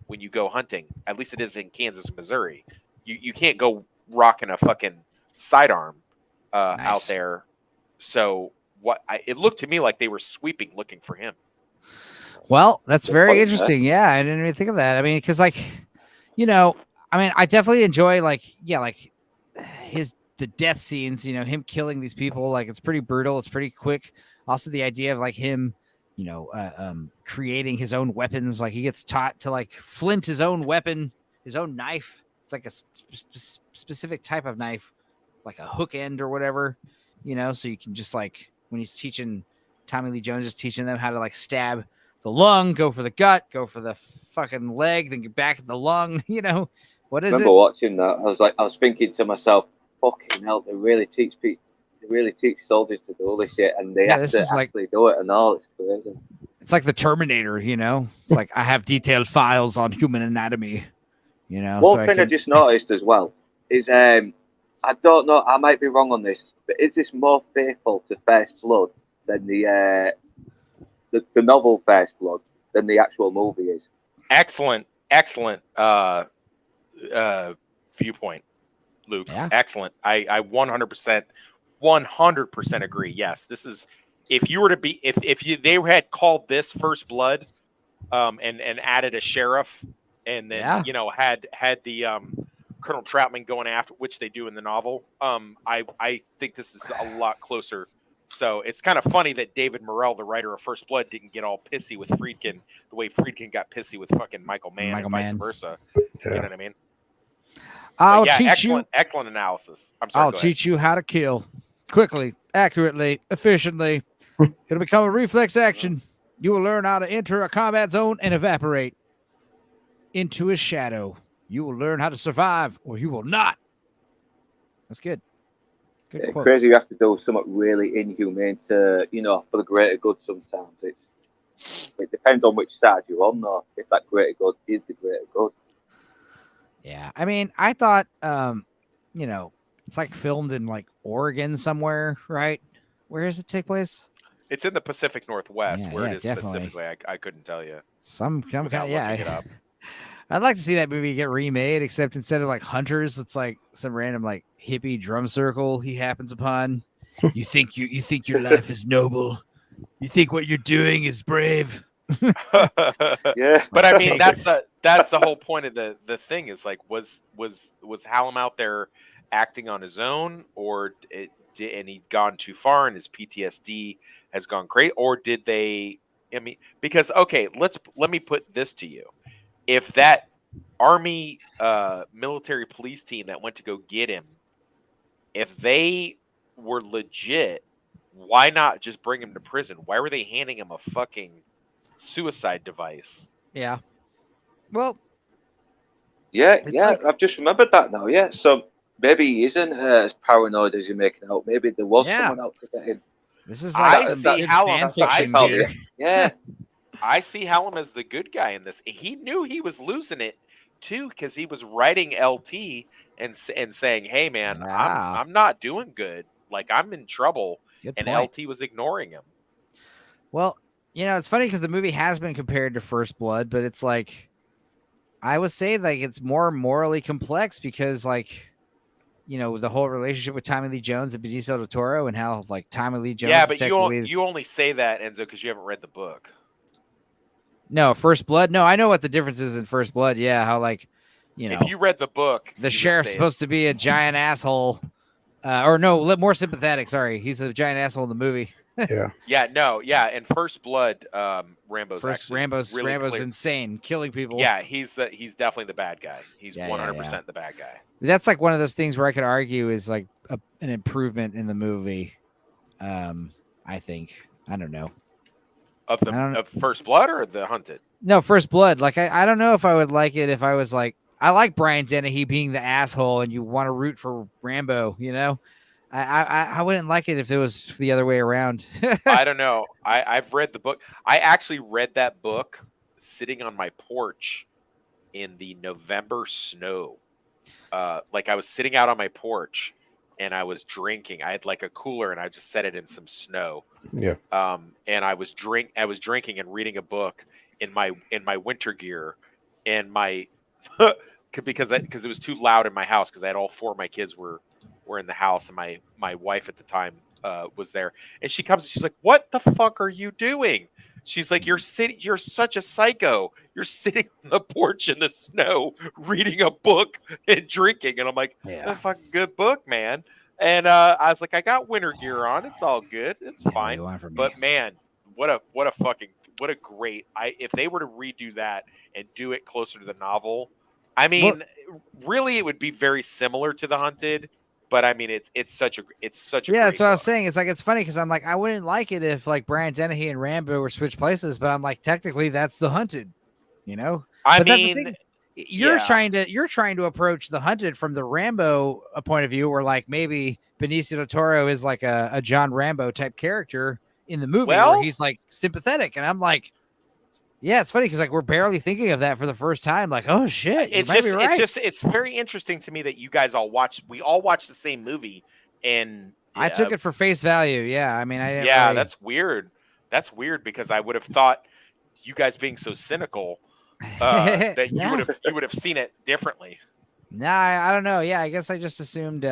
when you go hunting. At least it is in Kansas and Missouri. You can't go rocking a fucking sidearm out there. So it looked to me like they were sweeping looking for him. Well, that's very interesting. Yeah, I didn't even think of that. I mean, because I definitely enjoy the death scenes, him killing these people. Like, it's pretty brutal. It's pretty quick. Also, the idea of like him, creating his own weapons. Like, he gets taught to like flint his own weapon, his own knife. It's like a specific type of knife, like a hook end or whatever, so you can just like, when he's teaching, Tommy Lee Jones is teaching them how to like stab the lung, go for the gut, go for the fucking leg, then get back at the lung. What is it? I remember watching that. I was thinking to myself, fucking hell, they really teach soldiers to do all this shit, and they have to actually do it and all. It's crazy. It's like the Terminator, It's like, I have detailed files on human anatomy, One thing I just noticed as well is, I don't know, I might be wrong on this, but is this more faithful to First Blood than the novel First Blood than the actual movie is? Excellent viewpoint, Luke. Yeah. Excellent. I 100% agree. Yes, this is, if you were to be, if they had called this First Blood, and added a sheriff, and then Yeah. had the Colonel Troutman going after, which they do in the novel. I think this is a lot closer. So it's kind of funny that David Morrell, the writer of First Blood, didn't get all pissy with Friedkin the way Friedkin got pissy with fucking Michael Mann and vice versa. Yeah. You know what I mean? I'll yeah, teach you. Excellent analysis. I'm sorry. I'll teach you how to kill quickly, accurately, efficiently. It'll become a reflex action. You will learn how to enter a combat zone and evaporate into a shadow. You will learn how to survive, or you will not. That's good. Good Yeah, quotes. crazy you have to do something really inhumane to, for the greater good sometimes. It depends on which side you're on, though, if that greater good is the greater good. Yeah, I mean, I thought, it's like filmed in like Oregon somewhere, right? Where does it take place? It's in the Pacific Northwest. Where it is definitely. specifically, I couldn't tell you. Some kind of, looking it up. I'd like to see that movie get remade, except instead of like hunters, it's like some random like hippie drum circle he happens upon. You think your life is noble. You think what you're doing is brave. Yeah, but I mean that's the whole point of the thing is like was Hallam out there acting on his own, or and he'd gone too far and his PTSD has gone great, or did they? I mean, because okay, let me put this to you: if that Army military police team that went to go get him, if they were legit, why not just bring him to prison? Why were they handing him a fucking suicide device? Yeah. Well. Yeah. I've just remembered that now. Yeah. So maybe he isn't as paranoid as you're making out. Maybe there was someone out to get him. This is like Yeah. I see Hallam as the good guy in this. He knew he was losing it too, because he was writing LT and saying, "Hey man, I'm not doing good. Like I'm in trouble." And LT was ignoring him. Well, it's funny because the movie has been compared to First Blood, but it's like, I would say like it's more morally complex because like, the whole relationship with Tommy Lee Jones and Benicio del Toro and how like Tommy Lee Jones. Yeah, but you only say that, Enzo, because you haven't read the book. No, First Blood. No, I know what the difference is in First Blood. Yeah, how like, if you read the book, the sheriff's supposed to be a giant asshole. Or no, more sympathetic. Sorry, he's a giant asshole in the movie. Yeah. In First Blood, Rambo's Rambo's insane, killing people. Yeah, he's definitely the bad guy. He's 100% the bad guy. That's like one of those things where I could argue is like an improvement in the movie. I think. I don't know. Of First Blood or The Hunted? No, First Blood. Like I don't know if I would like it if I was like, I like Brian Dennehy being the asshole and you want to root for Rambo, I wouldn't like it if it was the other way around. I don't know. I've read the book. I actually read that book sitting on my porch in the November snow. Like I was sitting out on my porch and I was drinking. I had like a cooler and I just set it in some snow. Yeah. And I was drinking and reading a book in my winter gear and my because it was too loud in my house because I had all four of my kids were in the house and my wife at the time was there, and she comes and she's like, "What the fuck are you doing?" She's like, "You're such a psycho. You're sitting on the porch in the snow reading a book and drinking." And I'm like, "That's a fucking good book, man." And I was like, "I got winter gear on. It's all good. It's fine." But man, what a great if they were to redo that and do it closer to the novel. I mean, really, it would be very similar to The Hunted, but I mean, it's such a yeah. That's what I was saying. It's like it's funny because I'm like, I wouldn't like it if like Brian Dennehy and Rambo were switched places, but I'm like, technically, that's The Hunted, I but mean, that's the thing. You're trying to approach The Hunted from the Rambo point of view, where like maybe Benicio del Toro is like a John Rambo type character in the movie, where he's like sympathetic, and I'm like. Yeah, it's funny because like we're barely thinking of that for the first time. Like, oh shit, it's very interesting to me that you guys we all watched the same movie, and I took it for face value. Yeah, I mean, I didn't really... that's weird. That's weird because I would have thought you guys being so cynical that you would have seen it differently. Nah, I don't know. Yeah, I guess I just assumed,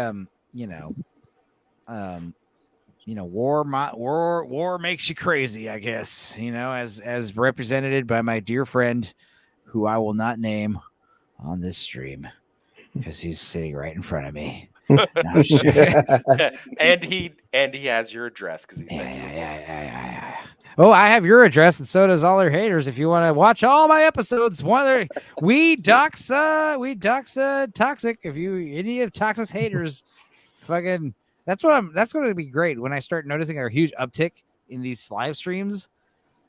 war makes you crazy, I guess, as represented by my dear friend who I will not name on this stream because he's sitting right in front of me. and he has your address because he sent you. Yeah. Oh, I have your address, and so does all their haters. If you want to watch all my episodes, we dox Toxic. If you any of Toxic's haters, fucking that's going to be great when I start noticing a huge uptick in these live streams,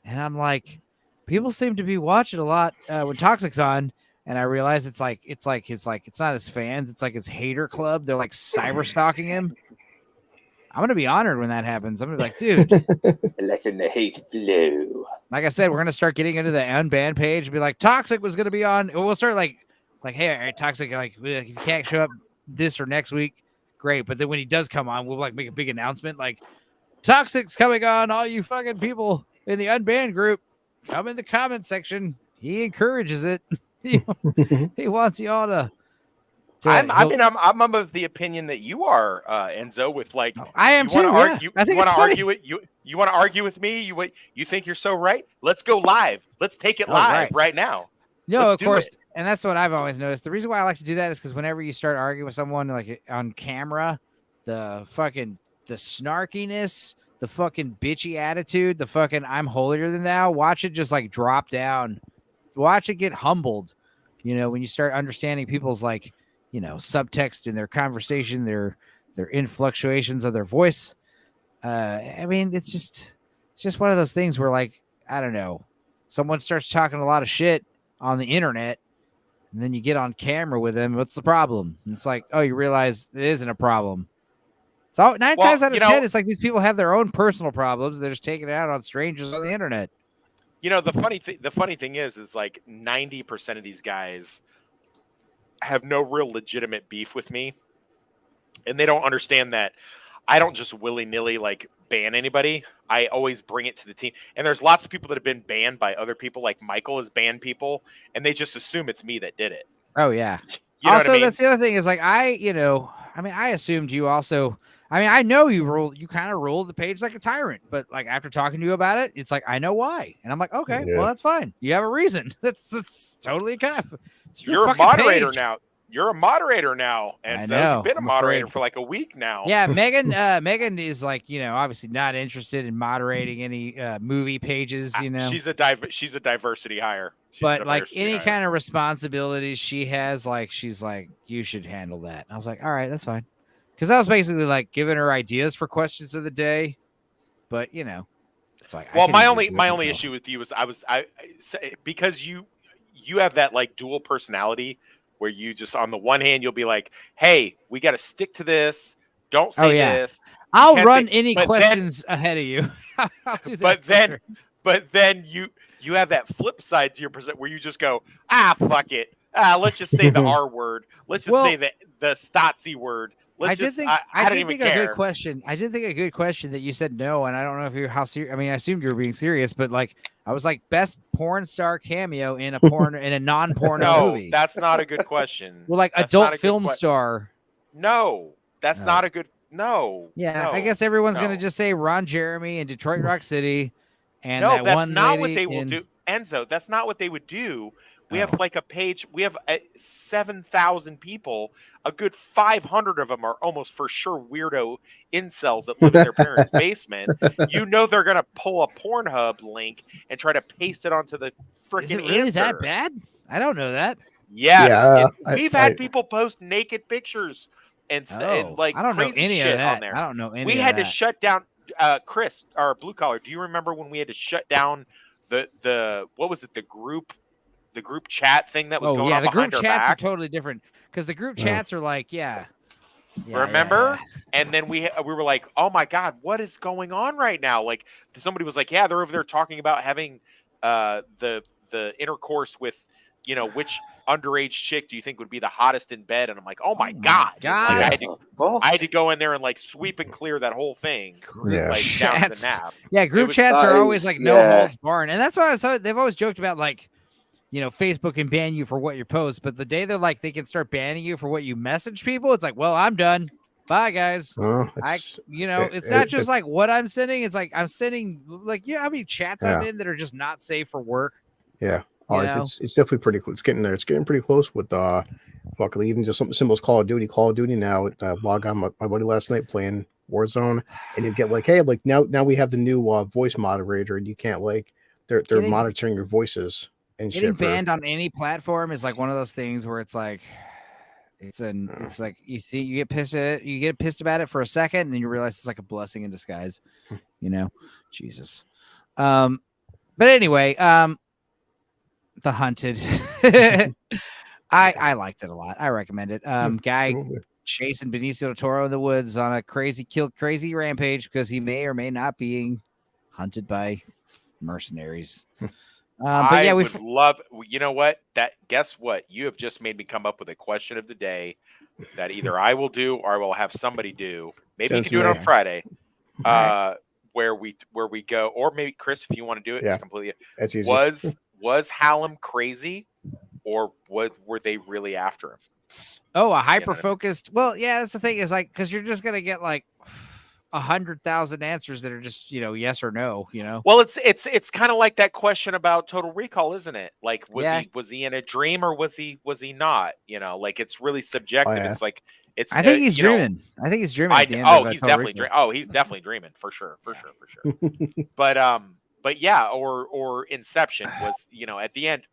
and I'm like, people seem to be watching a lot when Toxic's on. And I realize it's not his fans, it's like his hater club. They're like cyber stalking him. I'm gonna be honored when that happens. I'm gonna be like, dude, letting the hate flow. Like I said, we're gonna start getting into the unbanned page and be like, Toxic was gonna be on. We'll start like, hey, all right, Toxic, like if you can't show up this or next week, great. But then when he does come on, we'll like make a big announcement like, Toxic's coming on. All you fucking people in the unbanned group, come in the comment section. He encourages it. He wants you all to. I'm of the opinion that you are, Enzo. With like, I am too. You want to argue it? You want to argue with me? You think you're so right? Let's go live. Let's take it live right now. No, of course, and that's what I've always noticed. The reason why I like to do that is because whenever you start arguing with someone like on camera, the snarkiness, the fucking bitchy attitude, the fucking I'm holier than thou. Watch it just like drop down. Watch it get humbled. You know, when you start understanding people's like, you know, subtext in their conversation, their influctuations of their voice. I mean, it's just one of those things where like, I don't know, someone starts talking a lot of shit on the internet and then you get on camera with them. What's the problem? And it's like, oh, you realize it isn't a problem. So 9 times out of 10, it's like these people have their own personal problems. They're just taking it out on strangers on the internet. You know, the funny thing is like 90% of these guys have no real legitimate beef with me. And they don't understand that I don't just willy-nilly like ban anybody. I always bring it to the team. And there's lots of people that have been banned by other people. Like Michael has banned people and they just assume it's me that did it. Oh yeah. You know also, what I mean? That's the other thing is like, I assumed you also, I know you kind of ruled the page like a tyrant, but like after talking to you about it, it's like, I know why. And I'm like, okay, well, that's fine. You have a reason. That's totally You're a moderator now. You're a moderator now. And so know, you've been a moderator for like a week now. Yeah. Megan is like, you know, obviously not interested in moderating any movie pages, you know, she's a diversity hire. But like any kind of responsibilities she has, like, she's like, you should handle that. And I was like, all right, that's fine. Because I was basically like giving her ideas for questions of the day, but you know, it's like, well, my only issue with you is because you have that like dual personality where you just on the one hand you'll be like, hey, we got to stick to this. Don't say this. I'll run any questions ahead of you. I'll do that but then you have that flip side to your present where you just go, fuck it. Let's just say the R word. Let's just say the Stotzy word. I did think a good question. I did think a good question that you said no, and I don't know if how serious. I mean, I assumed you were being serious, but like I was like best porn star cameo in a non-porno movie. No, that's not a good question. Well, like that's adult film star. No, that's not a good. No. Yeah, no, I guess everyone's gonna just say Ron Jeremy in Detroit Rock City, and no, that that's one not lady what they will do, Enzo. That's not what they would do. We have like a page. We have 7,000 people. A good 500 of them are almost for sure weirdo incels that live in their parents' basement. You know they're gonna pull a Pornhub link and try to paste it onto the freaking. Is it really that bad? I don't know that. Yes, yeah, we've had people post naked pictures and like I don't crazy know any shit of that. on there. I don't know any. We had to shut down. Chris, our blue collar. Do you remember when we had to shut down the what was it? The group chat thing that was going on behind our back? The group chats are totally different because the group chats are like, remember? And then we were like, oh my God, what is going on right now? Like somebody was like, yeah, they're over there talking about having the intercourse with, you know, which underage chick do you think would be the hottest in bed? And I'm like, oh my God. Like, I had to go in there and like sweep and clear that whole thing. Like down to the nap. Yeah, group chats are always like no holds barred. And that's why they've always joked about like, you know, Facebook can ban you for what you post, but the day they're like, they can start banning you for what you message people. It's like, well, I'm done. Bye guys. It's not just like what I'm sending. It's like, I'm sending like, how many chats I'm in that are just not safe for work. Yeah. Oh, it's definitely pretty close. It's getting there. It's getting pretty close with luckily even just something simple as Call of Duty. Call of Duty now. Log on my buddy last night playing Warzone, and you get like, hey, like now we have the new voice moderator, and you can't like they're monitoring your voices and getting shit. Banned on any platform is like one of those things where it's like it's like you get pissed at it, you get pissed about it for a second, and then you realize it's like a blessing in disguise. Jesus. But anyway, The Hunted. I liked it a lot. I recommend it. Guy chasing Benicio del Toro in the woods on a crazy rampage because he may or may not be hunted by mercenaries. But yeah, would love. You know what? Guess what? You have just made me come up with a question of the day that either I will do or I will have somebody do. Maybe you can do it on Friday. Where we go, or maybe Chris, if you want to do it, it's completely. That's easy. Was Hallam crazy, or were they really after him? Oh, a hyper-focused. Well, yeah, that's the thing is like because you're just gonna get like 100,000 answers that are just yes or no. Well, it's kind of like that question about Total Recall, isn't it? Like was he in a dream or was he not? Like it's really subjective. It's like I think he's dreaming. I think he's dreaming. He's definitely dreaming. Oh, he's definitely dreaming for sure. But yeah, or Inception was at the end.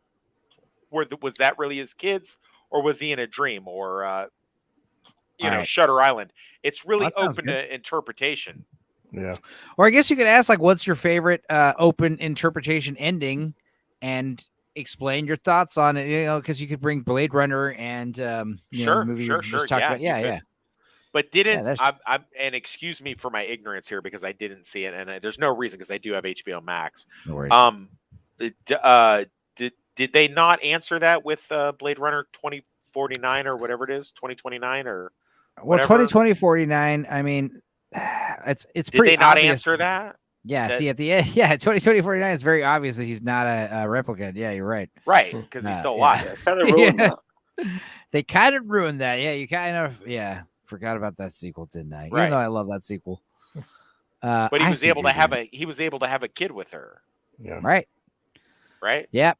Was that really his kids, or was he in a dream, or Shutter Island? It's really open to interpretation. Yeah. Or I guess you could ask like, what's your favorite open interpretation ending, and explain your thoughts on it. Because you could bring Blade Runner and sure. Yeah. But and excuse me for my ignorance here because I didn't see it, and there's no reason because I do have HBO Max. No worries. Did they not answer that with Blade Runner 2049 or whatever it is, 2029 or whatever? 2049. I mean, it's Did pretty. Did they not obvious. Answer that? Yeah. See at the end. Yeah, 2049. It's very obvious that he's not a replicant. Yeah, you're right. Right, because he's still alive. Yeah, kind of ruined that. They kind of ruined that. Yeah, you kind of forgot about that sequel, didn't I? Even though I love that sequel. But he was able to have a kid with her. Yeah. Right. Yep.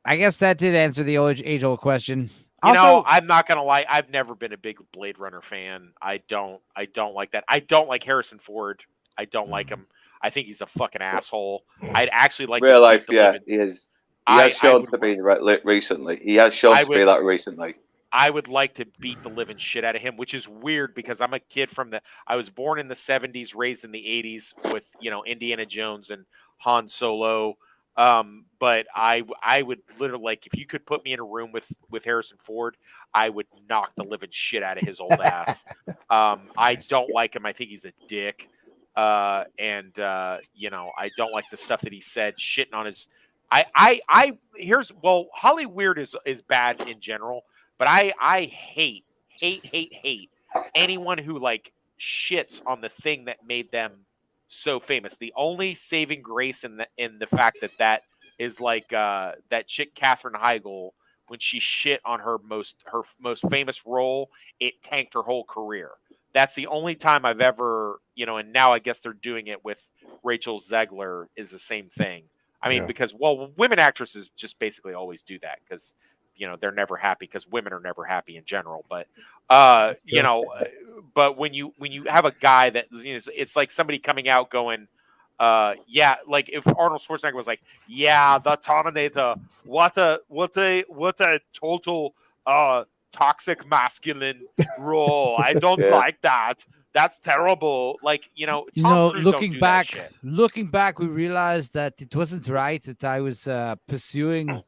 I guess that did answer the age-old question. I'm not gonna lie. I've never been a big Blade Runner fan. I don't like that. I don't like Harrison Ford. I don't like him. I think he's a fucking asshole. I'd actually like real life. Yeah, he is. He has shown to be recently. He has shown to be that recently. I would like to beat the living shit out of him, which is weird because I'm a kid I was born in the 70s, raised in the 80s with, Indiana Jones and Han Solo. But I would literally, like, if you could put me in a room with Harrison Ford, I would knock the living shit out of his old ass. I don't like him. I think he's a dick. I don't like the stuff that he said, shitting on his, Hollyweird is bad in general. But I hate anyone who like shits on the thing that made them so famous. The only saving grace in the fact that is like that chick Katherine Heigl, when she shit on her most famous role, it tanked her whole career. That's the only time I've ever, and now I guess they're doing it with Rachel Zegler is the same thing. I mean, because women actresses just basically always do that because they're never happy because women are never happy in general. But but when you have a guy that it's like somebody coming out going, like if Arnold Schwarzenegger was like, the Terminator, what a total toxic masculine role. I don't like that. That's terrible. Like, Tom Cruise looking back, we realized that it wasn't right that I was pursuing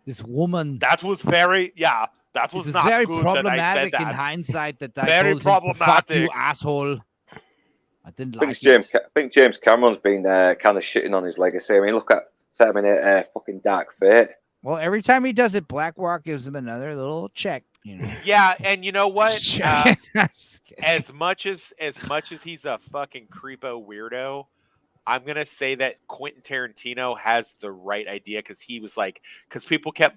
this woman. That was very, that was not very good problematic that I said in that. hindsight that I Very told him, fuck you, problematic. asshole. I didn't like I think James Cameron's been kind of shitting on his legacy. I mean, look at Terminator fucking Dark Fate. Well, every time he does it, Black Rock gives him another little check. Yeah, and you know what? As much as he's a fucking creepo weirdo, I'm gonna say that Quentin Tarantino has the right idea because people kept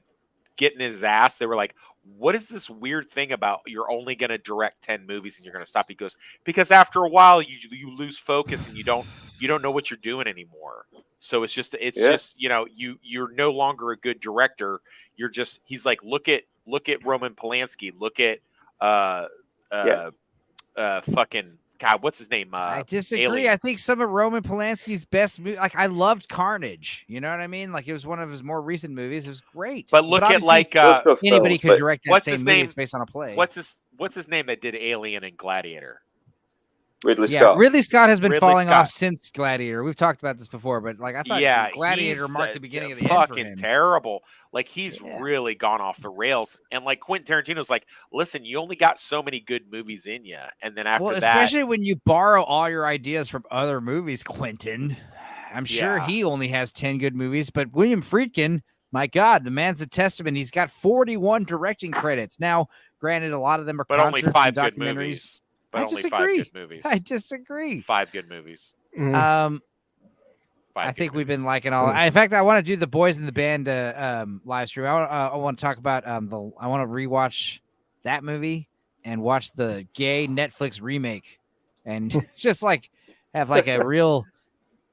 getting his ass. They were like, "What is this weird thing about you're only gonna direct 10 movies and you're gonna stop?" He goes, "Because after a while you lose focus and you don't you don't know what you're doing anymore. So it's just you're no longer a good director. You're just he's like look at Roman Polanski, look at fucking God, what's his name? I disagree. Alien. I think some of Roman Polanski's best movies, like I loved Carnage. You know what I mean? Like it was one of his more recent movies. It was great. But look at like anybody could direct that same movie. It's based on a play. What's his name that did Alien and Gladiator? Ridley Scott. Ridley Scott has been falling off since Gladiator. We've talked about this before, but like I thought Gladiator marked the beginning of the end for him. Fucking terrible. Like he's really gone off the rails. And like Quentin Tarantino's like, listen, you only got so many good movies in you. And then after that, especially when you borrow all your ideas from other movies, Quentin. I'm sure he only has 10 good movies, but William Friedkin, my God, the man's a testament. He's got 41 directing credits. Now, granted, a lot of them are only 5 good documentaries. Movies. But I only disagree. 5 good movies. I disagree. 5 good movies. I think we've been liking all. In fact, I want to do the Boys in the Band live stream. I want to talk about I want to rewatch that movie and watch the gay Netflix remake, and just like have like a real.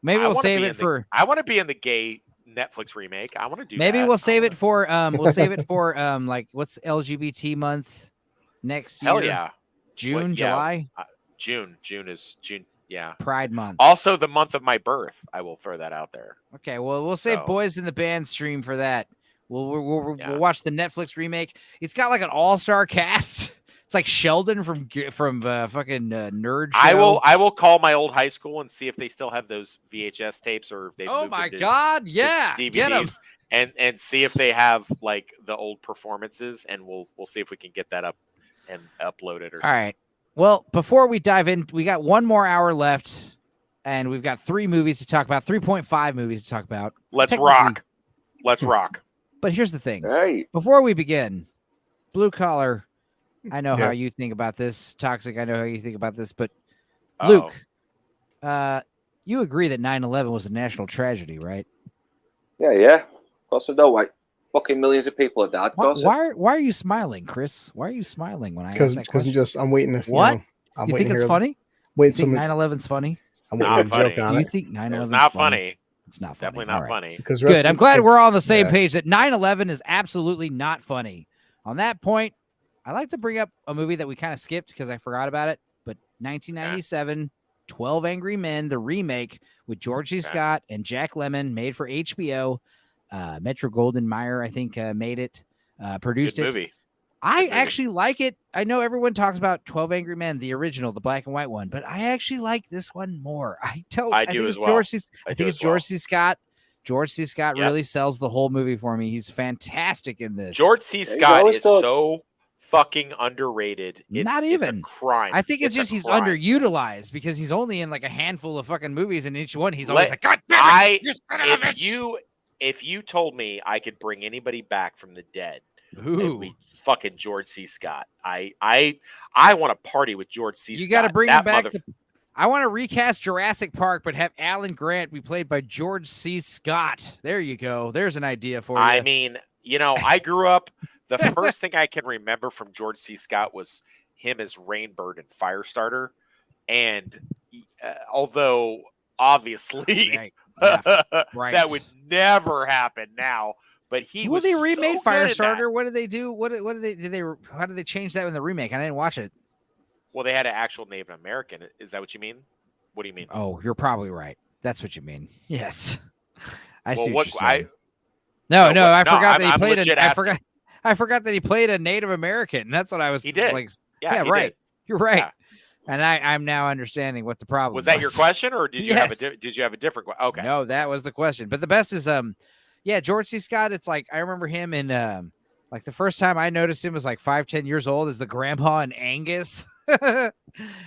Maybe we'll save it for. I want to be in the gay Netflix remake. I want to do. Maybe that. we'll save it for. We'll save it for like what's LGBT month next year? Hell yeah. June, July. June is June. Yeah. Pride month. Also the month of my birth. I will throw that out there. Okay. Well, we'll save Boys in the Band stream for that. We'll watch the Netflix remake. It's got like an all-star cast. It's like Sheldon from fucking Nerd Show. I will call my old high school and see if they still have those VHS tapes or if they've oh moved my to, God. Yeah. to DVDs Get 'em. and see if they have like the old performances, and we'll see if we can get that up and upload it. Or all right. Well, before we dive in, we got 1 more hour left, and we've got 3 movies to talk about, 3.5 movies to talk about. Let's rock. Let's rock. But here's the thing. Hey. Before we begin, Blue Collar, I know how you think about this. Toxic, I know how you think about this. But, Luke, you agree that 9/11 was a national tragedy, right? Yeah. Of course I don't. Like, fucking millions of people have died. Why are you smiling, Chris? Why are you smiling when I ask that question? Because I'm waiting. What? I'm you waiting think it's funny? Wait, you think 9/11's funny? I'm waiting to joke on Do it. you think 9/11's not funny? It's not funny. Definitely not funny. Good. I'm glad we're all on the same page that 9/11 is absolutely not funny. On that point, I like to bring up a movie that we kind of skipped because I forgot about it. But 1997, 12 Angry Men, the remake with George C. Scott and Jack Lemmon, made for HBO. Metro-Goldwyn-Mayer, I think, made it, produced Good it. movie. I actually like it. I know everyone talks about 12 Angry Men, the original, the black and white one, but I actually like this one more. I do as well. I think it's George C. Scott. George C. Scott really sells the whole movie for me. He's fantastic in this. George C. Scott is so fucking underrated. Not even. It's a crime. I think it's just he's underutilized because he's only in like a handful of fucking movies, and each one he's always like, God damn it, you son of a bitch." If you told me I could bring anybody back from the dead, it would be fucking George C. Scott. I want to party with George C. Scott. You got to bring him back. I want to recast Jurassic Park, but have Alan Grant be played by George C. Scott. There you go. There's an idea for you. I mean, I grew up. The first thing I can remember from George C. Scott was him as Rainbird in Firestarter, and although obviously. Right. Yeah, right. That would never happen now. But they remade Firestarter. What did they do? How did they change that in the remake? I didn't watch it. Well, they had an actual Native American. Is that what you mean? What do you mean? Oh, you're probably right. That's what you mean. Yes. I see what you're saying. I forgot that he played a Native American. That's what I was. He did. Like, yeah, right. Did. You're right. Yeah. And I'm now understanding what the problem was. Was that your question, or did you have a different question? Okay. No, that was the question. But the best is George C. Scott. It's like I remember him in like the first time I noticed him was like 5-10 years old as the grandpa in Angus. Man,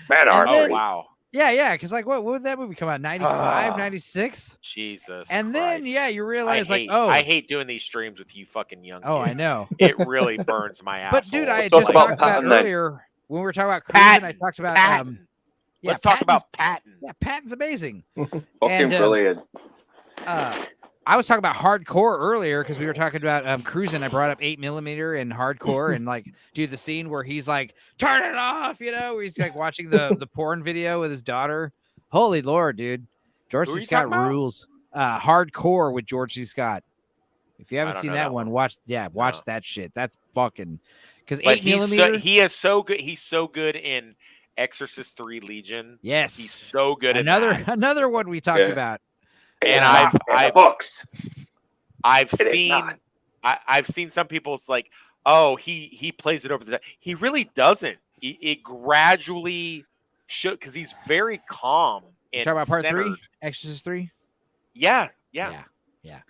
wow. Yeah, because like what would that movie come out? 95, 96? Jesus. And Christ. then you realize I hate doing these streams with you fucking young kids. Oh, I know. It really burns my ass. But dude, I had just talked about earlier when we were talking about Cruising, I talked about Patton. Let's talk about Patton. Yeah, Patton's amazing. Fucking brilliant. I was talking about Hardcore earlier because we were talking about Cruising. I brought up 8mm and Hardcore and like, dude, the scene where he's like, turn it off, where he's like watching the porn video with his daughter. Holy Lord, dude. George Who are C. you Scott talking about? rules. Hardcore with George C. Scott. If you haven't don't seen know that that one, one. watch No. that shit. That's fucking because But 8mm. he is so good. He's so good in Exorcist 3 Legion. Yes, He's so good in another that. another one we talked about. And It's not in the books. I've It is seen not. I've seen some people's like, oh, he plays it over the. He really doesn't. It gradually should, because he's very calm You and talking about part centered. 3, Exorcist 3? Yeah. Yeah.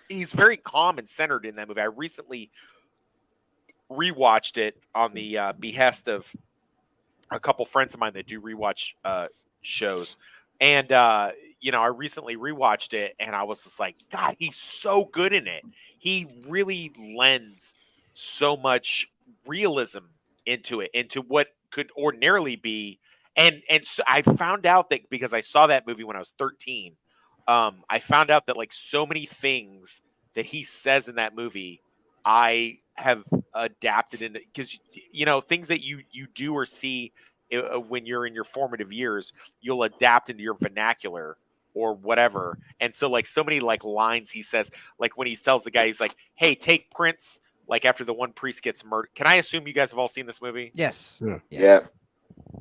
He's very calm and centered in that movie. I recently rewatched it on the behest of a couple friends of mine that do rewatch shows, and I recently rewatched it, and I was just like, God, he's so good in it. He really lends so much realism into it, into what could ordinarily be. And so I found out that because I saw that movie when I was 13, I found out that like so many things that he says in that movie, I have adapted into, because things that you do or see when you're in your formative years, you'll adapt into your vernacular or whatever. And so like so many like lines he says, like when he tells the guy, he's like, hey, take Prince, like after the one priest gets murdered. Can I assume you guys have all seen this movie? Yes. Yeah. Yeah.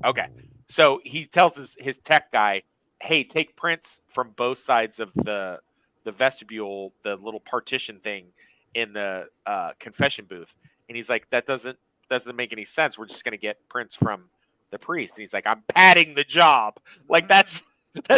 Okay. So he tells his tech guy, hey, take Prince from both sides of the vestibule, the little partition thing in the confession booth. And he's like, that doesn't make any sense. We're just going to get Prince from the priest. And he's like, I'm padding the job. Like that's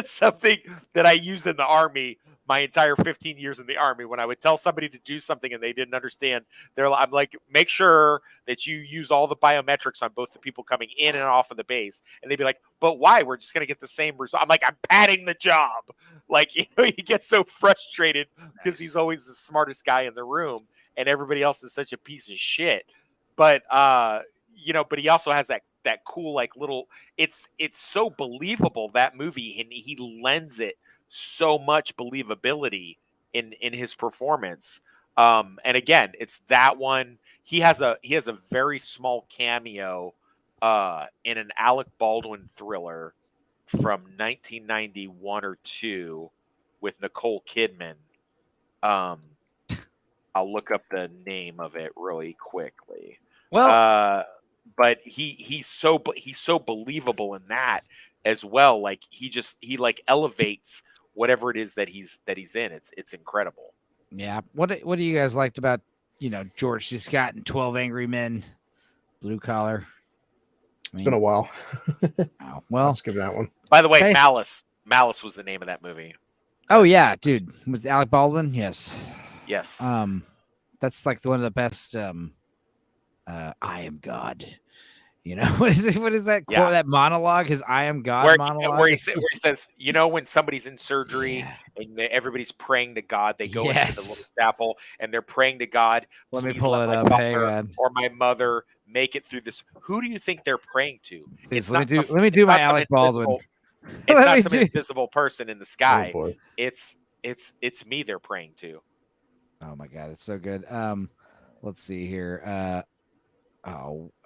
something that I used in the army my entire 15 years in the army. When I would tell somebody to do something and they didn't understand, I'm like, make sure that you use all the biometrics on both the people coming in and off of the base. And they'd be like, but why? We're just going to get the same result. I'm like, I'm padding the job. Like, he gets so frustrated because he's always the smartest guy in the room and everybody else is such a piece of shit. But, but he also has that cool, like little, it's so believable, that movie, and he lends it so much believability in his performance. And again, it's that one. He has a very small cameo in an Alec Baldwin thriller from 1991 or 2 with Nicole Kidman. I'll look up the name of it really quickly. Well, but he's so believable in that as well. Like he like elevates whatever it is that he's in. It's incredible. Yeah. What do you guys liked about George C. Scott and 12 Angry Men, Blue Collar? It's been a while. Oh, well, let's give that one. By the way, Malice was the name of that movie. Oh yeah, dude, with Alec Baldwin. Yes. That's like one of the best. I am God. What is it? What is that quote? That monologue? His "I am God" monologue. Where he says, when somebody's in surgery and everybody's praying to God, they go into the little chapel and they're praying to God. Let me pull it up. Hang on. Or my mother make it through this. Who do you think they're praying to? Let me do my Alec Baldwin. It's not some invisible person in the sky. Oh, it's me they're praying to. Oh my God, it's so good. Let's see here.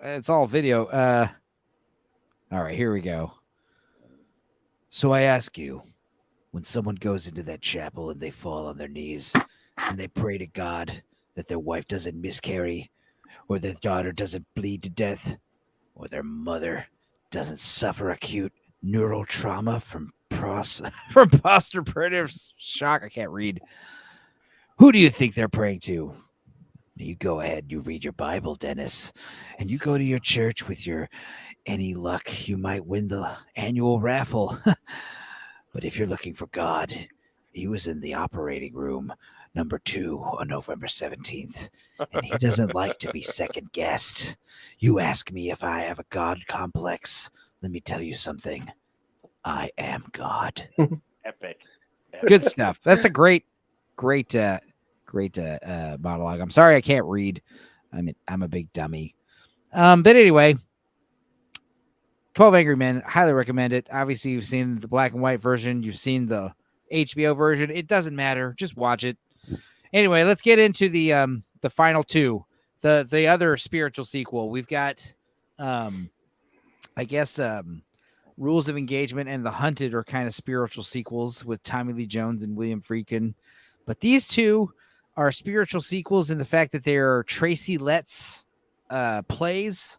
It's all video. All right, here we go. So I ask you, when someone goes into that chapel and they fall on their knees and they pray to God that their wife doesn't miscarry, or their daughter doesn't bleed to death, or their mother doesn't suffer acute neural trauma from postoperative shock. I can't read. Who do you think they're praying to? You go ahead, you read your Bible, Dennis, and you go to your church with your any luck, you might win the annual raffle. But if you're looking for God, he was in the operating room number 2 on November 17th, and he doesn't like to be second guessed. You ask me if I have a God complex. Let me tell you something. I am God. Epic. Good stuff. That's a great monologue. I'm sorry I can't read. I'm a big dummy. But anyway, 12 Angry Men, highly recommend it. Obviously, you've seen the black and white version. You've seen the HBO version. It doesn't matter. Just watch it. Anyway, let's get into the final two. The other spiritual sequel. We've got, I guess, Rules of Engagement and The Hunted are kind of spiritual sequels with Tommy Lee Jones and William Friedkin. But these two are spiritual sequels in the fact that they're Tracy Letts plays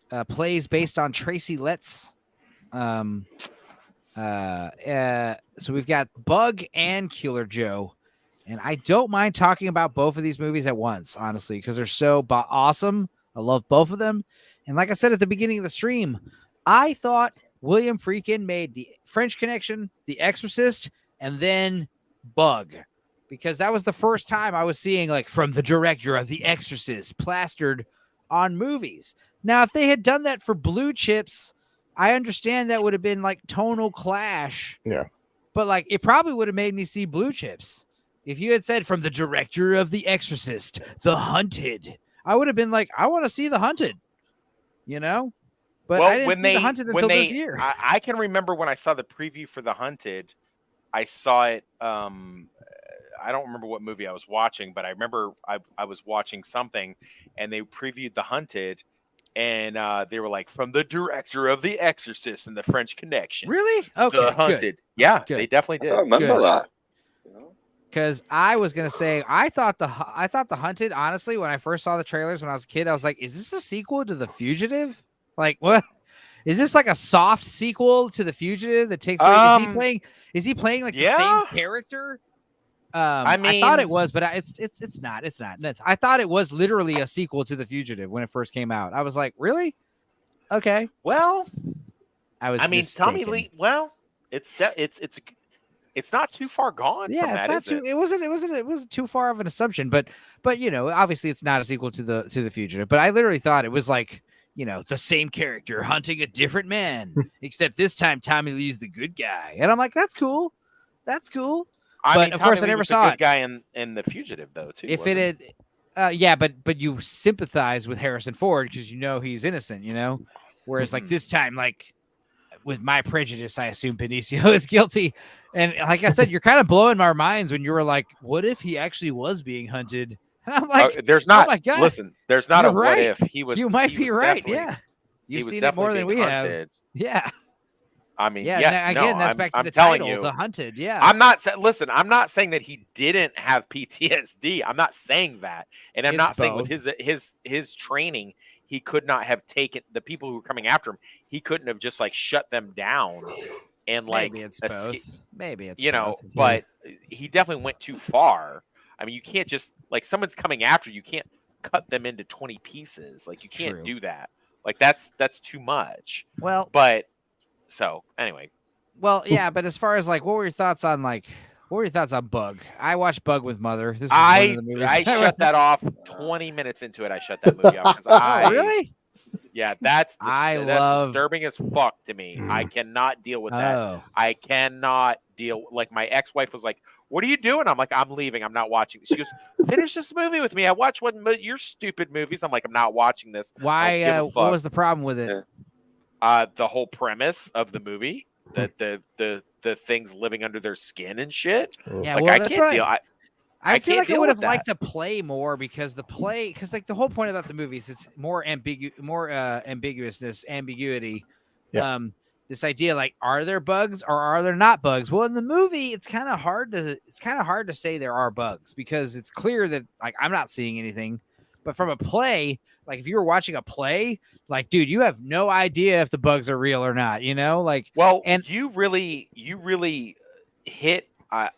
based on Tracy Letts. So we've got Bug and Killer Joe. And I don't mind talking about both of these movies at once, honestly, because they're so awesome. I love both of them. And like I said at the beginning of the stream, I thought William Friedkin made The French Connection, The Exorcist, and then Bug. Because that was the first time I was seeing, like, from the director of The Exorcist plastered on movies. Now, if they had done that for Blue Chips, I understand that would have been, like, tonal clash. Yeah. But, like, it probably would have made me see Blue Chips. If you had said from the director of The Exorcist, The Hunted, I would have been like, I want to see The Hunted, you know? But well, I didn't see The Hunted until this year. I can remember when I saw the preview for The Hunted, I saw it. I don't remember what movie I was watching, but I remember I was watching something and they previewed The Hunted and they were like, from the director of The Exorcist and The French Connection. Really? Okay. The Hunted. Good. Yeah, Good. they definitely did. I remember that. Because I was gonna say, I thought the Hunted, honestly, when I first saw the trailers when I was a kid, I was like, is this a sequel to The Fugitive? Like, what? Is this like a soft sequel to The Fugitive that takes place? Is he playing like the same character? I mean, I thought it was, but it's not. It's not. I thought it was literally a sequel to The Fugitive when it first came out. I was like, really? Okay. Well, I mean, mistaken. Tommy Lee. Well, it's not too far gone. Yeah, from it's that, not too. It wasn't too far of an assumption, but you know, obviously, it's not a sequel to the Fugitive. But I literally thought it was like, you know, the same character hunting a different man, except this time Tommy Lee's the good guy, and I'm like, that's cool. That's cool. I mean, of Tommy course, Lee I never was saw the good it. guy in The Fugitive, though, too. If it had, yeah, but you sympathize with Harrison Ford because you know he's innocent, you know. Whereas like this time, like with my prejudice, I assume Benicio is guilty. And like I said, you're kind of blowing our minds when you were like, "What if he actually was being hunted?" And I'm like, "There's not." Oh my God, listen, there's not a right. what if he was. You might be right. Yeah, you've seen it more than we have. Yeah. I mean, again, that's back to I'm the telling title, you, The Hunted. Yeah, I'm not saying that he didn't have PTSD. I'm not saying that, and I'm not saying with his training, he could not have taken the people who were coming after him. He couldn't have just like shut them down and like maybe it's both. Maybe it's both. But he definitely went too far. I mean, you can't just like someone's coming after you can't cut them into 20 pieces. Like you can't do that. Like that's too much. Well, but. So anyway, well, yeah, but as far as like, what were your thoughts on Bug? I watched Bug with Mother. This is one of the movies. I shut that off 20 minutes into it. I shut that movie off because really? Yeah, that's disturbing as fuck to me. I cannot deal with that. I cannot deal. Like my ex-wife was like, "What are you doing?" I'm like, "I'm leaving. I'm not watching." She goes, "Finish this movie with me. I watch one of your stupid movies." I'm like, "I'm not watching this." Why? What was the problem with it? The whole premise of the movie, that the things living under their skin and shit. Yeah, like, well, I can't deal. I feel like I would have liked to play more because like the whole point about the movie is it's more ambiguity. Yeah. This idea like, are there bugs or are there not bugs? Well, in the movie, it's kind of hard to say there are bugs because it's clear that like I'm not seeing anything. But from a play, like if you were watching a play, like, dude, you have no idea if the bugs are real or not, you know? Like, well, and you really hit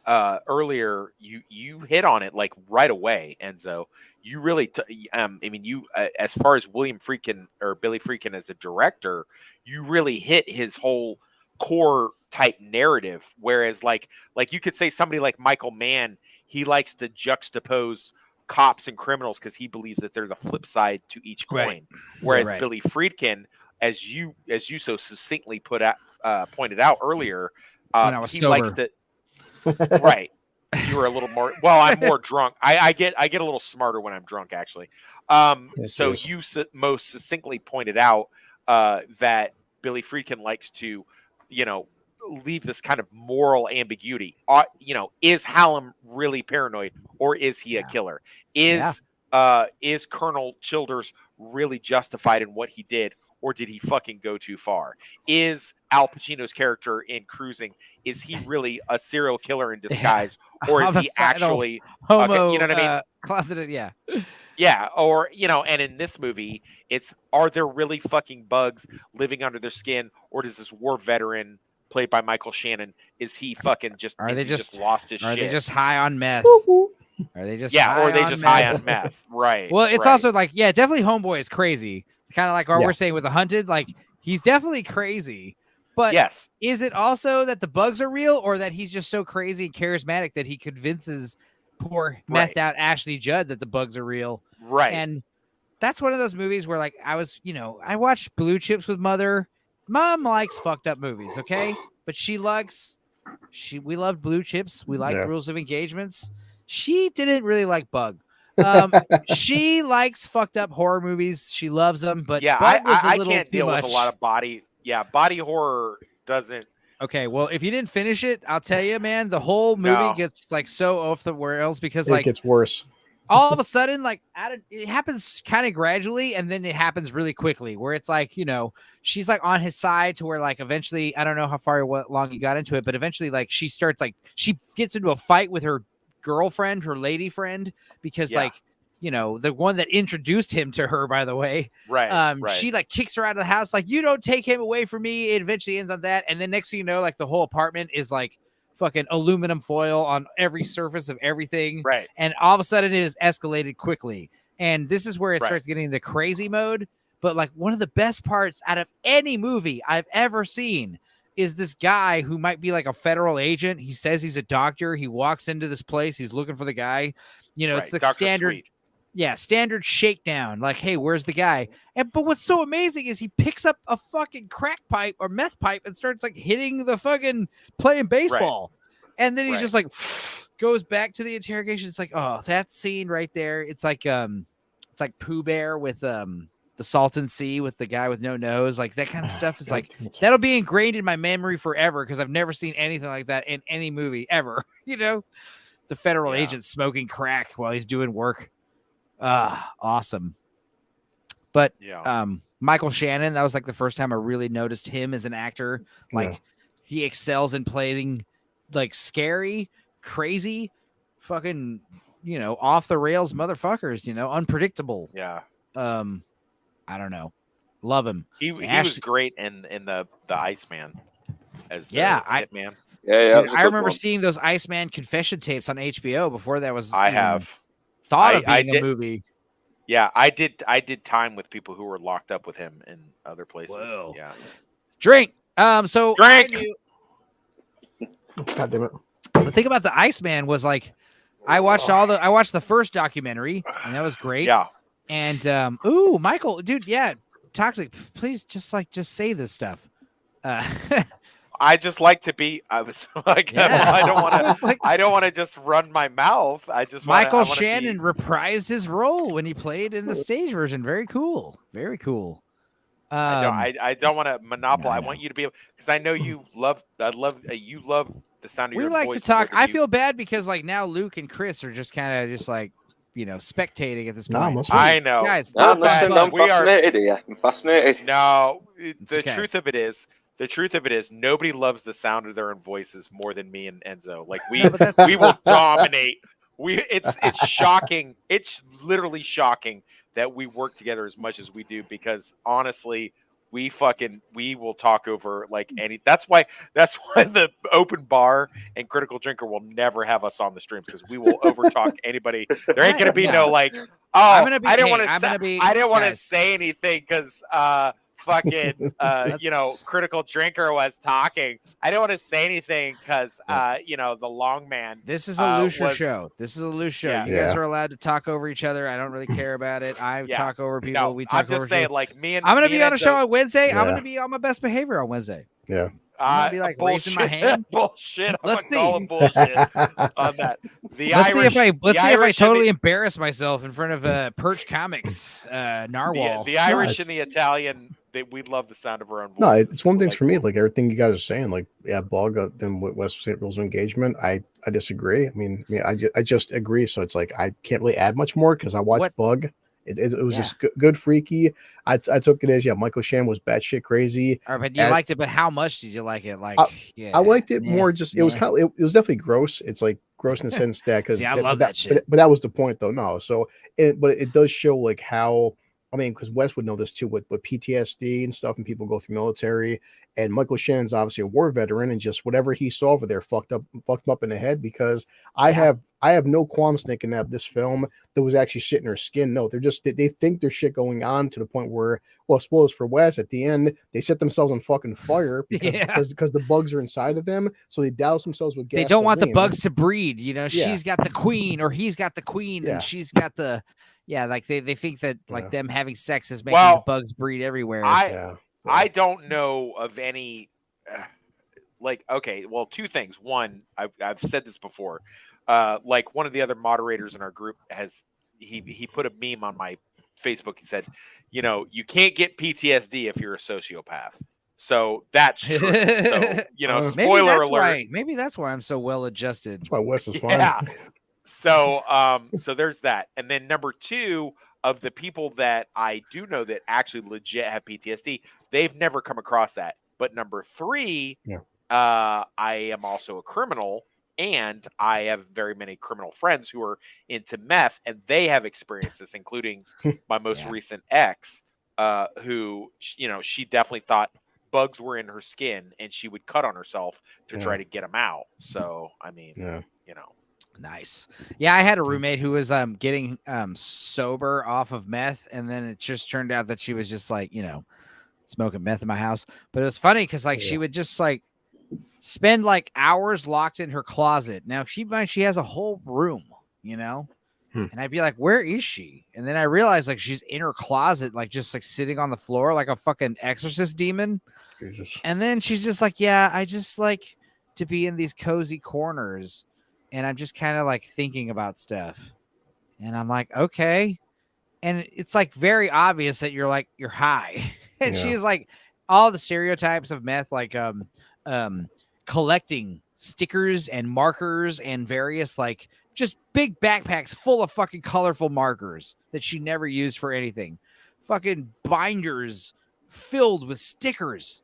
earlier. You hit on it like right away, Enzo. You really, I mean, you as far as William Friedkin or Billy Friedkin as a director, you really hit his whole core type narrative. Whereas, like you could say somebody like Michael Mann, he likes to juxtapose cops and criminals because he believes that they're the flip side to each coin. Right. Whereas Billy Friedkin, as you so succinctly pointed out earlier, when I was he sober. likes to right. You were a little more. Well, I'm more drunk. I get a little smarter when I'm drunk, actually. So you most succinctly pointed out that Billy Friedkin likes to, you know, leave this kind of moral ambiguity. You know, is Hallam really paranoid or is he a killer? Is Colonel Childers really justified in what he did, or did he fucking go too far? Is Al Pacino's character in Cruising, is he really a serial killer in disguise, or is he actually homo? You know what I mean? Closeted, yeah. Yeah, or and in this movie, are there really fucking bugs living under their skin, or does this war veteran played by Michael Shannon, is he fucking just just lost his shit? Are they just high on meth? Are they just high on meth? Right. Well, it's also like, yeah, definitely Homeboy is crazy. Kind of like what we're saying with The Hunted, like he's definitely crazy. But yes, is it also that the bugs are real, or that he's just so crazy and charismatic that he convinces poor methed out Ashley Judd that the bugs are real? Right. And that's one of those movies where, like, I watched Blue Chips with Mother. Mom likes fucked up movies, okay? But we loved Blue Chips. We liked Rules of Engagements. She didn't really like Bug. She likes fucked up horror movies. She loves them, but Bug was a little can't too deal much. with a lot of body. Yeah, body horror doesn't. Okay, well, if you didn't finish it, I'll tell you, man, the whole movie gets like so off the rails because it gets worse. All of a sudden, like it happens kind of gradually, and then it happens really quickly. Where it's like, she's like on his side to where like eventually, I don't know how long you got into it, but eventually, like she gets into a fight with her girlfriend, her lady friend, because the one that introduced him to her, by the way, right. She like kicks her out of the house, like, you don't take him away from me. It eventually ends on that, and then next thing you know, like the whole apartment is like fucking aluminum foil on every surface of everything, right? And all of a sudden it has escalated quickly, and this is where it starts getting into crazy mode. But like one of the best parts out of any movie I've ever seen is this guy who might be like a federal agent. He says he's a doctor. He walks into this place. He's looking for the guy. It's the Dr. standard. Sweet. Yeah, standard shakedown. Like, hey, where's the guy? But what's so amazing is he picks up a fucking crack pipe or meth pipe and starts like hitting the fucking playing baseball. Right. And then he's just like goes back to the interrogation. It's like, oh, that scene right there. It's like Pooh Bear with the Salton Sea with the guy with no nose. Like that kind of stuff is like that'll be ingrained in my memory forever because I've never seen anything like that in any movie ever. The federal agent smoking crack while he's doing work. Awesome. But Michael Shannon, that was like the first time I really noticed him as an actor. Like he excels in playing like scary, crazy, fucking, off the rails motherfuckers, unpredictable. Yeah. I don't know. Love him. He was great in the Iceman as the Hitman. Yeah. Dude, I remember seeing those Iceman confession tapes on HBO before that was thought of being a movie. Yeah, I did time with people who were locked up with him in other places. Whoa. Yeah. Drink. So drink. God damn it. The thing about the Iceman was like I watched the first documentary and that was great. Yeah. And Michael, dude, Toxic, please just say this stuff. I just like to be. I was like, I don't want to just run my mouth. Michael Shannon reprised his role when he played in the stage version. Very cool. Very cool. I don't want to monopolize. I want you to be able, because I know you love. You love the sound of your voice. We like to talk. I feel bad because like now Luke and Chris are just kind of just like spectating at this point. I know, guys. I'm fascinated. I'm fascinated. No, the truth of it is. The truth of it is, nobody loves the sound of their own voices more than me and Enzo. Like we will dominate. It's shocking. It's literally shocking that we work together as much as we do because honestly, we will talk over like any. That's why the open bar and Critical Drinker will never have us on the streams because we will overtalk anybody. There ain't gonna be no like. Oh, I didn't want to say anything because. Fucking Critical Drinker was talking. I don't want to say anything because the long man. This is a loose show. This is a loose show. You guys are allowed to talk over each other. I don't really care about it. I talk over people. No, we talk I'm just over saying, like me and I'm gonna be on a show on Wednesday. Yeah. I'm gonna be on my best behavior on Wednesday. Yeah. I'm gonna be like raising my hand. Bullshit. Let's see. Bullshit on that. Let's see if I totally embarrass myself in front of Perch Comics Narwhal. The Irish and the Italian. We love the sound of our own voice. No, it's one thing for me. Like everything you guys are saying, like Bug and West St. Rules of Engagement. I disagree. I just agree. So it's like I can't really add much more because I watched Bug It was just good freaky. I took it as Michael Shannon was batshit crazy. All right, but you liked it, but how much did you like it? Like, I liked it more. Just it was kind of it was definitely gross. It's like gross in the sense that because I love that shit. But that was the point though. No, so but it does show like how. I mean, because Wes would know this too with PTSD and stuff, and people go through military. And Michael Shannon's obviously a war veteran, and just whatever he saw over there fucked him up in the head. Because I have no qualms thinking that this film that was actually shit in her skin. No, they think there's shit going on to the point where, well, spoilers for Wes. At the end, they set themselves on fucking fire because the bugs are inside of them. So they douse themselves with gasoline. They don't want the bugs to breed. You know, she's got the queen, or he's got the queen, and she's got the. Yeah, like they think that like them having sex is making the bugs breed everywhere. I don't know of any two things. One, I've said this before. Like one of the other moderators in our group he put a meme on my Facebook. He said, you can't get PTSD if you're a sociopath. So that's true. So, spoiler alert. Maybe that's why I'm so well adjusted. That's why Wes is fine. Yeah. So there's that. And then number two, of the people that I do know that actually legit have PTSD, they've never come across that. But number three, I am also a criminal, and I have very many criminal friends who are into meth, and they have experienced this, including my most recent ex, who, she definitely thought bugs were in her skin, and she would cut on herself to try to get them out. So, I mean, Nice. Yeah, I had a roommate who was getting sober off of meth, and then it just turned out that she was just like, smoking meth in my house. But it was funny because like she would just like spend like hours locked in her closet. Now she has a whole room, and I'd be like, where is she? And then I realized like she's in her closet, like just like sitting on the floor like a fucking exorcist demon. Jesus. And then she's just like, yeah, I just like to be in these cozy corners. And I'm just kind of like thinking about stuff. And I'm like, okay. And it's like very obvious that you're high. And she's like all the stereotypes of meth, like collecting stickers and markers and various like just big backpacks full of fucking colorful markers that she never used for anything. Fucking binders filled with stickers.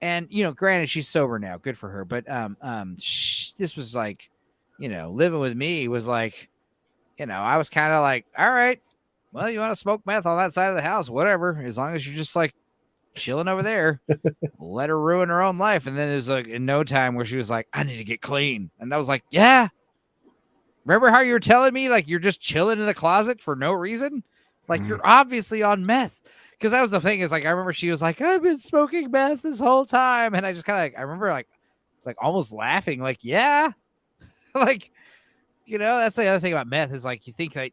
And, granted, she's sober now. Good for her. But this was like, living with me was like, I was kind of like, all right, well, you want to smoke meth on that side of the house, whatever, as long as you're just like chilling over there, let her ruin her own life. And then it was like in no time where she was like, I need to get clean. And I was like, yeah. Remember how you were telling me like you're just chilling in the closet for no reason? Like you're obviously on meth. Because that was the thing is like, I remember she was like, I've been smoking meth this whole time. And I just kind of, I remember like almost laughing, like, yeah. Like, that's the other thing about meth is like you think that,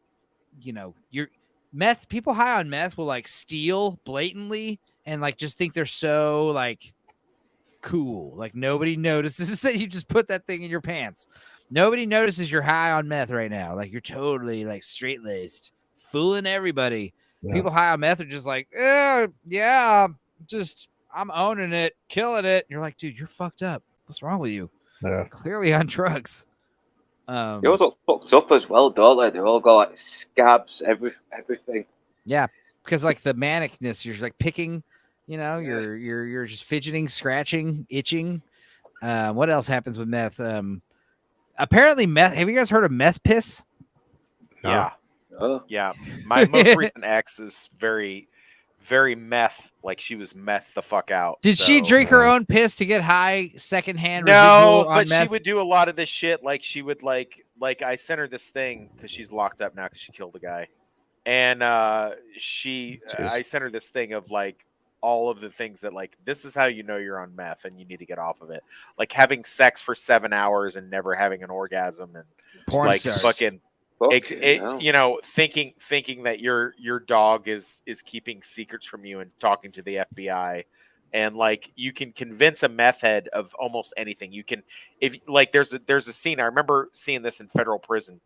you're meth, people high on meth will like steal blatantly and like just think they're so like cool. Like nobody notices that you just put that thing in your pants. Nobody notices you're high on meth right now. Like you're totally like straight laced, fooling everybody. Yeah. People high on meth are just like, yeah, just I'm owning it, killing it. And you're like, dude, you're fucked up. What's wrong with you? Yeah. Clearly on drugs. They always look fucked up as well, don't they? They all got like scabs, everything. Yeah, because like the manicness, you're like picking, you're just fidgeting, scratching, itching. What else happens with meth? Apparently meth. Have you guys heard of meth piss? No. Yeah. Yeah. My most recent ex is very, very meth. Like she was meth the fuck out. Did she drink her own piss to get high secondhand? No, but she would do a lot of this shit. Like she would like I sent her this thing because she's locked up now because she killed a guy, and I sent her this thing of like all of the things that like this is how you're on meth and you need to get off of it. Like having sex for 7 hours and never having an orgasm and porn like stars. fucking. Thinking that your dog is keeping secrets from you and talking to the FBI, and like you can convince a meth head of almost anything. You can, if like there's a scene. I remember seeing this in federal prison.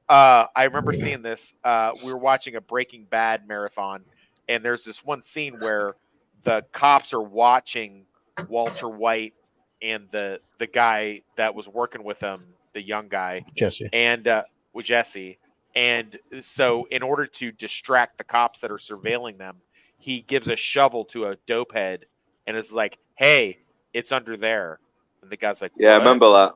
I remember seeing this. We were watching a Breaking Bad marathon, and there's this one scene where the cops are watching Walter White and the guy that was working with him, the young guy, Jesse, and with Jesse, And so in order to distract the cops that are surveilling them, he gives a shovel to a dope head and is like, hey, it's under there. And the guy's like, Yeah, I what? remember that.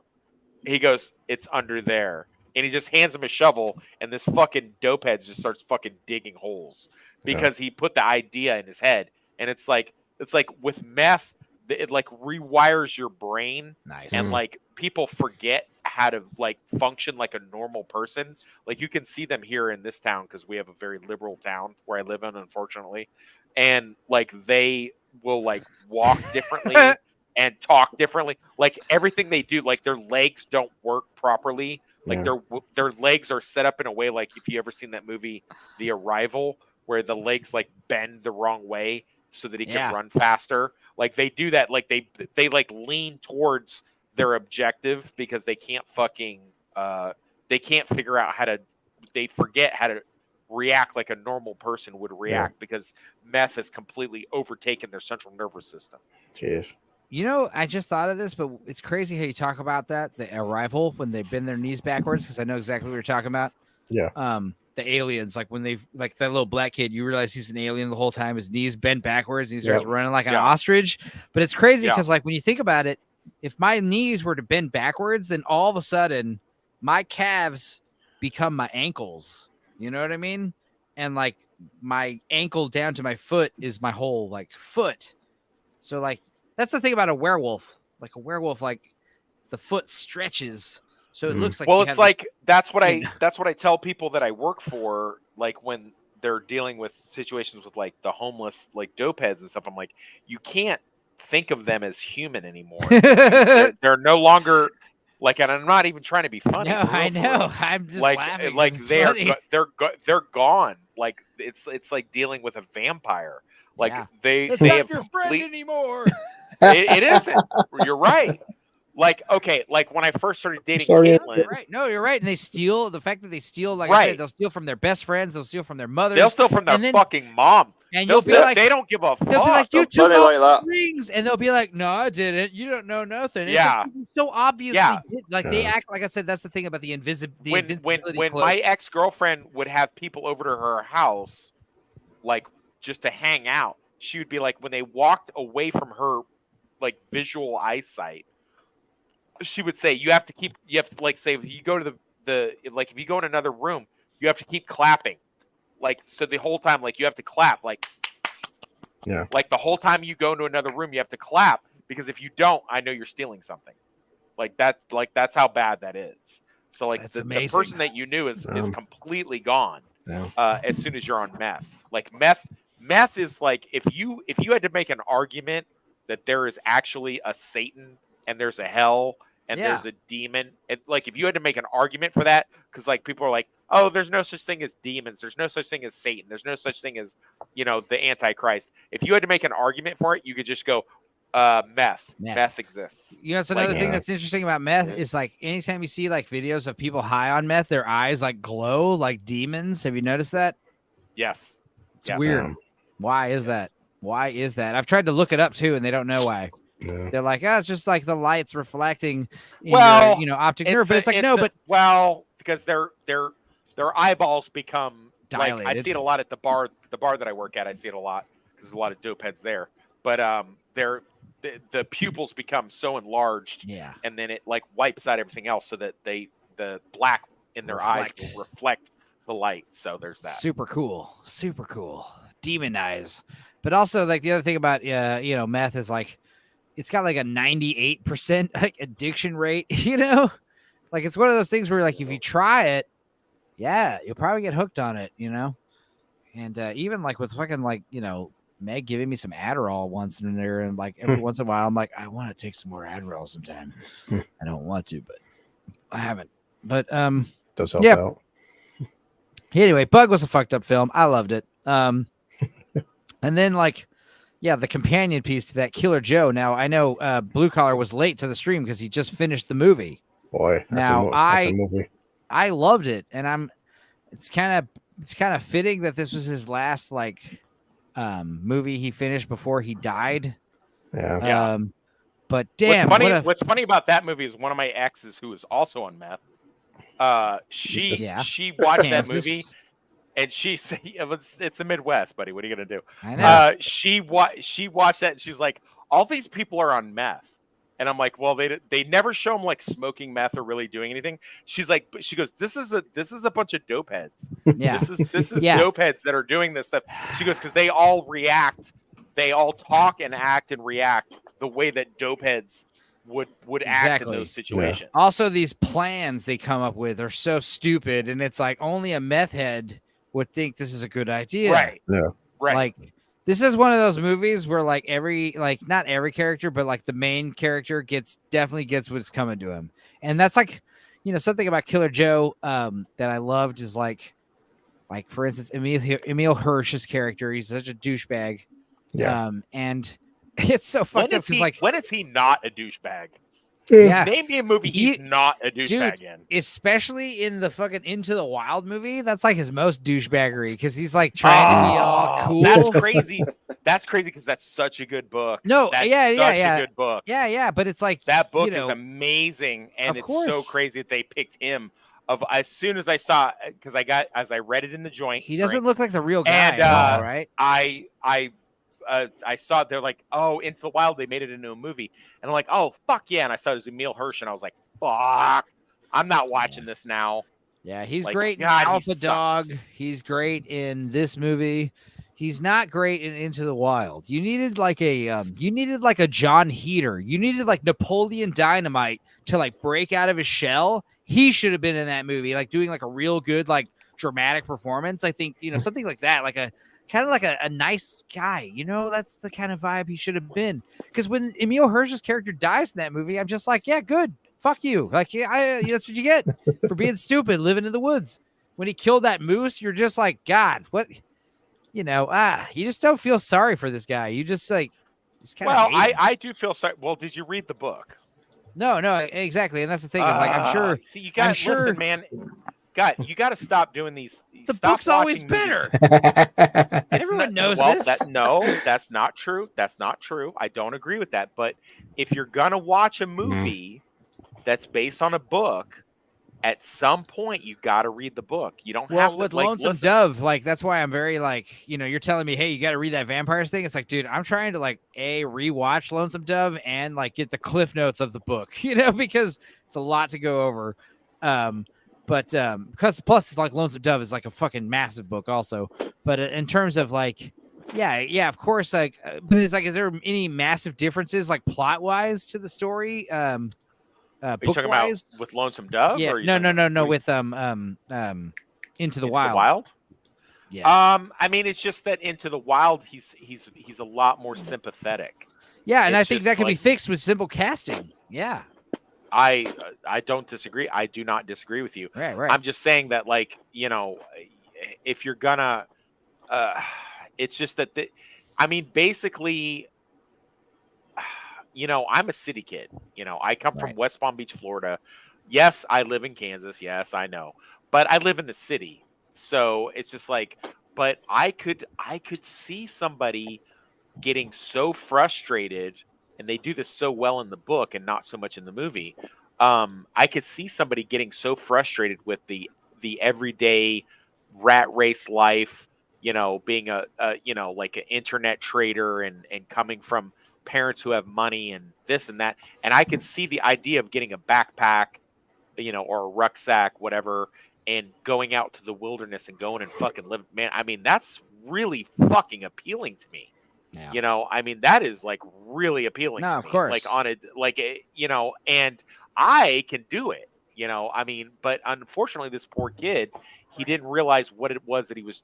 He goes, it's under there. And he just hands him a shovel, and this fucking dope head just starts fucking digging holes because he put the idea in his head. And it's like with meth, it like rewires your brain. Nice. And like people forget how to like function like a normal person. Like you can see them here in this town because we have a very liberal town where I live in, unfortunately. And like they will like walk differently and talk differently. Like everything they do, like their legs don't work properly. Like their legs are set up in a way like if you ever seen that movie The Arrival, where the legs like bend the wrong way so that he can run faster. Like they do that. Like they like lean towards their objective because they can't fucking they can't figure out how to. They forget how to react like a normal person would react because meth has completely overtaken their central nervous system. Cheers. You know, I just thought of this, but it's crazy how you talk about that, the Arrival, when they bend their knees backwards, because I know exactly what you're talking about. Yeah. The aliens, like when they've like that little black kid, you realize he's an alien the whole time, his knees bent backwards, and he starts running like an ostrich. But it's crazy because like when you think about it, if my knees were to bend backwards, then all of a sudden my calves become my ankles. You know what I mean? And like my ankle down to my foot is my whole like foot. So like that's the thing about a werewolf. Like a werewolf, like the foot stretches, so it looks like. Well, it's like that's what I tell people that I work for. Like when they're dealing with situations with like the homeless, like dope heads and stuff. I'm like, you can't think of them as human anymore. they're no longer like, and I'm not even trying to be funny. No, I know. I'm just like laughing. like they're gone. Like it's like dealing with a vampire. Like they not have your friend anymore. It isn't. You're right. Like, okay, like when I first started dating Caitlin. You're right. No, you're right. And they steal. The fact that they steal, like I said, they'll steal from their best friends. They'll steal from their mothers. They'll steal from their fucking mom. And you'll be like, they don't give a fuck. They'll be like, you took all the rings. And they'll be like, no, I didn't. You don't know nothing. It's like, so obviously did. Like they act, like I said, that's the thing about the invisibility. When my ex-girlfriend would have people over to her house, like just to hang out, she would be like, when they walked away from her like visual eyesight, she would say, you have to like say, if you go to the like if you go in another room, you have to keep clapping. Like, so the whole time, like you have to clap, like like the whole time you go into another room, you have to clap, because if you don't, I know you're stealing something. Like that, like that's how bad that is. So like the person that you knew is completely gone as soon as you're on meth. Like meth is like if you had to make an argument that there is actually a Satan and there's a hell and there's a demon, like if you had to make an argument for that, because like people are like, oh, there's no such thing as demons, there's no such thing as Satan, there's no such thing as, you know, the Antichrist. If you had to make an argument for it, you could just go meth exists. You know, it's another thing that's interesting about meth is like anytime you see like videos of people high on meth, their eyes like glow like demons. Have you noticed that? Yes. It's weird. Why is that? Why is that? I've tried to look it up too, and they don't know why. They're like, oh, it's just like the lights reflecting in your, you know, optic nerve. But it's like, because their eyeballs become dilated. Like, I see it a lot at the bar that I work at. I see it a lot because there's a lot of dope heads there. But the pupils become so enlarged, and then it like wipes out everything else, so that the black in their eyes will reflect the light. So there's that. Super cool. Demon eyes. But also, like, the other thing about you know, meth is like it's got like a 98% like addiction rate. You know, like it's one of those things where like if you try it, you'll probably get hooked on it. You know, and even like with fucking like, you know, Meg giving me some Adderall once in there, and like every once in a while, I'm like, I want to take some more Adderall sometime. I don't want to, but I haven't. But does help out. Anyway, Bug was a fucked up film. I loved it. And then like, the companion piece to that, Killer Joe. Now I know Blue Collar was late to the stream because he just finished the movie. Boy, that's a movie. I loved it, and it's kind of fitting that this was his last like movie he finished before he died. But damn, what's funny about that movie is one of my exes, who is also on meth, She watched that Kansas. movie. And she said, "It's the Midwest, buddy. What are you gonna do?" I know. She watched that, and she's like, "All these people are on meth." And I'm like, "Well, they never show them like smoking meth or really doing anything." She goes, "This is a bunch of dope heads. Yeah. This is dope heads that are doing this stuff." She goes, "Because they all react, they all talk and act and react the way that dope heads would act in those situations." Yeah. Also, these plans they come up with are so stupid, and it's like only a meth head would think this is a good idea. Right. Yeah. Right. Like this is one of those movies where like not every character, but like the main character definitely gets what's coming to him. And that's like, something about Killer Joe that I loved is like for instance, Emil Hirsch's character, he's such a douchebag. Yeah. And it's so fucked up because when is he not a douchebag? Yeah. Name me a movie he's not a douchebag in. Especially in the fucking Into the Wild movie, that's like his most douchebaggery because he's like trying to be all cool. That's crazy. That's crazy because that's such a good book. No, that's such a good book. Yeah, but it's like that book is amazing, and it's so crazy that they picked him. As soon as I saw, because I read it in the joint. He doesn't look like the real guy, and at all, right? I saw it. They're like, "Oh, Into the Wild, they made it into a movie," and I'm like, "Oh, fuck yeah!" And I saw it was Emil Hirsch, and I was like, "Fuck, I'm not watching this now." Yeah, he's great in Alpha Dog. He's great in this movie. He's not great in Into the Wild. You needed like a John Heater. You needed like Napoleon Dynamite to like break out of his shell. He should have been in that movie, like doing like a real good like dramatic performance. I think something like that, like a kind of like a nice guy, that's the kind of vibe he should have been. Because when Emil Hirsch's character dies in that movie, I'm just like, yeah, good. Fuck you. Like, that's what you get for being stupid, living in the woods. When he killed that moose, you're just like, God, what? You just don't feel sorry for this guy. You just like, I do feel sorry. Well, did you read the book? No, exactly. And that's the thing is like, I'm sure. See, you got listen, man. God, you got to stop doing these. The book's always better. Everyone knows this. That's not true. That's not true. I don't agree with that. But if you're gonna watch a movie that's based on a book, at some point you got to read the book. You don't have to. With Lonesome Dove, like that's why I'm very like, you're telling me, hey, you got to read that vampires thing. It's like, dude, I'm trying to like rewatch Lonesome Dove and like get the cliff notes of the book, because it's a lot to go over. But because plus like Lonesome Dove is like a fucking massive book also. But in terms of like, yeah, of course, like, but it's like, is there any massive differences like plot wise to the story? Are you talking about with Lonesome Dove? Yeah, or no, with Into the Wild. Yeah. I mean, it's just that Into the Wild, he's a lot more sympathetic. Yeah, and I think that can be fixed with simple casting. Yeah. I don't disagree. I do not disagree with you. Right. I'm just saying that, like, if you're gonna, it's just that basically, I'm a city kid. I come from West Palm Beach, Florida. Yes, I live in Kansas. Yes, I know, but I live in the city. So it's just like, but I could see somebody getting so frustrated. And they do this so well in the book and not so much in the movie. I could see somebody getting so frustrated with the everyday rat race life, being a like an internet trader and coming from parents who have money and this and that. And I could see the idea of getting a backpack, or a rucksack, whatever, and going out to the wilderness and going and fucking live. Man, I mean, that's really fucking appealing to me. Yeah. That is like really appealing. No, to of me. course. Like on it, like, and I can do it, but unfortunately this poor kid, he didn't realize what it was that he was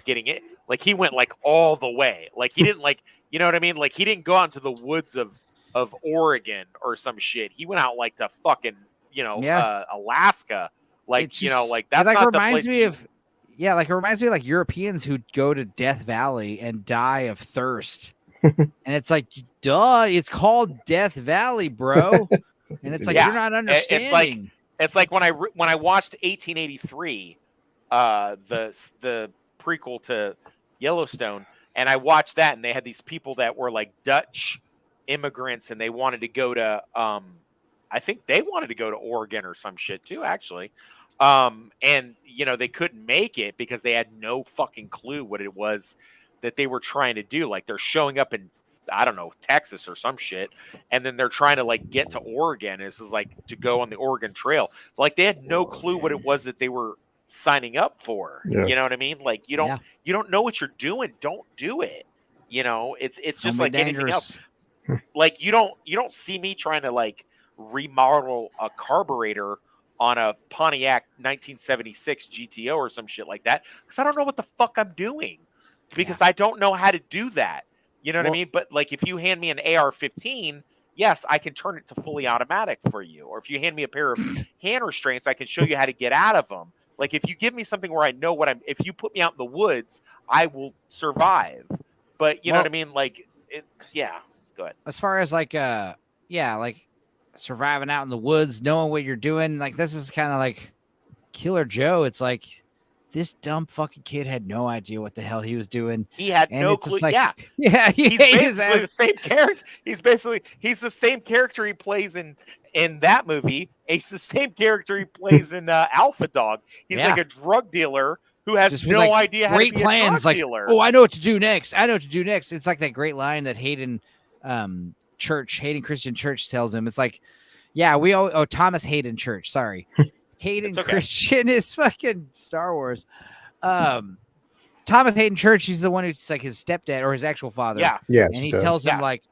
getting it. Like he went like all the way. Like he didn't like, you know what I mean? Like he didn't go out into the woods of Oregon or some shit. He went out like to fucking, Alaska. Like, just, like that's like not reminds the place me of. Yeah, like it reminds me of like Europeans who go to Death Valley and die of thirst. And it's like, duh, it's called Death Valley, bro. And it's like, you're not understanding. It's like when I watched 1883, the prequel to Yellowstone, and I watched that, and they had these people that were like Dutch immigrants, and they wanted to go to I think they wanted to go to Oregon or some shit too, actually. And they couldn't make it because they had no fucking clue what it was that they were trying to do. Like they're showing up in, I don't know, Texas or some shit, and then they're trying to like get to Oregon. This is like to go on the Oregon Trail. Like they had no clue what it was that they were signing up for. Yeah. You know what I mean? Like you don't know what you're doing. Don't do it. It's just like anything else. Like you don't see me trying to like remodel a carburetor on a Pontiac 1976 GTO or some shit like that because I don't know what the fuck I'm doing because I don't know how to do that. You know what I mean? But like if you hand me an AR-15, yes, I can turn it to fully automatic for you. Or if you hand me a pair of hand restraints, I can show you how to get out of them. Like if you give me something where I know if you put me out in the woods, I will survive. But you know what I mean? Like go ahead. As far as like like surviving out in the woods, knowing what you're doing, like this is kind of like Killer Joe. It's like this dumb fucking kid had no idea what the hell he was doing. He had no clue. Like, he's basically the same character. He's the same character he plays in that movie. He's the same character he plays in Alpha Dog. He's like a drug dealer who has just no idea how to be a drug dealer. Oh, I know what to do next. It's like that great line that Hayden Christian Church tells him. It's like, Thomas Hayden Church. Sorry. Hayden Christian is fucking Star Wars. Thomas Hayden Church, he's the one who's like his stepdad or his actual father. Yeah. And he tells him like,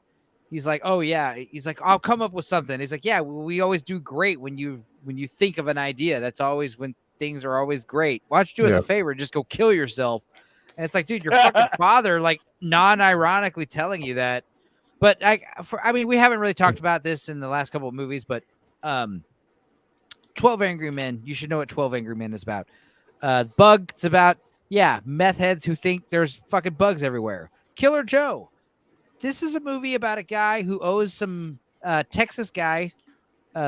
he's like, oh yeah. He's like, I'll come up with something. He's like, yeah, we always do great when you think of an idea. That's always when things are always great. Why don't you do us a favor? Just go kill yourself. And it's like, dude, your fucking father, like non-ironically telling you that. But we haven't really talked about this in the last couple of movies, but 12 Angry Men. You should know what 12 Angry Men is about. Bug, it's about, meth heads who think there's fucking bugs everywhere. Killer Joe. This is a movie about a guy who owes some Texas guy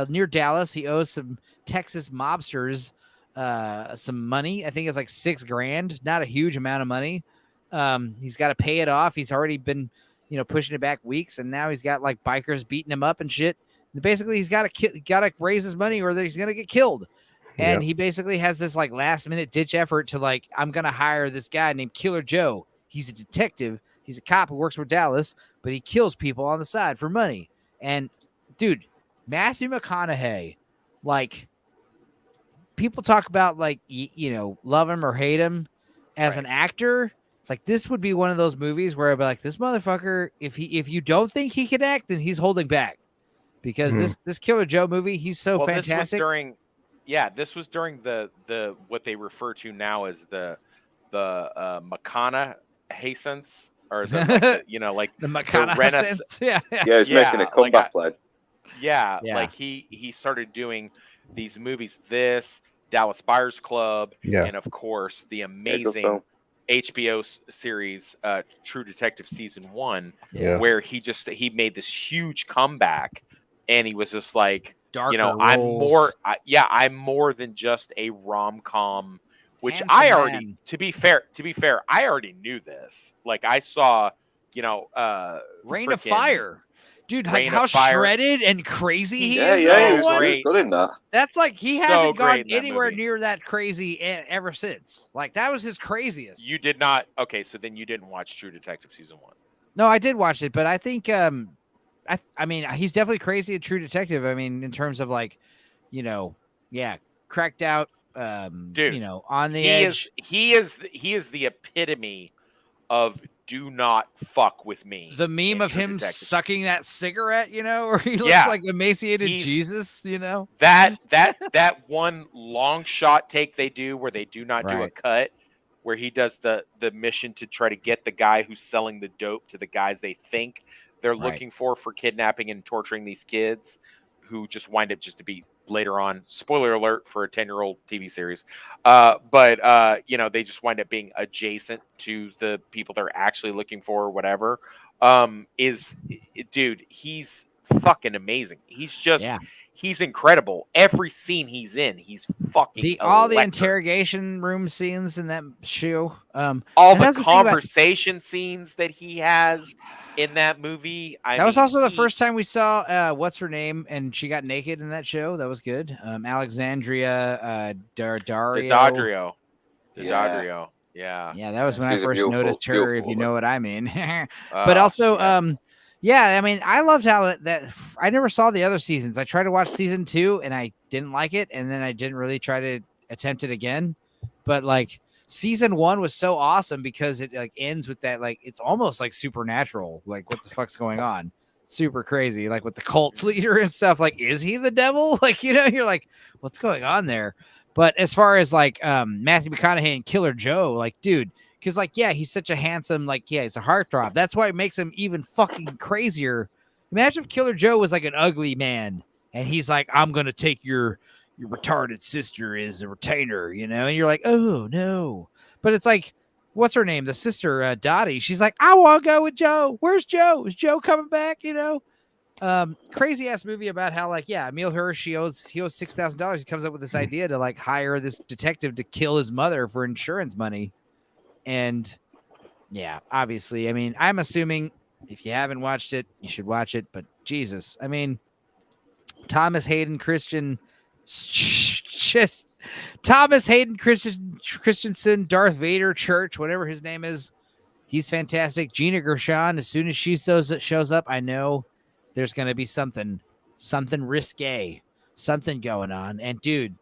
near Dallas. He owes some Texas mobsters some money. I think it's like $6,000. Not a huge amount of money. He's got to pay it off. He's already been, pushing it back weeks, and now he's got like bikers beating him up and shit. And basically, he's got to raise his money, or he's gonna get killed. And he basically has this like last minute ditch effort to like, I'm gonna hire this guy named Killer Joe. He's a detective. He's a cop who works for Dallas, but he kills people on the side for money. And dude, Matthew McConaughey, like people talk about like love him or hate him as an actor. It's like this would be one of those movies where I'd be like, this motherfucker, if you don't think he can act, then he's holding back. Because this Killer Joe movie, he's so fantastic. This was during the what they refer to now as the McConaughey sense, or the the McConaughey sense. He's making a comeback, lad. Like he started doing these movies, this Dallas Buyers Club, and of course the amazing HBO series True Detective Season 1, where he made this huge comeback, and he was just like, Darker roles. I'm more than just a rom-com, which I already, to be fair, I already knew this. Like I saw, Rain of Fire. Dude, like how shredded and crazy he is. He was really good in that. That's like he hasn't gone anywhere near that crazy ever since. Like that was his craziest. You did not. Okay, so then you didn't watch True Detective Season 1. No, I did watch it, but I think I mean he's definitely crazy at True Detective. I mean, in terms of like, cracked out, dude, on the edge. He is the epitome of do not fuck with me. The meme of him sucking that cigarette, where he looks like emaciated Jesus, That one long shot take they do where they do not do a cut, where he does the mission to try to get the guy who's selling the dope to the guys they think they're looking for kidnapping and torturing these kids, who just wind up just to be later on, spoiler alert for a 10-year-old TV series. But they just wind up being adjacent to the people they're actually looking for or whatever. Dude, he's fucking amazing. He's just, he's incredible. Every scene he's in, he's fucking all the interrogation room scenes in that show. All the conversation scenes that he has. in that movie. That was also the first time we saw what's her name, and she got naked in that show. That was good. Alexandria Daddario. Daddario. Yeah. Yeah, that was when She's I a first beautiful, noticed her, beautiful if you woman. know what I mean. But also, yeah, I mean, I loved how that I never saw the other seasons. I tried to watch season 2 and I didn't like it, and then I didn't really try to attempt it again. But like season 1 was so awesome because it like ends with that, like it's almost like supernatural. Like what the fuck's going on? Super crazy, like with the cult leader and stuff. Like, is he the devil? Like, you know, you're like, what's going on there? But as far as like Matthew McConaughey and Killer Joe, like, dude, because like, yeah, he's such a handsome, like, yeah, he's a heartthrob. That's why it makes him even fucking crazier. Imagine if Killer Joe was like an ugly man and he's like, I'm gonna take your retarded sister as a retainer, you know, and you're like, oh no. But it's like, what's her name? The sister, Dottie. She's like, I want to go with Joe. Where's Joe? Is Joe coming back? You know? Crazy ass movie about how, like, yeah, Emil Hirsch, he owes $6,000. He comes up with this idea to like hire this detective to kill his mother for insurance money. And yeah, obviously, I mean, I'm assuming if you haven't watched it, you should watch it. But Jesus, I mean, Thomas Hayden Christensen, Darth Vader Church, whatever his name is, he's fantastic. Gina Gershon, as soon as she shows up, I know there's going to be something risque, something going on. And dude,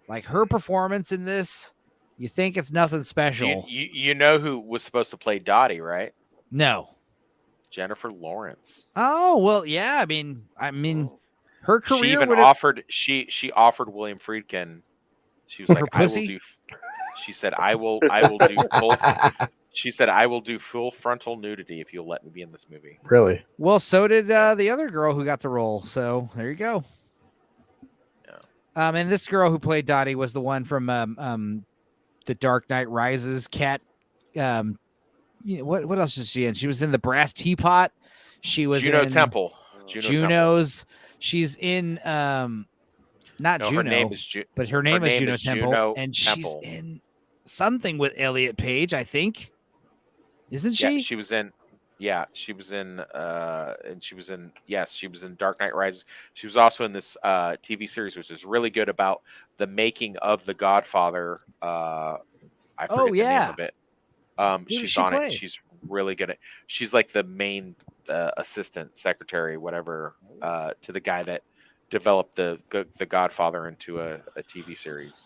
like her performance in this, you think it's nothing special. You know who was supposed to play Dottie, right? No. Jennifer Lawrence. Oh, well, yeah. I mean, her career. She even offered. She offered William Friedkin. She was like, "I will do." She said, "I will do full." She said, "I will do full frontal nudity if you'll let me be in this movie." Really? Well, so did the other girl who got the role. So there you go. Yeah. And this girl who played Dottie was the one from The Dark Knight Rises. Cat. You know, what else was she in? She was in The Brass Teapot. She was Juno in Temple. Juno's. She's in not Juno, her name is but her name is Juno Temple, and she's in something with Elliot Page, I think. Isn't she? Yeah, she was in. Yeah, she was in. And she was in. Yes, she was in Dark Knight Rises. She was also in this TV series, which is really good about the making of The Godfather. I forget the name of it. She's on it. She's really good at. She's like the main assistant secretary, whatever, to the guy that developed the Godfather into a TV series.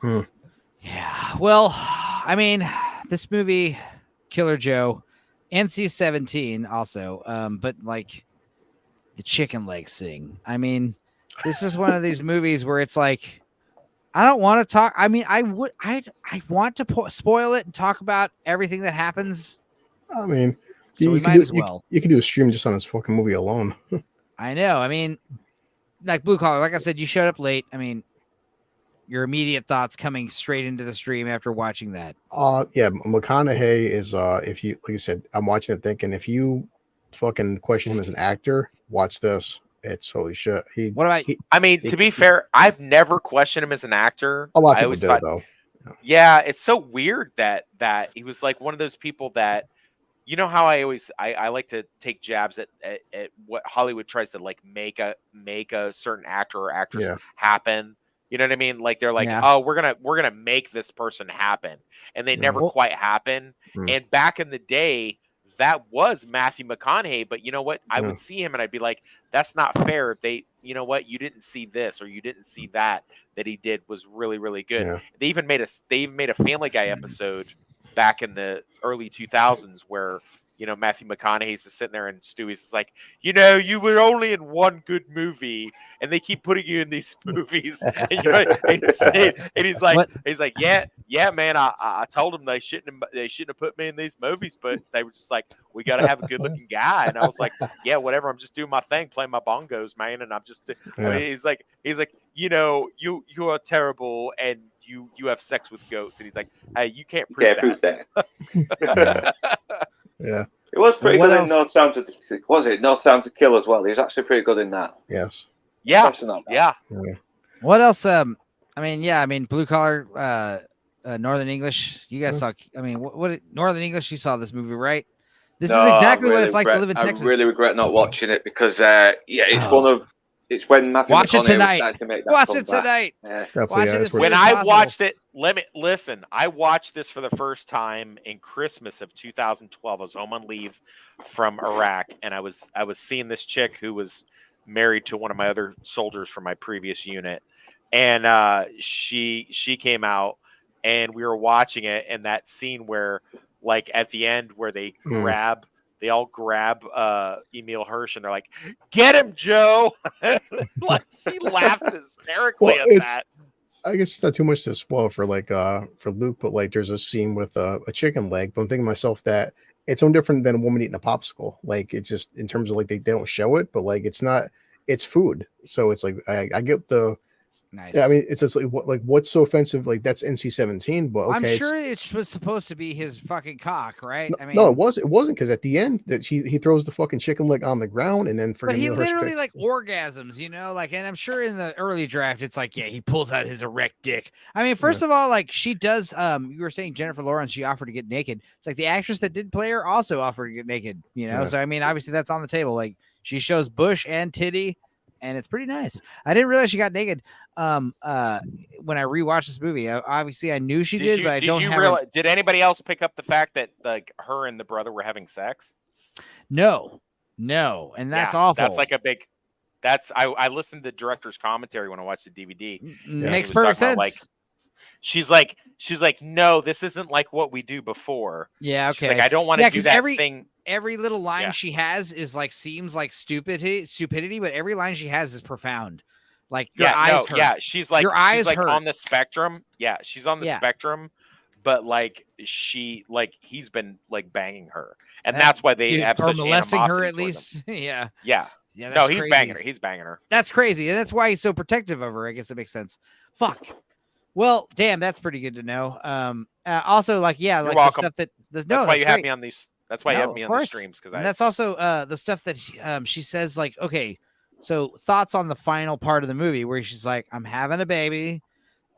Yeah. Well, I mean, this movie, Killer Joe, NC-17 also, but like the chicken leg thing. I mean, this is one of these movies where it's like, I don't want to talk. I mean, I want to spoil it and talk about everything that happens. I mean, so we might as well. You can do a stream just on this fucking movie alone. I know. I mean, like Blue Collar, like I said, you showed up late. I mean, your immediate thoughts coming straight into the stream after watching that. Yeah, McConaughey is if you, like you said, I'm watching it thinking if you fucking question him as an actor, watch this. It's holy shit. I mean, to be fair, I've never questioned him as an actor. A lot of people do, though. Yeah, it's so weird that he was like one of those people that, you know how I like to take jabs at what Hollywood tries to like make a certain actor or actress happen. You know what I mean? Like they're like, oh, we're gonna make this person happen, and they never quite happen. And back in the day, that was Matthew McConaughey. But you know what? I would see him and I'd be like, that's not fair. You know what? You didn't see this or you didn't see that he did was really, really good. Yeah. They even made a Family Guy episode back in the early 2000s where, you know, Matthew McConaughey's just sitting there and Stewie's just like, you know, you were only in one good movie and they keep putting you in these movies. And he's like, yeah, man, I told them they shouldn't have put me in these movies, but they were just like, we got to have a good looking guy. And I was like, yeah, whatever. I'm just doing my thing, playing my bongos, man. And I'm just, I mean, he's like, you know, you are terrible and you have sex with goats. And he's like, hey, you can't prove that. Yeah. It was pretty good in No Time to Kill as well. He was actually pretty good in that. Yes. Yeah. What else? I mean, Blue Collar, Northern English. You guys saw. I mean, what Northern English? You saw this movie, right? This is exactly what it's like to live in I Texas. really regret not watching it because it's when Matthew Watch it McConaughey was tonight. starting to make that Watch it comeback. tonight. Yeah. Watch it as soon When as I possible. watched it, listen. I watched this for the first time in Christmas of 2012. I was home on leave from Iraq, and I was seeing this chick who was married to one of my other soldiers from my previous unit, and she came out, and we were watching it, and that scene where, like, at the end where they all grab Emil Hirsch, and they're like, "Get him, Joe!" Like, she laughed hysterically at that. I guess it's not too much to spoil for for Luke, but like there's a scene with a chicken leg. But I'm thinking to myself that it's no different than a woman eating a popsicle. Like it's just in terms of like they don't show it, but like it's food. So it's like I get the. Nice. Yeah, I mean, it's just like what's so offensive? Like that's NC-17, but okay, I'm sure it was supposed to be his fucking cock, right? No, I mean, no, it wasn't because at the end that he throws the fucking chicken leg on the ground and then but he Emil Hirsch literally picks- like orgasms, you know, like, and I'm sure in the early draft it's like, yeah, he pulls out his erect dick. I mean, first of all, like she does. You were saying Jennifer Lawrence, she offered to get naked. It's like the actress that did play her also offered to get naked, you know. Yeah. So I mean, obviously that's on the table. Like she shows bush and titty. And it's pretty nice. I didn't realize she got naked. When I rewatched this movie, obviously I knew she did, but I don't realize. Did anybody else pick up the fact that like her and the brother were having sex? No, and that's awful. That's like a big. I listened to the director's commentary when I watched the DVD. Makes perfect sense. Like, she's like, no, this isn't like what we do before. Yeah, okay. She's like, I don't want to do that thing. Every little line she has is like seems like stupidity, but every line she has is profound. Like your eyes hurt. She's like your eyes she's like hurt. on the spectrum. Yeah, she's on the spectrum, but like he's been like banging her, and that's why they have such molesting her animosity at towards least. him. Yeah. No, he's crazy. banging her. He's banging her. That's crazy, and that's why he's so protective of her. I guess it makes sense. Fuck. Well, damn, that's pretty good to know. Also, like, yeah, You're like welcome. the stuff that's why you have me on these. That's why you have me on these streams and that's also the stuff that she says. Like, okay, so thoughts on the final part of the movie where she's like, "I'm having a baby,"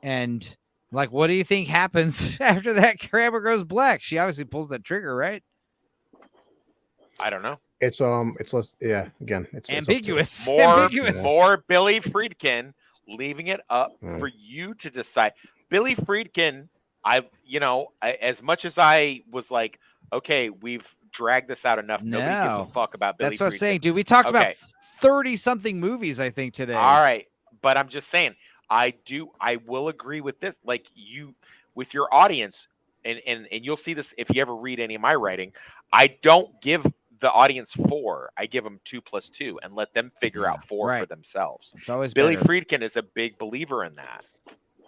and like, what do you think happens after that camera goes black? She obviously pulls that trigger, right? I don't know. It's less. Yeah, again, it's ambiguous. More Billy Friedkin leaving it up for you to decide. Billy Friedkin, as much as I was like, okay, we've dragged this out enough. Nobody gives a fuck about Billy Friedkin. That's what I'm saying, dude. We talked about 30-something movies, I think, today. All right. But I'm just saying, I will agree with this. Like you, with your audience, and you'll see this if you ever read any of my writing, I don't give the audience 4. I give them 2 + 2 and let them figure out 4 for themselves. It's always Billy better. Friedkin is a big believer in that,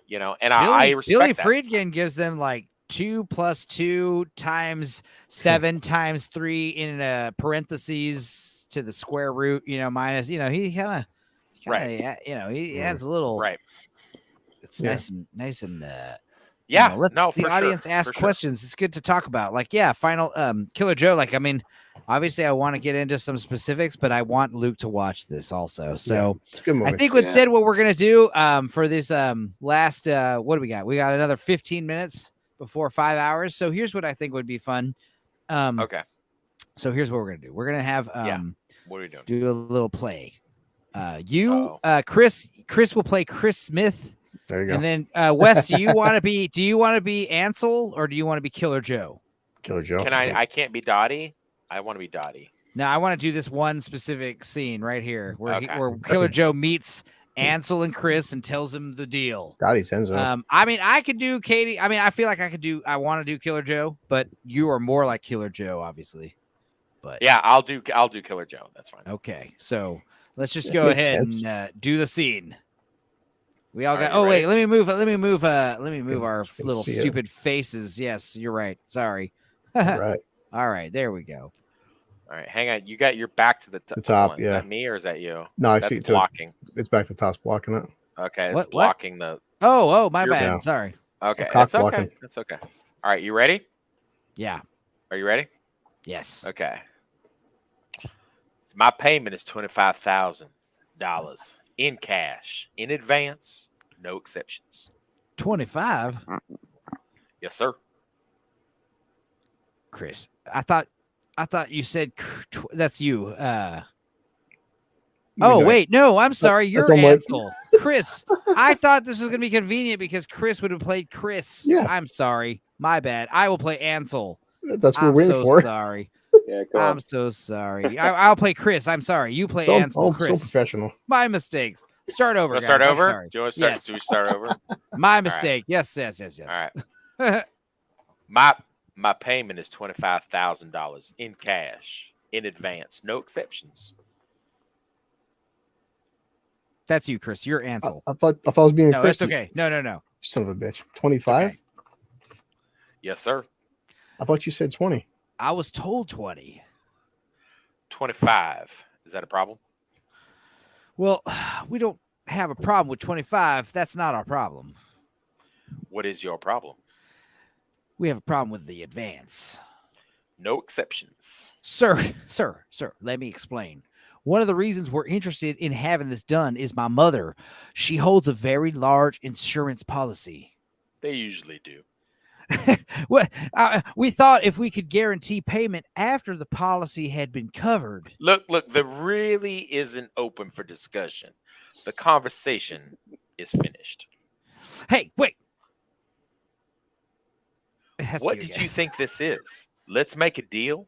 and I respect Billy that. Friedkin gives them like 2 + 2 × 7 × 3 in parentheses to the square root, minus, he kind of, he adds a little, right. It's nice and let the audience ask questions. It's good to talk about. Like, final Killer Joe. Like, I mean, obviously I want to get into some specifics, but I want Luke to watch this also. So it's a good movie. I think instead what we're going to do for this last, what do we got? We got another 15 minutes before 5 hours. So here's what I think would be fun. Okay. So here's what we're going to do. We're going to have, what are you doing? Do a little play. Chris will play Chris Smith. There you go. And then Wes, do you want to be Ansel or do you want to be Killer Joe? Killer Joe. I can't be Dottie. I want to be Dottie. No, I want to do this one specific scene right here where Killer Joe meets Ansel and Chris and tells him the deal. Dottie's Enzo. I mean, I could do Katie. I mean, I feel like I want to do Killer Joe, but you are more like Killer Joe, obviously. But yeah, I'll do Killer Joe. That's fine. Okay, so let's just go ahead and do the scene. We all got. Oh ready? wait, let me move our little stupid faces. Yes, you're right. Sorry. Right. All right, there we go. All right, hang on. You got your back to the top. Is that me or is that you? No, I That's see it blocking. It's back to the top's blocking it. Okay, it's blocking the. Oh, my bad. Sorry. Okay, Cock it's okay. blocking. It's okay. All right, you ready? Yeah. Are you ready? Yes. Okay. My payment is $25,000 in cash, in advance, no exceptions. 25. Yes, sir. Chris, I thought I thought you said that's you. No, Wait, no, I'm sorry. that's You're all Mike. Ansel. Chris. I thought this was going to be convenient because Chris would have played Chris. Yeah. I'm sorry. My bad. I will play Ansel. That's what I'm we're waiting so for. Yeah, sorry. go on. I'm so sorry. I'll play Chris. I'm sorry. You play So, Ansel, so Chris. professional. My mistakes. Start over, guys. Start I'm over? sorry. Do you want to start? Yes. Do we start over? My mistake. Yes. All right. My payment is $25,000 in cash in advance, no exceptions. That's you, Chris. You're Ansel. I thought I was being No, Chris. that's okay. No. Son of a bitch. 25? Okay. Yes, sir. I thought you said 20. I was told 20. 25. Is that a problem? Well, we don't have a problem with 25. That's not our problem. What is your problem? We have a problem with the advance. No exceptions. Sir, let me explain. One of the reasons we're interested in having this done is my mother. She holds a very large insurance policy. They usually do. Well, we thought if we could guarantee payment after the policy had been covered. Look, there really isn't open for discussion. The conversation is finished. Hey, wait. That's What you did again. you think this is? Let's make a deal.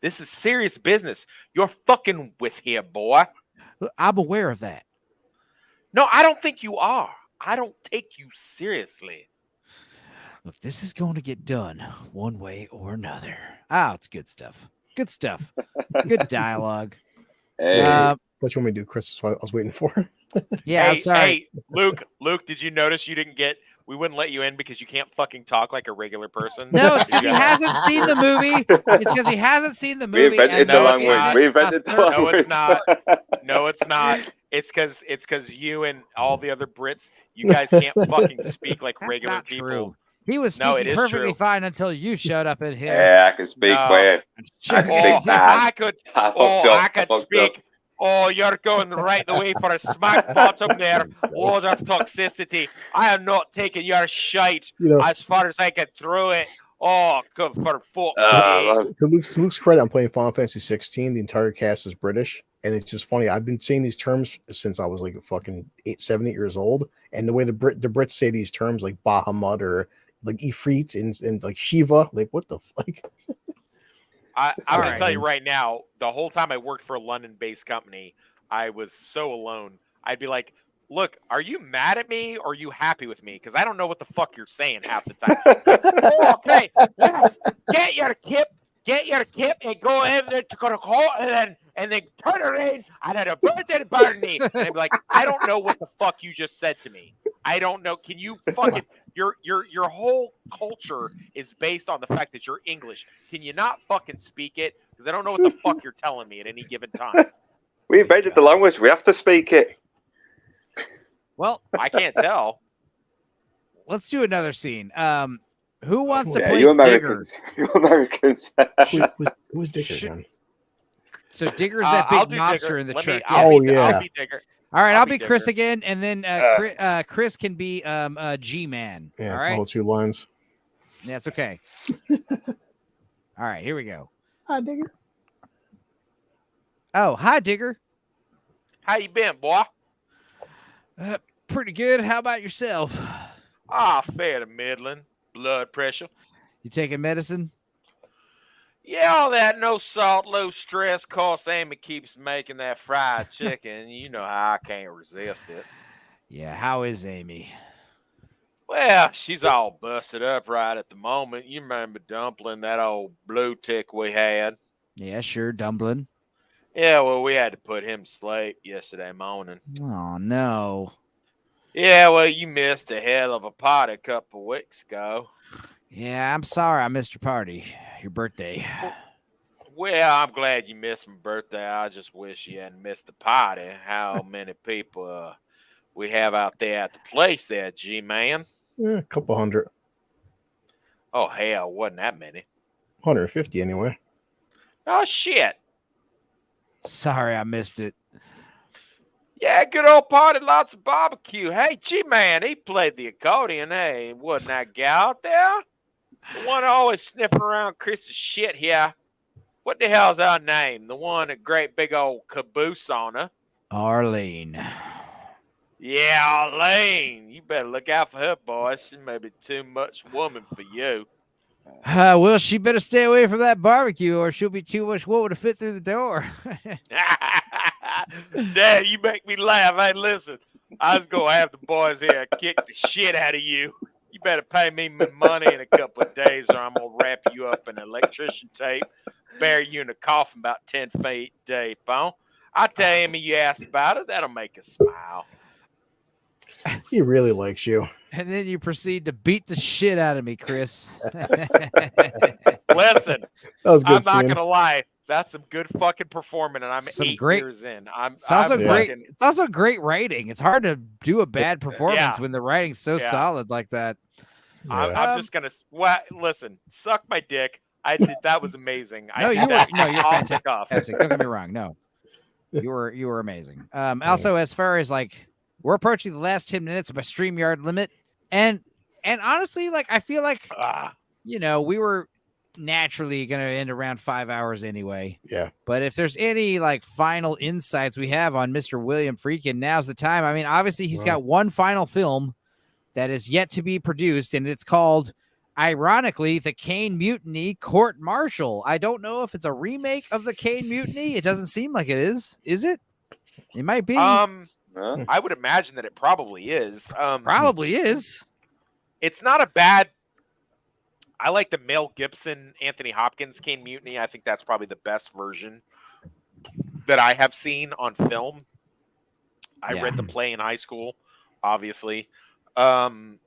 This is serious business. You're fucking with here, boy. I'm aware of that. No, I don't think you are. I don't take you seriously. Look, this is going to get done one way or another. Oh, it's good stuff. Good stuff. Good dialogue. Hey. What you want me to do, Chris? That's what I was waiting for. Yeah, I'm sorry. Hey, Luke, did you notice you didn't get? We wouldn't let you in because you can't fucking talk like a regular person. No, it's because he hasn't seen the movie. It's because he hasn't seen the movie. We invented the no, language. it's We invented the No, language. it's not. No, it's not. It's because you and all the other Brits, you guys can't fucking speak like That's regular not people. true. He was No, speaking it is perfectly true. fine until you showed up in here. Yeah, I can speak No. weird. I can speak bad. I could. I fucked I up. could fucked speak. up. Oh, you're going right the way for a smack bottom there. Lord of toxicity. I am not taking your shite You know, as far as I can throw it. Oh, good for fuck's sake. Man. to Luke's credit, I'm playing Final Fantasy 16. The entire cast is British, and it's just funny. I've been saying these terms since I was like a fucking 7, 8 years old, and the way the Brits say these terms, like Bahamut or like Ifrit and like Shiva, like what the fuck? I'm All going to right. tell you right now, the whole time I worked for a London-based company, I was so alone. I'd be like, look, are you mad at me or are you happy with me? Because I don't know what the fuck you're saying half the time. Okay, yes, get your kip and go in there to go to call and then turn around and then a birthday party. And I'd be like, I don't know what the fuck you just said to me. I don't know. Can you fucking your whole culture is based on the fact that you're English. Can you not fucking speak it? Because I don't know what the fuck you're telling me at any given time. We invented the language. We have to speak it. Well, I can't tell. let's do another scene. Who wants to Yeah, play you Digger? Americans. You Americans. Who's Digger again? So Digger's that I'll big do monster Digger. in the Let me- truck. I'll Oh, be- yeah. I'll be Digger. All right, I'll I'll be be Chris Digger. again, and then Chris can be G-Man. Yeah, All right, all 2 lines. that's okay. All right, here we go. Hi, Digger. Oh, hi, Digger. How you been, boy? Pretty good. How about yourself? Fair to middling. Blood pressure. You taking medicine? Yeah, all that no salt, low stress. Course, Amy keeps making that fried chicken. You know how I can't resist it. Yeah. How is Amy? Well, she's all busted up right at the moment. You remember Dumpling, that old blue tick we had? Yeah, sure. Dumpling. Yeah, well, we had to put him to sleep yesterday morning. Oh no. Yeah, well, you missed a hell of a party a couple weeks ago. Yeah, I'm sorry I missed your party, your birthday. Well, I'm glad you missed my birthday. I just wish you hadn't missed the party. How many people we have out there at the place there, G-Man? Yeah, a couple hundred. Oh, hell, wasn't that many. 150 anyway. Oh, shit. Sorry I missed it. Yeah, good old party, lots of barbecue. Hey, G-Man, he played the accordion. Hey, wasn't that guy out there? The one always sniffing around Chris's shit here. What the hell's her name? The one with great big old caboose on her. Arlene. Yeah, Arlene. You better look out for her, boy. She may be too much woman for you. Well, she better stay away from that barbecue or she'll be too much woman to fit through the door. Dad, you make me laugh. Hey, listen, I was going to have the boys here kick the shit out of you. You better pay me my money in a couple of days or I'm going to wrap you up in electrician tape, bury you in a coffin about 10 feet deep, huh? I tell him you asked about it. That'll make us smile. He really likes you. And then you proceed to beat the shit out of me, Chris. Listen, That was good. I'm not going to lie. That's some good fucking performing, and I'm Some 8 great- years in. It's also I'm great. fucking- It's also great writing. It's hard to do a bad performance Yeah. when the writing's so Yeah. solid like that. I'm just gonna listen. Suck my dick. I did that was amazing. I No, did you that were- no, you're off the fantastic. cuff. Don't get me wrong. No, you were amazing. Also, as far as like we're approaching the last 10 minutes of my StreamYard limit, and honestly, like I feel like we were naturally gonna end around 5 hours anyway. Yeah. But if there's any like final insights we have on Mr. William Friedkin, now's the time. I mean, obviously he's got one final film that is yet to be produced, and it's called, ironically, The Kane Mutiny Court Martial. I don't know if it's a remake of The Kane Mutiny. It doesn't seem like it is. Is it? It might be. I would imagine that it probably is. Probably is. It's not a bad. I like the Mel Gibson, Anthony Hopkins Kane Mutiny. I think that's probably the best version that I have seen on film. I read the play in high school, obviously. I'm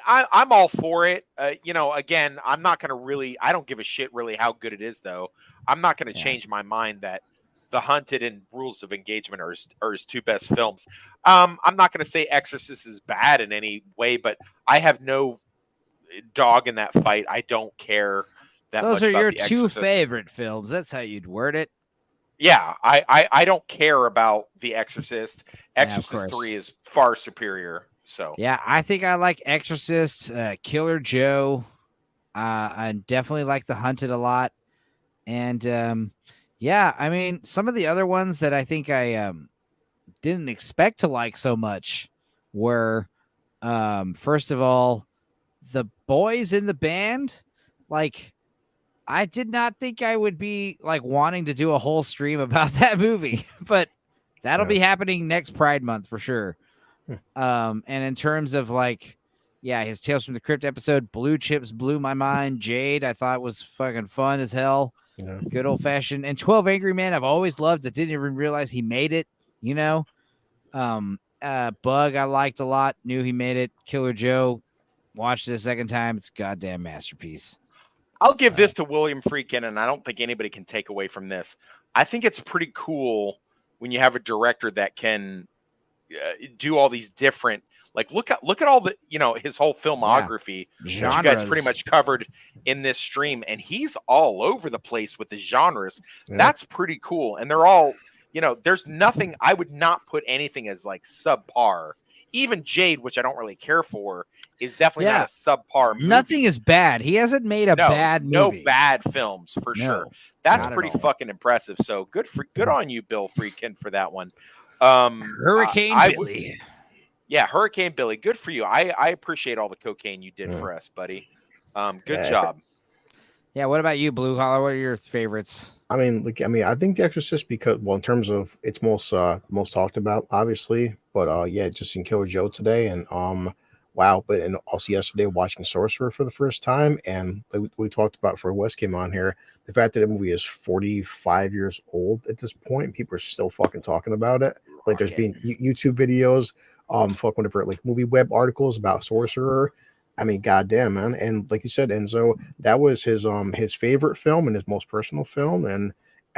all for it. Again, I'm not going to really, I don't give a shit really how good it is, though. I'm not going to change my mind that The Hunted and Rules of Engagement are his two best films. I'm not going to say Exorcist is bad in any way, but I have no dog in that fight. I don't care that much. Those are about your The two Exorcist. favorite films. That's how you'd word it. Yeah, I don't care about The Exorcist. Exorcist course. 3 is far superior. So Yeah, I think I like Exorcist, Killer Joe. I definitely like The Hunted a lot. And I mean, some of the other ones that I think I didn't expect to like so much were, first of all, the boys in the band. Like, I did not think I would be like wanting to do a whole stream about that movie, but that'll be happening next Pride Month for sure. And in terms of like, his Tales from the Crypt episode, Blue Chips blew my mind. Jade, I thought was fucking fun as hell. Yeah. Good old fashioned. And 12 Angry Men, I've always loved. I didn't even realize he made it, Bug, I liked a lot. Knew he made it. Killer Joe, watched it a second time. It's a goddamn masterpiece. I'll give this to William Friedkin, and I don't think anybody can take away from this. I think it's pretty cool when you have a director that can do all these different, like look at all the his whole filmography, which you guys pretty much covered in this stream, and he's all over the place with the genres. That's pretty cool, and they're all there's nothing, I would not put anything as like subpar. Even Jade, which I don't really care for, is definitely not a subpar movie. Nothing is bad. He hasn't made a bad movie. No bad films for sure. That's pretty fucking impressive. So good on you, Bill Friedkin, for that one. Hurricane Billy. Hurricane Billy. Good for you. I appreciate all the cocaine you did for us, buddy. Good job. Yeah. What about you, Blue Collar? What are your favorites? I think The Exorcist, because, well, in terms of it's most talked about, obviously, but just in Killer Joe today, and but and also yesterday watching Sorcerer for the first time, and like we talked about before Wes came on here, the fact that the movie is 45 years old at this point, people are still fucking talking about it. Like there's been YouTube videos, whatever, like movie web articles about Sorcerer. I mean, goddamn, man. And like you said, Enzo, that was his favorite film and his most personal film. And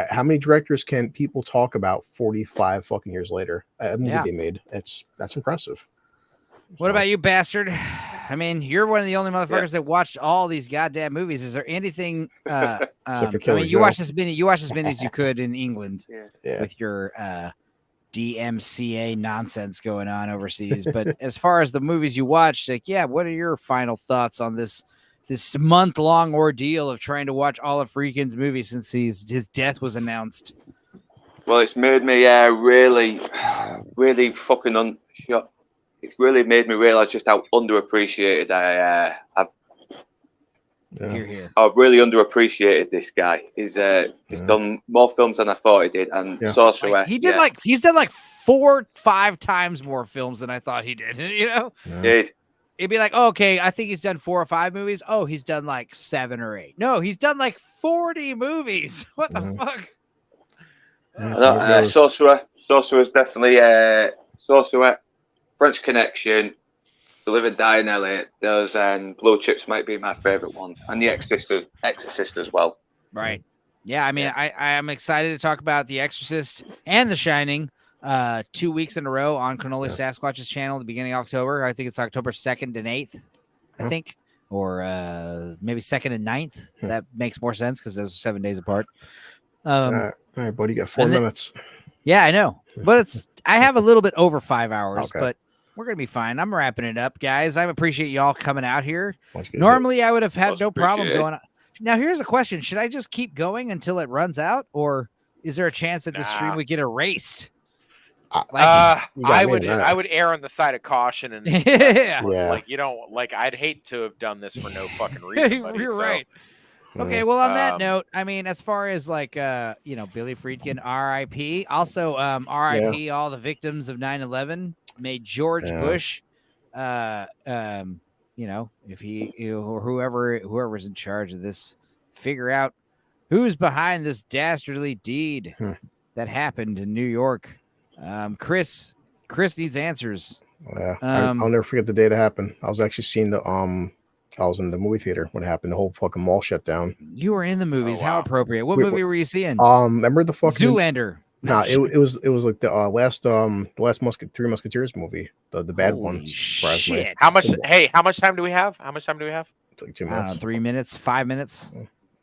how many directors can people talk about 45 fucking years later? A movie they made. That's impressive. What about you, bastard? I mean, you're one of the only motherfuckers that watched all these goddamn movies. Is there anything? You watched as many as you could in England with your DMCA nonsense going on overseas. But as far as the movies you watched, like, what are your final thoughts on this this month-long ordeal of trying to watch all of Friedkin's movies since his death was announced. Well, it's made me really, really fucking It's really made me realize just how underappreciated I've really underappreciated this guy. He's done more films than I thought he did, and Sorcerer. He's done like 4-5 times more films than I thought he did. You know, Did. It'd be like, oh, okay, I think he's done 4 or 5 movies. Oh, he's done like 7 or 8. No, he's done like 40 movies. What the fuck? Sorcerer's definitely Sorcerer, French Connection, To Live and Die in LA. Those and Blue Chips might be my favorite ones, and The Exorcist as well. Right. Yeah, I mean, I am excited to talk about The Exorcist and The Shining 2 weeks in a row on Cannoli Sasquatch's channel at the beginning of October. I think it's October 2nd and 8th, I think, or maybe 2nd and 9th. That makes more sense because those are 7 days apart. All right, buddy, you got 4 minutes. Yeah, I know, but I have a little bit over 5 hours, but we're gonna be fine. I'm wrapping it up, guys. I appreciate y'all coming out here. Normally, I would have had no problem going on. Now, here's a question: should I just keep going until it runs out, or is there a chance that this stream would get erased? I would err on the side of caution and like, you don't like, I'd hate to have done this for no fucking reason. Buddy, You're right. Okay, well, on that note, I mean, as far as like Billy Friedkin, R.I.P. Also, R.I.P. all the victims of 9/11. May George Bush, if he or whoever's in charge of this, figure out who's behind this dastardly deed that happened in New York. Chris needs answers. Yeah, I'll never forget the day that happened. I was actually seeing I was in the movie theater when it happened. The whole fucking mall shut down. You were in the movies. Oh, wow. How appropriate. What movie were you seeing? Remember the fucking Zoolander? No, it was like the last Three Musketeers movie, the bad one. Shit. How much time do we have? It's like 2 minutes. 3 minutes, 5 minutes.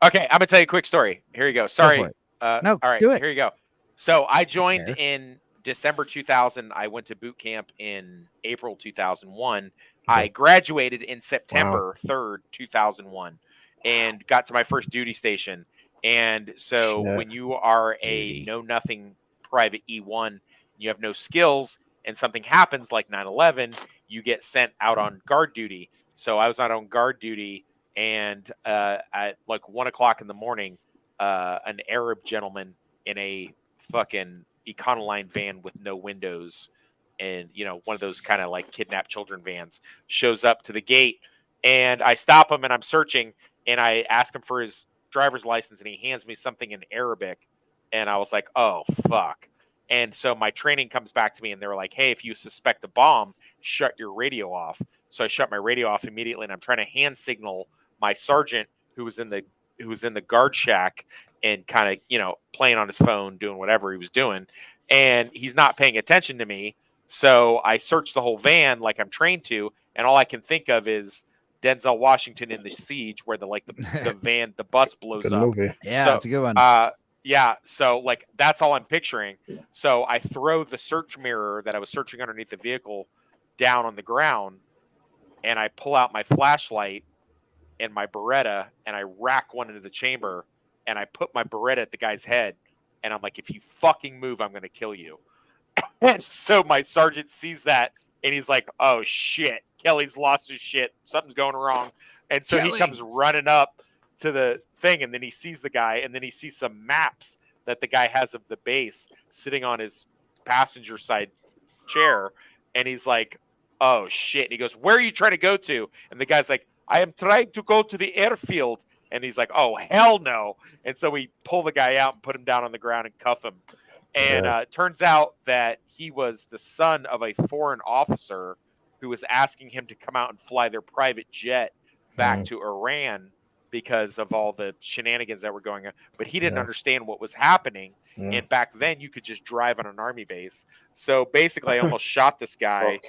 Okay, I'm gonna tell you a quick story. Here you go. Sorry. No, all right, do it. Here you go. So I joined in December 2000. I went to boot camp in April 2001. I graduated in September 3rd, 2001, and got to my first duty station. And so when you are a know-nothing private E1, you have no skills, and something happens like 9/11, you get sent out on guard duty. So I was out on guard duty, and at like 1 o'clock in the morning, an Arab gentleman in a fucking Econoline van with no windows, and one of those kind of like kidnapped children vans, shows up to the gate, and I stop him and I'm searching, and I ask him for his driver's license, and he hands me something in Arabic, and I was like, oh fuck. And so my training comes back to me, and they were like, hey, if you suspect a bomb, shut your radio off. So I shut my radio off immediately, and I'm trying to hand signal my sergeant who was in the guard shack and kind of playing on his phone, doing whatever he was doing, and he's not paying attention to me. So I search the whole van like I'm trained to, and all I can think of is Denzel Washington in The Siege, where the bus blows good up. Movie. Yeah, so, that's a good one. So like that's all I'm picturing. So I throw the search mirror that I was searching underneath the vehicle down on the ground, and I pull out my flashlight and my Beretta, and I rack one into the chamber, and I put my Beretta at the guy's head, and I'm like, if you fucking move, I'm going to kill you. And so my sergeant sees that, and he's like, oh shit, Kelly's lost his shit. Something's going wrong. And so he comes running up to the thing, and then he sees the guy, and then he sees some maps that the guy has of the base sitting on his passenger side chair. And he's like, oh shit. And he goes, where are you trying to go to? And the guy's like, I am trying to go to the airfield. And he's like, oh, hell no. And so we pull the guy out and put him down on the ground and cuff him. And it turns out that he was the son of a foreign officer who was asking him to come out and fly their private jet back to Iran because of all the shenanigans that were going on. But he didn't understand what was happening. And back then you could just drive on an army base. So basically I almost shot this guy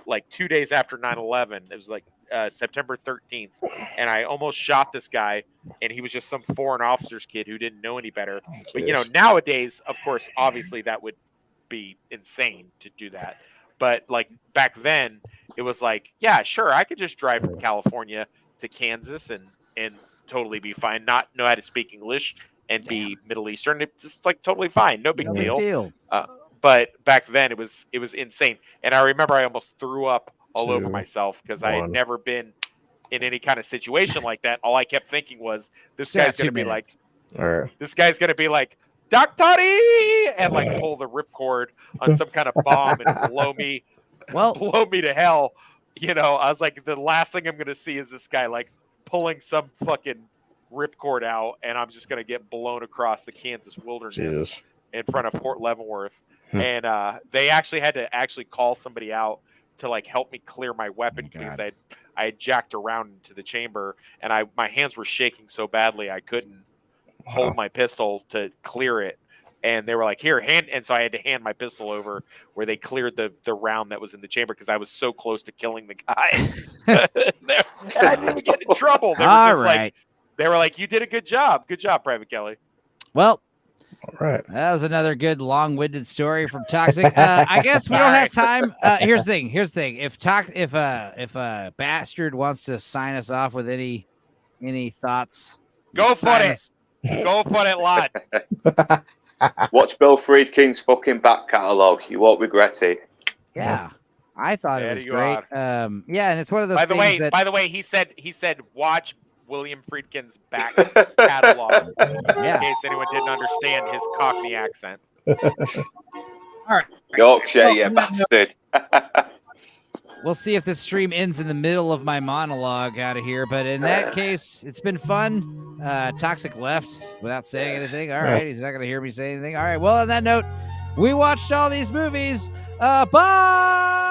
like 2 days after 9/11. It was like September 13th. And I almost shot this guy, and he was just some foreign officer's kid who didn't know any better. But, nowadays, of course, obviously that would be insane to do that. But like back then it was like, yeah, sure, I could just drive from California to Kansas and totally be fine. Not know how to speak English and be Middle Eastern. It's just like totally fine, no big deal. But back then it was insane, and I remember I almost threw up all over myself because I had never been in any kind of situation like that. All I kept thinking was, this guy's going to be like, this guy's going to be like, Doctari, and like pull the ripcord on some kind of bomb and blow me to hell. You know, I was like, the last thing I'm going to see is this guy like pulling some fucking ripcord out, and I'm just going to get blown across the Kansas wilderness in front of Fort Leavenworth. And they actually had to call somebody out to like help me clear my weapon because I had jacked around into the chamber, and my hands were shaking so badly I couldn't hold my pistol to clear it. And they were like, here, hand. And so I had to hand my pistol over where they cleared the round that was in the chamber because I was so close to killing the guy. And I didn't even get in trouble. They were they were like, you did a good job. Good job, Private Kelly. Well, all right. That was another good long-winded story from Toxic. I guess we don't have time. Here's the thing. If a bastard wants to sign us off with any thoughts, go for it. Go for it, lad. Watch Bill Friedkin's fucking back catalogue. You won't regret it. Yeah, I thought it was great. Yeah, and it's one of those. By the way, he said watch William Friedkin's back catalog. In case anyone didn't understand his Cockney accent. All right, Yorkshire, you bastard. We'll see if this stream ends in the middle of my monologue out of here. But in that case, it's been fun. Toxic left without saying anything. All right, he's not going to hear me say anything. All right, well, on that note, we watched all these movies. Bye.